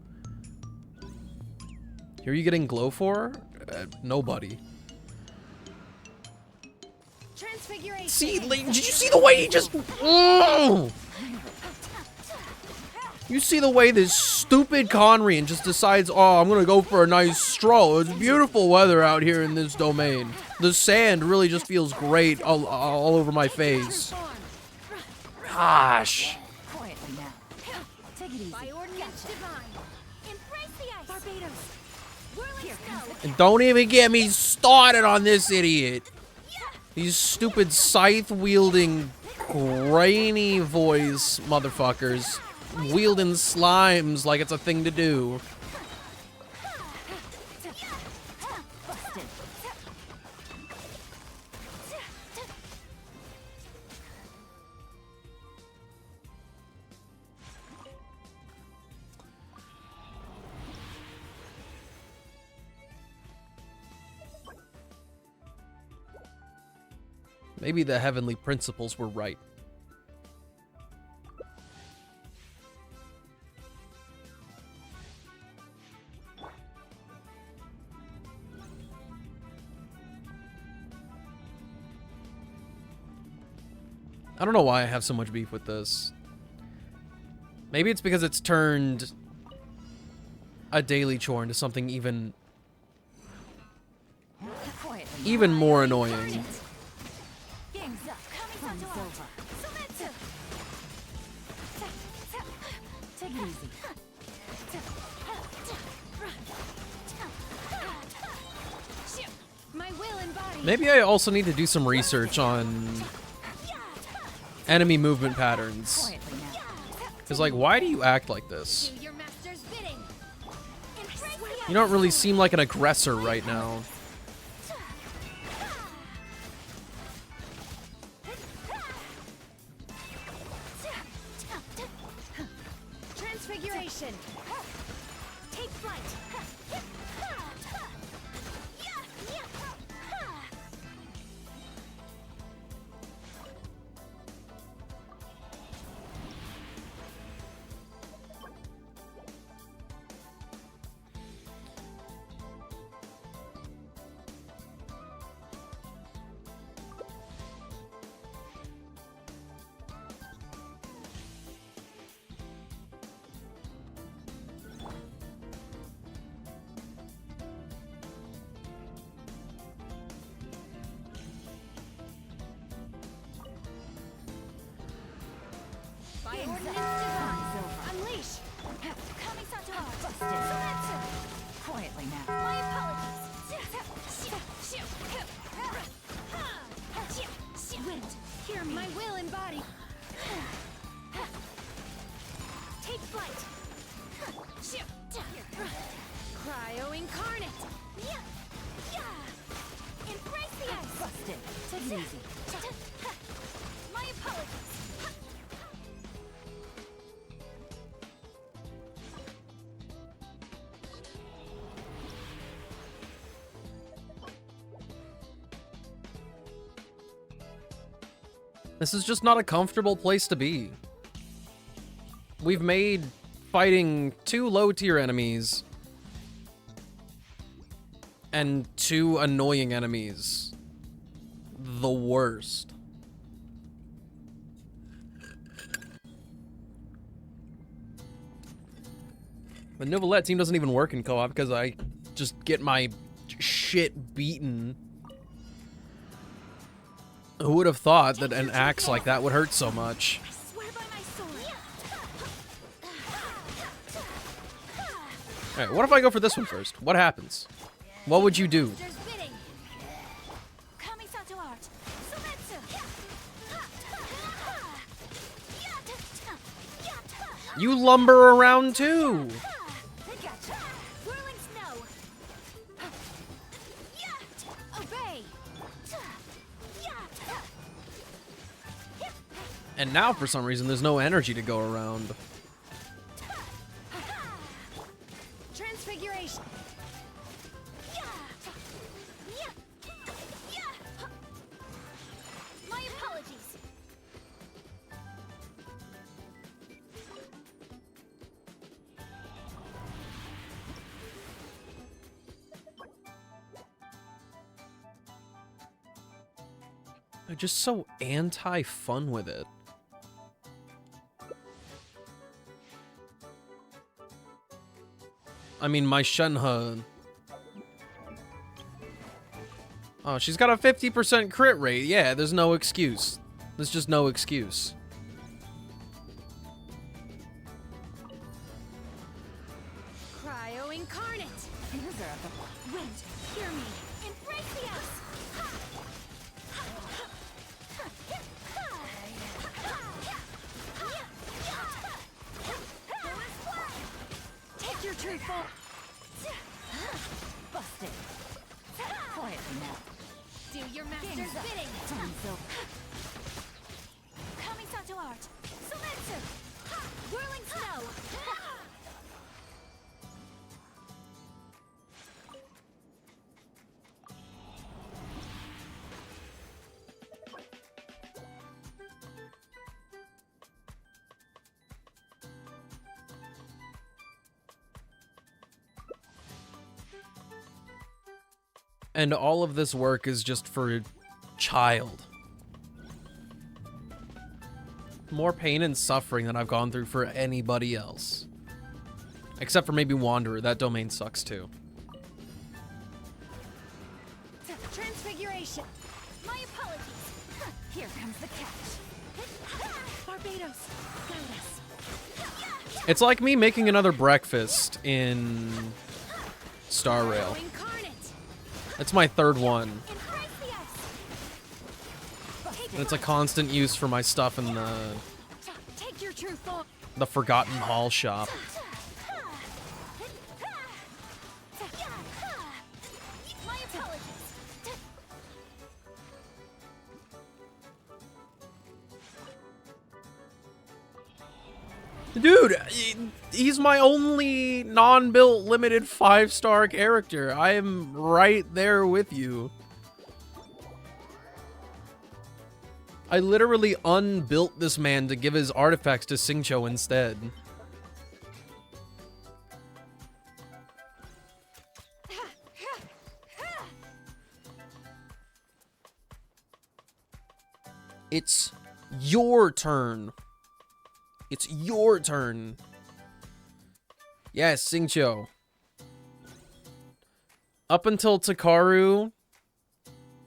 Who are you getting glow for? Nobody. See, did you see the way he just... Oh! You see the way this stupid Conrian just decides, oh, I'm gonna go for a nice stroll. It's beautiful weather out here in this domain. The sand really just feels great all over my face. Gosh. And don't even get me started on this idiot. These stupid scythe-wielding, grainy voice motherfuckers. Wielding slimes like it's a thing to do. Maybe the heavenly principles were right. I don't know why I have so much beef with this. Maybe it's because it's turned a daily chore into something even more annoying. Take it easy. My will embodied. Maybe I also need to do some research on enemy movement patterns. Because, like, why do you act like this? You don't really seem like an aggressor right now. Transfiguration. Take flight. Unleash! Quietly now. My apologies. Wind, hear me. My will embodied. Take flight. Cryo incarnate. Embrace the ice. Busted. Take it easy. My apologies. This is just not a comfortable place to be. We've made fighting 2 low-tier enemies and 2 annoying enemies the worst. The Novelette team doesn't even work in co-op because I just get my shit beaten. Who would have thought that an axe like that would hurt so much? Alright, what if I go for this one first? What happens? What would you do? You lumber around too! And now, for some reason, there's no energy to go around. Transfiguration. My apologies. They're just so anti-fun with it. I mean, my Shenhe... Oh, she's got a 50% crit rate. Yeah, there's no excuse. There's just no excuse. Cryo incarnate. Wind, hear me. Embrace the ice. Take your true form. Busted. Quietly now. Do your master's bidding. Kamisato art. Sumetsu. Whirling snow. And all of this work is just for child. More pain and suffering than I've gone through for anybody else. Except for maybe Wanderer. That domain sucks too. Transfiguration. My apologies. Here comes the catch. Barbados. Guide us. It's like me making another breakfast in Star Rail. It's my third one. And it's a constant use for my stuff in the Forgotten Hall shop. Dude, he's my only non-built limited 5-star character. I am right there with you. I literally unbuilt this man to give his artifacts to Xingqiu instead. It's your turn. It's your turn. Yes, Xingqiu. Up until Takaru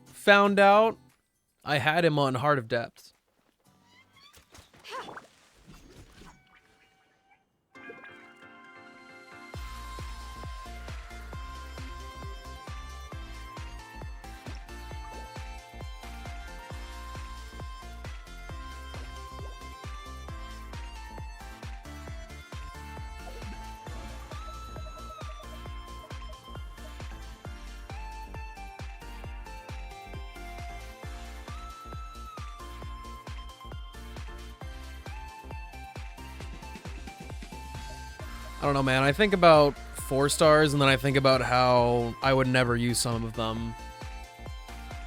found out, I had him on Heart of Depth. I don't know, man. I think about 4 stars, and then I think about how I would never use some of them.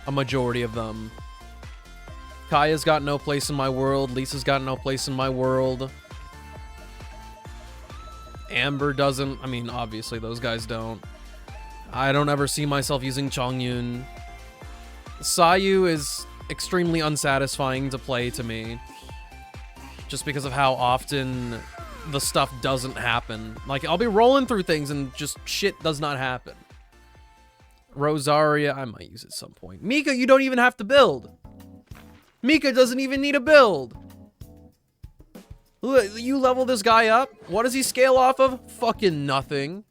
A majority of them. Kaya's got no place in my world. Lisa's got no place in my world. Amber doesn't. I mean, obviously, those guys don't. I don't ever see myself using Chongyun. Sayu is extremely unsatisfying to play to me. Just because of how often the stuff doesn't happen. Like, I'll be rolling through things and just shit does not happen. Rosaria, I might use at some point. Mika, you don't even have to build. Mika doesn't even need a build. Look, you level this guy up. What does he scale off of? Fucking nothing.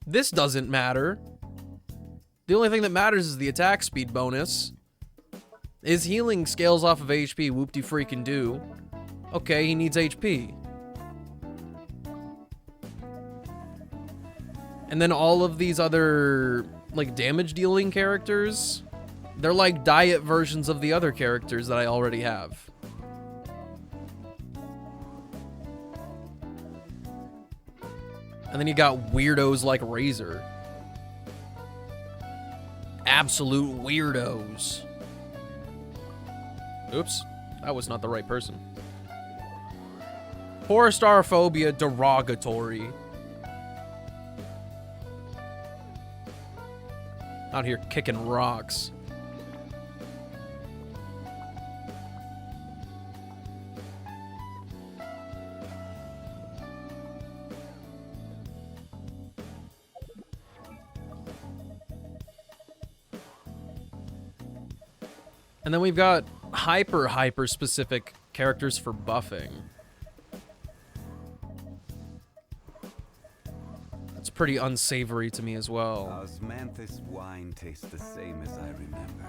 This doesn't matter. The only thing that matters is the attack speed bonus. His healing scales off of HP. Whoop-de-freaking do. Okay, he needs HP. And then all of these other, like, damage dealing characters, they're like diet versions of the other characters that I already have. And then you got weirdos like Razor. Absolute weirdos. Oops, that was not the right person. Forestarophobia derogatory. Out here kicking rocks. And then we've got hyper specific characters for buffing. That's pretty unsavory to me as well. Osmanthus wine tastes the same as I remember.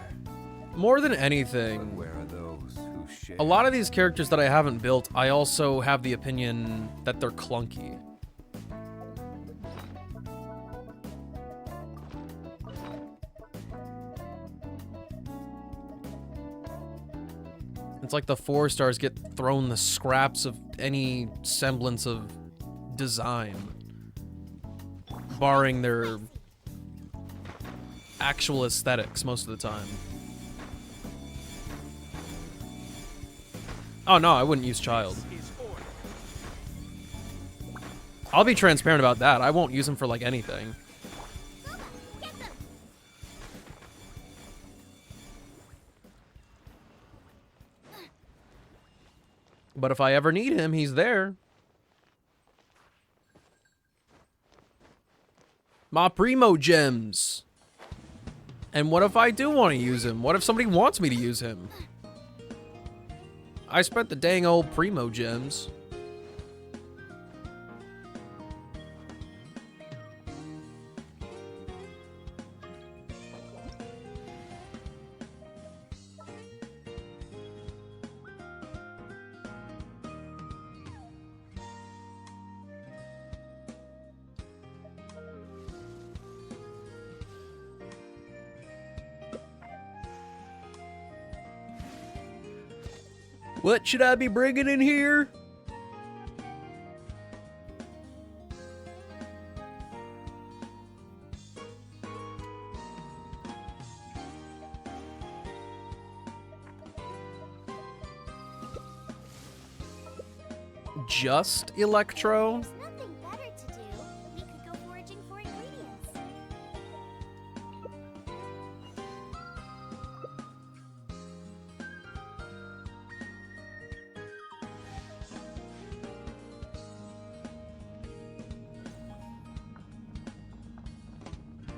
More than anything, Where are those who share? a lot of these characters that I haven't built, I also have the opinion that they're clunky. It's like the 4 stars get thrown the scraps of any semblance of design, barring their actual aesthetics most of the time. Oh no, I wouldn't use Child. I'll be transparent about that. I won't use him for like anything. But if I ever need him, he's there. My primo gems. And what if I do want to use him? What if somebody wants me to use him? I spent the dang old primo gems. What should I be bringing in here? Just Electro? There's nothing better to do. We could go foraging for ingredients.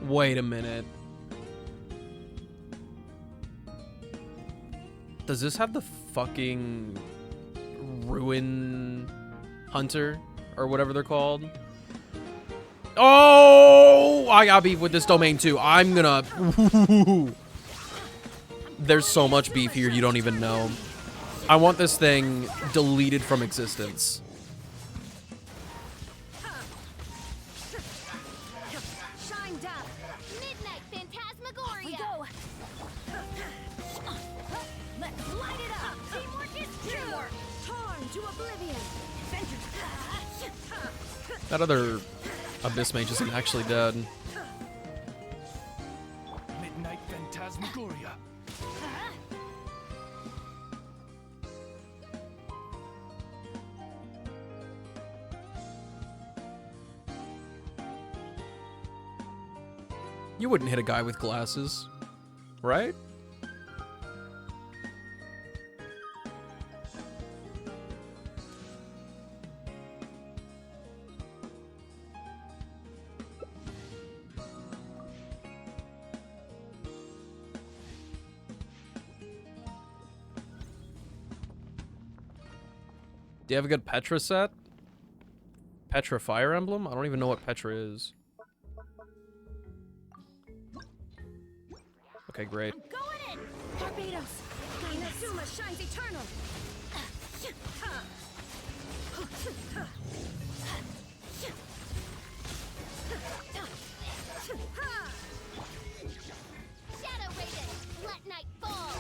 Wait a minute. Does this have the fucking Ruin Hunter or whatever they're called? Oh, I got beef with this domain too. I'm gonna. There's so much beef here you don't even know. I want this thing deleted from existence. Shined up. Midnight Phantasmagoria. Go. Let's light it up. Teamwork is teamwork. Torn to oblivion. That other Abyss Mage isn't actually dead. Midnight Phantasmagoria. You wouldn't hit a guy with glasses. right? Do you have a good Petra set? Petra Fire Emblem? I don't even know what Petra is. Okay, great. Going in! Torpedoes! Inazuma shines eternal! Shadow Raven! Let night fall!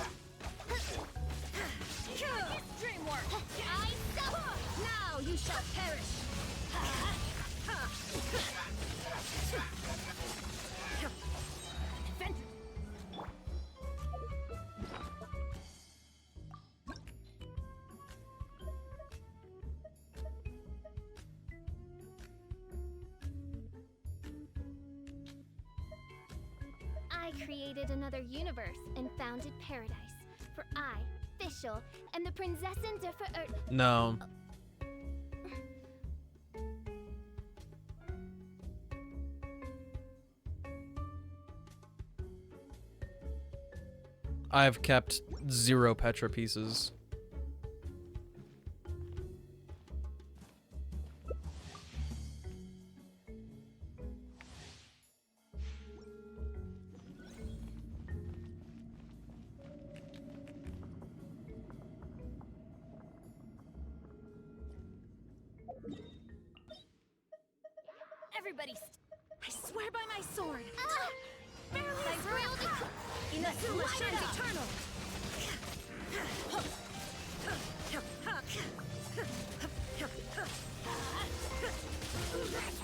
Dreamwork! I suffer! Now you shall perish! I created another universe and founded paradise. For I, Fischl, and the Prinzessin der Verirrten. No. I've kept 0 Petra pieces. Everybody, I swear by my sword. Barely spoiled it. Inazuma shines eternal.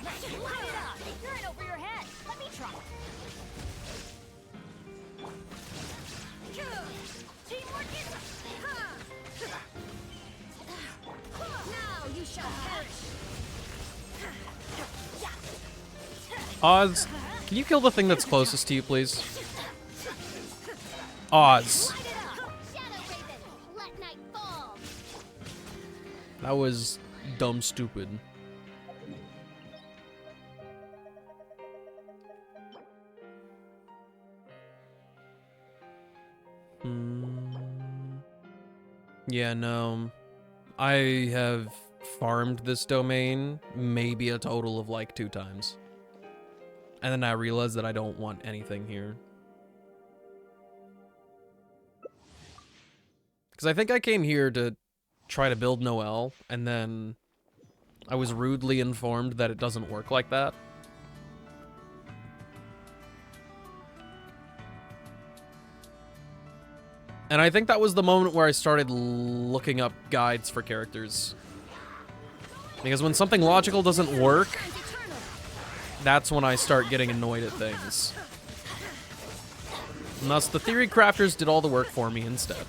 Light it up! You're in over your head. Let me try. Teamwork is. Now you shall perish. Oz, can you kill the thing that's closest to you, please? Oz. That was dumb stupid. Yeah, no. I have farmed this domain maybe a total of like 2 times. And then I realized that I don't want anything here. Because I think I came here to try to build Noelle, and then I was rudely informed that it doesn't work like that. And I think that was the moment where I started looking up guides for characters. Because when something logical doesn't work, that's when I start getting annoyed at things. And thus, the theory crafters did all the work for me instead.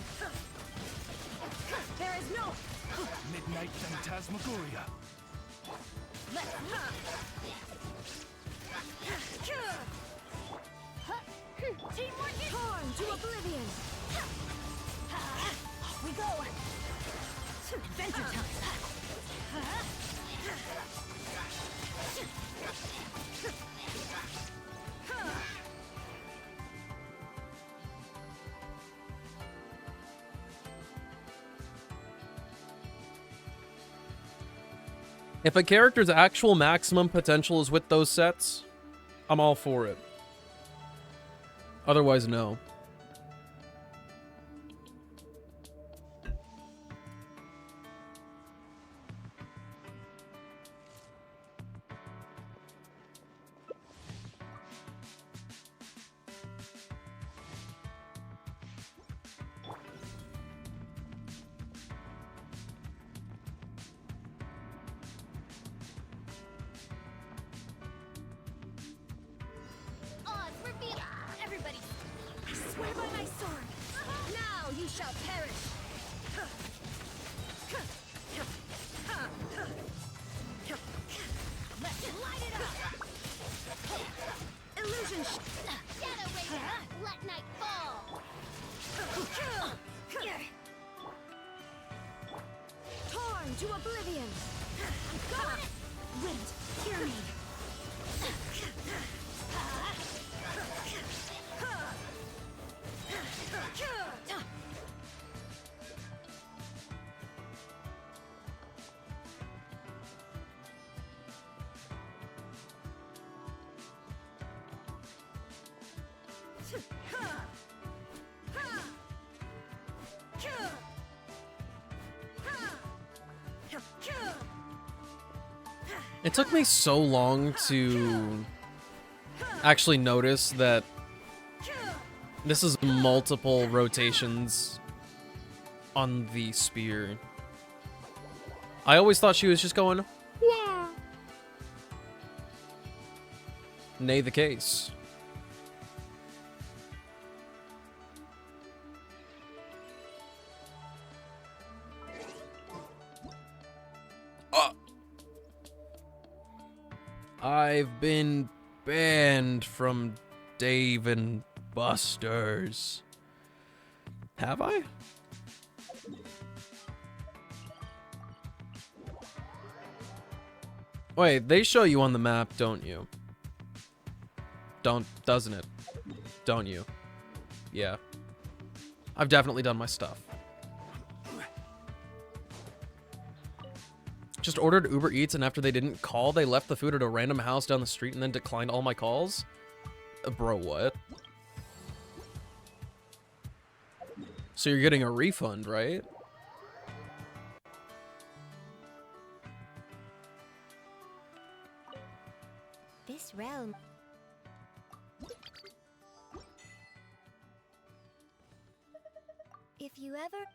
There is no Midnight Phantasmagoria. Teamwork is torn to oblivion. Off we go. Adventure time. If a character's actual maximum potential is with those sets, I'm all for it. Otherwise, no. Everybody, I swear by my sword. Now you shall perish. Let's light it up. Illusion. Shadow Raven, let night fall. Torn to oblivion! I'm gone! Wind, hear me! It took me so long to actually notice that this is multiple rotations on the spear. I always thought she was just going, yeah. Nay the case. I've been banned from Dave and Buster's. Have I? Wait, they show you on the map, don't you? Doesn't it? Don't you? Yeah. I've definitely done my stuff. Just ordered Uber Eats, and after they didn't call, they left the food at a random house down the street and then declined all my calls? Bro, what? So you're getting a refund, right? This realm. If you ever...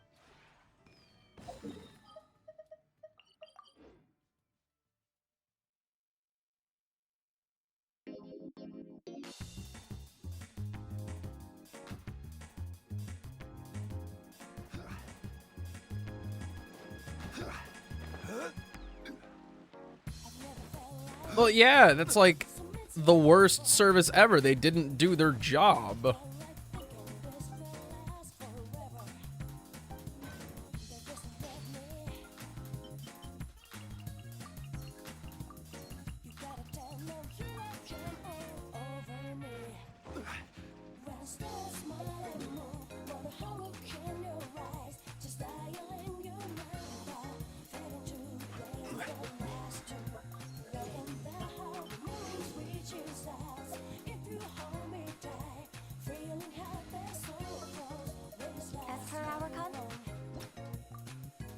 Well, yeah, that's like the worst service ever. They didn't do their job.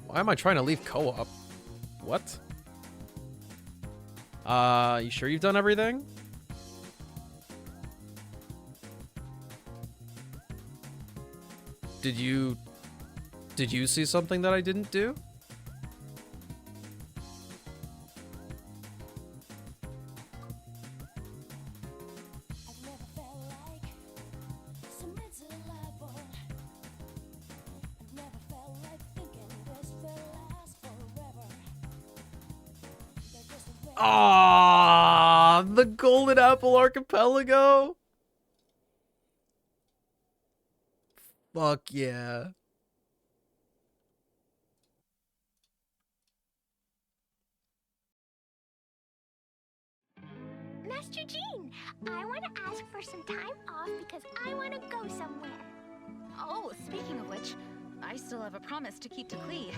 Why am I trying to leave co-op? What? You sure you've done everything? Did you see something that I didn't do? Ah, the Golden Apple Archipelago. Fuck yeah. Master Jean, I want to ask for some time off because I want to go somewhere. Oh, speaking of which, I still have a promise to keep to Klee.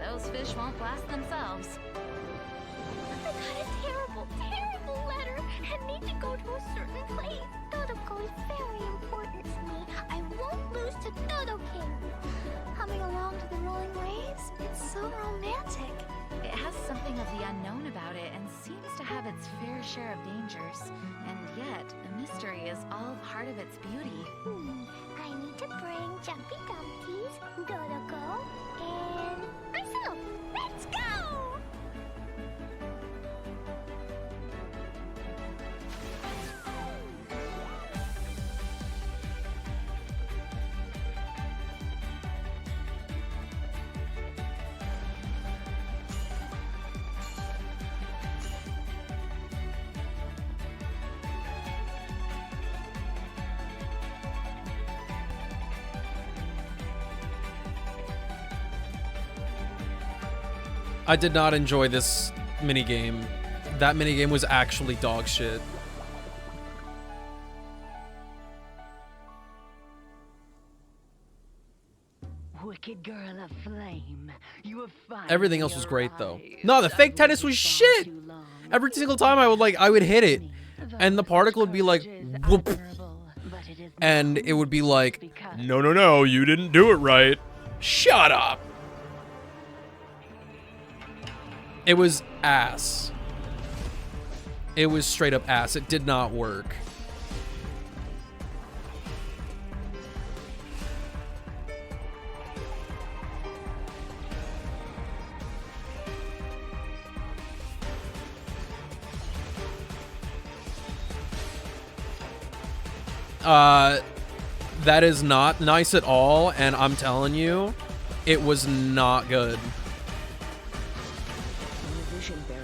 Those fish won't blast themselves. I got a terrible, terrible letter and need to go to a certain place. Dodoko is very important to me. I won't lose to Dodo King. Humming along to the rolling waves, it's so romantic. It has something of the unknown about it and seems to have its fair share of dangers. And yet, the mystery is all part of its beauty. I need to bring Jumpy Dumpties, Dodoko, and myself. Let's go! I did not enjoy this minigame. That minigame was actually dog shit. Wicked girl of flame, you have Everything else was great though. No, the fake tennis was shit. Every single time I would hit it, and the particle would be like, whoop, and it would be like, no, you didn't do it right. Shut up. It was ass. It was straight up ass. It did not work. That is not nice at all, and I'm telling you, it was not good.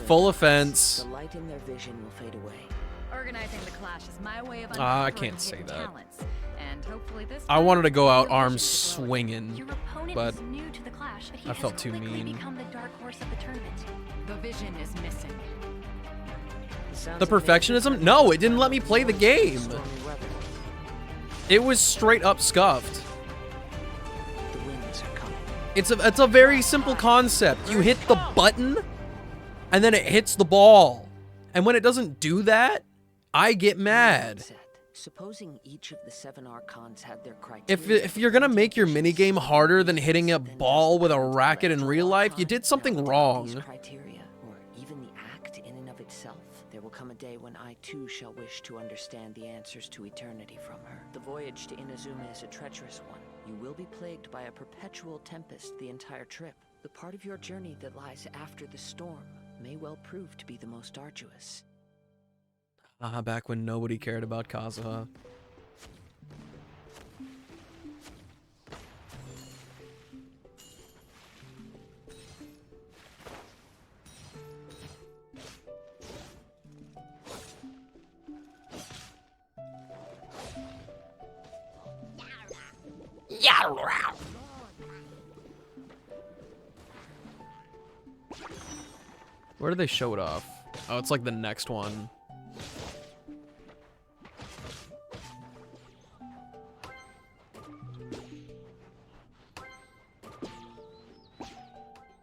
Full offense. The light in their vision will fade away. Organizing the clash is my way of I can't say that. talents. And hopefully this I wanted to go out arms swinging, Your opponent but is new to the clash, but he I has felt too quickly mean. become the dark horse of the tournament. The vision is missing. The perfectionism? No, it didn't let me play the game. It was straight up scuffed. The winds are coming. It's a very simple concept. You hit the button, and then it hits the ball. And when it doesn't do that, I get mad. Supposing each of the 7 archons had their criteria. If you're gonna make your minigame harder than hitting a ball with a racket in real life, you did something wrong. Criteria, or even the act in and of itself, there will come a day when I too shall wish to understand the answers to eternity from her. The voyage to Inazuma is a treacherous one. You will be plagued by a perpetual tempest the entire trip. The part of your journey that lies after the storm may well prove to be the most arduous. Back when nobody cared about Kazuha. Where do they show it off? Oh, it's like the next one.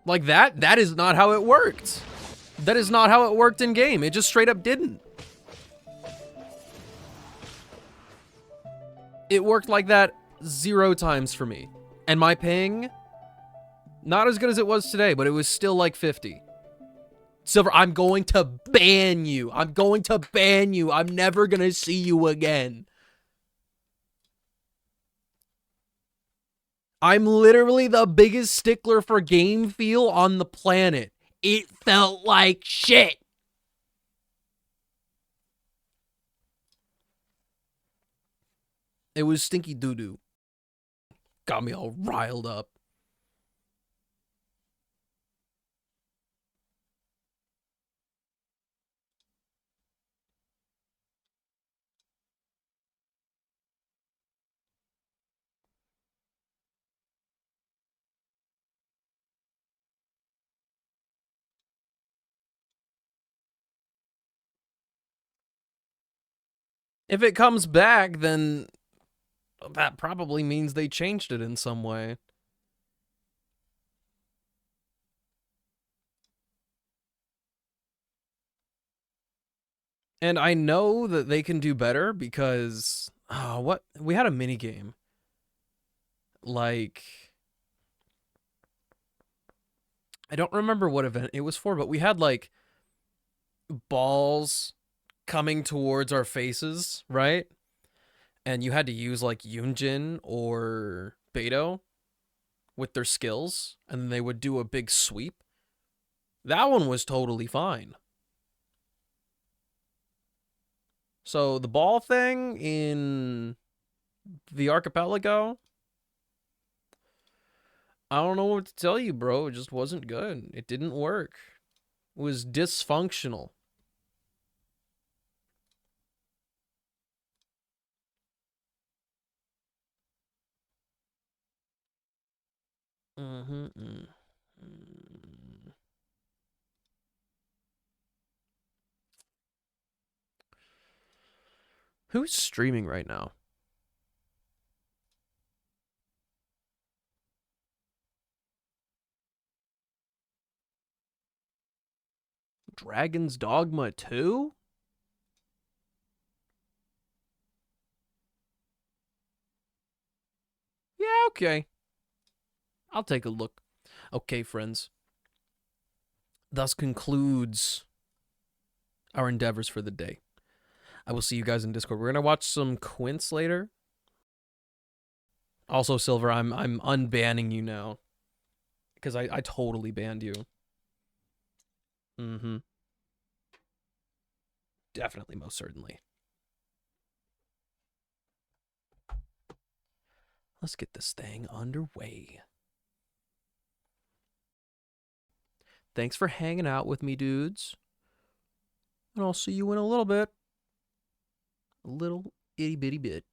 Like that? That is not how it worked. That is not how it worked in game. It just straight up didn't. It worked like that 0 times for me. And my ping, not as good as it was today, but it was still like 50. Silver, I'm going to ban you. I'm going to ban you. I'm never going to see you again. I'm literally the biggest stickler for game feel on the planet. It felt like shit. It was stinky doo-doo. Got me all riled up. If it comes back, then that probably means they changed it in some way. And I know that they can do better because what we had a mini game. Like I don't remember what event it was for, but we had like balls coming towards our faces, right? And you had to use like Yunjin or Beto with their skills, and then they would do a big sweep. That one was totally fine. So the ball thing in the archipelago, I don't know what to tell you, bro. It just wasn't good. It didn't work. It was dysfunctional. Who's streaming right now? Dragon's Dogma 2? Yeah, okay. I'll take a look. Okay, friends. Thus concludes our endeavors for the day. I will see you guys in Discord. We're going to watch some Quince later. Also, Silver, I'm unbanning you now. Because I totally banned you. Mm-hmm. Definitely, most certainly. Let's get this thing underway. Thanks for hanging out with me, dudes. And I'll see you in a little bit. A little itty bitty bit.